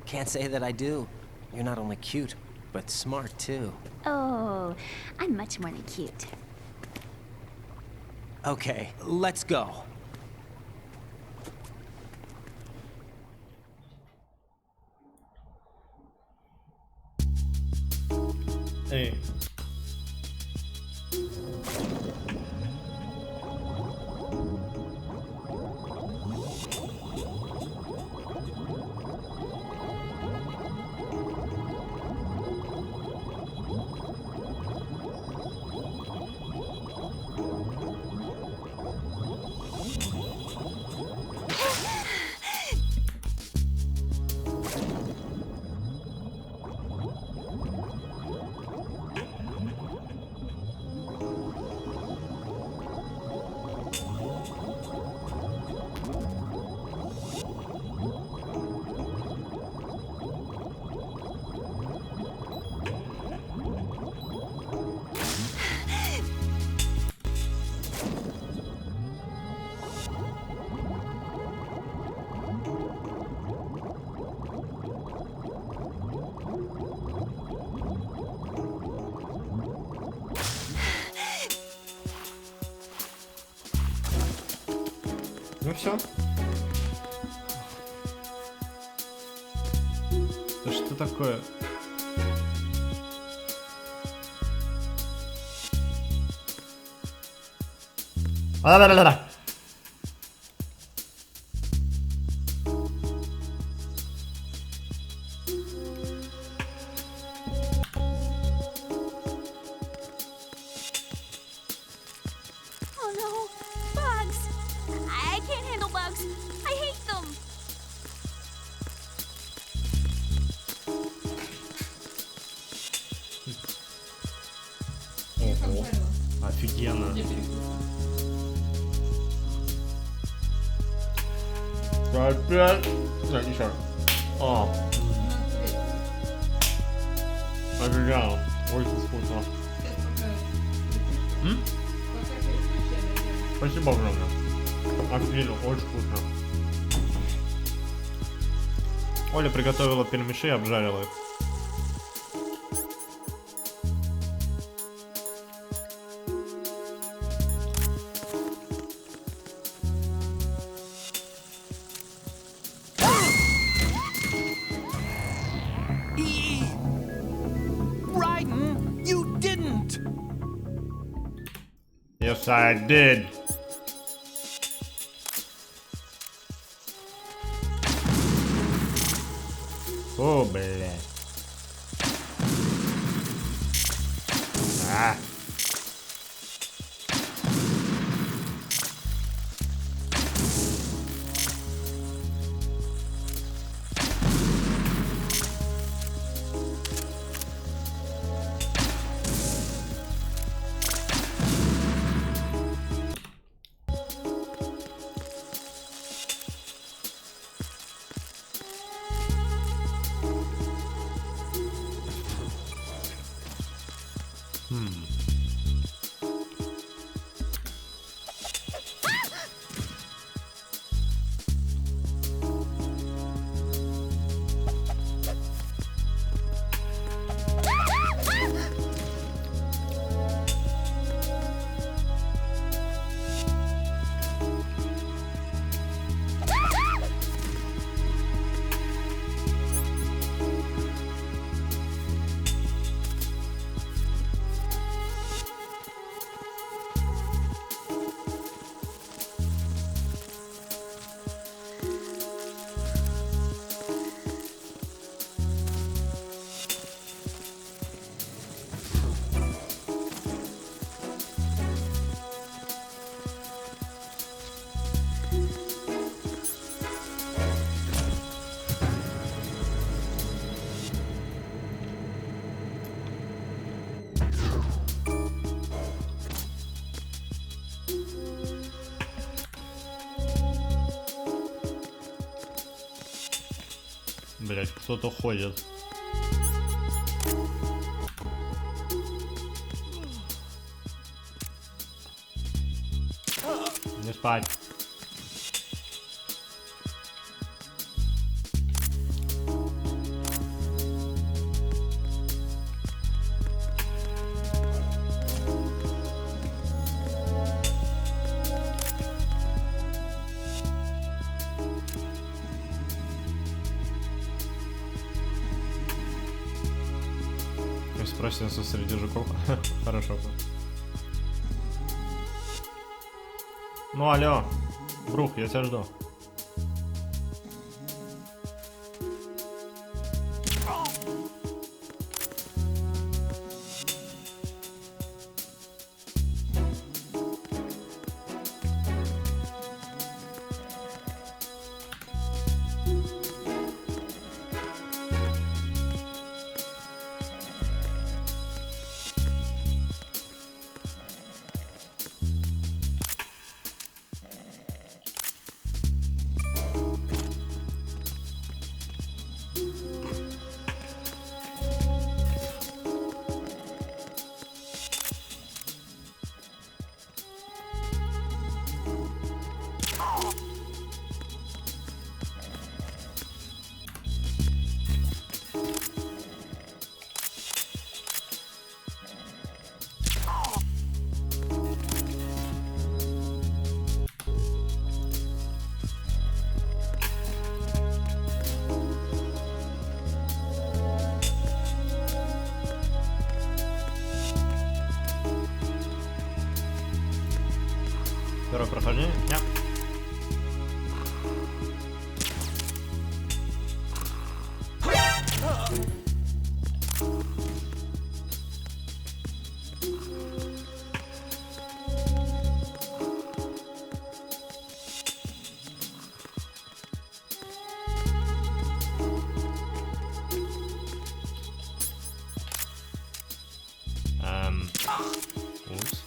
Can't say that I do. You're not only cute, but smart too. Oh, I'm much more than cute. Okay, let's go. Hey. Ну все. Да что такое? А-да-да-да-да. Oh no, bugs! I can't handle bugs. I hate them. Ого, офигенно. Опять? Так, еще раз. Офигенно. Очень вкусно. Спасибо огромное. Офигенно, очень вкусно. Оля приготовила пельмеши и обжарила их. Raiden, you didn't! Yes, I did. О, блядь. А. Блять, кто-то ходит. Не спать. Просится среди жуков. Хорошо. Ну алло, Брух, я тебя жду. Второе прохождение? Нет. Упс.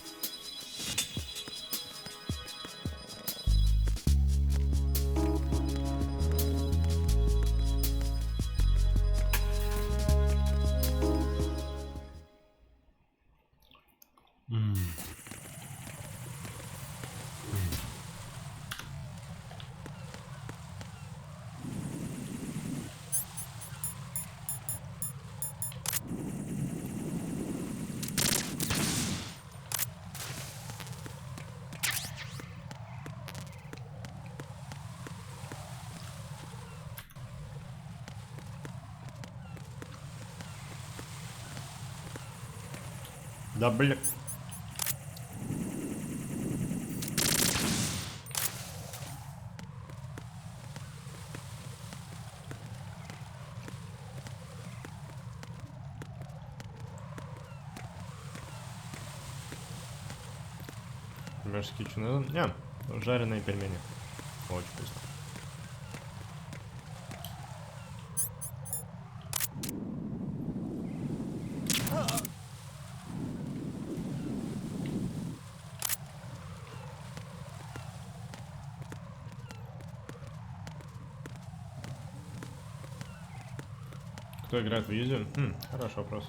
Да бля. Морские чуны. Не, жареные пельмени. Очень вкусно. Кто играет в Юзе? Хороший вопрос.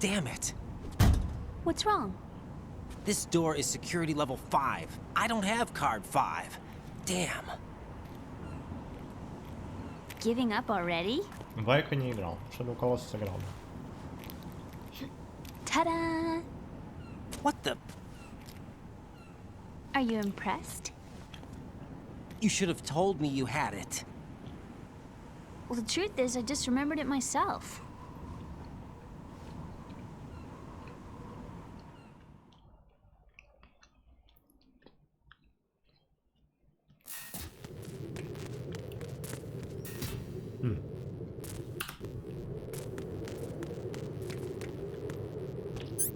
Damn it. What's wrong? This door is security level 5. I don't have card 5. Damn. Giving up already? Вайка не играл. Чтобы у кого сыграл. Ta-da! What the? Are you impressed? You should have told me you had it. Well, the truth is, I just remembered it myself.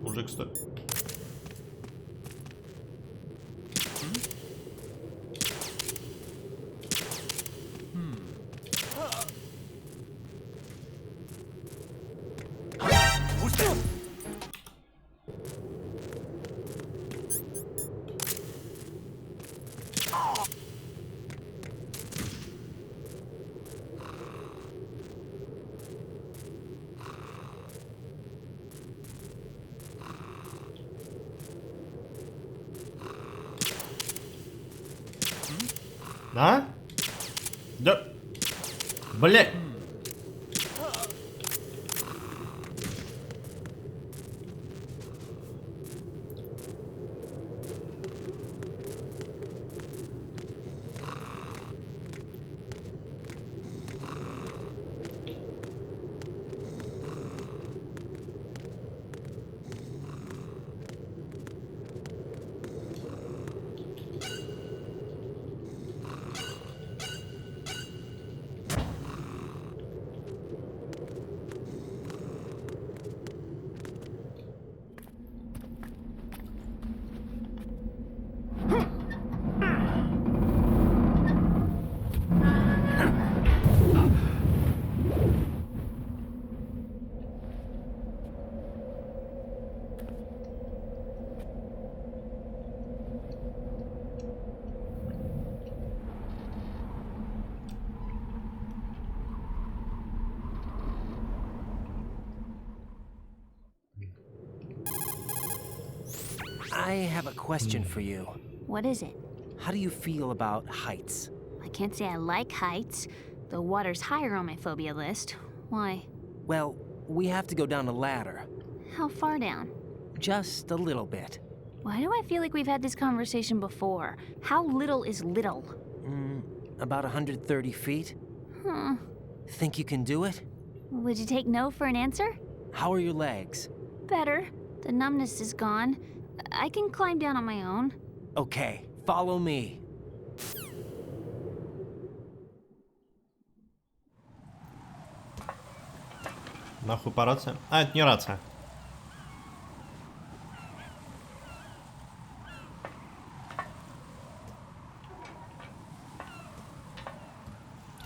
Мужик, стой. А? Да. Блядь. I have a question for you. What is it? How do you feel about heights? I can't say I like heights. The water's higher on my phobia list. Why? Well, we have to go down a ladder. How far down? Just a little bit. Why do I feel like we've had this conversation before? How little is little? About 130 feet. Huh. Think you can do it? Would you take no for an answer? How are your legs? Better. The numbness is gone. I can climb down on my own. Okay, follow me. Нахуй по рация? А, это не рация.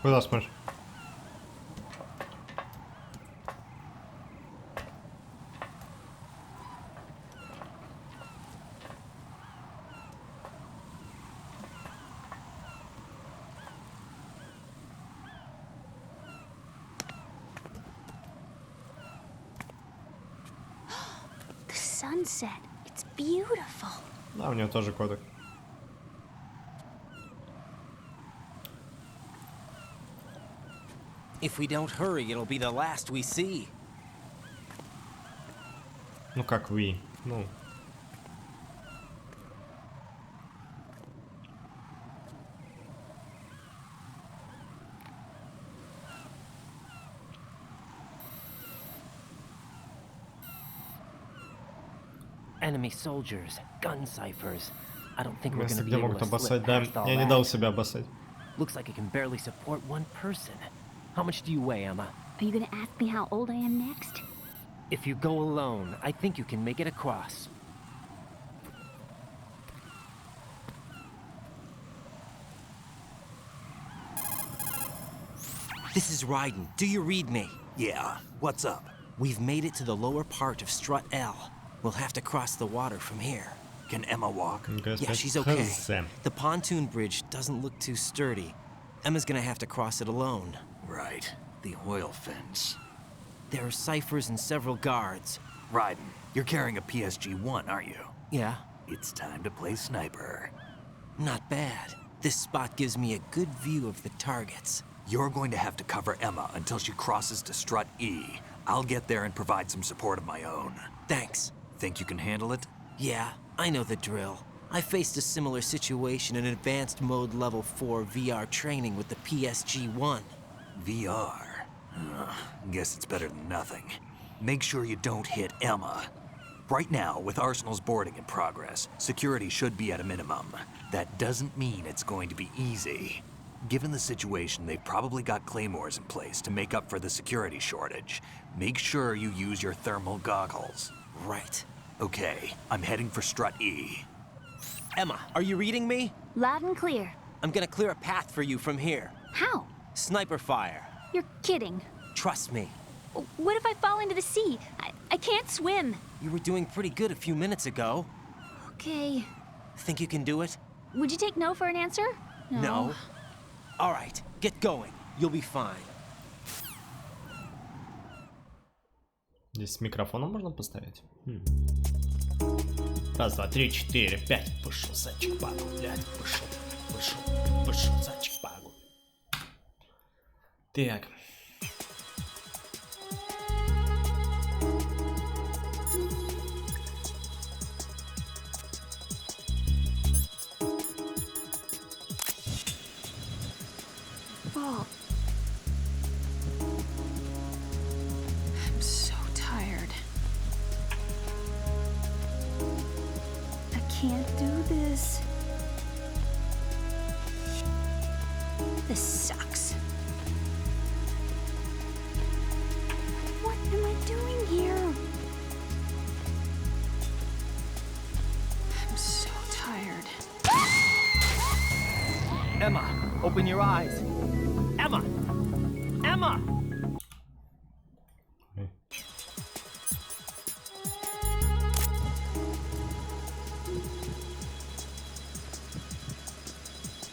Куда смотришь? The sunset. It's beautiful. Да, у него тоже кодек. If we don't hurry, it'll be the last we see. Ну как вы? Ну. Enemy soldiers, gun ciphers. I don't think we're Место, gonna be где able могут to slip обоссать, да. past all Я не дал that. себя обоссать. Looks like it can barely support one person. How much do you weigh, Emma? Are you gonna ask me how old I am next? If you go alone, I think you can make it across. This is Ryden. Do you read me? Yeah, what's up? We've made it to the lower part of Strut L. We'll have to cross the water from here. Can Emma walk? Yeah, she's okay. The pontoon bridge doesn't look too sturdy. Emma's gonna have to cross it alone. Right. The oil fence. There are ciphers and several guards. Raiden, you're carrying a PSG-1, aren't you? Yeah. It's time to play sniper. Not bad. This spot gives me a good view of the targets. You're going to have to cover Emma until she crosses to strut E. I'll get there and provide some support of my own. Thanks. Think you can handle it? Yeah, I know the drill. I faced a similar situation in advanced mode level 4 VR training with the PSG-1. VR? Guess it's better than nothing. Make sure you don't hit Emma. Right now, with Arsenal's boarding in progress, security should be at a minimum. That doesn't mean it's going to be easy. Given the situation, they've probably got claymores in place to make up for the security shortage. Make sure you use your thermal goggles. Right. Okay, I'm heading for strut E. Emma, are you reading me? Loud and clear. I'm gonna clear a path for you from here. How? Sniper fire. You're kidding. Trust me. What if I fall into the sea? I can't swim. You were doing pretty good a few minutes ago. Okay. Think you can do it? Would you take no for an answer? No. All right, get going. You'll be fine. Здесь с микрофоном можно поставить? Раз, два, три, четыре, пять. Пошел зайчик пагу, блядь. Пошел зайчик пагу. Так. Fall. I'm so tired. I can't do this. This sucks. What am I doing here? I'm so tired. Emma, open your eyes. Emma! Emma!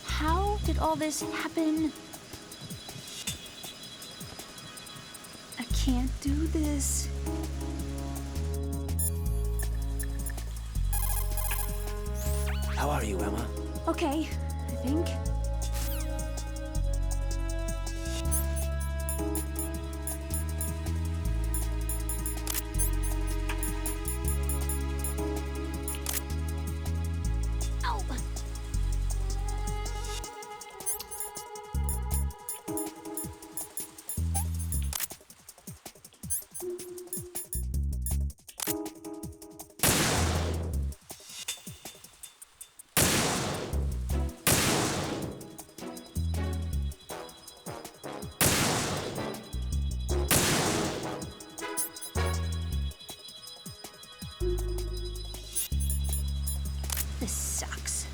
How did all this happen? I can't do this. How are you, Emma? Okay, I think. Ow. This sucks.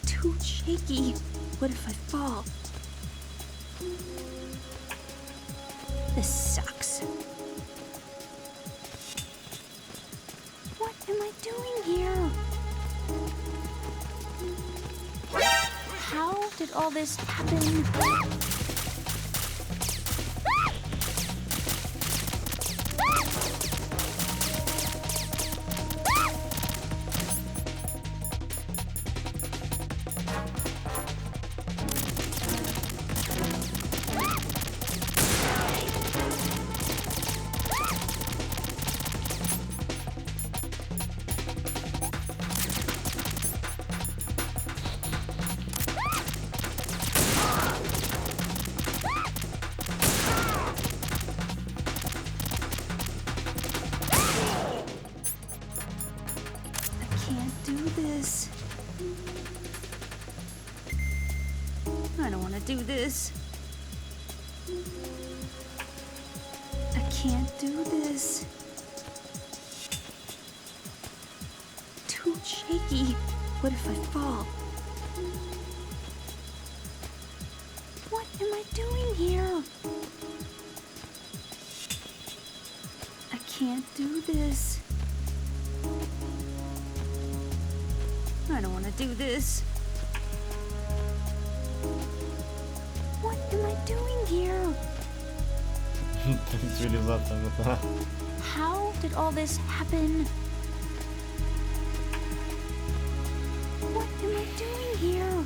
Too shaky. What if I fall? This sucks. What am I doing here? How did all this happen? I don't want to do this. I can't do this. Too shaky. What if I fall? What am I doing here? I can't do this. I don't want to do this. What am I doing here? Цивилизация, да. How did all this happen? What am I doing here?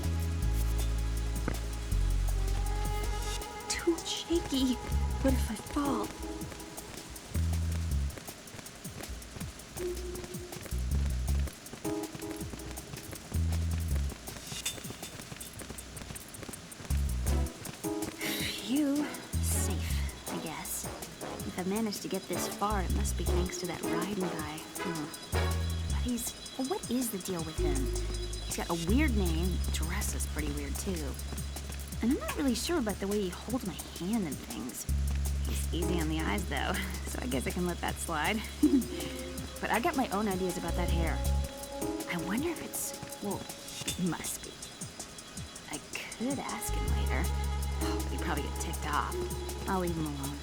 Too shaky. What if I fall? Phew. Safe, I guess. If I managed to get this far, it must be thanks to that riding guy. But he's... What is the deal with him? He's got a weird name. Dress is pretty weird, too. And I'm not really sure about the way he holds my hand and things. He's easy on the eyes, though, so I guess I can let that slide. But I got my own ideas about that hair. I wonder if it's... Well, it must be. I could ask him later. But he'd probably get ticked off. I'll leave him alone.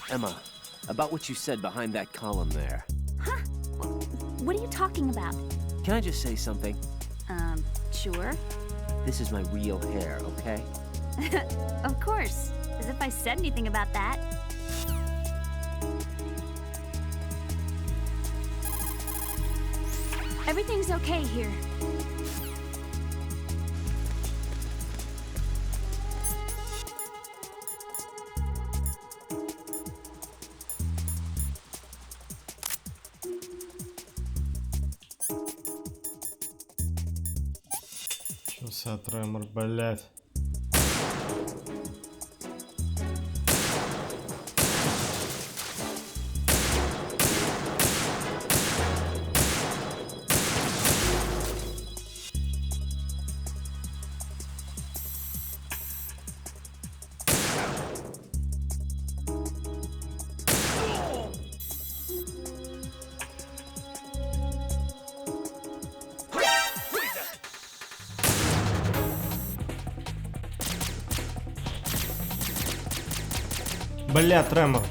Emma, about what you said behind that column there. Huh? What are you talking about? Can I just say something? Sure. This is my real hair, okay? Of course. As if I said anything about that. Everything's okay here. Чё тремор, блядь. Бля, тремор.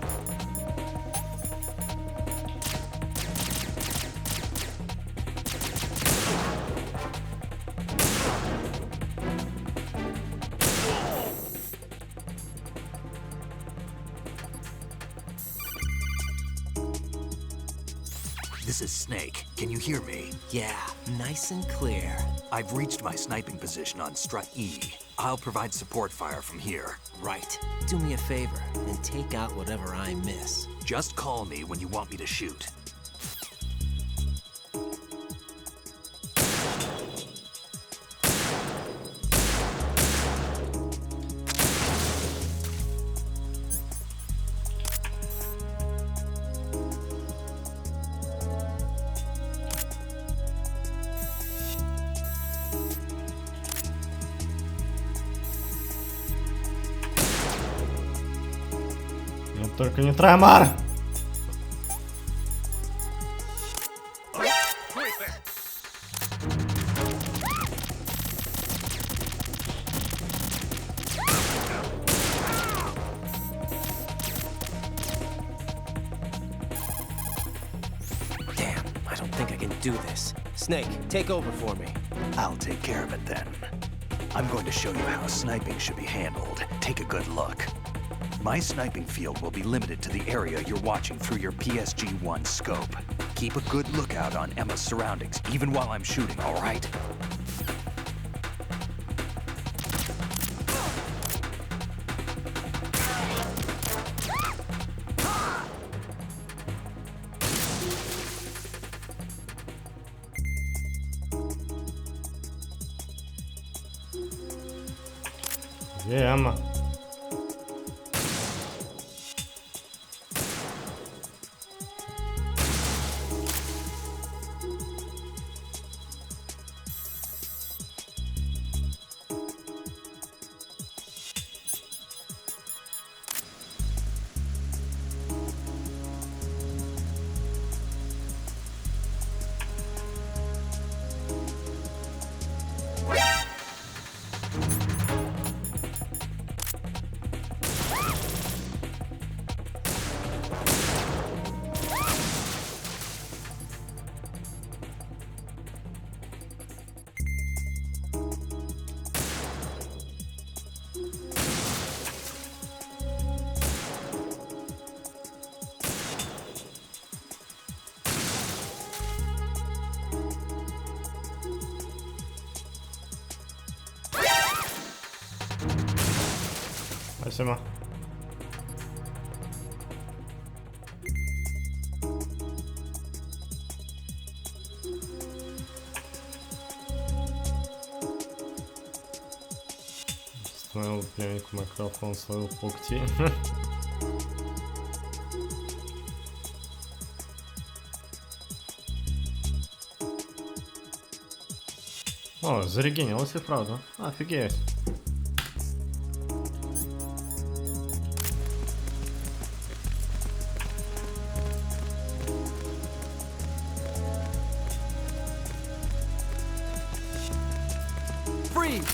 This is Snake. Can you hear me? Yeah, nice and clear. I've reached my sniping position on strut E. I'll provide support fire from here. Right. Do me a favor and take out whatever I miss. Just call me when you want me to shoot. Только не тремор! Damn, I don't think I can do this. Snake, take over for me. I'll take care of it then. I'm going to show you how sniping should be handled. Take a good look. My sniping field will be limited to the area you're watching through your PSG-1 scope. Keep a good lookout on Emma's surroundings, even while I'm shooting, all right? Где Эмма? Спасибо. Установил племяннику микрофон, словил пукти. О, зарегенилось и правда. Офигеть. Freeze!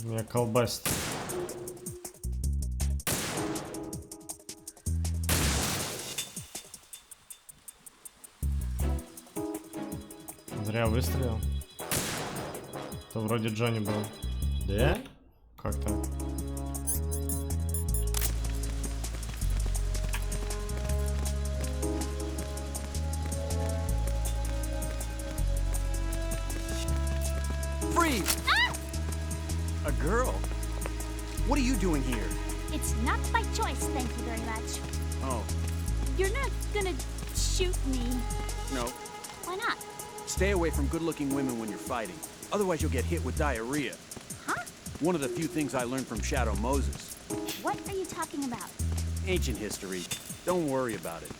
Меня колбасит. Зря выстрелил. То вроде Джонни был. Да? Как так? Freeze! A girl? What are you doing here? It's not by choice, thank you very much. Oh, You're not gonna shoot me. no. Why not? Stay away from good-looking women when you're fighting. Otherwise, you'll get hit with diarrhea. Huh? One of the few things I learned from Shadow Moses. What are you talking about? Ancient history. Don't worry about it.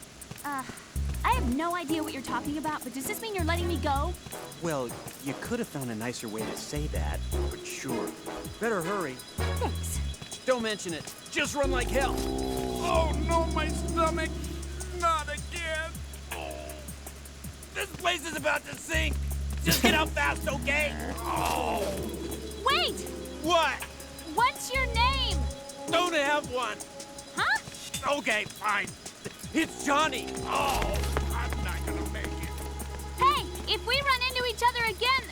I have no idea what you're talking about, but does this mean you're letting me go? Well, you could have found a nicer way to say that, but sure. Better hurry. Thanks. Don't mention it. Just run like hell. Oh no, my stomach! Not again! This place is about to sink! Just get out fast, okay? Oh! Wait! What? What's your name? Don't have one! Huh? Okay, fine. It's Johnny! Oh, I'm not gonna make it. Hey, if we run into each other again...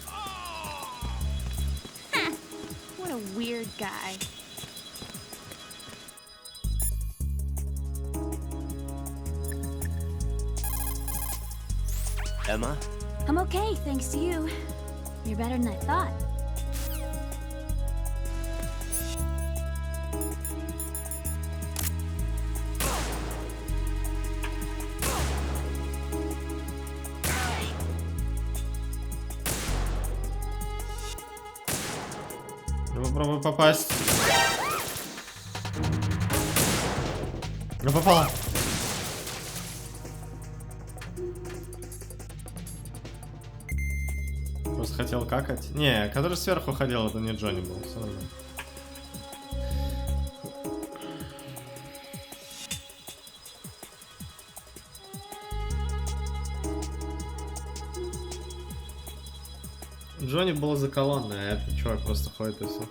Huh. What a weird guy. Emma? I'm okay, thanks to you. You're better than I thought. Я попробую попасть. Я попала. Просто хотел какать. Не, который сверху ходил, это не Джонни был. Все нормально. Джонни был за колонной, а этот чувак просто ходит и все.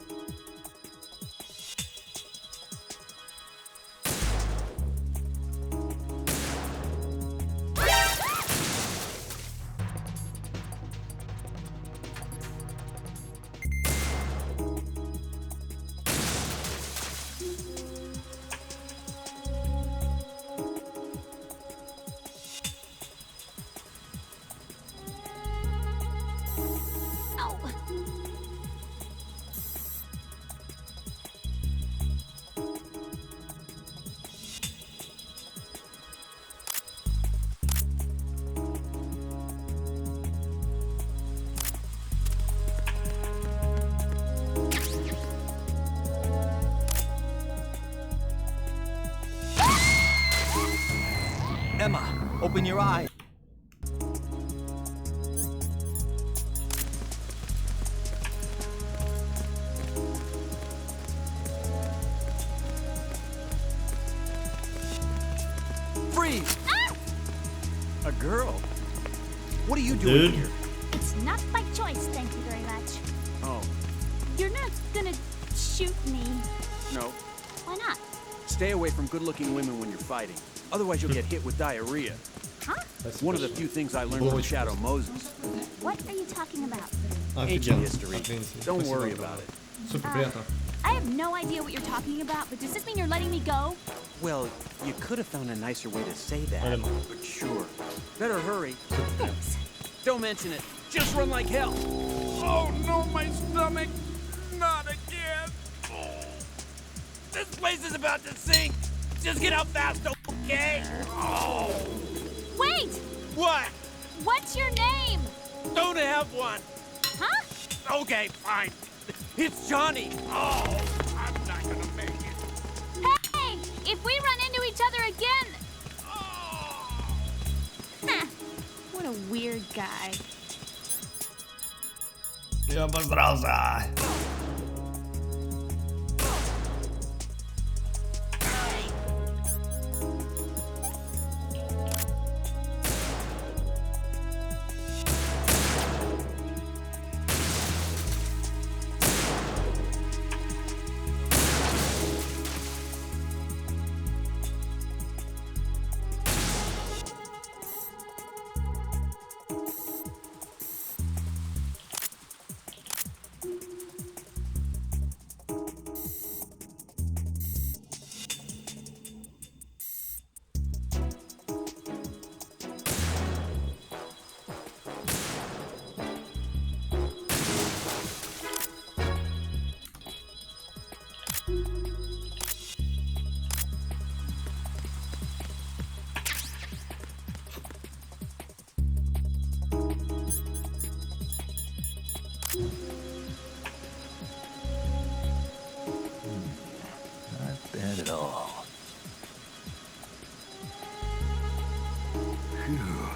Emma, open your eye. Freeze! Ah! A girl? What are you doing here? It's not by choice, thank you very much. Oh, You're not gonna shoot me. no. Why not? Stay away from good-looking women when you're fighting. Otherwise, you'll get hit with diarrhea. Huh? One of the few things I learned from Shadow Moses. What are you talking about? Ancient history. Don't worry about it. Супер приятно. I have no idea what you're talking about, but does this mean you're letting me go? Well, you could have found a nicer way to say that, but sure. Better hurry. Thanks. Don't mention it. Just run like hell. Oh no, my stomach! Not again! This place is about to sink! Just get out fast, okay? Oh! Wait! What? What's your name? Don't have one! Huh? Okay, fine. It's Johnny! Oh, I'm not gonna make it. Hey! If we run into each other again... Huh. What a weird guy. Я обосрался. Not bad at all. Phew.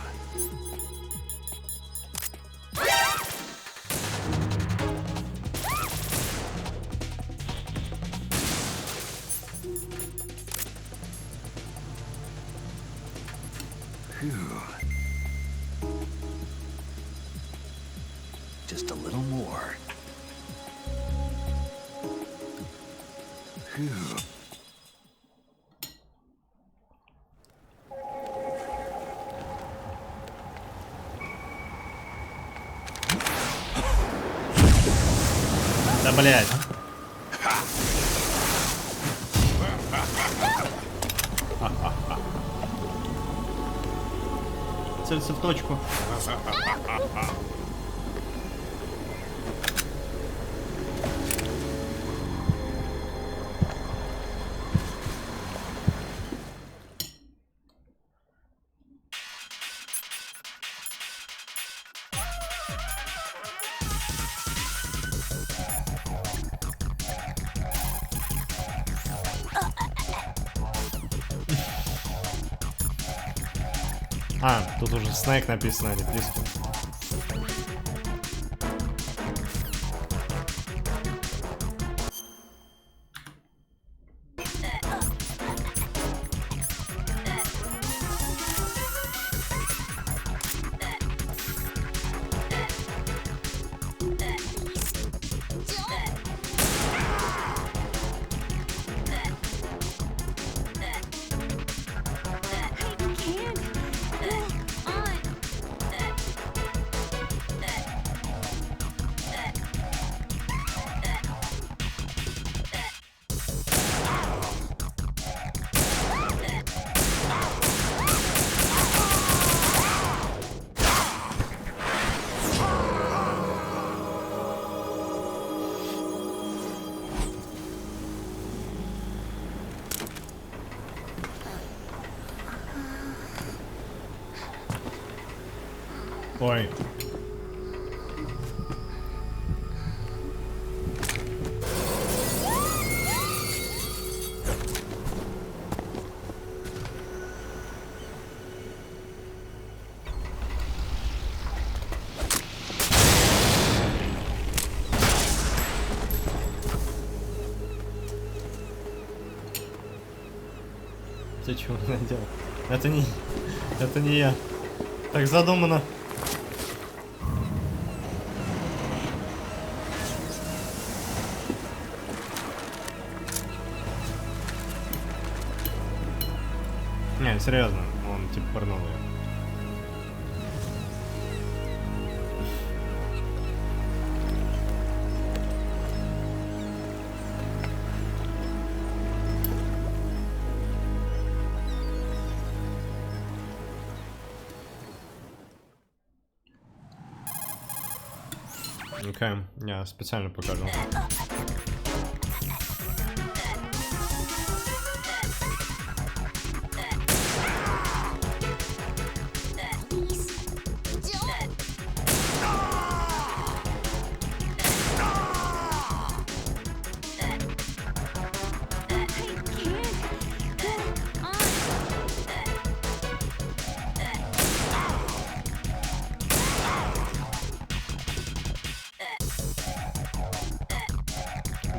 Phew. Just a little more. Phew. Да, блядь. Целься в точку. А, тут уже снэк написано, а не пистол. Ой. Ты чего наделал? Это не я. Так задумано. Не, серьезно, он типа пырнул ее. Окей, я специально покажу.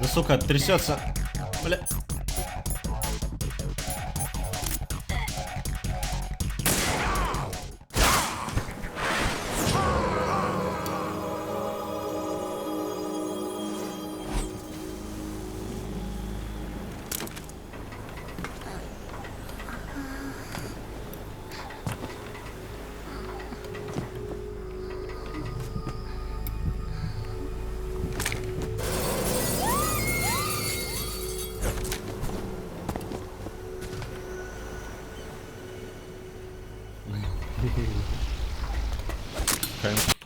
Да сука, трясется. Бля. Okay.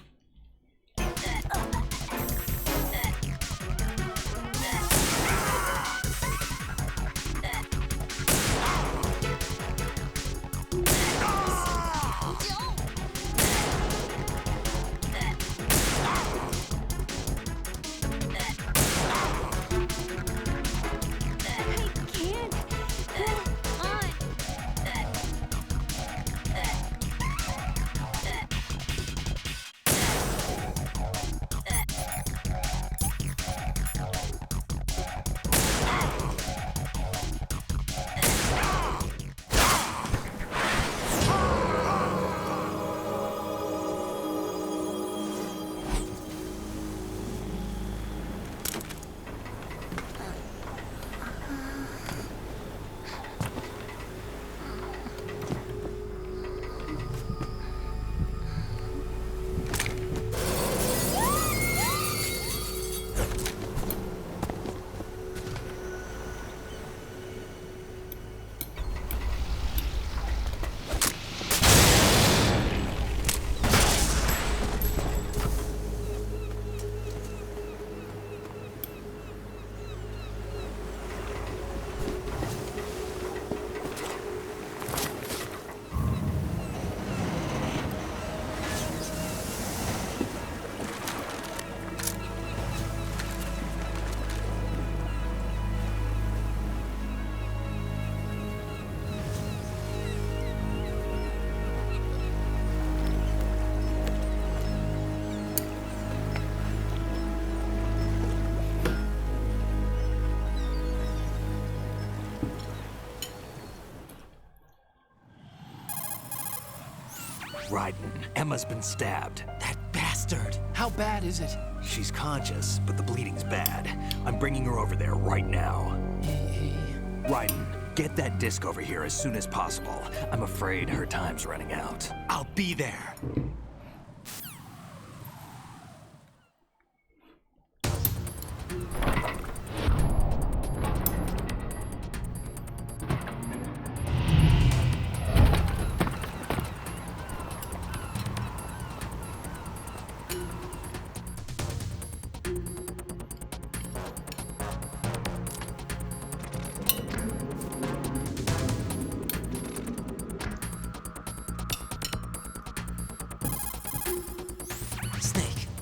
Ryden, Emma's been stabbed. That bastard! How bad is it? She's conscious, but the bleeding's bad. I'm bringing her over there right now. Ryden, get that disc over here as soon as possible. I'm afraid her time's running out. I'll be there.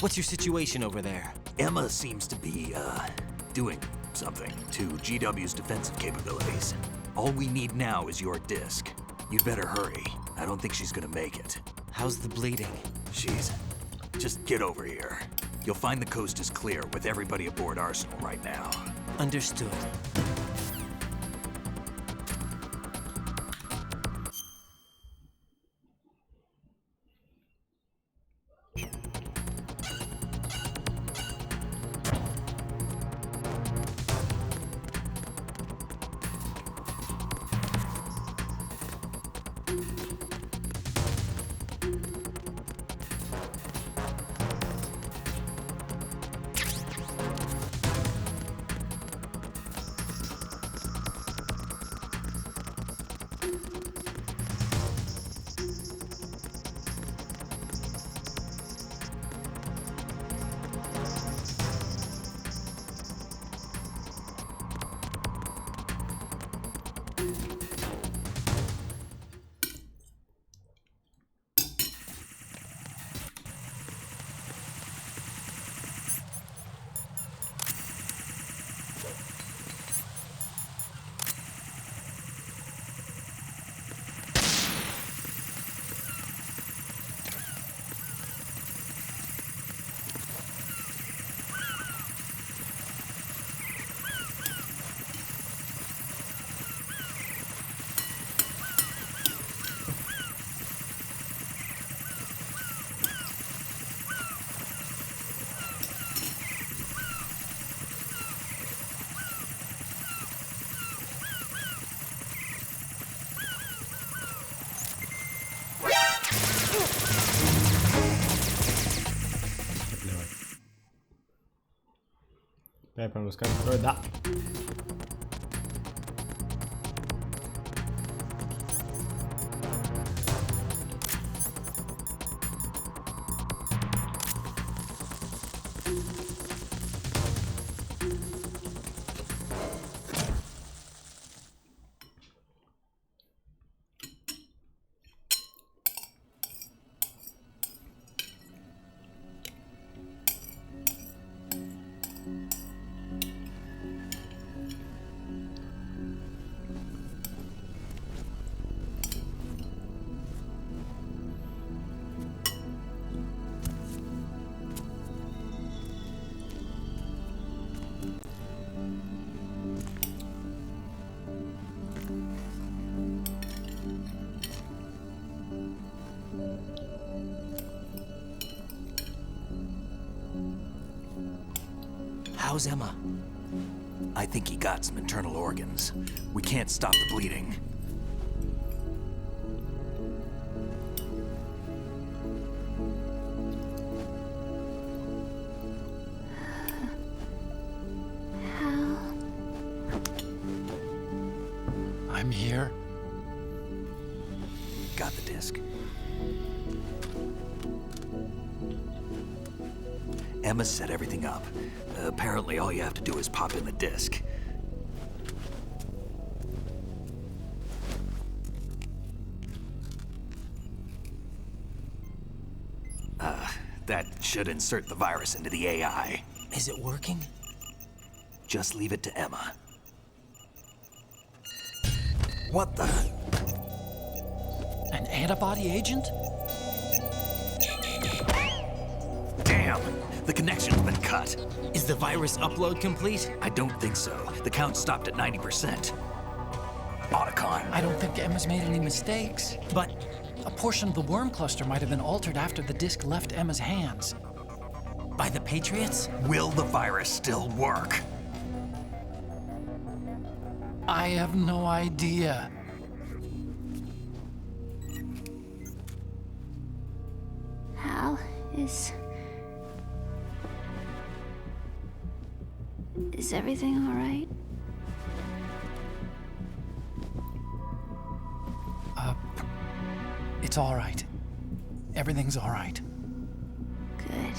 What's your situation over there? Emma seems to be, doing something to GW's defensive capabilities. All we need now is your disc. You'd better hurry. I don't think she's gonna make it. How's the bleeding? Just get over here. You'll find the coast is clear with everybody aboard Arsenal right now. Understood. Я пойму, скажем, второй, да. How's Emma? I think he got some internal organs. We can't stop the bleeding. I'm here. Got the disc. Emma set everything up. Apparently, all you have to do is pop in the disc. That should insert the virus into the AI. Is it working? Just leave it to Emma. What the? An antibody agent? Damn! The connection's been cut. Is the virus upload complete? I don't think so. The count stopped at 90%. Otacon. I don't think Emma's made any mistakes. But a portion of the worm cluster might have been altered after the disc left Emma's hands. By the Patriots? Will the virus still work? I have no idea. Hal, Is everything all right? It's all right. Everything's all right. Good.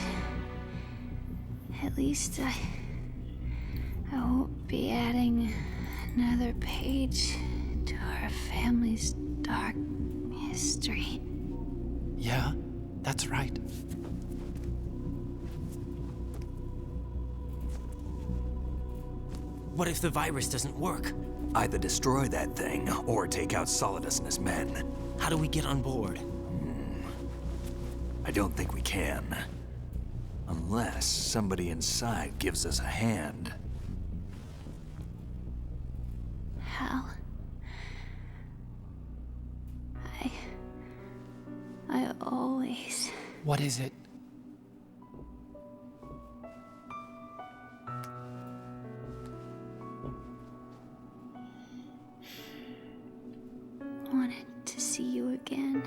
At least I won't be adding another page to our family's dark history. Yeah, that's right. What if the virus doesn't work? Either destroy that thing, or take out Solidus and his men. How do we get on board? I don't think we can. Unless somebody inside gives us a hand. Hal, I always... What is it? wanted to see you again.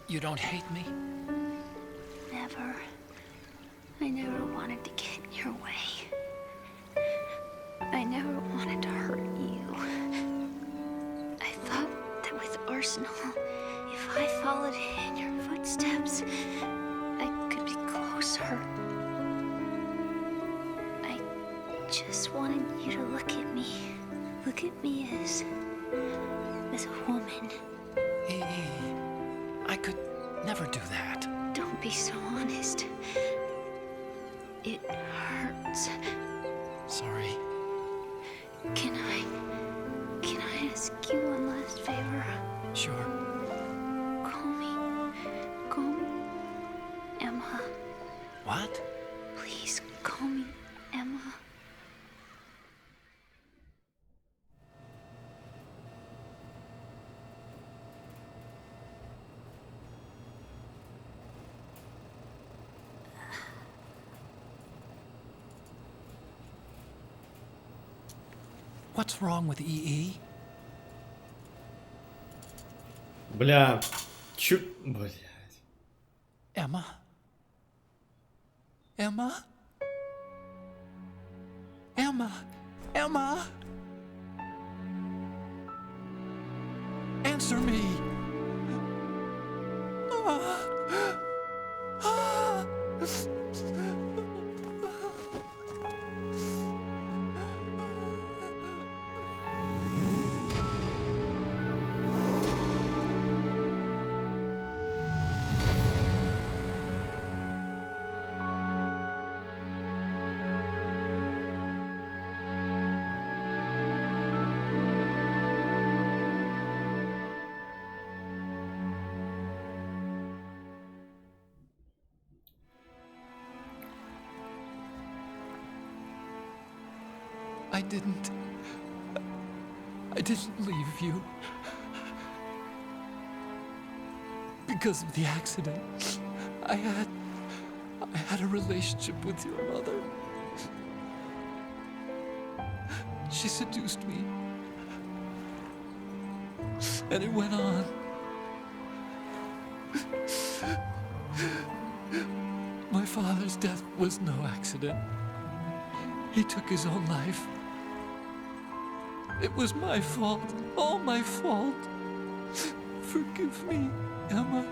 You don't hate me? Never. I never wanted to get in your way. I never wanted to hurt you. I thought that with Arsenal, if I followed in your footsteps, I could be closer. I just wanted you to look at me. Look at me as a woman. I could never do that. Don't be so honest. It hurts. Sorry. Can I ask you one last favor? Sure. Call me Emma. What? Please call me Emma. What's wrong with EE? Бля, блядь. Emma? Emma? Emma? Emma? Answer me! I didn't leave you. Because of the accident, I had a relationship with your mother. She seduced me. And it went on. My father's death was no accident. He took his own life. It was my fault, all my fault. Forgive me, Emma.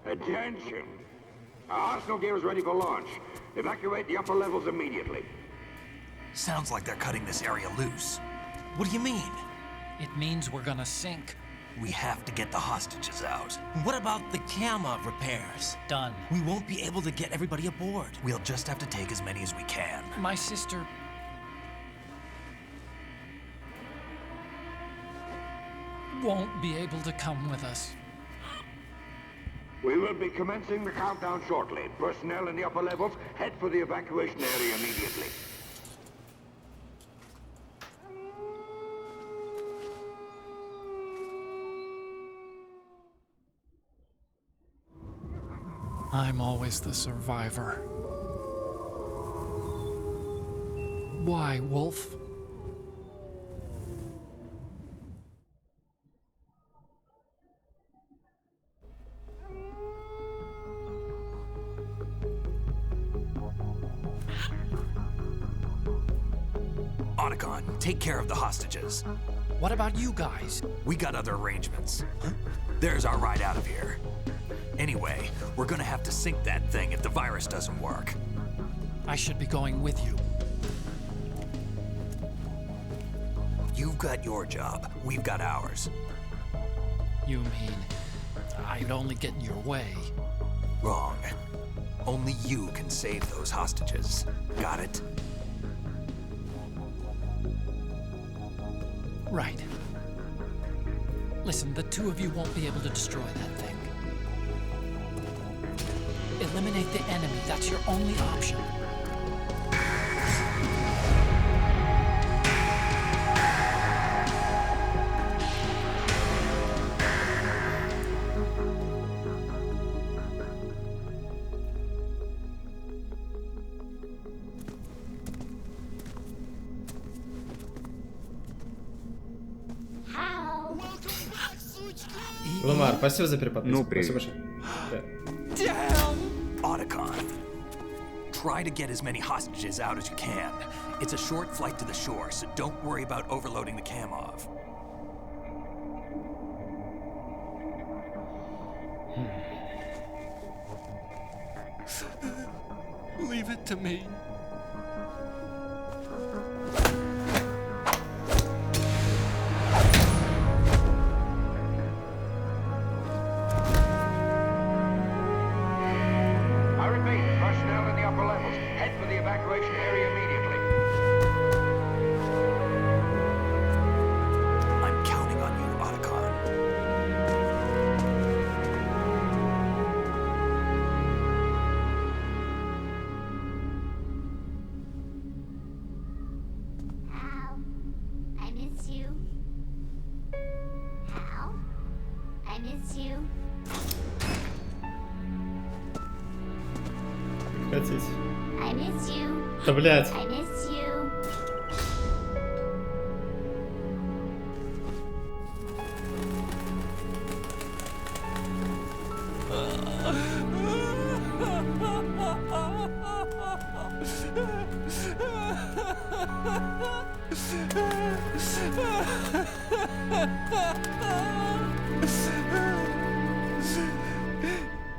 Attention! Our Arsenal gear is ready for launch. Evacuate the upper levels immediately. Sounds like they're cutting this area loose. What do you mean? It means we're gonna sink. We have to get the hostages out. What about the camera repairs? Done. We won't be able to get everybody aboard. We'll just have to take as many as we can. My sister... won't be able to come with us. We will be commencing the countdown shortly. Personnel in the upper levels, head for the evacuation area immediately. I'm always the survivor. Why, Wolf? Take care of the hostages. What about you guys? We got other arrangements. There's our ride out of here. Anyway, we're gonna have to sink that thing if the virus doesn't work. I should be going with you. You've got your job. We've got ours. You mean I'd only get in your way? Wrong. Only you can save those hostages. Got it? Right. Listen, the two of you won't be able to destroy that thing. Eliminate the enemy. That's your only option. Ламар, спасибо за переподписку. Ну, привет. Спасибо большое. Otacon. try to get as many hostages out as you can. It's a short flight to the shore, so don't worry about overloading the Kamov. Leave it to me. I repeat, personnel in the upper levels, head for the evacuation area immediately. I'm counting on you, Otacon. Hal, I miss you. Hal, I miss you. Хотите. I miss you. Да, блядь. I miss you.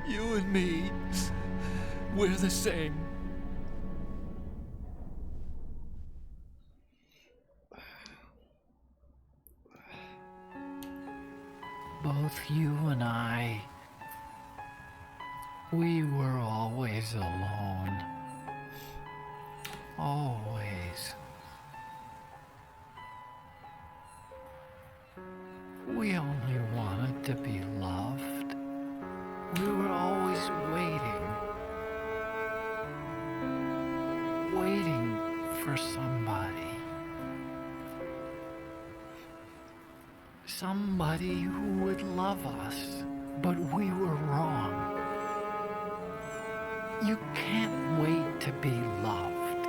You and me, we're the same. Both you and I, we were always alone. Always. We only wanted to be loved. We were always waiting. Waiting for somebody. Somebody who would love us, but we were wrong. You can't wait to be loved.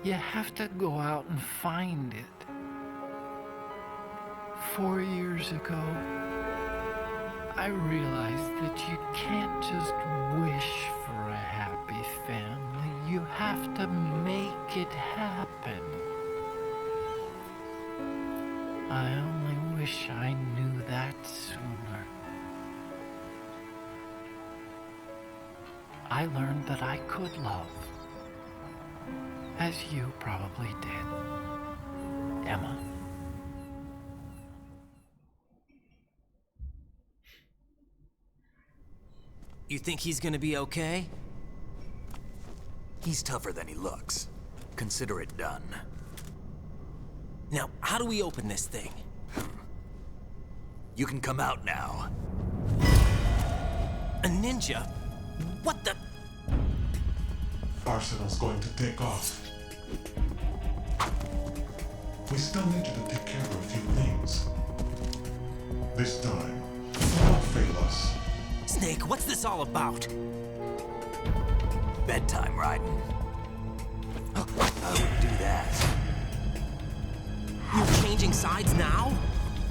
You have to go out and find it. 4 years ago, I realized that you can't just wish for a happy family. You have to make it happen. I only wish I knew that sooner. I learned that I could love, as you probably did, Emma. You think he's gonna be okay? He's tougher than he looks. Consider it done. Now, how do we open this thing? You can come out now. A ninja? What the? Arsenal's going to take off. We still need you to take care of a few things. This time, don't fail us. Snake, what's this all about? Bedtime, Raiden. I wouldn't do that. You're changing sides now?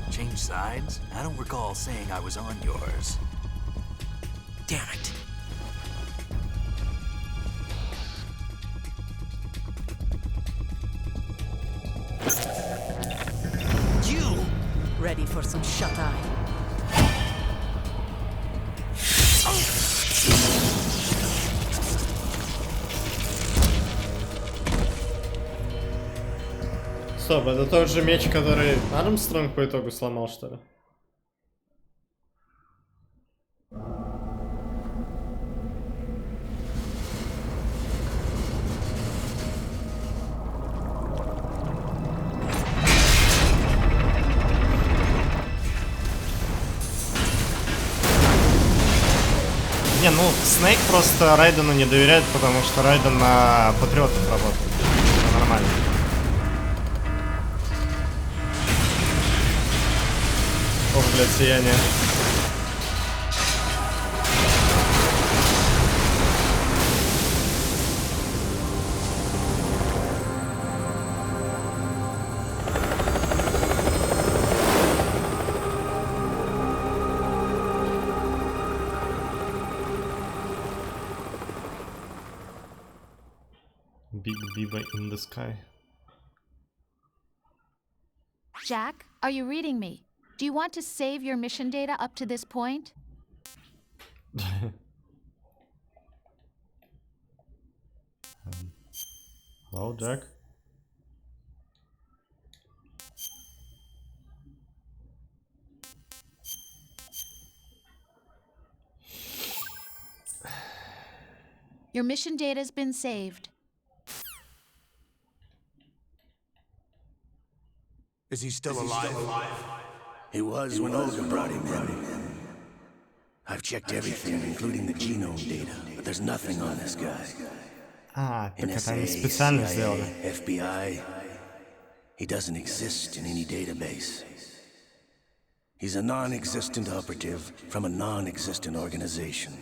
Change sides? I don't recall saying I was on yours. Damn it. You! Ready for some shut-eye? Стоп, это тот же меч, который Армстронг по итогу сломал, что ли? Не, ну, Снейк просто Райдену не доверяет, потому что Райден на патриотов работает. Это нормально. Ох, блядь, сияние. Big Biba in the sky. Jack, are you reading me? Do you want to save your mission data up to this point? Hello, Jack. Your mission data's been saved. Is he still alive? He was when Olga brought him in. I've checked everything, including the genome data, but there's nothing on this guy. Так это они NSA, специально CIA, сделали. FBI. He doesn't exist in any database. He's a non-existent operative from a non-existent organization.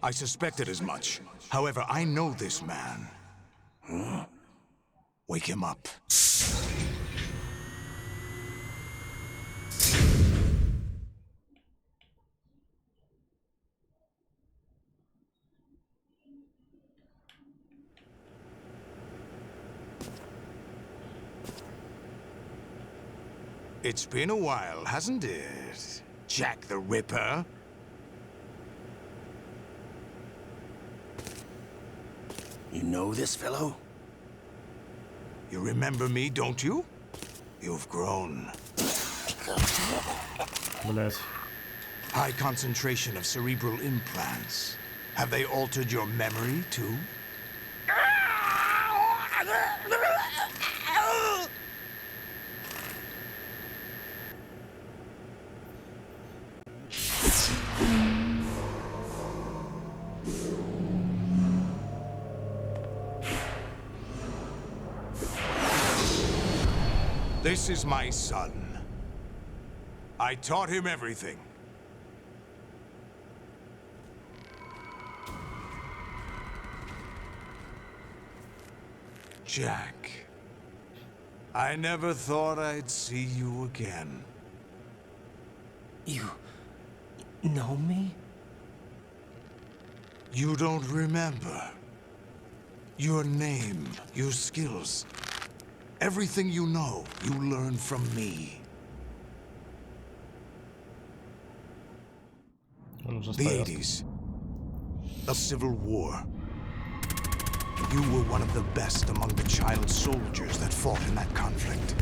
I suspected as much. However, I know this man. Wake him up. It's been a while, hasn't it? Jack the Ripper? You know this fellow? You remember me, don't you? You've grown. Блять. High concentration of cerebral implants. Have they altered your memory, too? This is my son. I taught him everything. Jack, I never thought I'd see you again. You know me? You don't remember. Your name, your skills. Everything you know, you learn from me. The 80s. A civil war. You were one of the best among the child soldiers that fought in that conflict.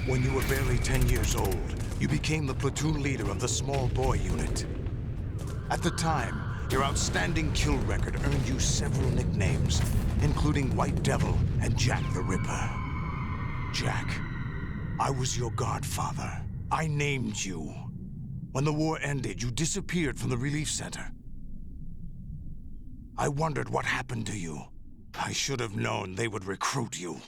When you were barely 10 years old, you became the platoon leader of the small boy unit. At the time, your outstanding kill record earned you several nicknames, including White Devil and Jack the Ripper. Jack, I was your godfather. I named you. When the war ended, you disappeared from the relief center. I wondered what happened to you. I should have known they would recruit you.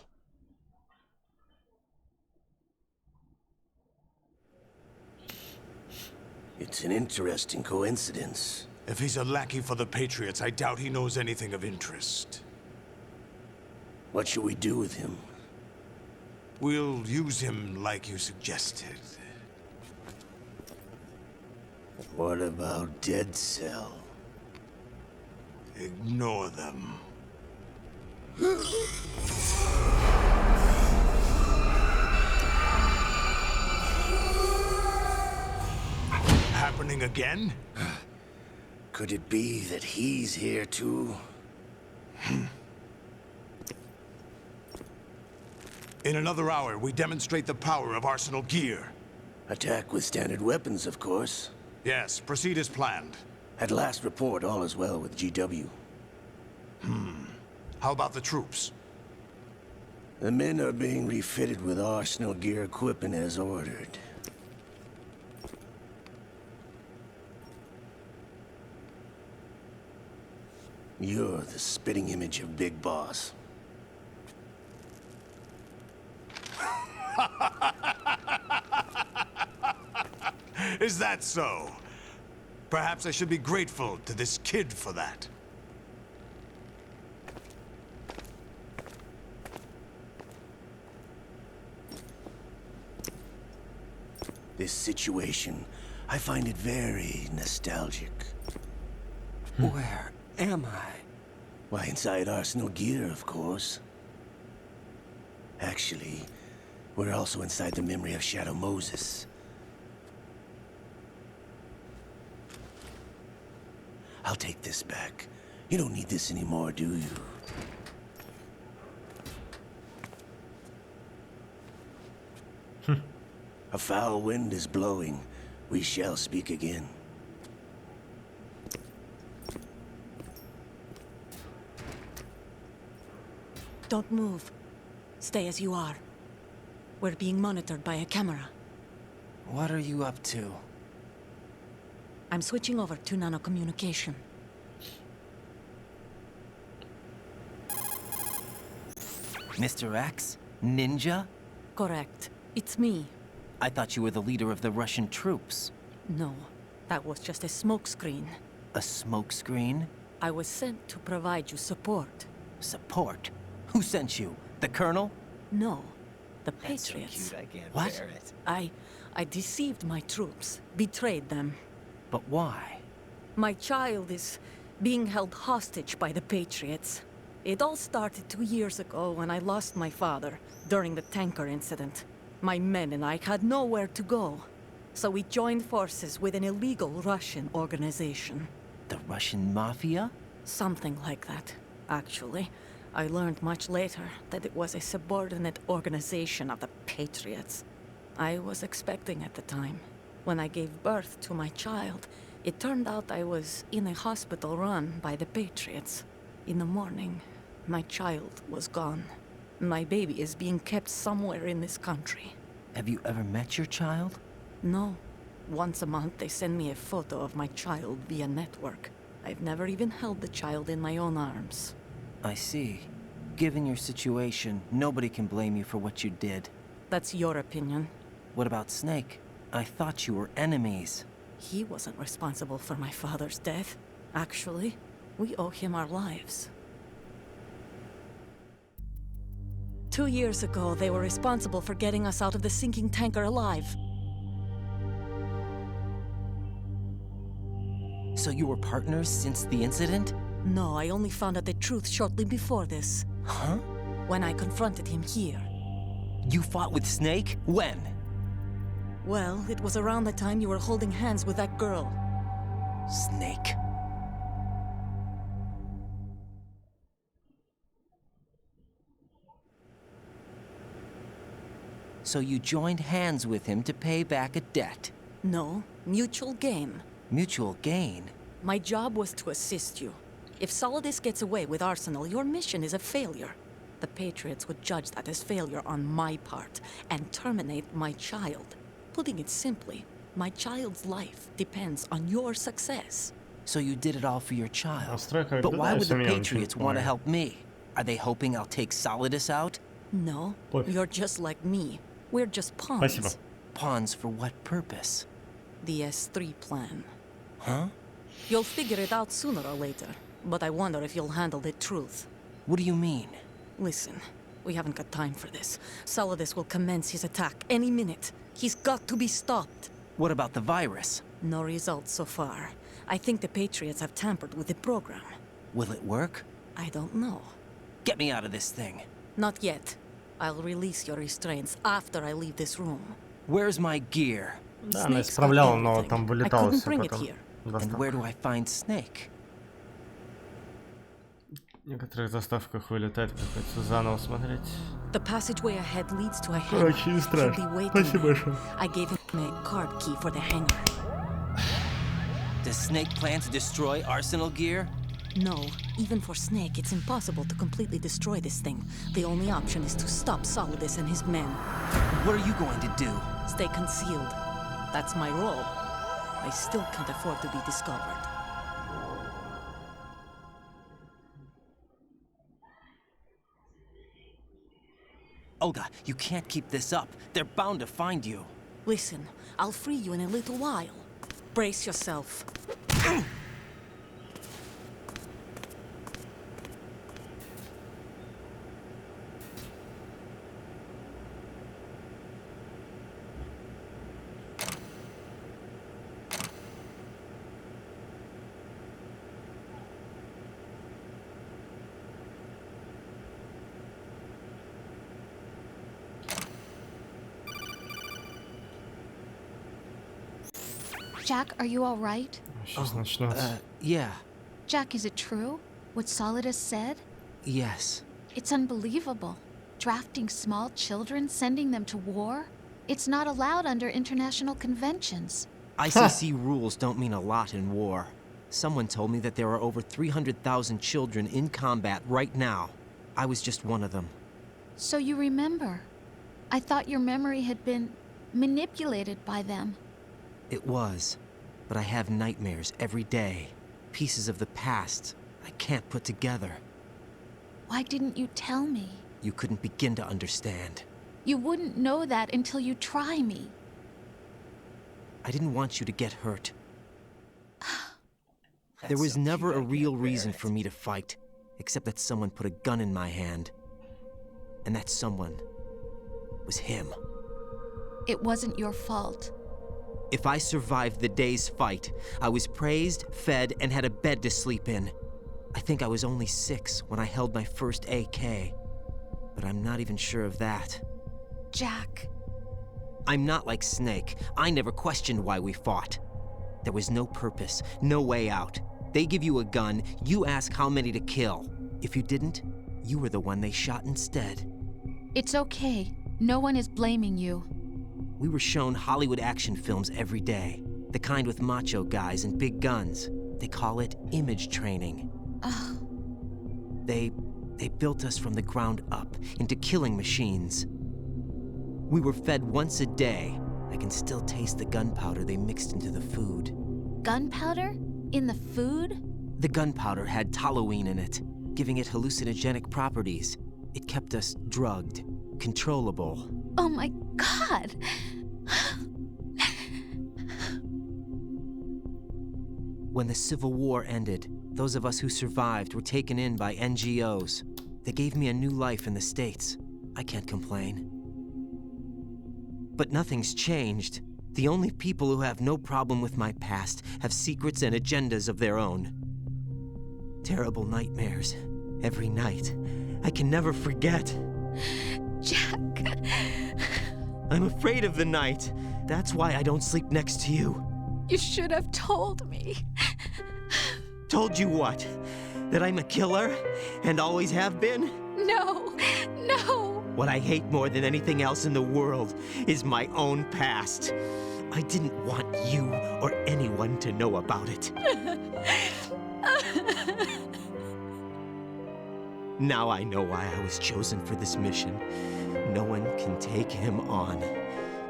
It's an interesting coincidence. If he's a lackey for the Patriots, I doubt he knows anything of interest. What should we do with him? We'll use him like you suggested. What about Dead Cell? Ignore them. Happening again? Could it be that he's here too? In another hour, we demonstrate the power of Arsenal gear. Attack with standard weapons, of course. Yes, proceed as planned. At last report, all is well with GW. How about the troops? The men are being refitted with Arsenal gear equipment as ordered. You're the spitting image of Big Boss. Is that so? Perhaps I should be grateful to this kid for that. This situation, I find it very nostalgic. Where am I? Why, inside Arsenal gear, of course. Actually, we're also inside the memory of Shadow Moses. I'll take this back. You don't need this anymore, do you? A foul wind is blowing. We shall speak again. Don't move. Stay as you are. We're being monitored by a camera. What are you up to? I'm switching over to nanocommunication. Mr. X? Ninja? Correct. It's me. I thought you were the leader of the Russian troops. No, that was just a smokescreen. A smokescreen? I was sent to provide you support. Support? Who sent you? The Colonel? No, the That's Patriots. so cute, I can't bear it. I deceived my troops, betrayed them. But why? My child is being held hostage by the Patriots. It all started 2 years ago when I lost my father during the tanker incident. My men and I had nowhere to go, so we joined forces with an illegal Russian organization. The Russian Mafia? Something like that, actually. I learned much later that it was a subordinate organization of the Patriots. I was expecting at the time. When I gave birth to my child, it turned out I was in a hospital run by the Patriots. In the morning, my child was gone. My baby is being kept somewhere in this country. Have you ever met your child? No. Once a month, they send me a photo of my child via network. I've never even held the child in my own arms. I see. Given your situation, nobody can blame you for what you did. That's your opinion. What about Snake? I thought you were enemies. He wasn't responsible for my father's death. Actually, we owe him our lives. 2 years ago, they were responsible for getting us out of the sinking tanker alive. So you were partners since the incident? No, I only found out the truth shortly before this. Huh? When I confronted him here. You fought with Snake? When? Well, it was around the time you were holding hands with that girl. Snake. So you joined hands with him to pay back a debt? No, mutual gain. Mutual gain? My job was to assist you. If Solidus gets away with Arsenal, your mission is a failure. The Patriots would judge that as failure on my part and terminate my child. Putting it simply, my child's life depends on your success. So you did it all for your child. But why would the Patriots want to help me? Are they hoping I'll take Solidus out? No, you're just like me. We're just pawns. Pawns for what purpose? The S3 plan. Huh? You'll figure it out sooner or later, but I wonder if you'll handle the truth. What do you mean? Listen, we haven't got time for this. Solidus will commence his attack any minute. He's got to be stopped. What about the virus? No results so far. I think the Patriots have tampered with the program. Will it work? I don't know. Get me out of this thing. Not yet. I'll release your restraints after I leave this room. Where's my gear? Да, она исправляла, но там вылетало все потом. And where do I find Snake? В некоторых заставках вылетает, приходится заново смотреть. The passageway ahead leads to a hangar. Очень страшно. Спасибо большое. I gave him a card key for the hangar. Does Snake plan to destroy Arsenal gear? No, even for Snake, it's impossible to completely destroy this thing. The only option is to stop Solidus and his men. What are you going to do? Stay concealed. That's my role. I still can't afford to be discovered. Olga, you can't keep this up. They're bound to find you. Listen, I'll free you in a little while. Brace yourself. Jack, are you all right? Сейчас начнется. Yeah. Jack, is it true? What Solidus said? Yes. It's unbelievable. Drafting small children, sending them to war? It's not allowed under international conventions. ICC rules don't mean a lot in war. Someone told me that there are over 300,000 children in combat right now. I was just one of them. So you remember. I thought your memory had been manipulated by them. It was. But I have nightmares every day. Pieces of the past I can't put together. Why didn't you tell me? You couldn't begin to understand. You wouldn't know that until you try me. I didn't want you to get hurt. There was never a real reason for me to fight, except that someone put a gun in my hand. And that someone was him. It wasn't your fault. If I survived the day's fight, I was praised, fed, and had a bed to sleep in. I think I was only 6 when I held my first AK. But I'm not even sure of that. Jack. I'm not like Snake. I never questioned why we fought. There was no purpose, no way out. They give you a gun, you ask how many to kill. If you didn't, you were the one they shot instead. It's okay. No one is blaming you. We were shown Hollywood action films every day. The kind with macho guys and big guns. They call it image training. They built us from the ground up into killing machines. We were fed once a day. I can still taste the gunpowder they mixed into the food. Gunpowder? In the food? The gunpowder had toluene in it, giving it hallucinogenic properties. It kept us drugged, controllable. Oh my God! When the Civil War ended, those of us who survived were taken in by NGOs. They gave me a new life in the States. I can't complain. But nothing's changed. The only people who have no problem with my past have secrets and agendas of their own. Terrible nightmares. Every night. I can never forget. Jack. I'm afraid of the night. That's why I don't sleep next to you. You should have told me. Told you what? That I'm a killer? And always have been? No, no. What I hate more than anything else in the world is my own past. I didn't want you or anyone to know about it. Now I know why I was chosen for this mission. No one can take him on,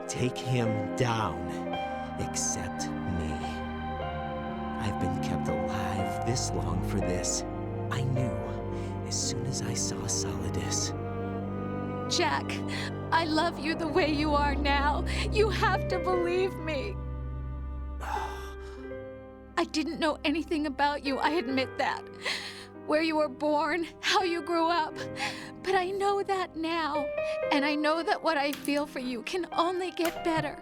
take him down, except me. I've been kept alive this long for this. I knew as soon as I saw Solidus. Jack, I love you the way you are now. You have to believe me. I didn't know anything about you, I admit that. Where you were born, how you grew up. But I know that now. And I know that what I feel for you can only get better.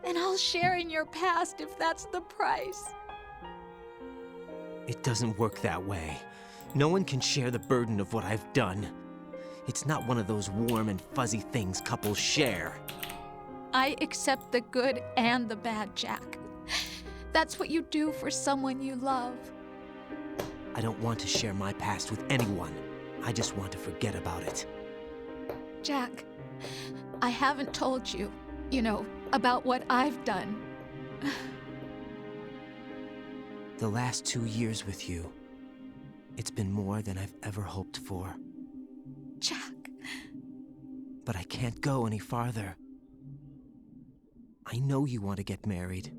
And I'll share in your past if that's the price. It doesn't work that way. No one can share the burden of what I've done. It's not one of those warm and fuzzy things couples share. I accept the good and the bad, Jack. That's what you do for someone you love. I don't want to share my past with anyone. I just want to forget about it. Jack, I haven't told you, about what I've done. The last 2 years with you, it's been more than I've ever hoped for. Jack. But I can't go any farther. I know you want to get married.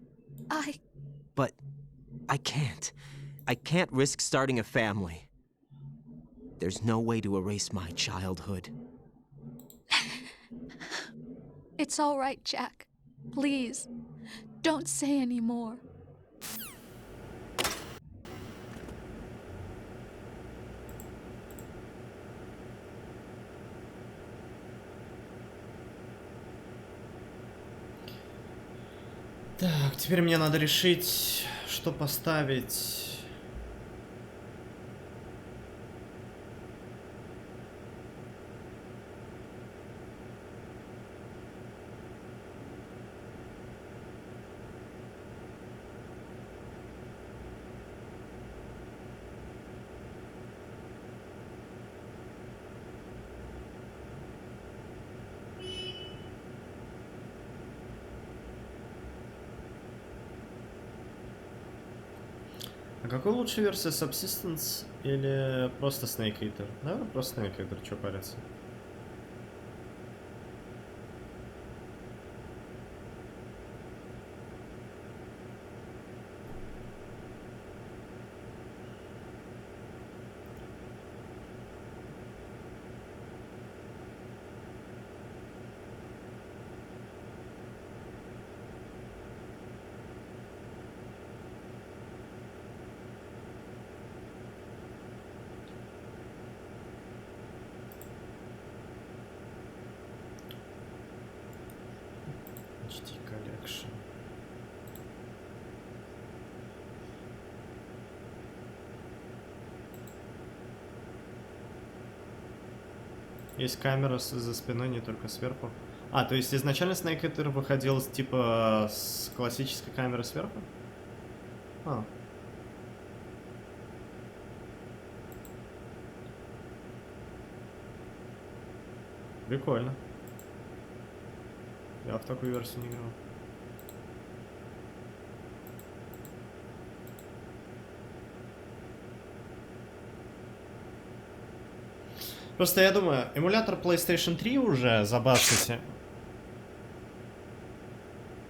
But I can't. I can't risk starting a family. There's no way to erase my childhood. It's all right, Jack. Please, don't say any more. Так, теперь мне надо решить, что поставить. какой лучше версия, Subsistence или просто Snake Eater? Наверное, просто Snake Eater, что париться. Collection. Есть камера за спиной, не только сверху. А, то есть изначально Snake Eater выходил типа с классической камеры сверху? А. Прикольно. Я в такую версию не играл. Просто я думаю, эмулятор PlayStation 3 уже забавьтесь.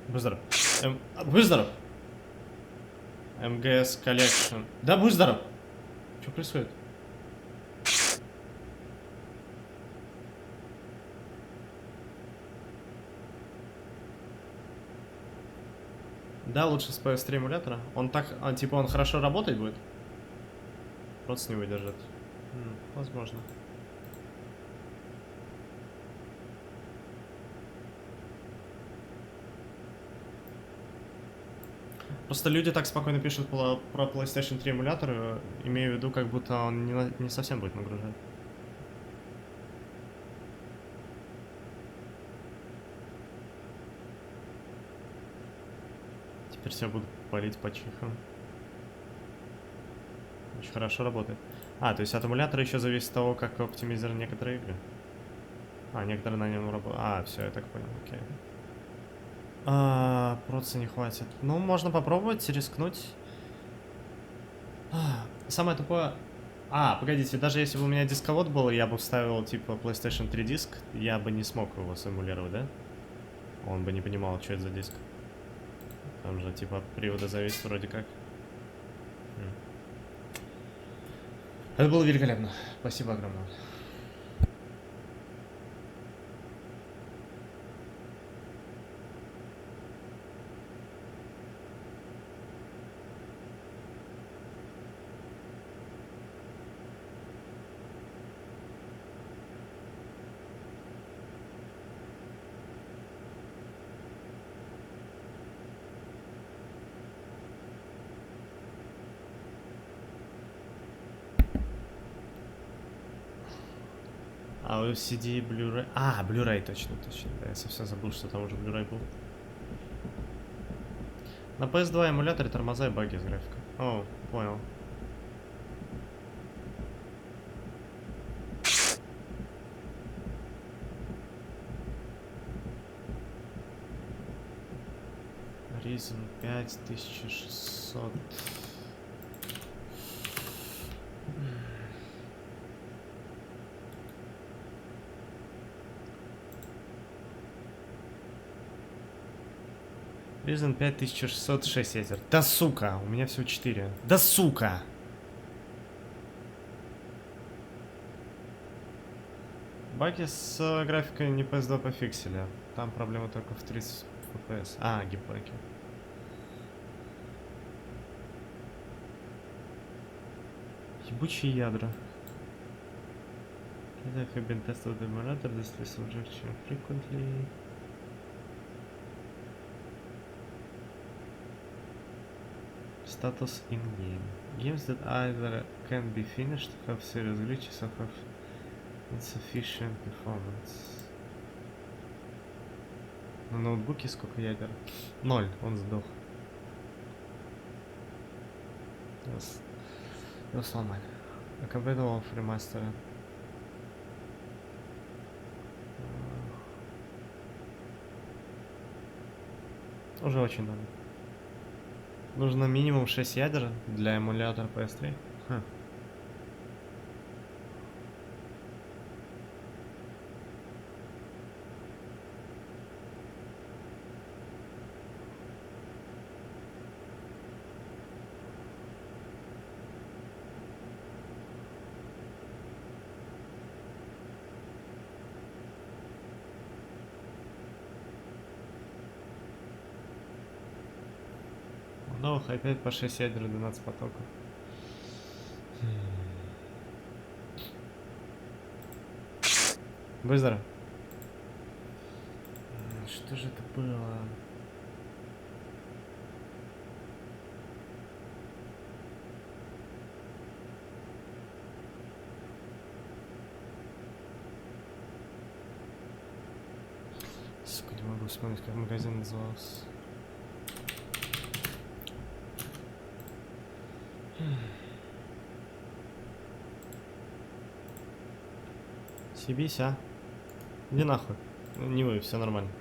Будь здоров. Будь здоров. МГС Collection. Да, будь здоров. Что происходит? Да, лучше с PS3 эмулятора. Он так, типа, он хорошо работать будет? Просто не выдержит. Возможно. Просто люди так спокойно пишут про PlayStation 3 эмулятор, имея в виду, как будто он не совсем будет нагружать. Теперь все буду палить по чихам. Очень хорошо работает. А, то есть от эмулятора еще зависит от того, как оптимизированы некоторые игры. А, некоторые на нем работают. А, все, я так понял, окей. Проца не хватит. Ну, можно попробовать, рискнуть. Самое тупое... погодите, даже если бы у меня дисковод был, я бы вставил, типа, PlayStation 3 диск, я бы не смог его симулировать, да? Он бы не понимал, что это за диск. Там же, типа, от привода зависит вроде как. Это было великолепно. Спасибо огромное. CD, Blu-ray. Blu-ray, точно. Да, я совсем забыл, что там уже Blu-ray был. На PS2 эмуляторе тормоза и баги с графикой. О, понял. Ryzen 5 1600. Ryzen 5 1606 ядер. Да сука, у меня всего 4. Да сука! Баги с графикой не PS2 пофиксили. Там проблема только в 30 FPS. Геймпаки. Ебучие ядра. I have been tested the emulator, this is subject frequently. Status in game. Games that either can be finished, have serious glitches, or have insufficient performance. На ноутбуке сколько ядер? 0, он сдох. Его сломали. A compatible remaster. Уже очень давно. Нужно минимум 6 ядер для эмулятора PS3. Хм. Новых опять по 6 ядер, 12 потоков. Быстро. Что же это было? Сука, не могу вспомнить, как магазин назывался. Съебись, а? Иди нахуй. Не вы, все нормально.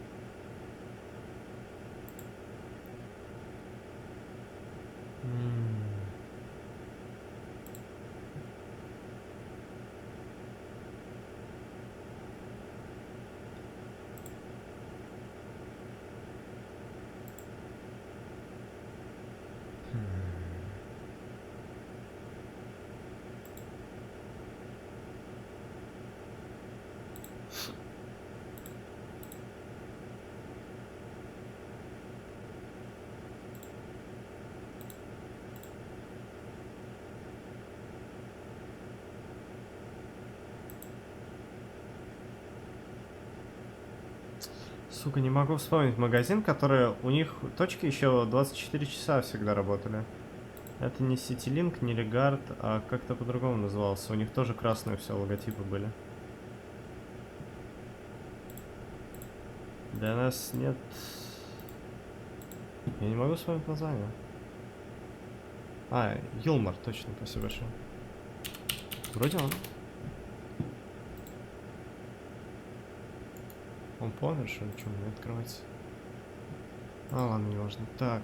Сука, не могу вспомнить магазин, который... У них точки еще 24 часа всегда работали. Это не Ситилинк, не Регард, а как-то по-другому назывался. У них тоже красные все логотипы были. Для нас нет... Я не могу вспомнить название. А, Юлмар, точно, спасибо большое. Вроде он. Он помер, что ли? Что, не открывается? А, ладно, не важно. Так.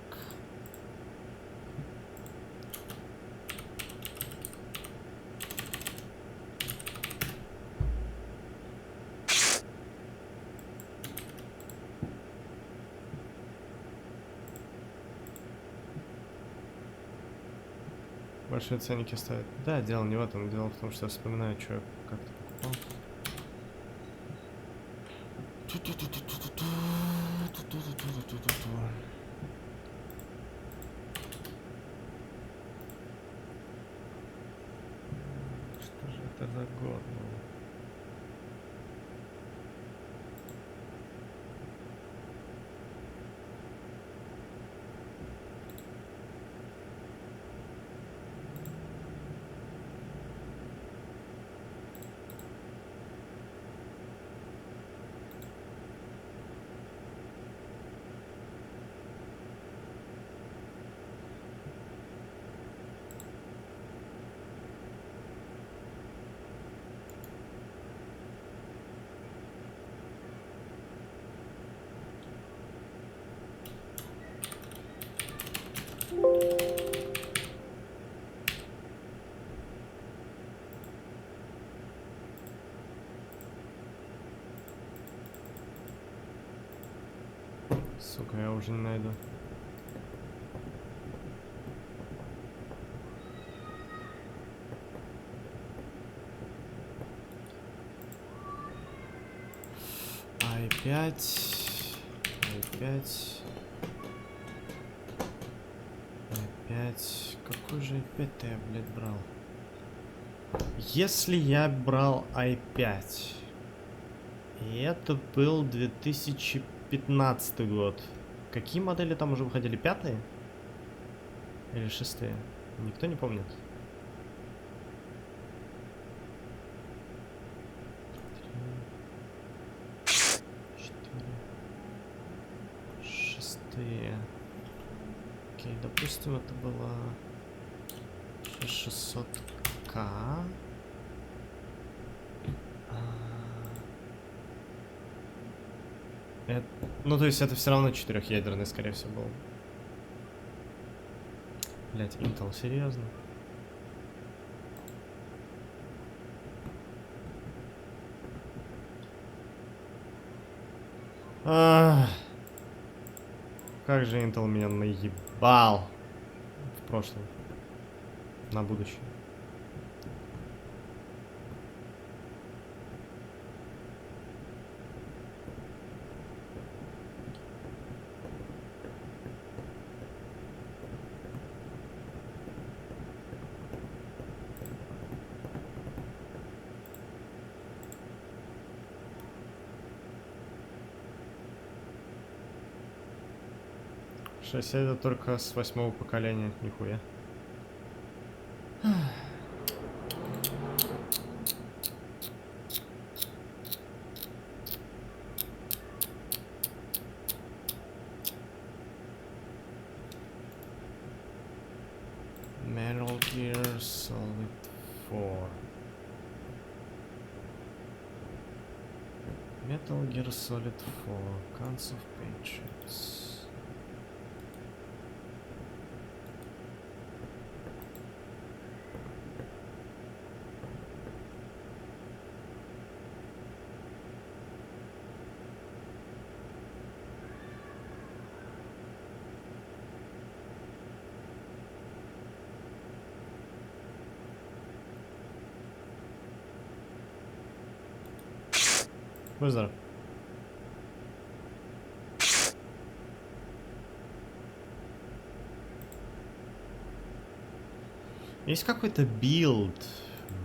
Большие ценники ставят. Да, дело не в этом. Дело в том, что я вспоминаю, что я как-то покупал. Что же это за год был? Сука, я уже не найду. i5. Какой же i5-то я, блядь, брал? Если я брал i5, и это был 2015 год, какие модели там уже выходили? 5-е? Или 6-е? Никто не помнит. 6-е. Окей, допустим, это было 600К. Это, ну, то есть это все равно 4-ядерный, скорее всего, был. Блять, Intel, серьезно? Как же Intel меня наебал в прошлом, на будущее. Шасси это только с 8-го поколения, нихуя. Metal Gear Solid 4. Metal Gear Solid 4. Guns of Patriots. Будь здоров. Есть какой-то билд,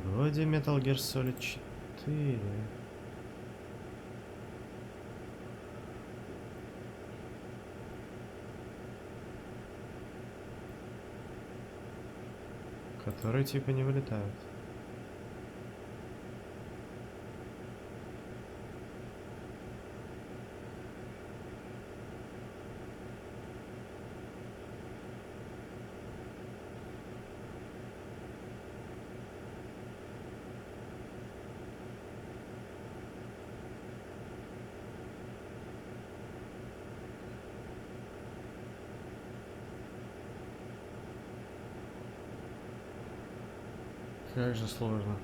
вроде Metal Gear Solid 4. Которые типа не вылетают. Как же сложно.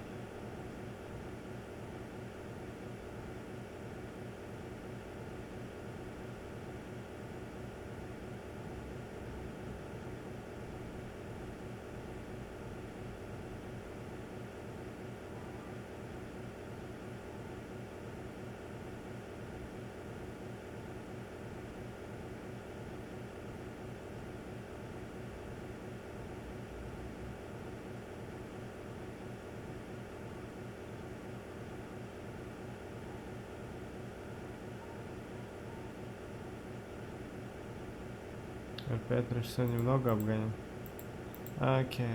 Опять пришло немного обгоним. Окей.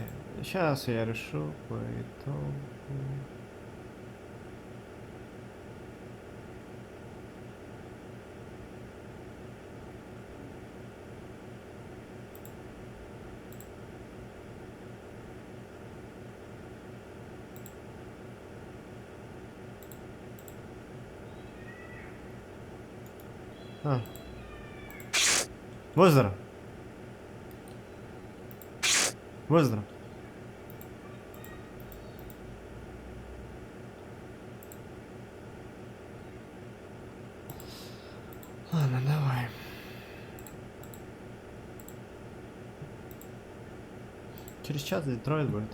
Сейчас я решу по итогу. Вот здоров. Вот здоров. Ладно, давай. Через час Детройт будет.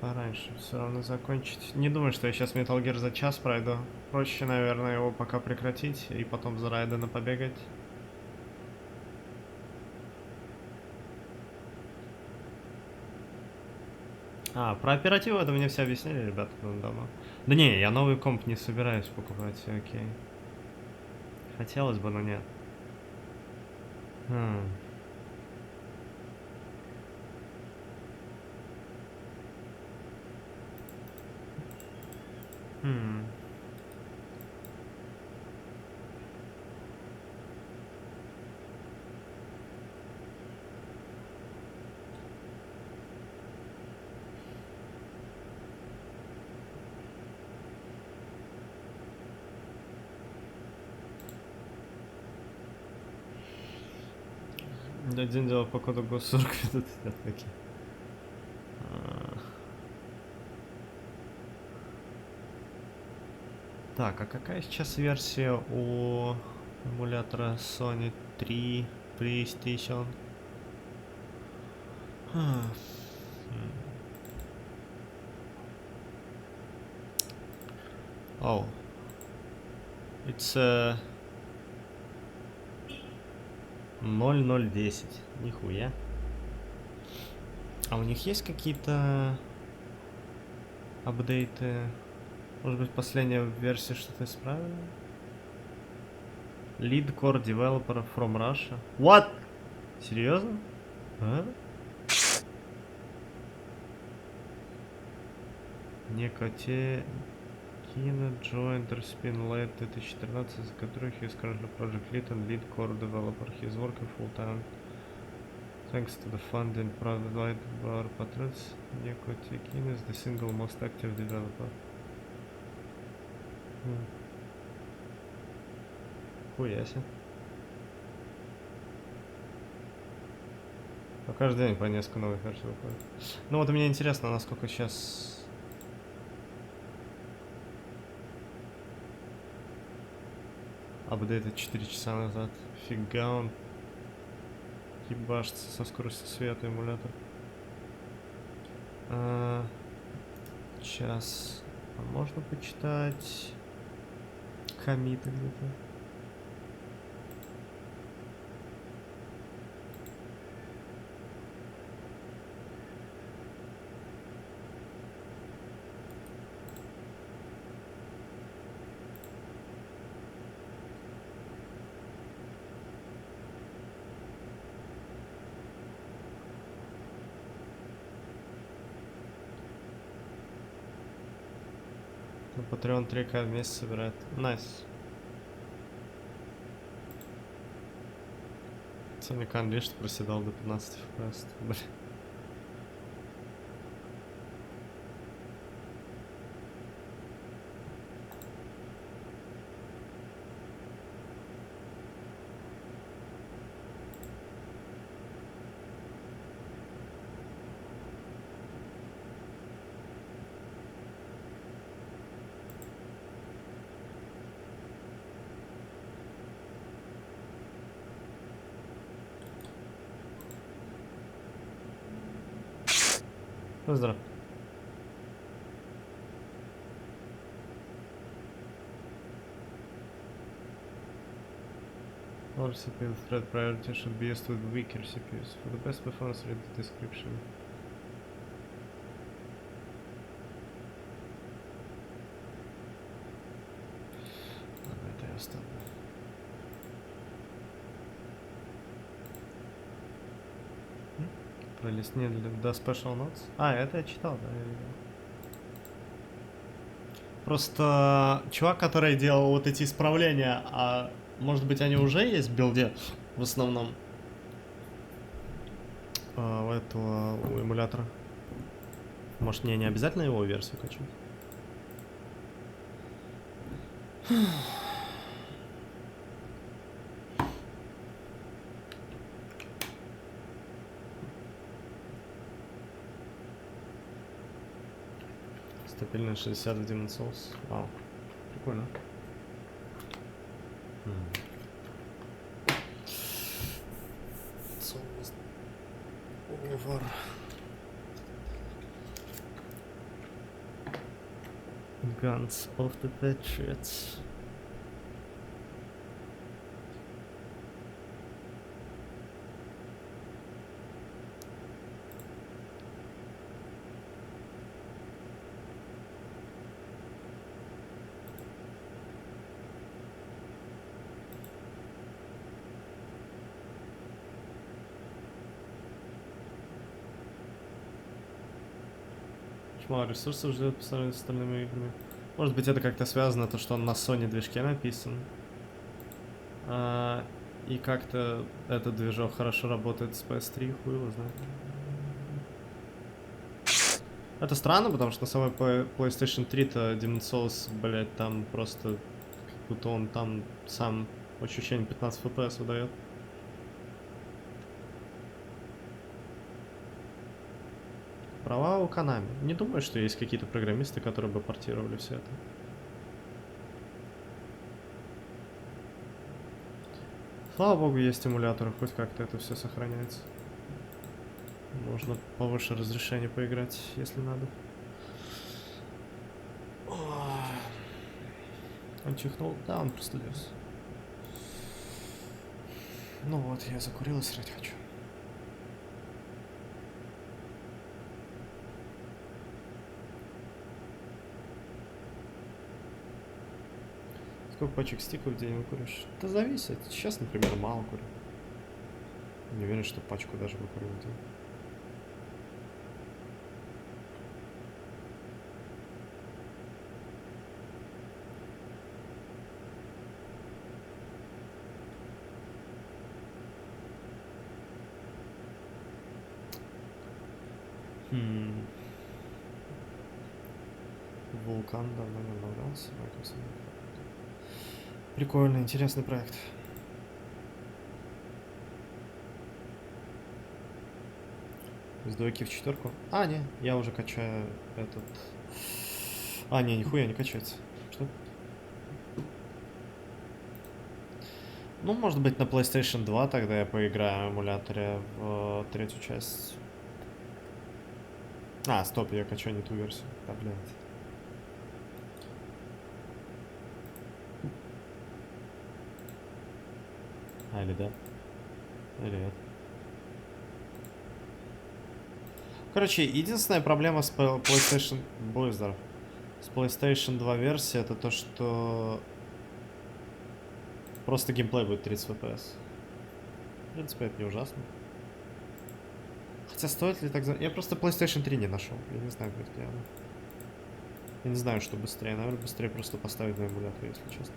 Пораньше все равно закончить. Не думаю, что я сейчас Metal Gear за час пройду. Проще, наверное, его пока прекратить и потом за Райдена побегать. Про оперативу это мне все объяснили, ребята, давно. Да не, я новый комп не собираюсь покупать, окей. Хотелось бы, но нет. Один делал по коду ГОС-40 минут. Окей. Так, а какая сейчас версия у эмулятора Sony 3 PlayStation? Oh, it's 0010. Нихуя. А у них есть какие-то апдейты? Может быть, последняя версия что-то исправила? Lead core developer from Russia. What? Серьезно? А? Некоте... Kino joined Spin Late 2014, из которых is currently project lead and lead core developer. He is working full time. Thanks to the funding provided by our patrons, Некоте Kino is the single most active developer. Хуя себе. Но каждый день по несколько новых версий выходит. Ну вот мне интересно, насколько сейчас... Апдейты 4 часа назад. Фига он ебашится со скоростью света эмулятор. Сейчас. А можно почитать коммиты где-то? Patreon 3К в месяц собирает. Найс. Sony Unleashed проседал до 15 FPS. Блин. Здравствуй. All CPU thread priority should be used with weaker CPUs. For the best performance, read the description. Ладно, это я оставлю. Пролистни до Special Notes. А, это я читал, да, я видел. Просто чувак, который делал вот эти исправления, а может быть они уже есть в билде в основном у этого у эмулятора. Может мне не обязательно его версию качать? Стабильно 60 в Demon's Souls. Вау. Прикольно. It's almost over. Guns of the Patriots. Мало ресурсов ждет по сравнению с остальными играми. Может быть, это как-то связано, то, что он на Sony движке написан. И как-то этот движок хорошо работает с PS3, хуй его знает. Это странно, потому что на самой PlayStation 3-то Demon's Souls, блять, там просто как будто он там сам ощущение 15 FPS выдает. Права у Konami. Не думаю, что есть какие-то программисты, которые бы портировали все это. Слава богу, есть эмуляторы, хоть как-то это все сохраняется. Можно повыше разрешение поиграть, если надо. Он чихнул? Да, он простудился. Ну вот, я закурил и срать хочу. Сколько пачек стиков в день выкуришь? Это зависит. Сейчас, например, мало курю. Не уверен, что пачку даже выкурю в день. Вулкан давно не обновлялся. Прикольный, интересный проект. С двойки в четверку. А, не, я уже качаю этот. А, не, нихуя не качается. Что? Ну, может быть, на PlayStation 2 тогда я поиграю в эмуляторе в третью часть. А, стоп, я качаю не ту версию. Да, блядь. А, или да? Или нет? Короче, единственная проблема с PlayStation... Будь здоров. С PlayStation 2 версии это то, что... Просто геймплей будет 30 FPS. В принципе, это не ужасно. Хотя стоит ли так... Я просто PlayStation 3 не нашел. Я не знаю, где она. Я не знаю, что быстрее. Наверное, быстрее просто поставить на эмулятор, если честно.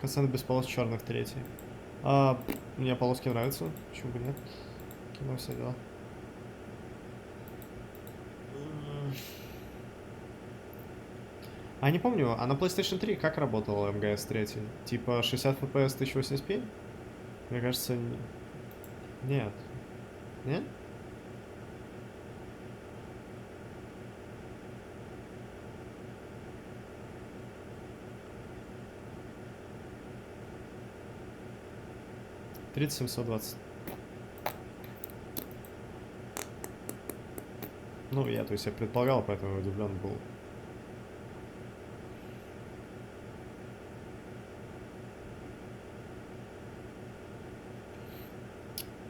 Концерт без полос черных третий. Мне полоски нравятся. Почему бы нет? Кино, все дела. А не помню, а на PlayStation 3 как работал МГС 3? Типа 60 FPS 1080p? Мне кажется, нет. Нет? — 3720. Ну, я, то есть, я предполагал, поэтому удивлен был.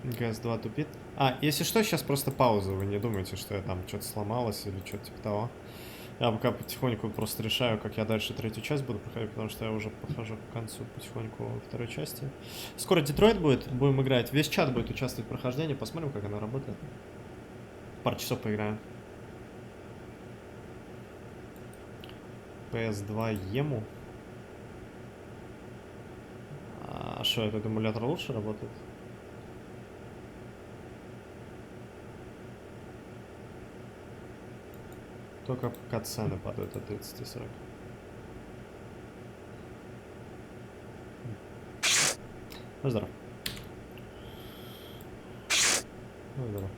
ГС-2 тупит. А, если что, сейчас просто пауза. Вы не думайте, что я там что-то сломалось или что-то типа того. Я пока потихоньку просто решаю, как я дальше третью часть буду проходить, потому что я уже подхожу к концу потихоньку второй части. Скоро Детройт будет, будем играть. Весь чат будет участвовать в прохождении, посмотрим, как она работает. Пару часов поиграем. PS2 ему. А что, этот эмулятор лучше работает? Только пока цены падают от 30-40. Ну, здорово. Ну, здорово.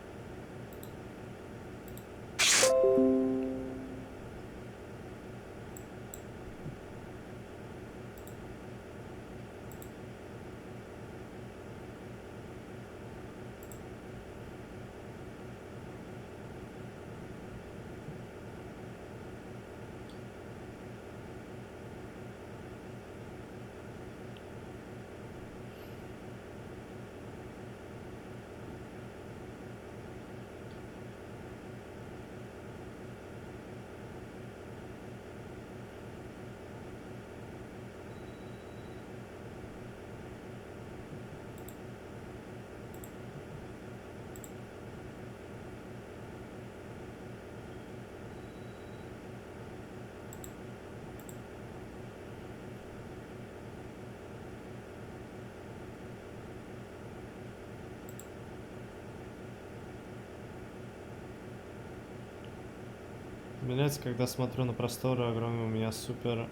Мне нравится, когда смотрю на просторы огромные, у меня супер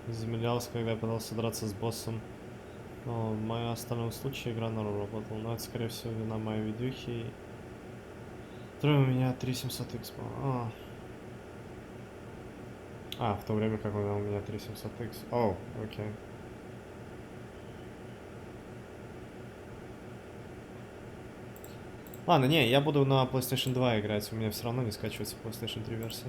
Замедлялся, когда я пытался драться с боссом. Но в моем остальном случае игра норм работала. Но это, скорее всего, вина моей видюхи. Трое у меня 3700X было. В то время как у меня 3700X. О, окей. Ладно, не, я буду на PlayStation 2 играть. У меня все равно не скачивается PlayStation 3 версия.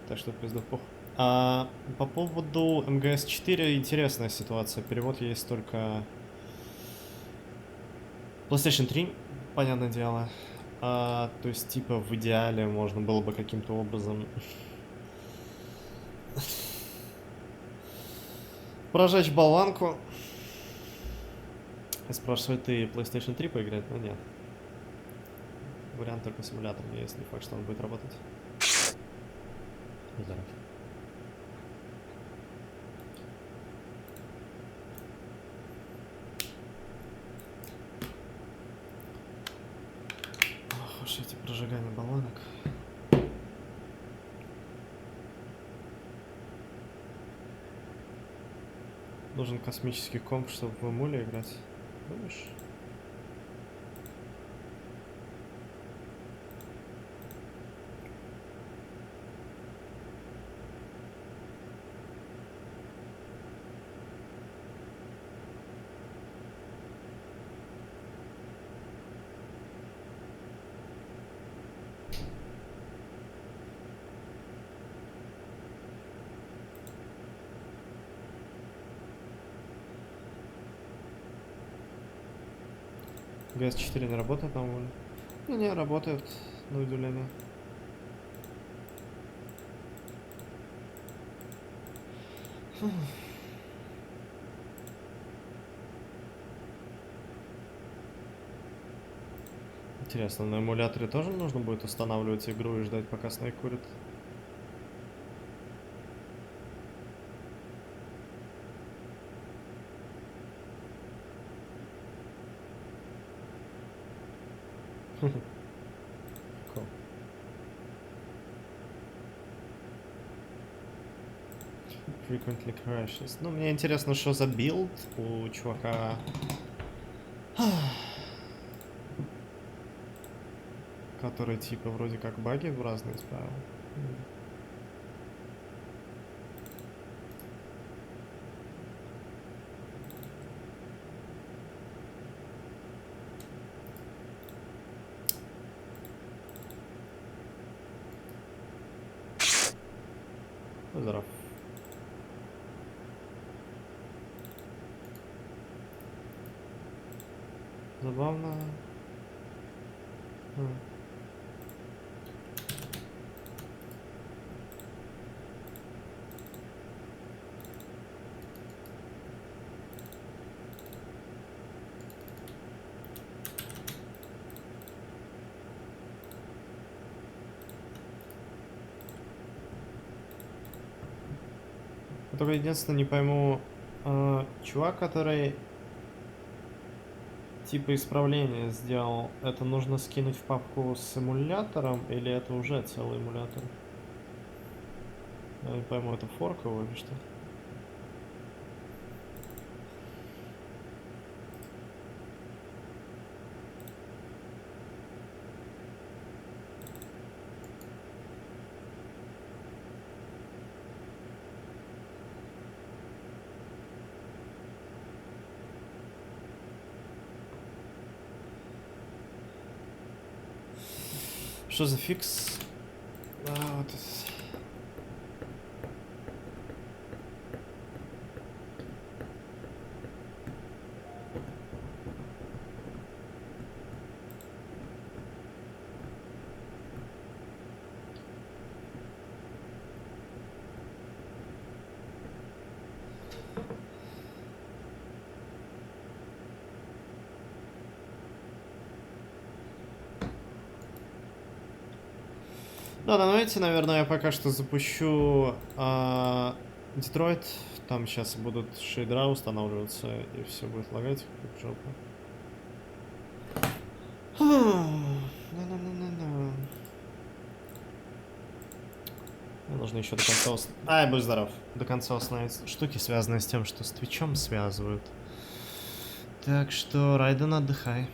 Так что пизду пух. По поводу МГС 4 интересная ситуация. Перевод есть только PlayStation 3, понятное дело. То есть, типа, в идеале можно было бы каким-то образом прожечь болванку. Спрашивает, ты PlayStation 3 поиграть? Но нет. Вариант только симулятор, есть, не факт, что он будет работать. Здоров. Ох уж эти прожигания баллонок. Нужен космический комп, чтобы в эмуле играть. Думаешь? МГС-4 не работает, по-моему. Не, работает, на удивление. Интересно, на эмуляторе тоже нужно будет устанавливать игру и ждать, пока Снейк курит? Cool. Frequently crashes. Ну, мне интересно, что за билд у чувака. Который типа вроде как баги в разные исправил. Здоров. Забавно. Только единственное не пойму, чувак, который типа исправления сделал, это нужно скинуть в папку с эмулятором или это уже целый эмулятор? Я не пойму, это форк его или что? Что за фикс? Вот это. Да, давайте, наверное, я пока что запущу Детройт. Там сейчас будут шейдера устанавливаться, и все будет лагать как жопа. Мне нужно еще до конца Ай, будь здоров. До конца установить штуки, связанные с тем, что с твичом связывают. Так что, Райден, отдыхай.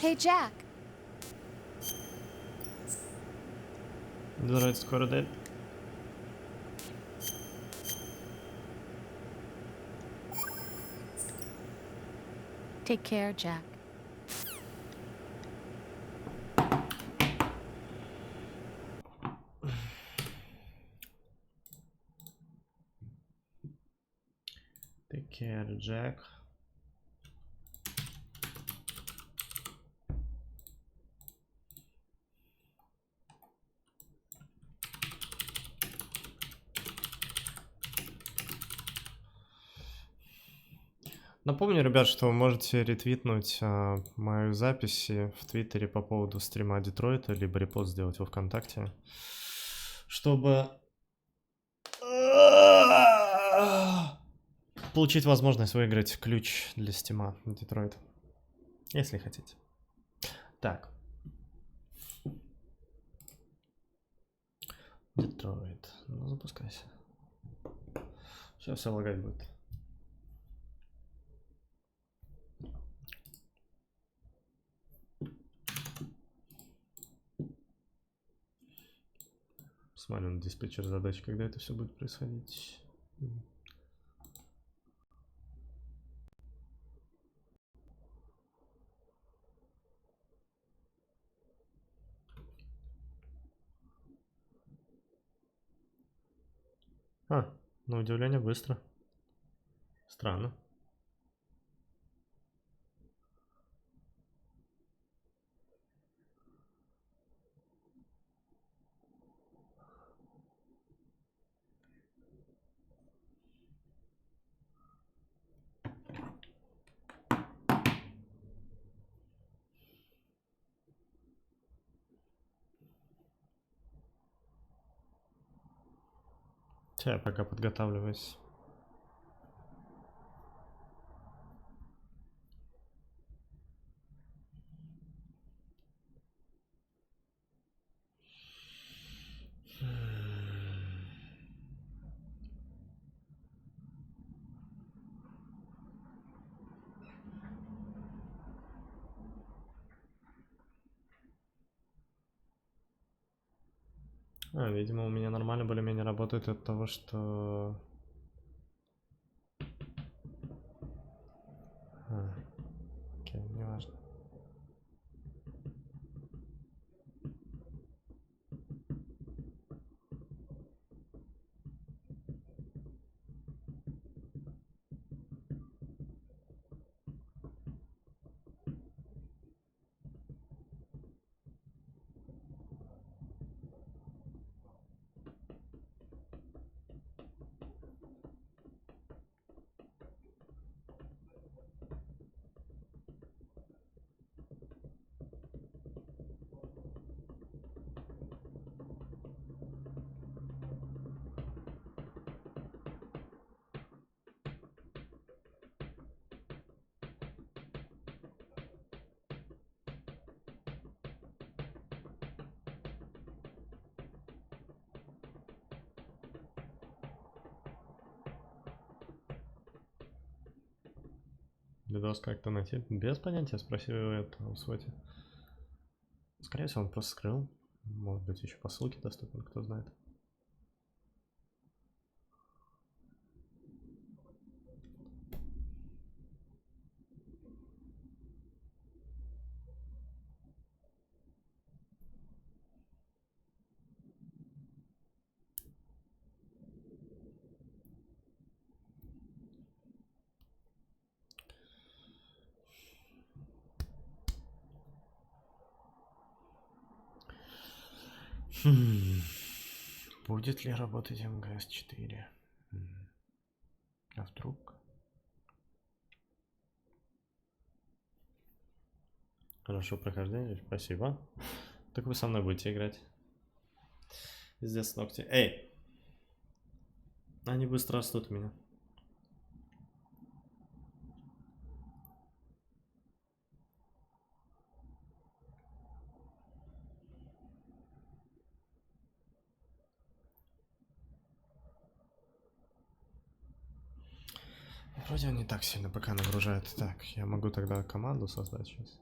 Hey, Jack. Здравствуйте, скоро дед. Take care, Jack. Take care, Jack. Напомню, ребят, что вы можете ретвитнуть мою запись в Твиттере по поводу стрима Детройта, либо репост сделать во ВКонтакте, чтобы получить возможность выиграть ключ для стима Детройт, если хотите. Так. Детройт. Ну, запускайся. Сейчас все лагать будет. Смотрю на диспетчер задач, когда это все будет происходить. На удивление быстро. Странно. Я пока подготавливаюсь. Видимо, у меня нормально более-менее работает от того, что... Окей, неважно. Видос как-то найти? Без понятия, спросил это в своте. Скорее всего, он просто скрыл. Может быть, еще по ссылке доступен, кто знает. Будет ли работать МГС 4? А вдруг? Хорошо прохождение, спасибо. Так вы со мной будете играть. Пиздец, ногти. Эй! Они быстро растут у меня. Вроде он не так сильно ПК нагружает. Так, я могу тогда команду создать сейчас.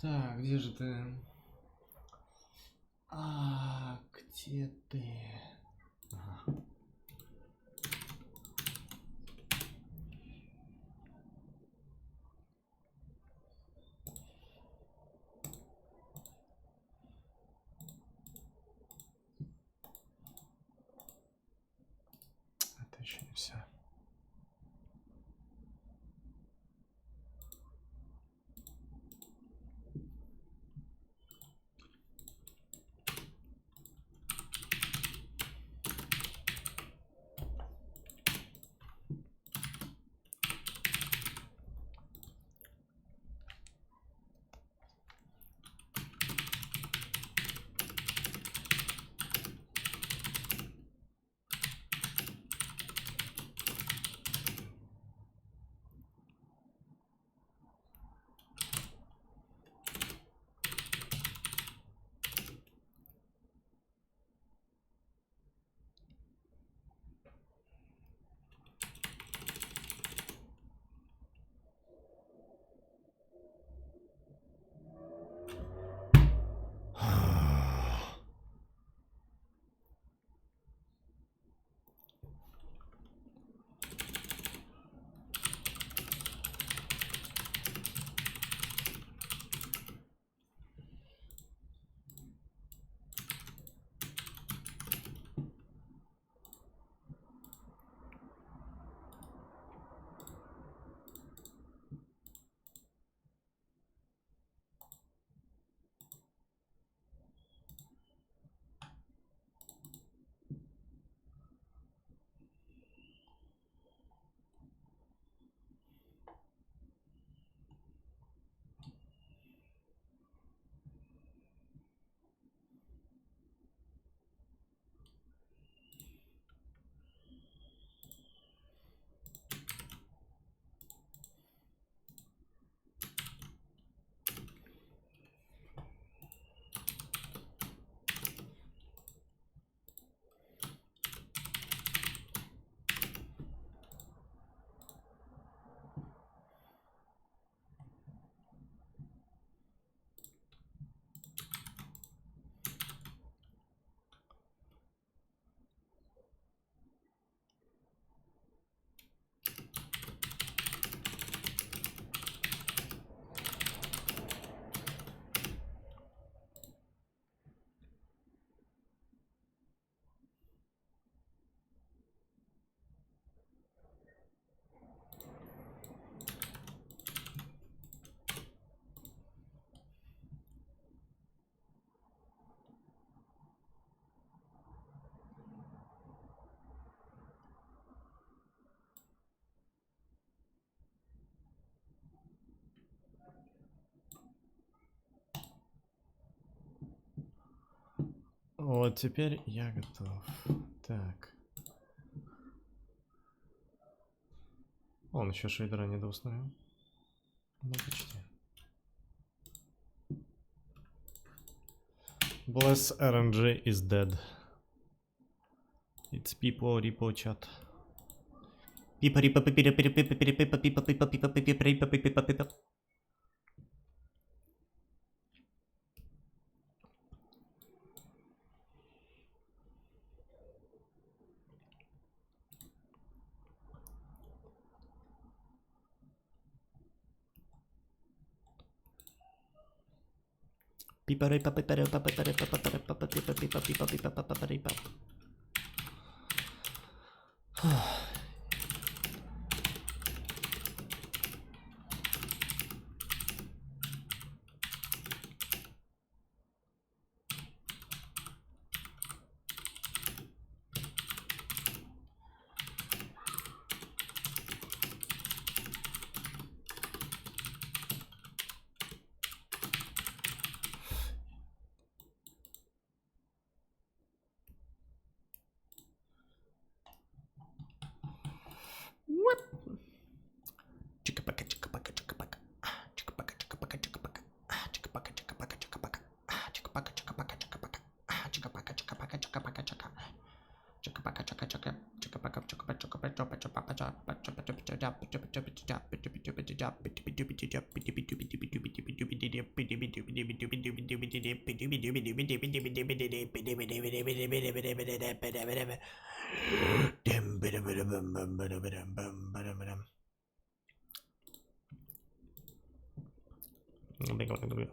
Так, где же ты? А, где ты? Ага. Это еще не все. Вот теперь я готов. Так. Он еще шейдера не доустановил. Ну почти. Bless RNG is dead. It's people repo chat. Пипа рипа пипа пипа пипа пипа пипа пипа пипа пипа пипа пипа. Пипа рипа пипа рипа пипа рипа пипа рипа пипа пипа пипа пипа пипа рипа.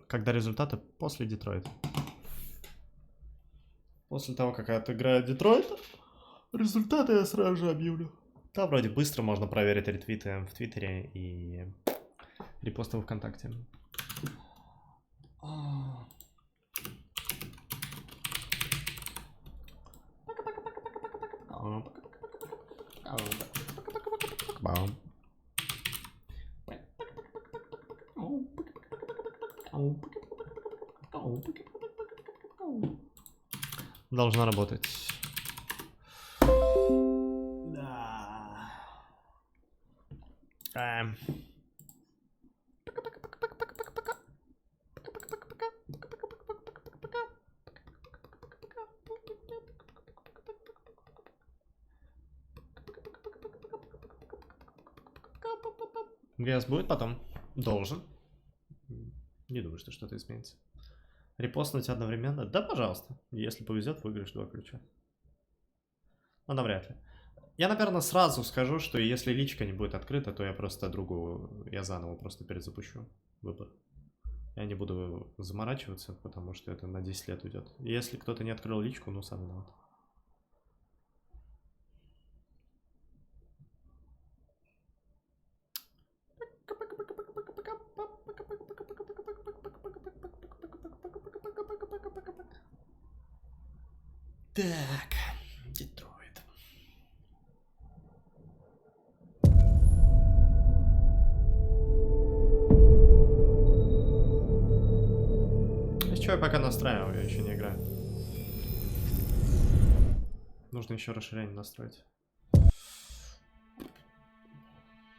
Когда результаты после Детройта. После того, как отыграет Детройт, результаты я сразу же объявлю. Там вроде быстро можно проверить ретвиты в Твиттере и репосты в ВКонтакте. Должна работать. Да. МГС будет потом? Должен. Не думаю, что что-то изменится. Репостнуть одновременно? Да, пожалуйста. Если повезет, выиграешь 2 ключа. Но навряд ли. Я, наверное, сразу скажу, что если личка не будет открыта, то я просто другую, я заново просто перезапущу выбор. Я не буду заморачиваться, потому что это на 10 лет уйдет. Если кто-то не открыл личку, ну сам виноват. Так, Детройт. Что я пока настраиваю, я еще не играю. Нужно еще расширение настроить.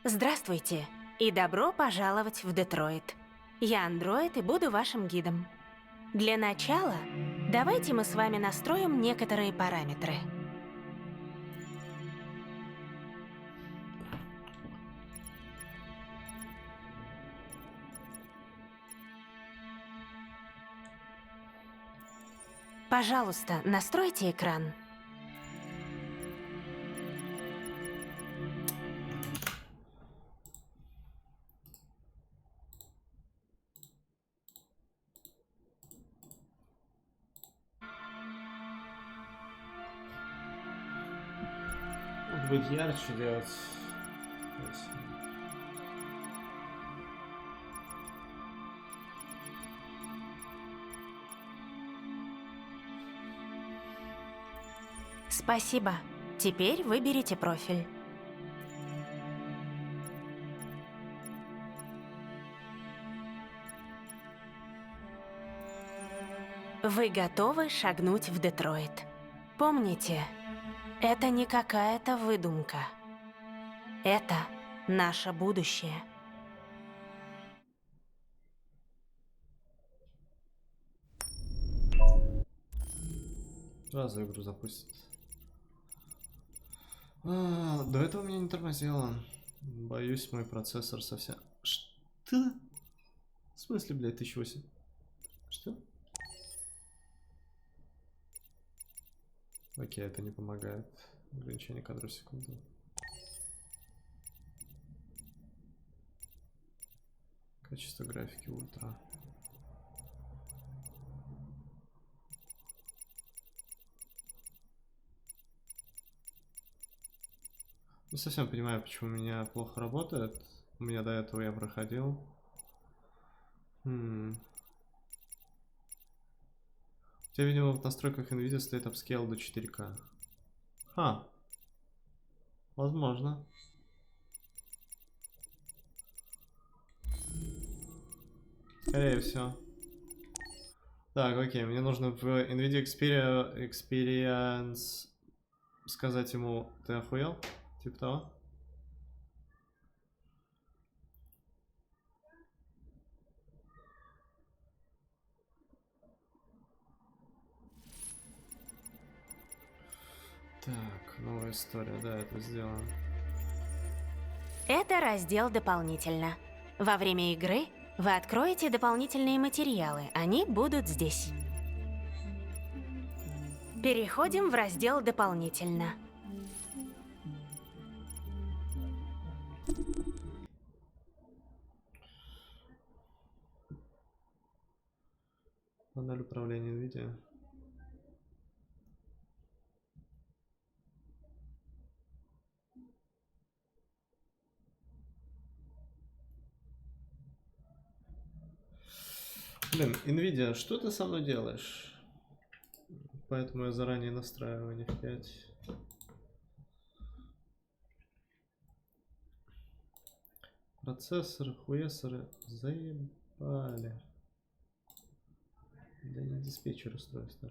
Здравствуйте и добро пожаловать в Детройт. Я андроид и буду вашим гидом. Для начала давайте мы с вами настроим некоторые параметры. Пожалуйста, настройте экран. Может быть, ярче делать. Спасибо. Теперь выберите профиль. Вы готовы шагнуть в Детройт. Помните, это не какая-то выдумка. Это наше будущее. Сразу игру запустит. До этого меня не тормозило. Боюсь, мой процессор совсем... Что? В смысле, блядь, 1008? Что? Окей, это не помогает. Ограничение кадров в секунду. Качество графики ультра. Не совсем понимаю, почему у меня плохо работает. У меня до этого я проходил. У тебя, видимо, в настройках NVIDIA стоит апскейл до 4К. Возможно. Скорее всего. Так, окей, мне нужно в NVIDIA Experience сказать ему, ты охуел? Типа того. Так, новая история, да, это сделано. Это раздел «Дополнительно». Во время игры вы откроете дополнительные материалы. Они будут здесь. Переходим в раздел «Дополнительно». Панель управления NVIDIA. Блин, NVIDIA, что ты со мной делаешь? Поэтому я заранее настраиваю, не в 5. Процессоры, хуессоры, заебали. Да не диспетчер устройств.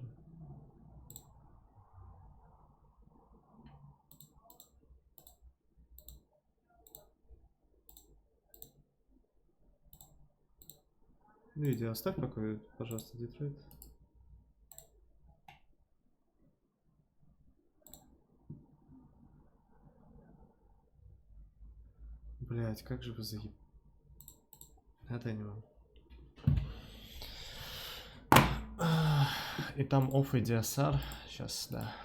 Видео оставь какой, пожалуйста, Детройт. Блять, как же вы заеб... Это я не могу. И там off и DSR. Сейчас, да.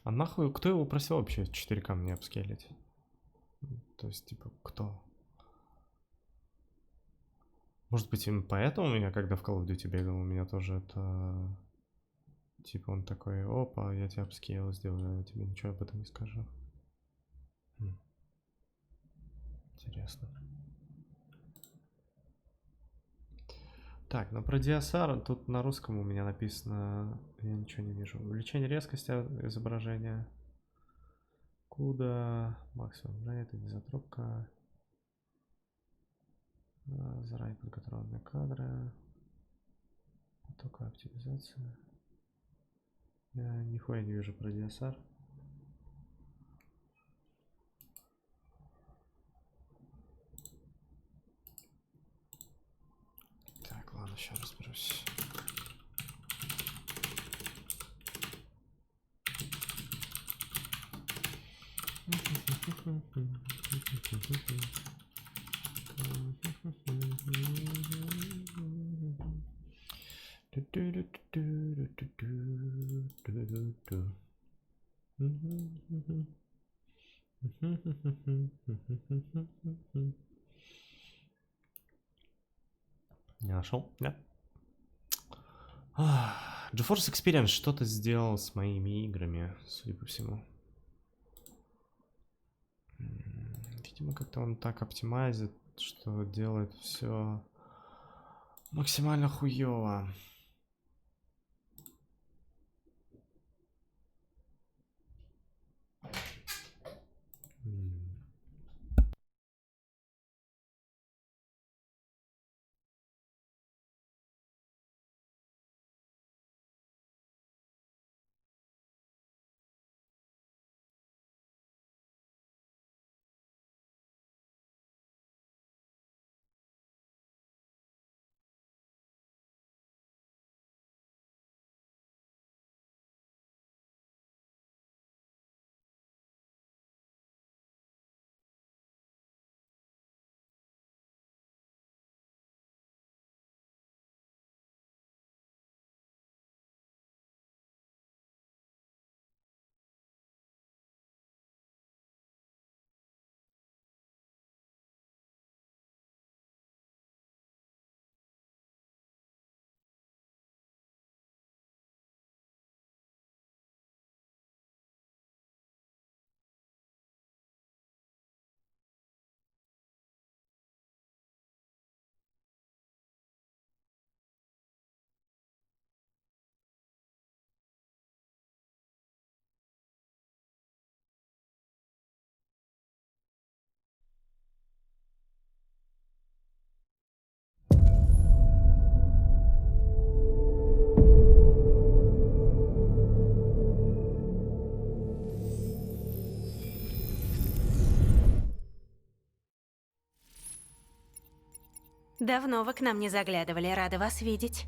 А нахуй, кто его просил вообще 4К мне апскейлить? То есть, типа, кто? Может быть, именно поэтому меня, когда в Call of Duty бегал, у меня тоже это... Типа, он такой, опа, я тебе апскейл сделаю, я тебе ничего об этом не скажу. Интересно. Так, ну про DSR тут на русском у меня написано, я ничего не вижу. Увеличение резкости изображения. Куда? Максимум, да, это изотропка. Заранее подготовленные кадры. Потоковая оптимизация. Я нихуя не вижу про DSR. Так, ладно, сейчас разберусь. Не нашел? Нет. GeForce Experience что-то сделал с моими играми, судя по всему. Видимо, как-то он так оптимизит, что делает все максимально хуёво. Давно вы к нам не заглядывали, рада вас видеть.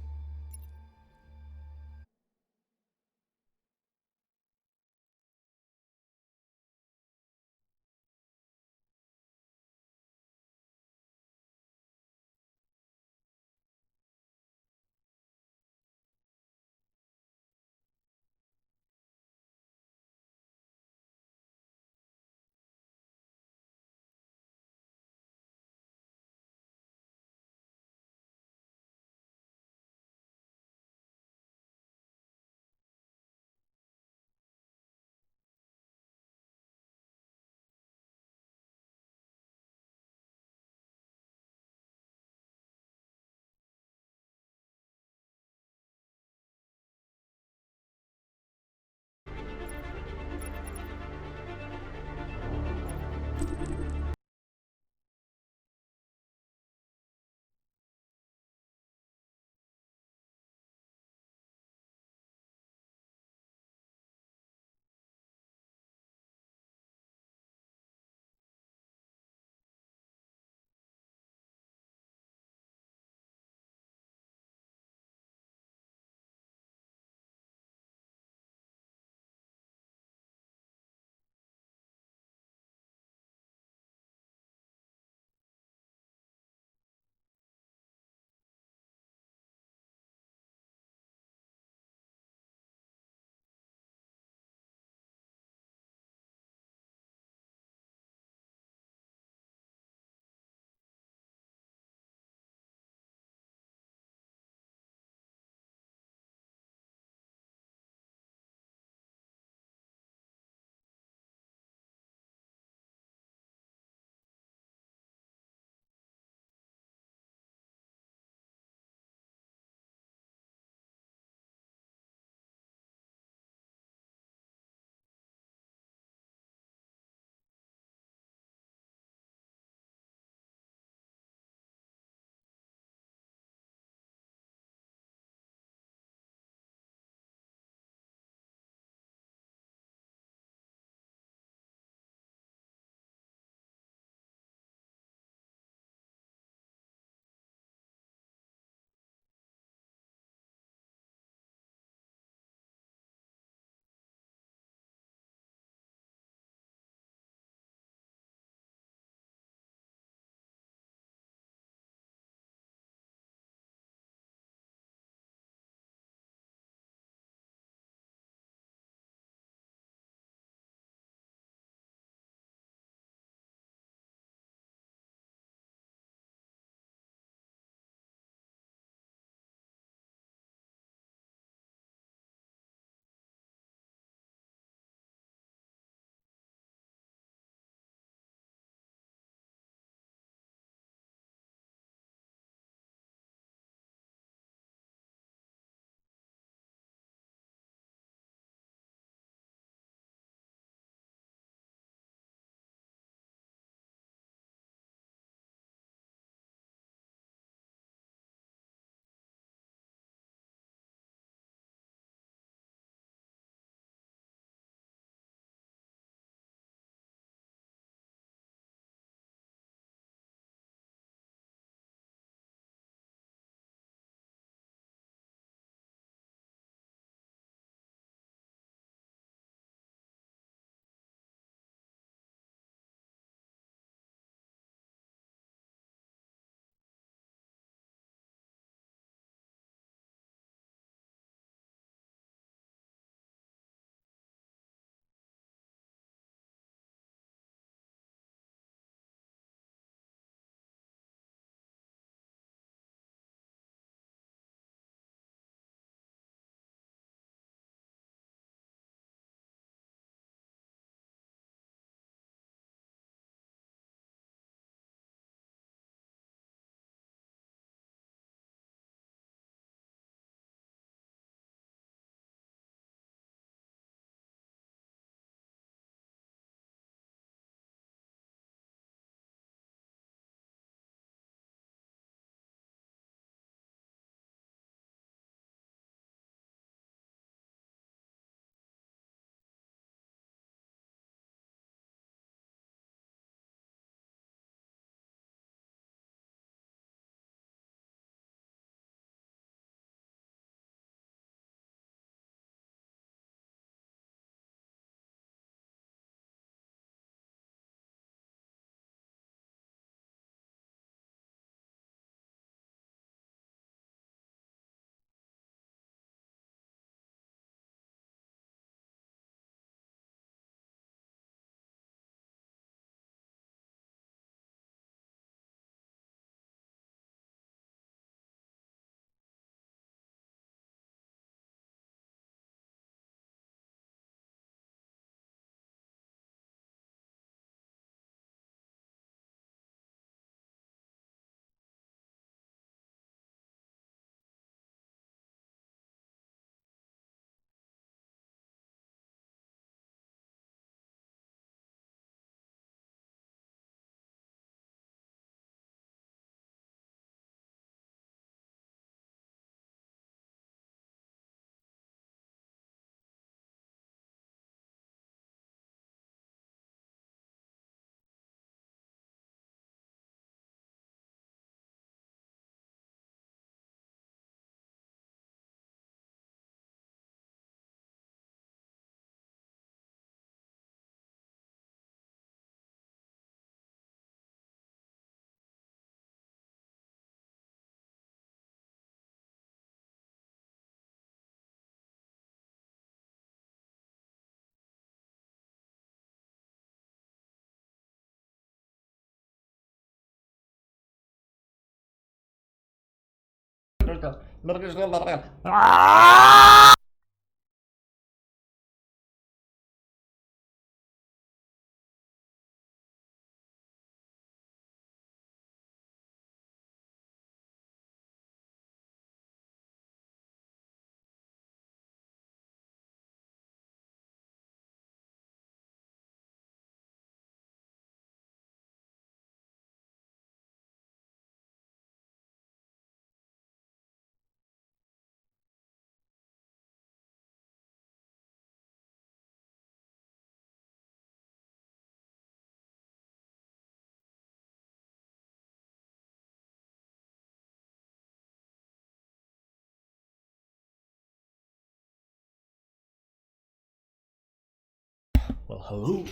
Well, hello,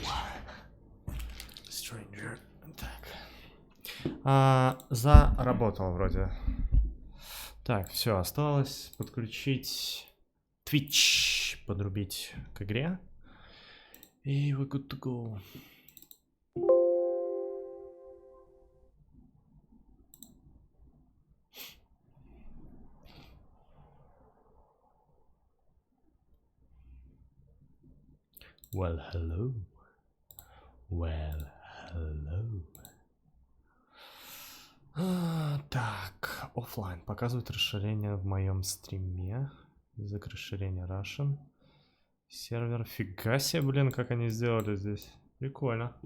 stranger. Так. Заработал вроде. Так, все, осталось подключить твич, подрубить к игре. И we're good to go. Well, hello. Well, hello. Так, офлайн. Показывает расширение в моем стриме. Язык расширения Russian. Сервер. Фига себе, блин, как они сделали здесь. Прикольно.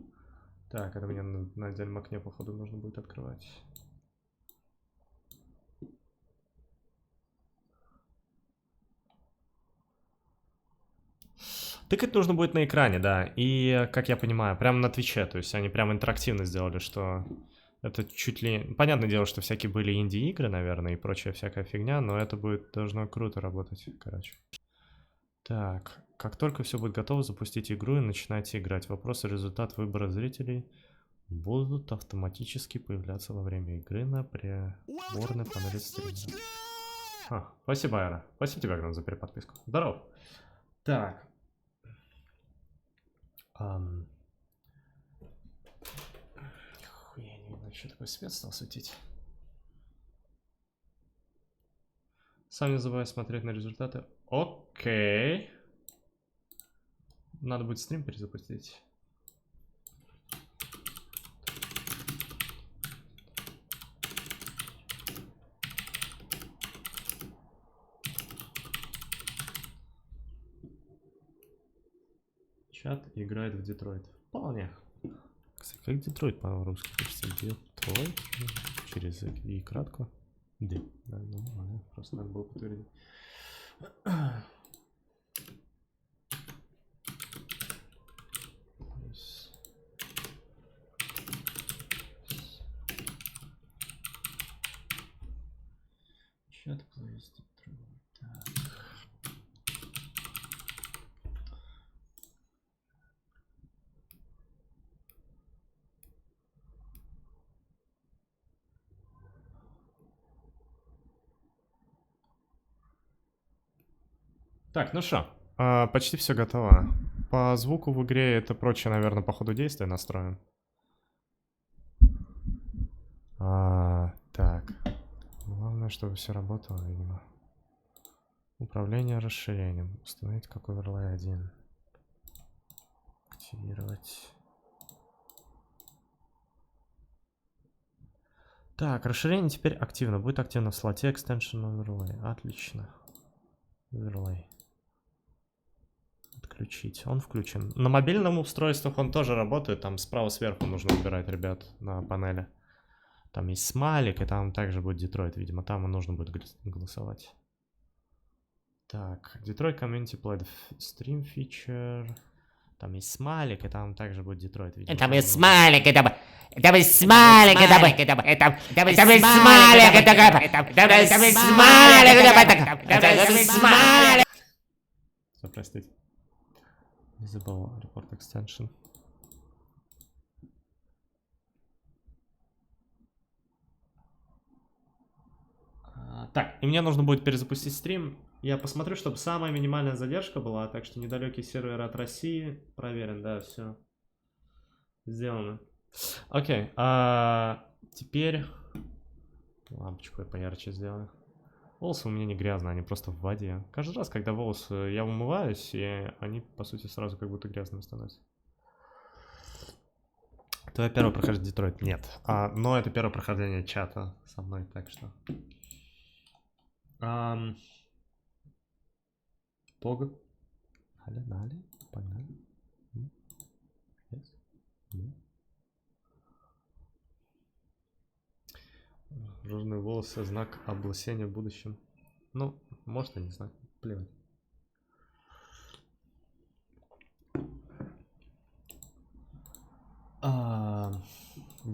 Так, это мне на отдельном окне, походу, нужно будет открывать. Тыкать нужно будет на экране, да. И, как я понимаю, прямо на твиче. То есть они прям интерактивно сделали, что это чуть ли... Понятное дело, что всякие были инди-игры, наверное, и прочая всякая фигня, но это будет должно круто работать, короче. Так, как только все будет готово, запустите игру и начинайте играть. Вопрос и результат выбора зрителей будут автоматически появляться во время игры на приборной панели стрима. Спасибо, Айра. Спасибо тебе, Агрон, за переподписку. Здорово. Так. Нихуя не видно, еще такой свет стал светить. Сам не забывай смотреть на результаты. Окей. Надо будет стрим перезапустить. Чат играет в Детройт. Вполне. Кстати, как Детройт по-русски пишется? Детройт. Через и кратко. Да, ну, просто надо было подтвердить. Чат плейс Детройт. Так, ну что, почти все готово. По звуку в игре это прочее, наверное, по ходу действия настроим. Так. Главное, чтобы все работало, видимо. Управление расширением. Установить как оверлей 1. Активировать. Так, расширение теперь активно. Будет активно в слоте Extension Overlay. Отлично. Overlay. Отключить. Он включен. На мобильном устройствах он тоже работает. Там справа сверху нужно выбирать, ребят, на панели. Там есть смайлик, и там также будет Детройт, видимо. Там нужно будет голосовать. Так, Детройт Community Played Stream Feature. Там есть смайлик, и там также будет Детройт, видимо. Там есть смайлик, это смайлик, смайлик. Простите. Visible Report Extension. Так, и мне нужно будет перезапустить стрим. Я посмотрю, чтобы самая минимальная задержка была, так что недалекий сервер от России проверен, да, все сделано. Окей, теперь лампочку я поярче сделаю. Волосы у меня не грязные, они просто в воде. Каждый раз, когда волосы я умываюсь, и они, по сути, сразу как будто грязными становятся. Твое первое прохождение Детройт? Нет. Но это первое прохождение чата со мной, так что... Пога. Нали, погнали. Жирные волосы, знак облысения в будущем. Ну, может, я не знаю. Плевать.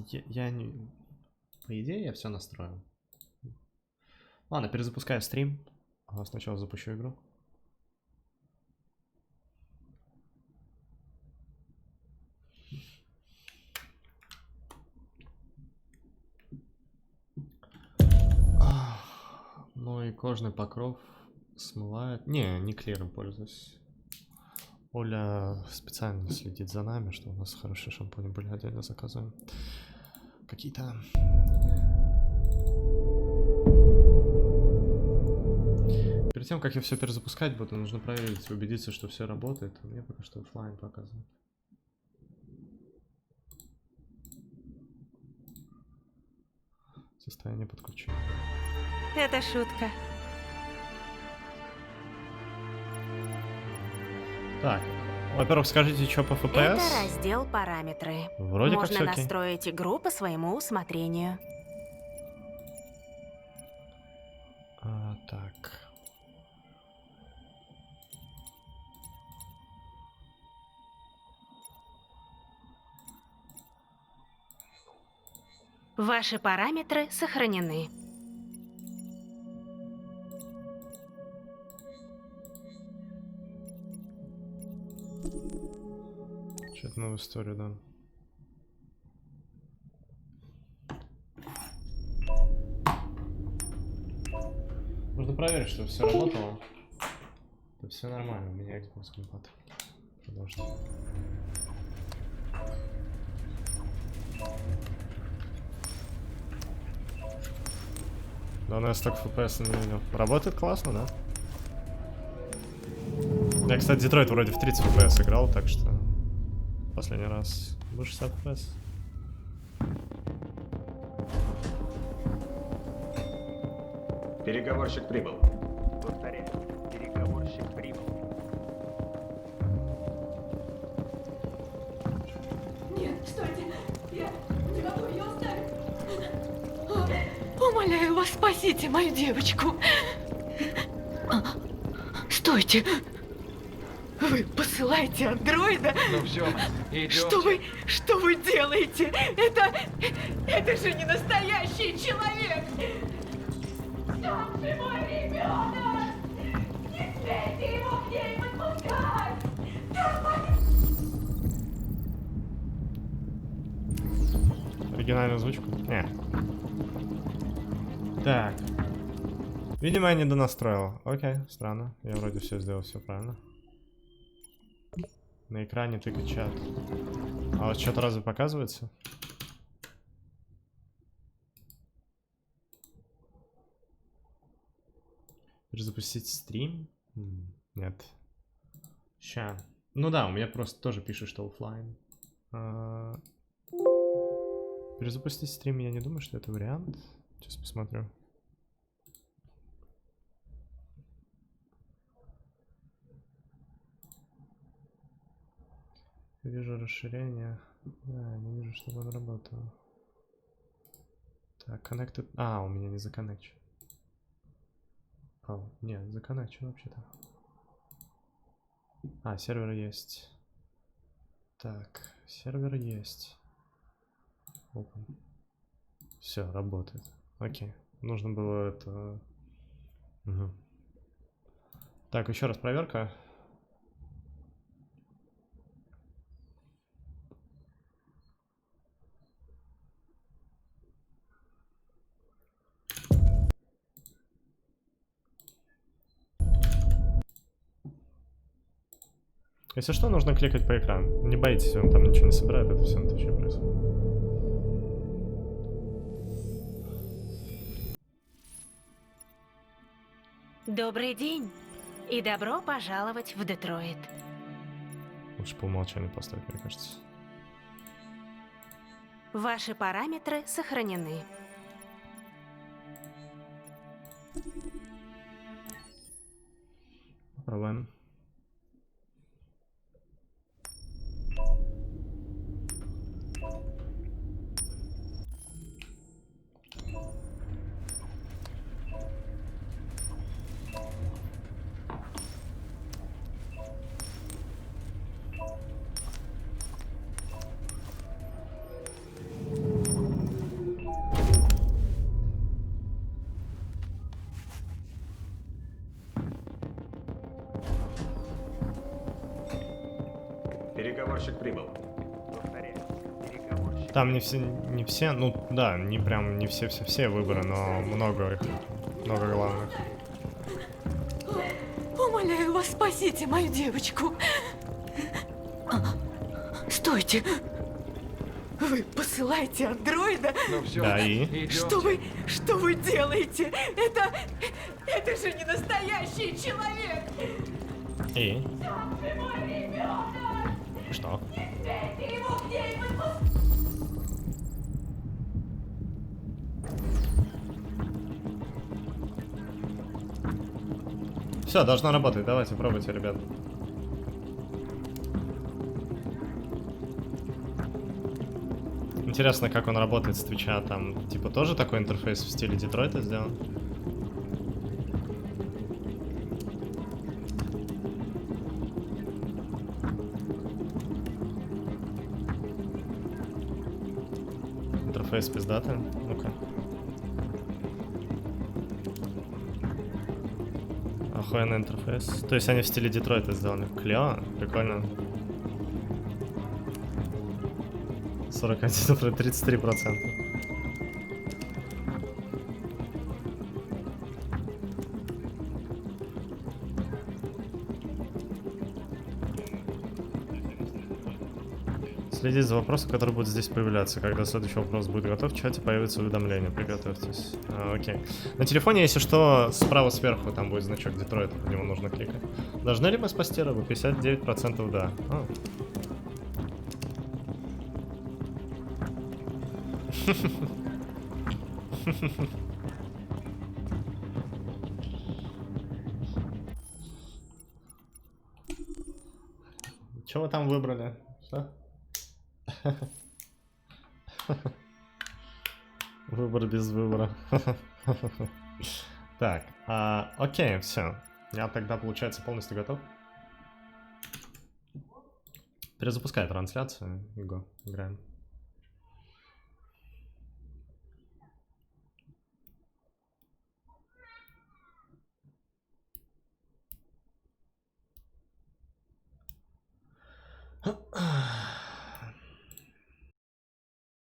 Я не... По идее, я все настроил. Ладно, перезапускаю стрим. Сначала запущу игру. Ну и кожный покров смывает. Не клеером пользуюсь. Оля специально следит за нами, что у нас хорошие шампуни были, отдельно заказываем. Какие-то... Перед тем, как я все перезапускать буду, нужно проверить, убедиться, что все работает. Мне пока что офлайн показывает. Состояние подключения. Это шутка. Так, во-первых, скажите, что по FPS? Это раздел «Параметры». Вроде можно как всё окей. настроить игру по своему усмотрению. Так. Ваши параметры сохранены. Что-то новую историю, да. Нужно проверить, что все работало. Это все нормально, у меня Xbox геймпад. Продолжите. Да, у нас так FPS не видел. Работает классно, да? Я, кстати, Детройт вроде в 30 FPS играл, так что последний раз выше 60 FPS. Переговорщик прибыл. Повторяю, переговорщик прибыл. Нет, стойте! Я не могу ее оставить! Умоляю вас, спасите мою девочку! Стойте! Вы посылаете андроида? Ну все, идемте. Что вы делаете? Это же не настоящий человек! Там же мой ребенок! Не смейте его к ней подпускать! Оригинальную озвучку? Не. Так. Видимо, я не донастроил. Окей, странно. Я вроде все сделал, все правильно. На экране только чат. А вот что-то разве показывается? Перезапустить стрим? Нет. Ща. Ну да, у меня просто тоже пишет, что офлайн. Перезапустить стрим, я не думаю, что это вариант. Сейчас посмотрю. Вижу расширение. Да, не вижу, чтобы он работал. Так, connected. У меня не законнекчен. Нет, законнекчен вообще-то. Сервер есть. Так, сервер есть. Open. Все, работает. Окей. Нужно было это... Угу. Так, еще раз проверка. Если что, нужно кликать по экрану. Не боитесь, он там ничего не собирает, это все на твиче происходит. Добрый день и добро пожаловать в Детройт. Лучше по умолчанию поставить, мне кажется. Ваши параметры сохранены. Попробуем. Переговорщик прибыл. Там не все, ну да, не прям не все выборы, но много их, много главных. Умоляю вас, спасите мою девочку. Стойте. Вы посылаете андроида? Ну всё, да, и? Что вы делаете? Это же не настоящий человек. И? Там же мой ребенок. Что? Дайте ему где Все, должно работать. Давайте, пробуйте, ребят. Интересно, как он работает с твича. Там, типа, тоже такой интерфейс в стиле Детройта сделан? Интерфейс пиздатый. Ну-ка. Охуенный интерфейс. То есть они в стиле Детройта сделаны. Клево, прикольно. 41, 33%. Следите за вопросом, который будет здесь появляться. Когда следующий вопрос будет готов, в чате появится уведомление. Приготовьтесь. Окей. На телефоне, если что, справа сверху там будет значок Детройта, по нему нужно кликать. Должны ли мы спасти рыбу? 59% да. Чего вы там выбрали? Что? Выбор без выбора. Так, окей, все. Я тогда, получается, полностью готов. Перезапускаю трансляцию. Играем.